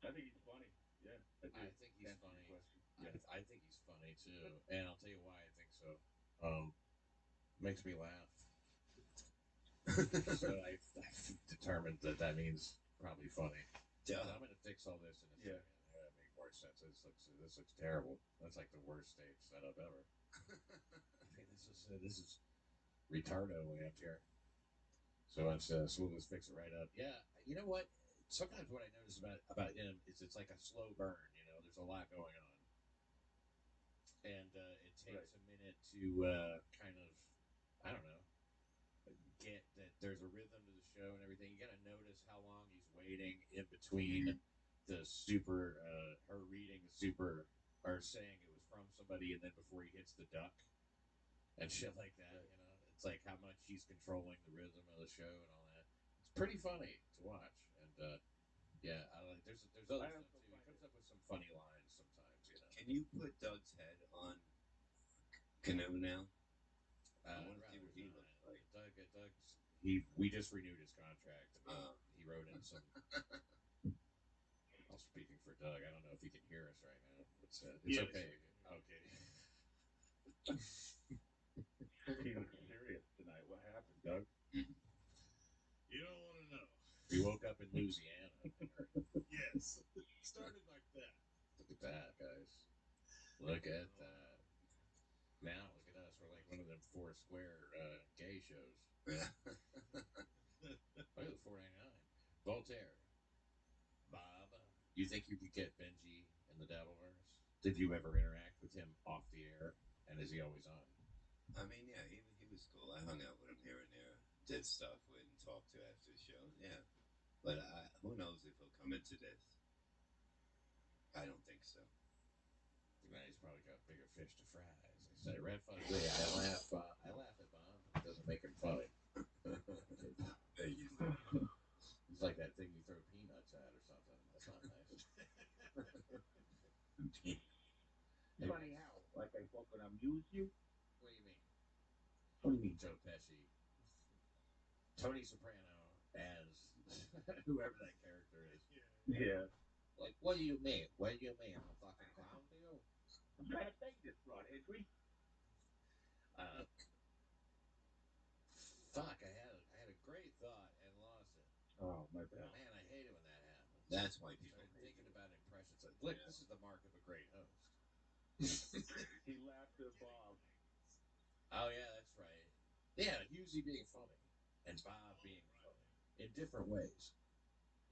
I think he's funny. Yeah, I do. I think he's Answer funny. your question. Yeah. I think he's funny too, and I'll tell you why I think so. Makes me laugh. So I've determined that means probably funny. Yeah. I'm gonna fix all this in a second. That'll make more sense. This looks terrible. That's like the worst stage setup ever. I mean, this is retardo way up here. So we'll just fix it right up. Yeah, you know what? Sometimes what I notice about him is it's like a slow burn. You know, there's a lot going on, and it takes a minute to kind of, I don't know, get that there's a rhythm to the show and everything. You got to notice how long he's waiting in between the super, her reading the super, or saying it was from somebody, and then before he hits the duck and shit like that. You know, it's like how much he's controlling the rhythm of the show and all that. It's pretty funny to watch, and yeah, I like. There's other stuff too. He comes up with some funny lines sometimes. You know. Can you put Doug's head on Canoe now? I want to see what he looks like. We just renewed his contract. He wrote in some. I'm speaking for Doug. I don't know if he can hear us right now. It's Yes. okay. Okay. He looks serious tonight. What happened, Doug? You don't want to know. We woke up in Louisiana. Yes. Started like that. Look at that, guys. Look at that. Now, look at us. We're like one of them Foursquare gay shows. Yeah. Look at the $4.99. Voltaire. Bob, you think you could get Benji in the Dabbleverse? Did you ever interact with him off the air? And is he always on? I mean, yeah, he was cool. I hung out with him here and there, did stuff with and talked to after the show. Yeah. But who knows if he'll come into this? I don't think so. Now he's probably got bigger fish to fry, as they say. Red Fuzzy, I laugh at Bob. It doesn't make him funny. He's like that thing you throw peanuts at or something. That's not nice. Funny how? Like I fucking amuse you? What do you mean? What do you mean? Joe Pesci, Tony Soprano whoever that character is. Yeah. Like, what do you mean? What do you mean? I'm a fucking clown to you? I'm trying to say this, Rod Henry. Uh, Fuck, I had a great thought and lost it. Oh, my bad. Man, I hate it when that happens. That's why people Started hate thinking you. about impressions. Like, look, this is the mark of a great host. He laughed at Bob. Oh yeah, that's right. Yeah, Husey being funny and Bob being funny in different ways.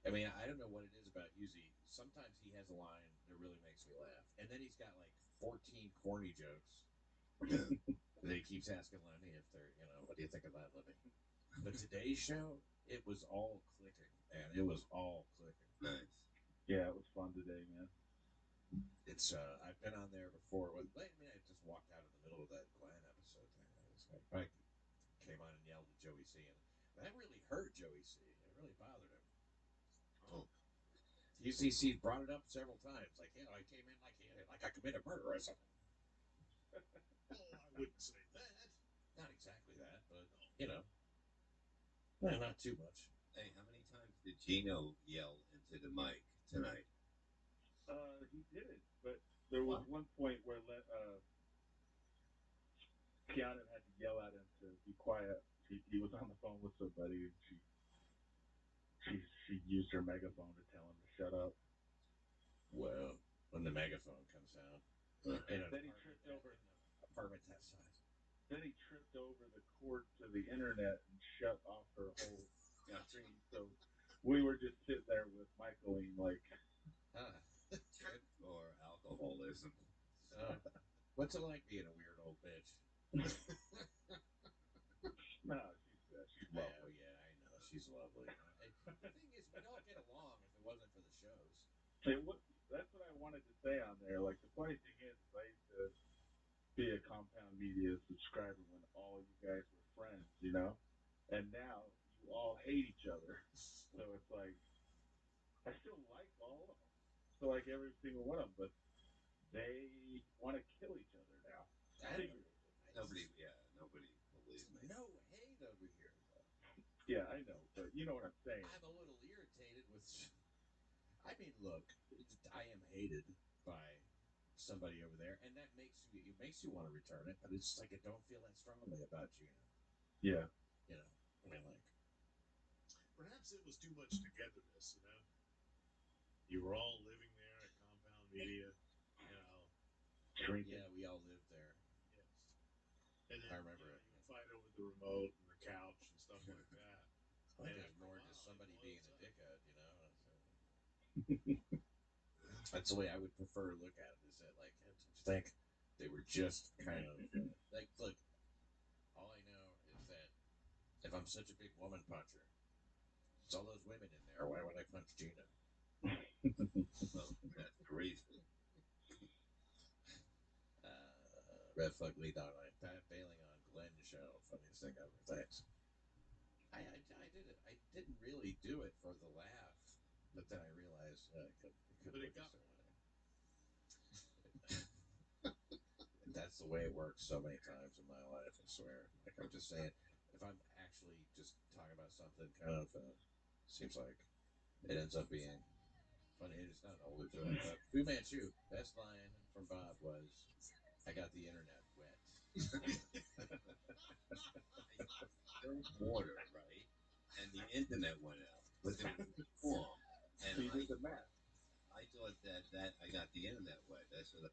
I mean, I don't know what it is about Husey. Sometimes he has a line that really makes me laugh, and then he's got like 14 corny jokes that he keeps asking Lenny if they're, what do you think of that, Lenny? But today's show, it was all clicking, man. It was all clicking. Nice. Yeah, it was fun today, man. It's I've been on there before. I just walked out in the middle of that Glenn episode thing. I came on and yelled at Joey C. And that really hurt Joey C. It really bothered him. Oh. UCC brought it up several times. Like, I came in like I committed murder or something. Well, I wouldn't say that. Not exactly that, but not too much. Hey, how many times did Gino yell into the mic tonight? He didn't, but there was one point where Keanu had to yell at him to be quiet. He was on the phone with somebody, and she used her megaphone to tell him to shut up. Well, when the megaphone comes out, Then he tripped over apartment test size. Then he tripped over the cord to the internet and shut off her whole screen. So we were just sitting there with Michaeline, like, Trip or alcoholism? What's it like being a weird old bitch? No, she's lovely. Oh yeah, I know she's lovely. The thing is, we'd all get along if it wasn't for the shows. That's what I wanted to say on there. Like, the funny thing is I used to be a Compound Media subscriber when all you guys were friends, and now you all hate each other. So it's like, I still like all of them. Still like every single one of them, but they want to kill each other now. Nobody believes me. No hate over here, though. Yeah, I know, but you know what I'm saying. I'm a little irritated with. I mean, look, I am hated by somebody over there, and that makes you want to return it, but it's like I don't feel that strongly about Gina. Yeah. I mean, like, perhaps it was too much togetherness. You were all living there at Compound Media. Drinking. Yeah, we all lived there. Yes. And then, I remember it. You fight over the remote and the couch and stuff like that. I think it was more just somebody being a dickhead, That's the way I would prefer to look at it. Is that like, don't you think they were just kind of like, look, all I know is that if I'm such a big woman puncher, it's all those women in there. Why would I punch Gina? Well, that's the reason. Red Flag Lee Don, Pat bailing on Glenn show. Funniest thing ever. Thanks. I did it. I didn't really do it for the laugh, but then I realized it could look a certain way. That's the way it works so many times in my life. I swear. Like, I'm just saying, if I'm actually just talking about something, kind of seems like it ends up being funny. It's not an older joke. Fu Manchu, best line from Bob was, "I got the internet wet." Spilled water, right? And the internet went out, but there was a storm. And he did the math. I thought that I got the internet wet. That's what.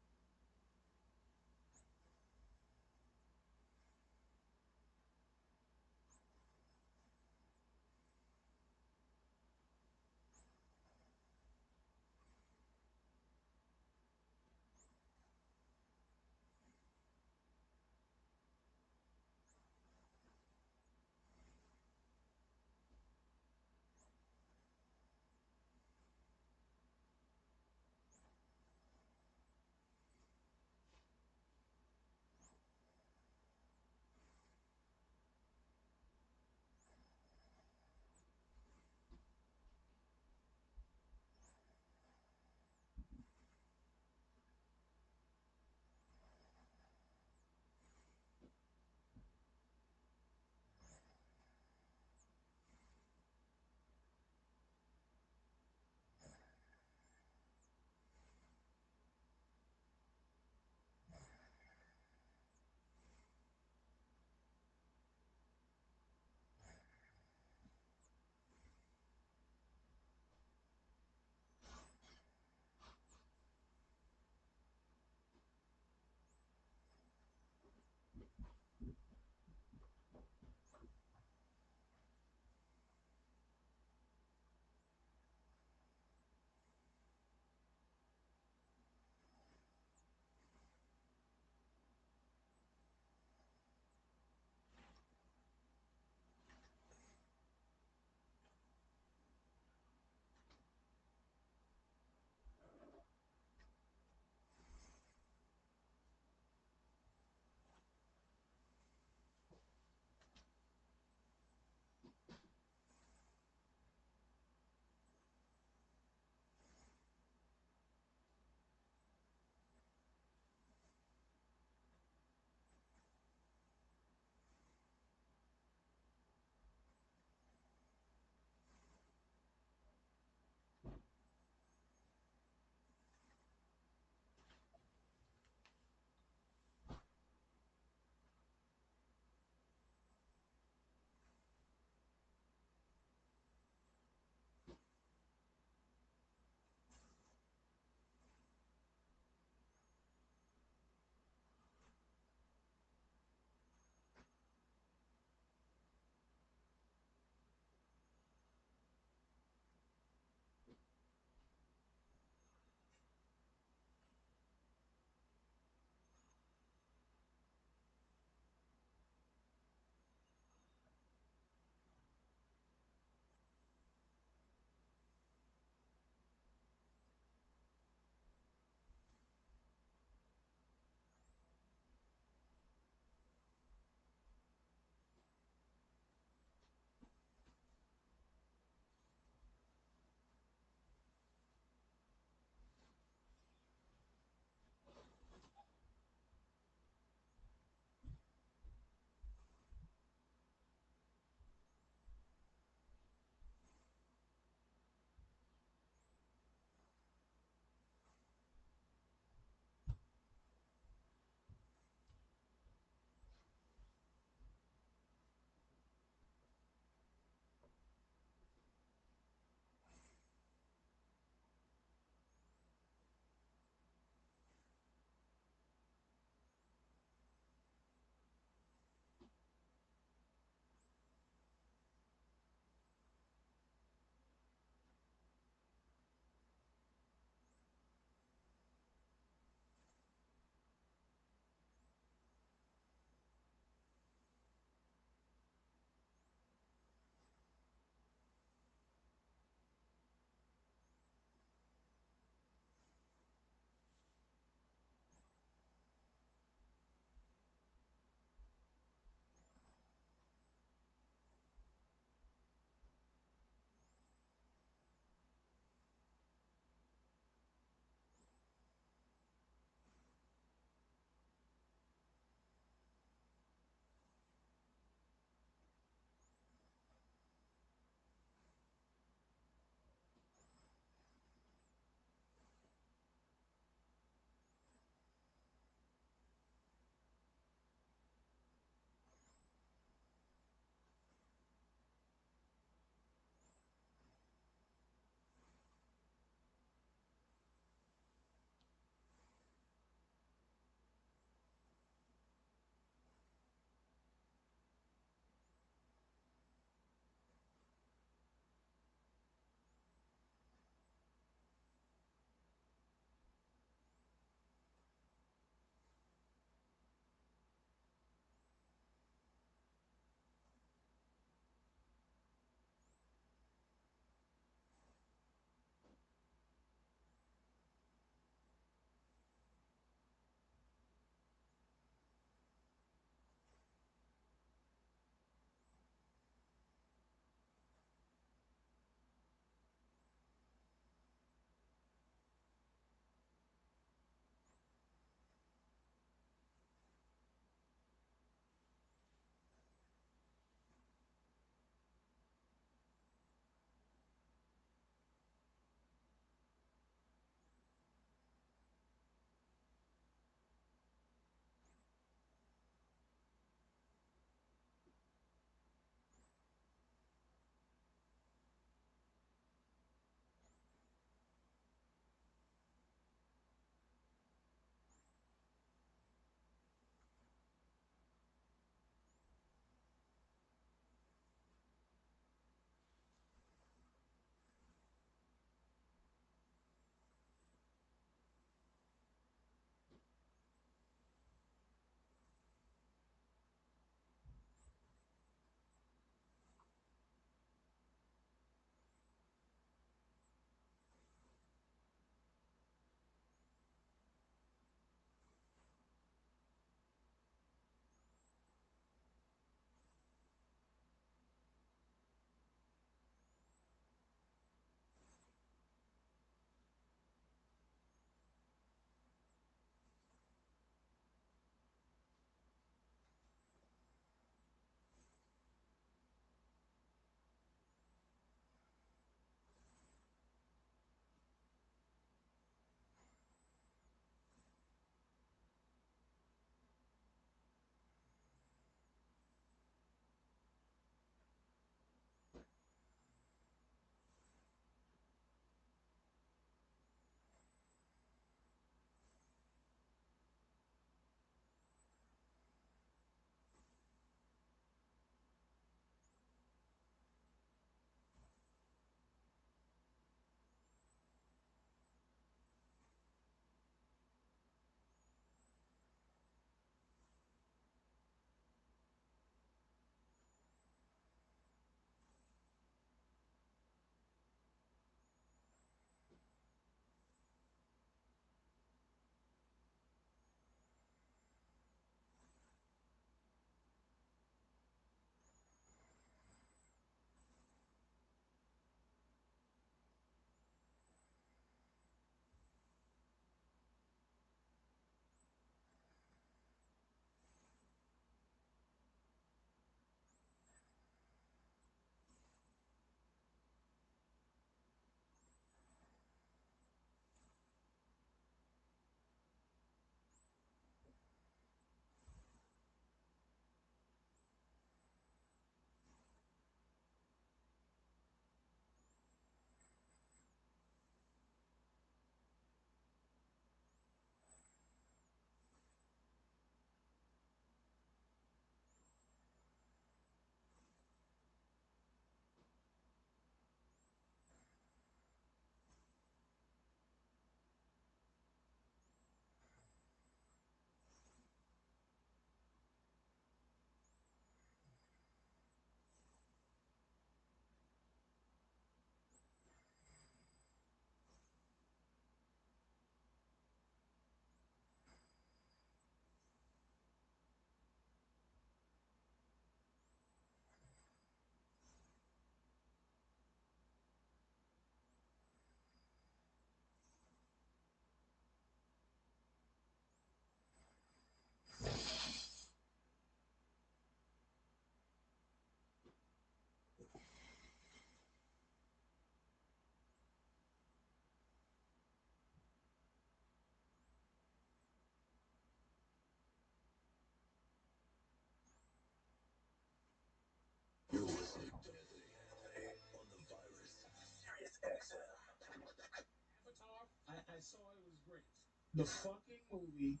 I saw it was great. The fucking movie,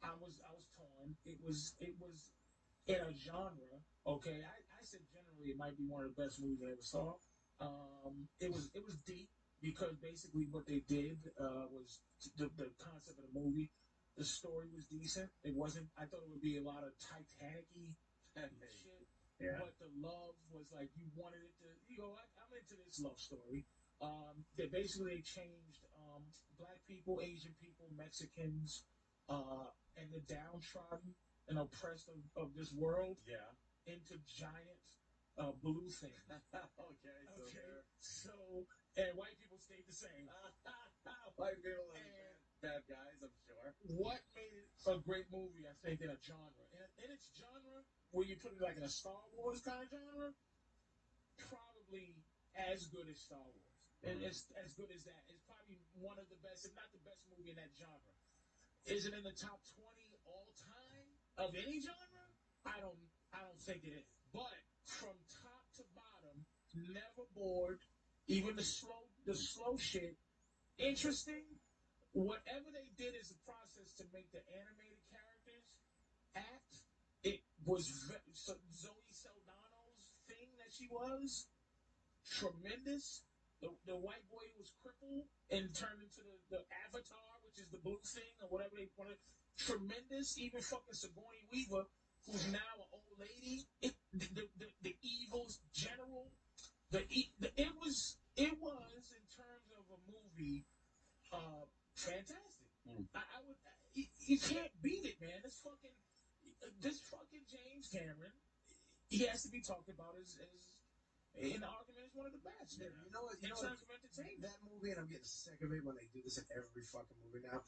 I was torn. It was in a genre. Okay, I said generally it might be one of the best movies I ever saw. It was deep because basically what they did was the concept of the movie. The story was decent. It wasn't. I thought it would be a lot of Titanic-y shit. Yeah. But the love was like you wanted it to. I'm into this love story. They basically changed black people, Asian people, Mexicans, and the downtrodden and oppressed of this world into giant blue things. Okay. So and white people stayed the same. White people are bad guys, I'm sure. What made it a great movie, I think, in a genre? In its genre, where you put it like in a Star Wars kind of genre, probably as good as Star Wars. And it's as good as that. It's probably one of the best, if not the best movie in that genre. Is it in the top 20 all time of any genre? I don't think it is. But from top to bottom, never bored. Even the slow shit, interesting. Whatever they did as a process to make the animated characters act, it was Zoe Saldana's thing that she was tremendous. The white boy who was crippled and turned into the Avatar, which is the blue thing or whatever they wanted. Tremendous. Even fucking Sigourney Weaver, who's now an old lady. The evil general. It was in terms of a movie, fantastic. I would. You can't beat it, man. This fucking James Cameron. He has to be talked about as in the argument as one of the best. Yeah, you know what? In terms of entertainment. That movie, and I'm getting sick of it when they do this in every fucking movie now.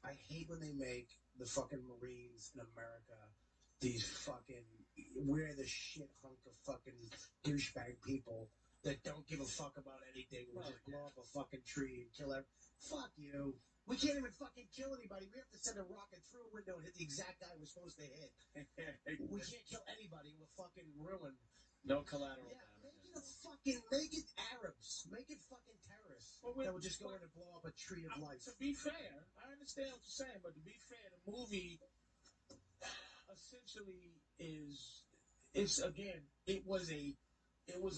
I hate when they make the fucking Marines in America these fucking we're the shit hunk of fucking douchebag people that don't give a fuck about anything. We just blow up a fucking tree and kill everyone. Fuck you. We can't even fucking kill anybody. We have to send a rocket through a window and hit the exact guy we're supposed to hit. We can't kill anybody. We're fucking ruined. No collateral damage. Make it Arabs. Make it fucking terrorists. That would just go in and blow up a tree of life. To be fair, I understand what you're saying, but to be fair, the movie essentially it was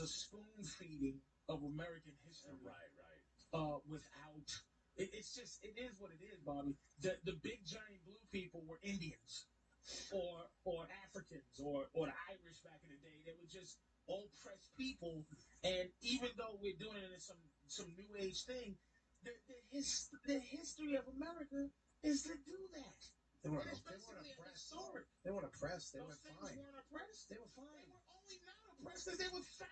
a spoon feeding of American history. Right. Without it is what it is, Bobby. The big giant blue people were Indians or Africans or the Irish back in the day. They were just oppressed people, and even though we're doing it in some new age thing, the history of America is to do that. They weren't oppressed. They were fine. Weren't oppressed. They were fine. They were only not oppressed because they were 10,000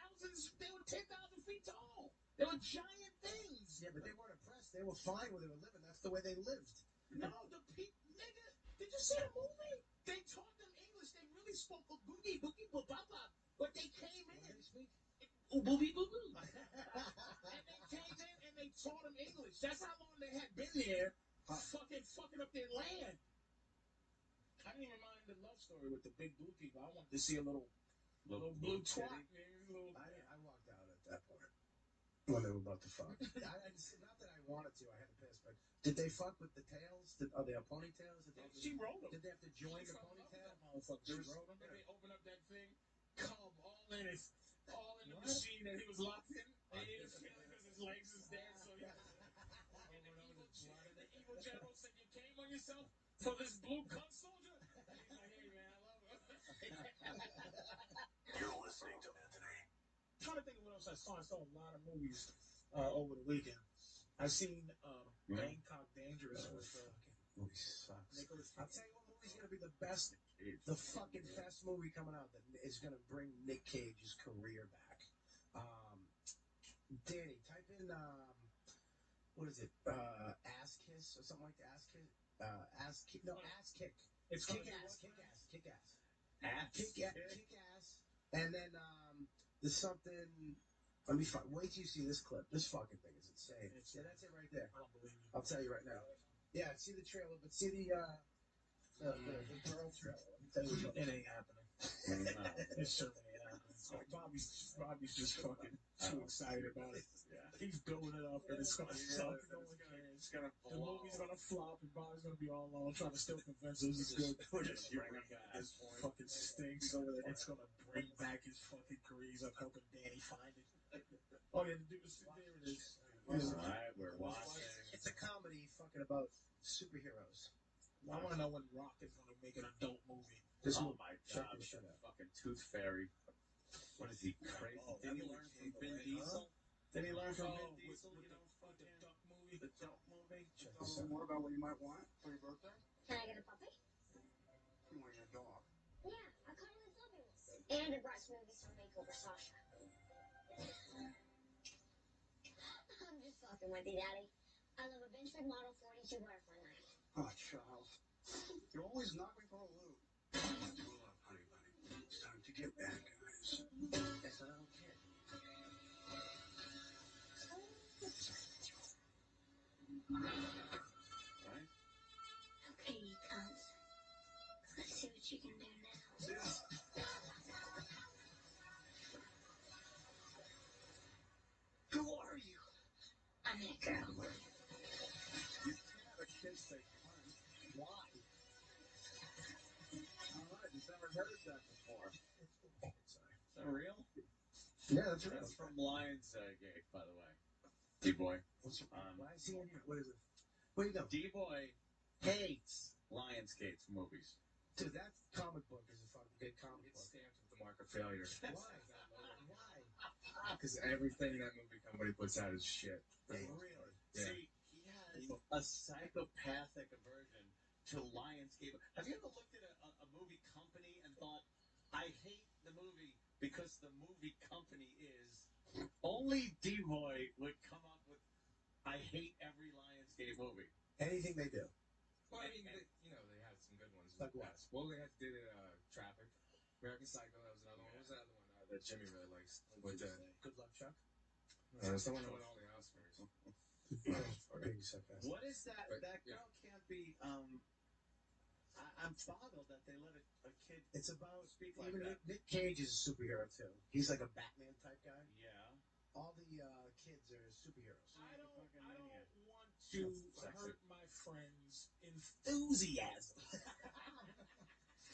feet tall. They were giant things. Yeah, but they weren't oppressed. They were fine where they were living. That's the way they lived. No, nigga, did you see the movie? They taught them English. They really spoke a boogie baba, but they came in. What did they speak? Boogie boo boo. And they came in and they taught them English. That's how long they had been there, fucking up their land. I didn't even mind the love story with the big blue people. I wanted to see a little blue twat. I walked out at that point when they were about to fuck. Not that I wanted to. I had to piss, but did they fuck with the tails? Are they ponytails? She rolled them. Did they have to join the ponytail? She rolled them. They opened up that thing, come all in the machine that he was locked in. And he didn't feel it because his legs is dead. So the evil general said, "You came on yourself for this blue cunt soldier." And he's like, "Hey man, I love him." You're listening to Anthony. I'm trying to think of what else I saw. I saw a lot of movies over the weekend. I seen Bangkok Dangerous with movie sucks. Nicholas. I'll tell you what movie's gonna be the best, the fucking best movie coming out that is gonna bring Nick Cage's career back. Danny, type in what is it? Ass Kiss or something like that. Ass Kick. It's Kick Ass. Kick Ass. And then there's something. Let me find. Wait till you see this clip. This fucking thing is insane. Yeah, that's it right there. I don't believe you. I'll tell you right now. Yeah, see the trailer, but see the girl trailer. Let me tell you It ain't happening. It certainly ain't happening. Bobby's just fucking too excited about it. Yeah. He's building it up, and it's gonna suck. No one cares. It's gonna The blow. movie's gonna flop, and Bobby's gonna be all alone trying to still convince us it's good. We're just bring him back. This fucking stinks. It's gonna bring back his fucking career. He's up helping Danny find it. Oh yeah, there it is. All right, we're watching. It's a comedy fucking about superheroes. I want to know when Rock is gonna make an adult movie. Oh my god, this shit out. fucking Tooth Fairy. What is he, crazy? Did he learn from Vin Diesel? Did he learn from Vin Diesel? With the duck movie? The Duck movie? Tell us some more about what you might want for your birthday. Can I get a puppy? You want your dog. Yeah, a cuddly fluffy one. And a breast movie from Makeover Sasha. I'm just fucking with you, Daddy. I love a Benchmark Model 42 butterfly knife. Oh, child. You always knock me for a loop. Cool up, honey bunny. It's time to get bad, guys. It's a little kid. Right? Okay, you cunts. Let's see what you can do now. Who are you? I'm that girl. You can't have a kid say cunt. Why? All right, you've never heard that before. Is that real? Yeah, that's real. That's from Lionsgate, by the way. D-Boy. Why is he in here? What is it? What do you know? D-Boy hates Lionsgate's movies. Dude, that comic book is a fucking good comic book. Stamped with the mark of failure. Why? Why? Because everything that movie company puts out is shit. Really? Yeah. See, he has a psychopathic aversion to Lionsgate. Have you ever looked at a movie company and thought, I hate the movie because the movie company is... Only D-Boy would come up with, I hate every Lionsgate movie. Anything they do. Well, I mean, they had some good ones. Like what? Well, they did Traffic. American Psycho, that was another one. What was that other one that Jimmy really likes? With Good Luck, Chuck. That's the one that won all the Oscars. What is that? That girl can't be. I'm boggled that they let a kid. It's about speak like even that. Nick Cage is a superhero too. He's like a Batman type guy. Yeah. All the kids are superheroes. I don't want to hurt my friend's enthusiasm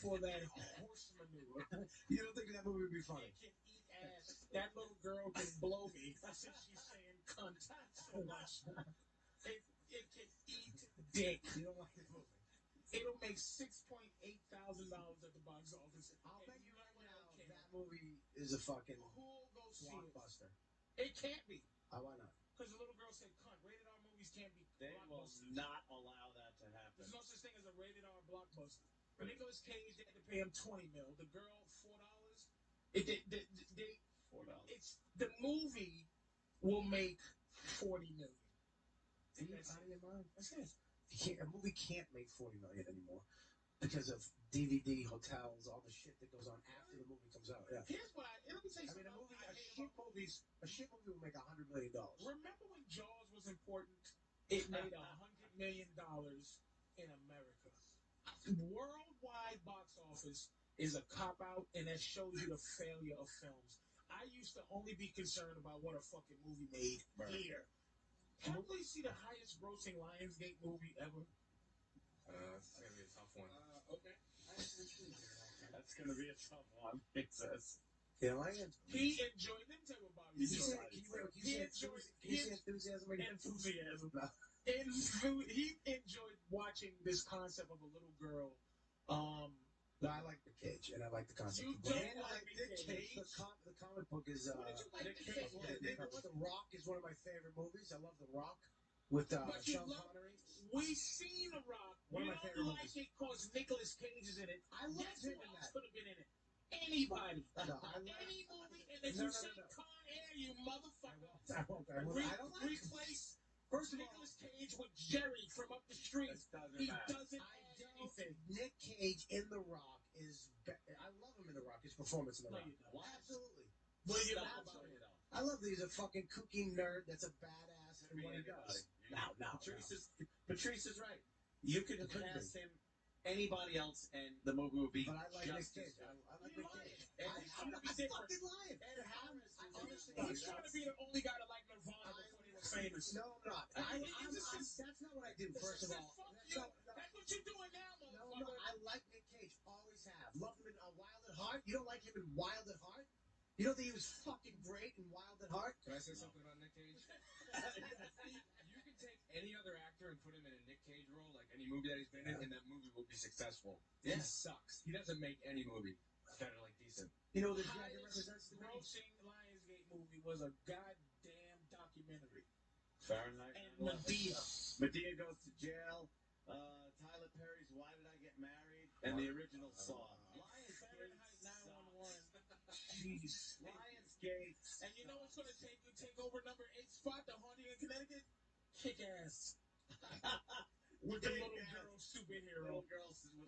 for that horse manure. You don't think that movie would be funny? It can eat ass. That little girl can blow me since she's saying cunt so much. It can eat dick. You don't like this movie? It'll make $6,800 at the box office. I'll bet you right now that movie is a fucking Who'll go see blockbuster. it? It can't be. Why not? Because the little girl said cunt. Rated R movies can't be They will blockbusters. not allow that to happen. There's no such thing as a rated R blockbuster. For Nicolas Cage, they had to pay him $20 million. The girl, $4. $4. It's the movie will make $40 million. Are you out of your mind? That's it. A movie can't make $40 million anymore because of DVD, hotels, all the shit that goes on after the movie comes out. Yeah. Here's what let me tell you something. A shit movie will make $100 million. Remember when Jaws was important? It made $100 million in America. Worldwide box office is a cop-out, and that shows you the failure of films. I used to only be concerned about what a fucking movie made here. Can we see the highest grossing Lionsgate movie ever? That's going to be a tough one. Okay. That's going to be a tough one, it says. Yeah, Lions. He enjoyed them too, Bobby. Can you say enthusiasm again? Enthusiasm. He enjoyed watching this concept of a little girl. No, I like Nick Cage, and I like the concept. You don't like Nick Cage? The comic book is. What did you like Nick Cage? The Rock is one of my favorite movies. I love The Rock with Sean Connery. We seen The Rock. One You of my don't favorite like it because Nicolas Cage is in it. I love Guess him who in else that. could have been in it? Anybody. No, Any movie. And if you say Con Air, you motherfucker. I don't like him. Replace Nicolas Cage with Jerry from up the street. He doesn't add anything. Nick Cage in The Rock is. I love him in The Rock. His performance in The Rock. you don't. Absolutely. What do you like about it? I love that he's a fucking kooky nerd that's a badass in what he does. Patrice is right. You could cast him anybody else, and the movie would be But I like Nick just as Cage. good. I like Nick Cage. I'm gonna be different. fucking lying. Ed Harris. Honestly, He's trying to be the only guy to like Nirvana before he was famous. No, I'm not. That's not what I do, first of all. That's what you're doing now, motherfucker. No, I like Nick Cage. Always have. Love him in Wild at Heart. You don't like him in Wild at Heart? You don't think he was fucking great in Wild at Heart? Can I say something about Nick Cage? You can take any other actor and put him in a Nick Cage role, like any movie that he's been in, and that movie will be successful. He sucks. He doesn't make any movie that are, like, decent. You know, the jacket represents the grossing Lionsgate movie was a goddamn documentary. Fahrenheit. And Medea. Medea goes to jail. Tyler Perry's Why Did I Get Married? And the original song. Fahrenheit 911. Jeez. Lionsgate. And you know what's going to take over number 8 spot, the Haunting in Connecticut? Kick ass. With the little girl superhero. Little girls. You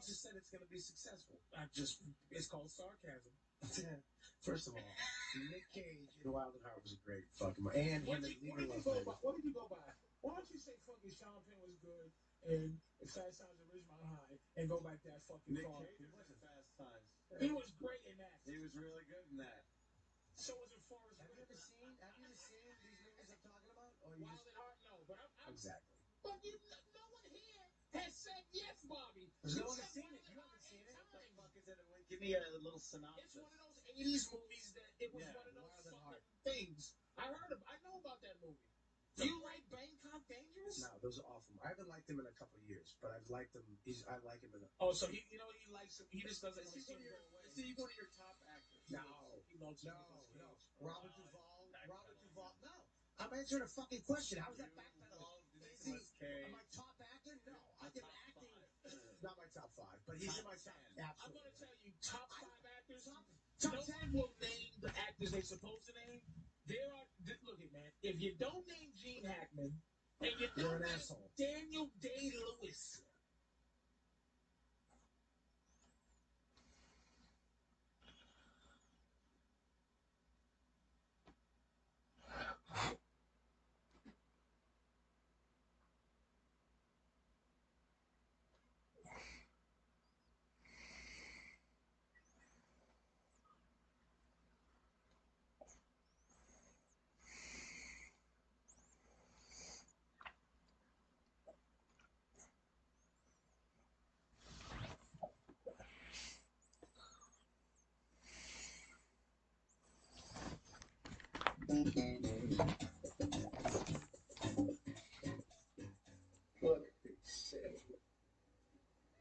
just said it's going to be successful. It's called sarcasm. First of all, Nick Cage in Wild at Heart was a great fucking movie. And What did you go by? Why don't you say fucking Sean Penn was good and Fast Times at Ridgemont High and go back that fucking Nick car? Cage was in Fast Times. He was great in that. He was really good in that. So was it Forrest Have you ever seen these movies I'm talking about? Or you Wild at Heart? No, but I'm Exactly. But no one here has said yes, Bobby. There's You no one said has seen Wild it. at You Heart haven't seen 8 it. times. What the fuck is it? Give me a little synopsis. It's one of those 80s movies that it was one of those Wild at fucking Heart. things. I know about that movie. Do you like Bangkok Dangerous? No, those are awful. I haven't liked him in a couple of years, but I've liked him. I like him in a... Oh, so he likes him. He just doesn't want to see him go away. So you go to your top actors. He loves No. Nicolas Cage. Robert Duvall. No. I'm answering a fucking question. How is that backpedaling? Is he my top actor? No. I think acting... Not my top 5, but he's in my top... I'm Absolutely. going to tell you, top 5 actors. Top no 10 one will name the actors they're supposed to name. Look at man. If you don't name Gene Hackman and you You're don't an name asshole. Daniel Day-Lewis. Look, Sam.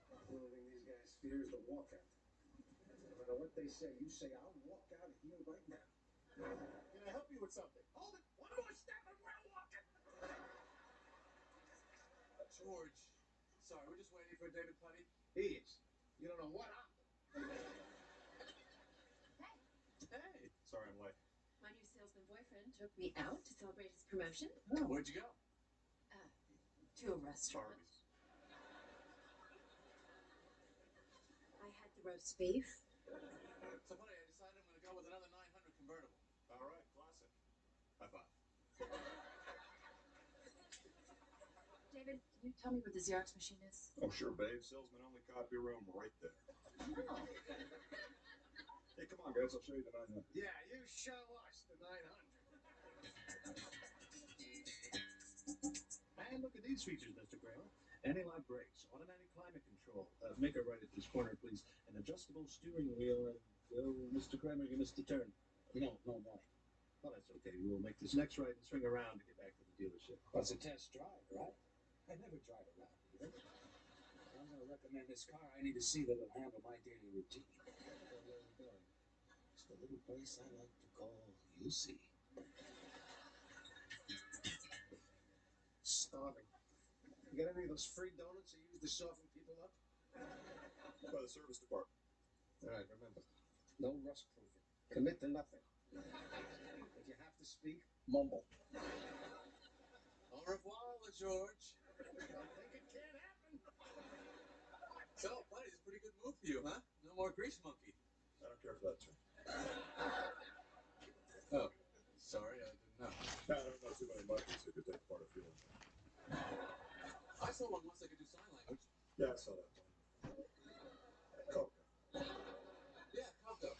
The only thing these guys fear is the walkout. No matter what they say, you say, I'll walk out of here right now. Can I help you with something? Hold it! One more step and we're walking! George. Sorry, we're just waiting for David Putty. He is. You don't know what I'm... Hey. Sorry, I'm late. My new salesman boyfriend took me out to celebrate his promotion. Oh, where'd you go? To a restaurant. Arby's. I had the roast beef. So, Putty, I decided I'm going to go with another 900 convertible. All right, classic. High five. David, can you tell me where the Xerox machine is? Oh, sure, babe. Salesman only copy room right there. Oh. Hey, come on, guys. I'll show you the 900. Yeah, you show us the 900. And look at these features, Mr. Kramer. Anti-lock brakes, automatic climate control. Make a right at this corner, please. An adjustable steering wheel. Mr. Kramer, you missed the turn. No. Well, that's okay. We'll make this next right and swing around to get back to the dealership. Well, it's a test drive, right? I never drive around here. If I'm going to recommend this car, I need to see that it'll handle my daily routine. Where are we going? It's the little place I like to call UC. Starving. You got any of those free donuts you use to soften people up? By the service department. All right, remember. No rust proofing. Commit to nothing. If you have to speak, mumble. Au revoir, George. Don't think it can't happen. So, Putty, it's a pretty good move for you, huh? No more grease monkey. I don't care for that term. Oh, sorry, I didn't know. No, I don't know too many monkeys who could take part of feeling. I saw one once that could do sign language. Yeah, I saw that one. Coco. Yeah, Coco.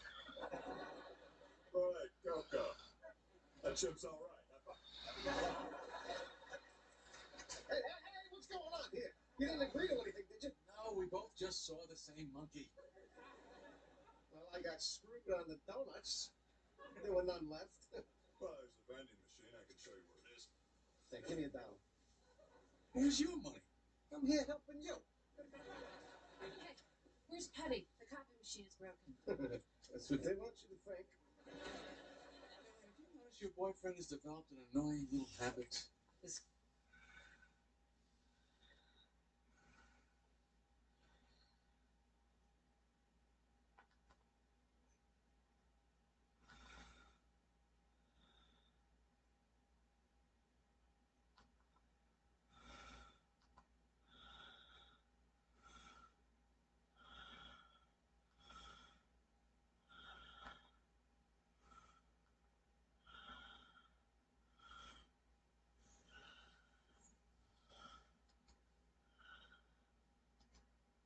All right, Coco. That chip's all right. Hey, what's going on here? You didn't agree to anything, did you? No, we both just saw the same monkey. Well, I got screwed on the donuts. There were none left. Well, there's a vending machine. I can show you where it is. Hey, give me $1. Where's your money? I'm here helping you. Hey, where's Petty? The copy machine is broken. That's what they want you to think. Have you noticed your boyfriend has developed an annoying little habit? This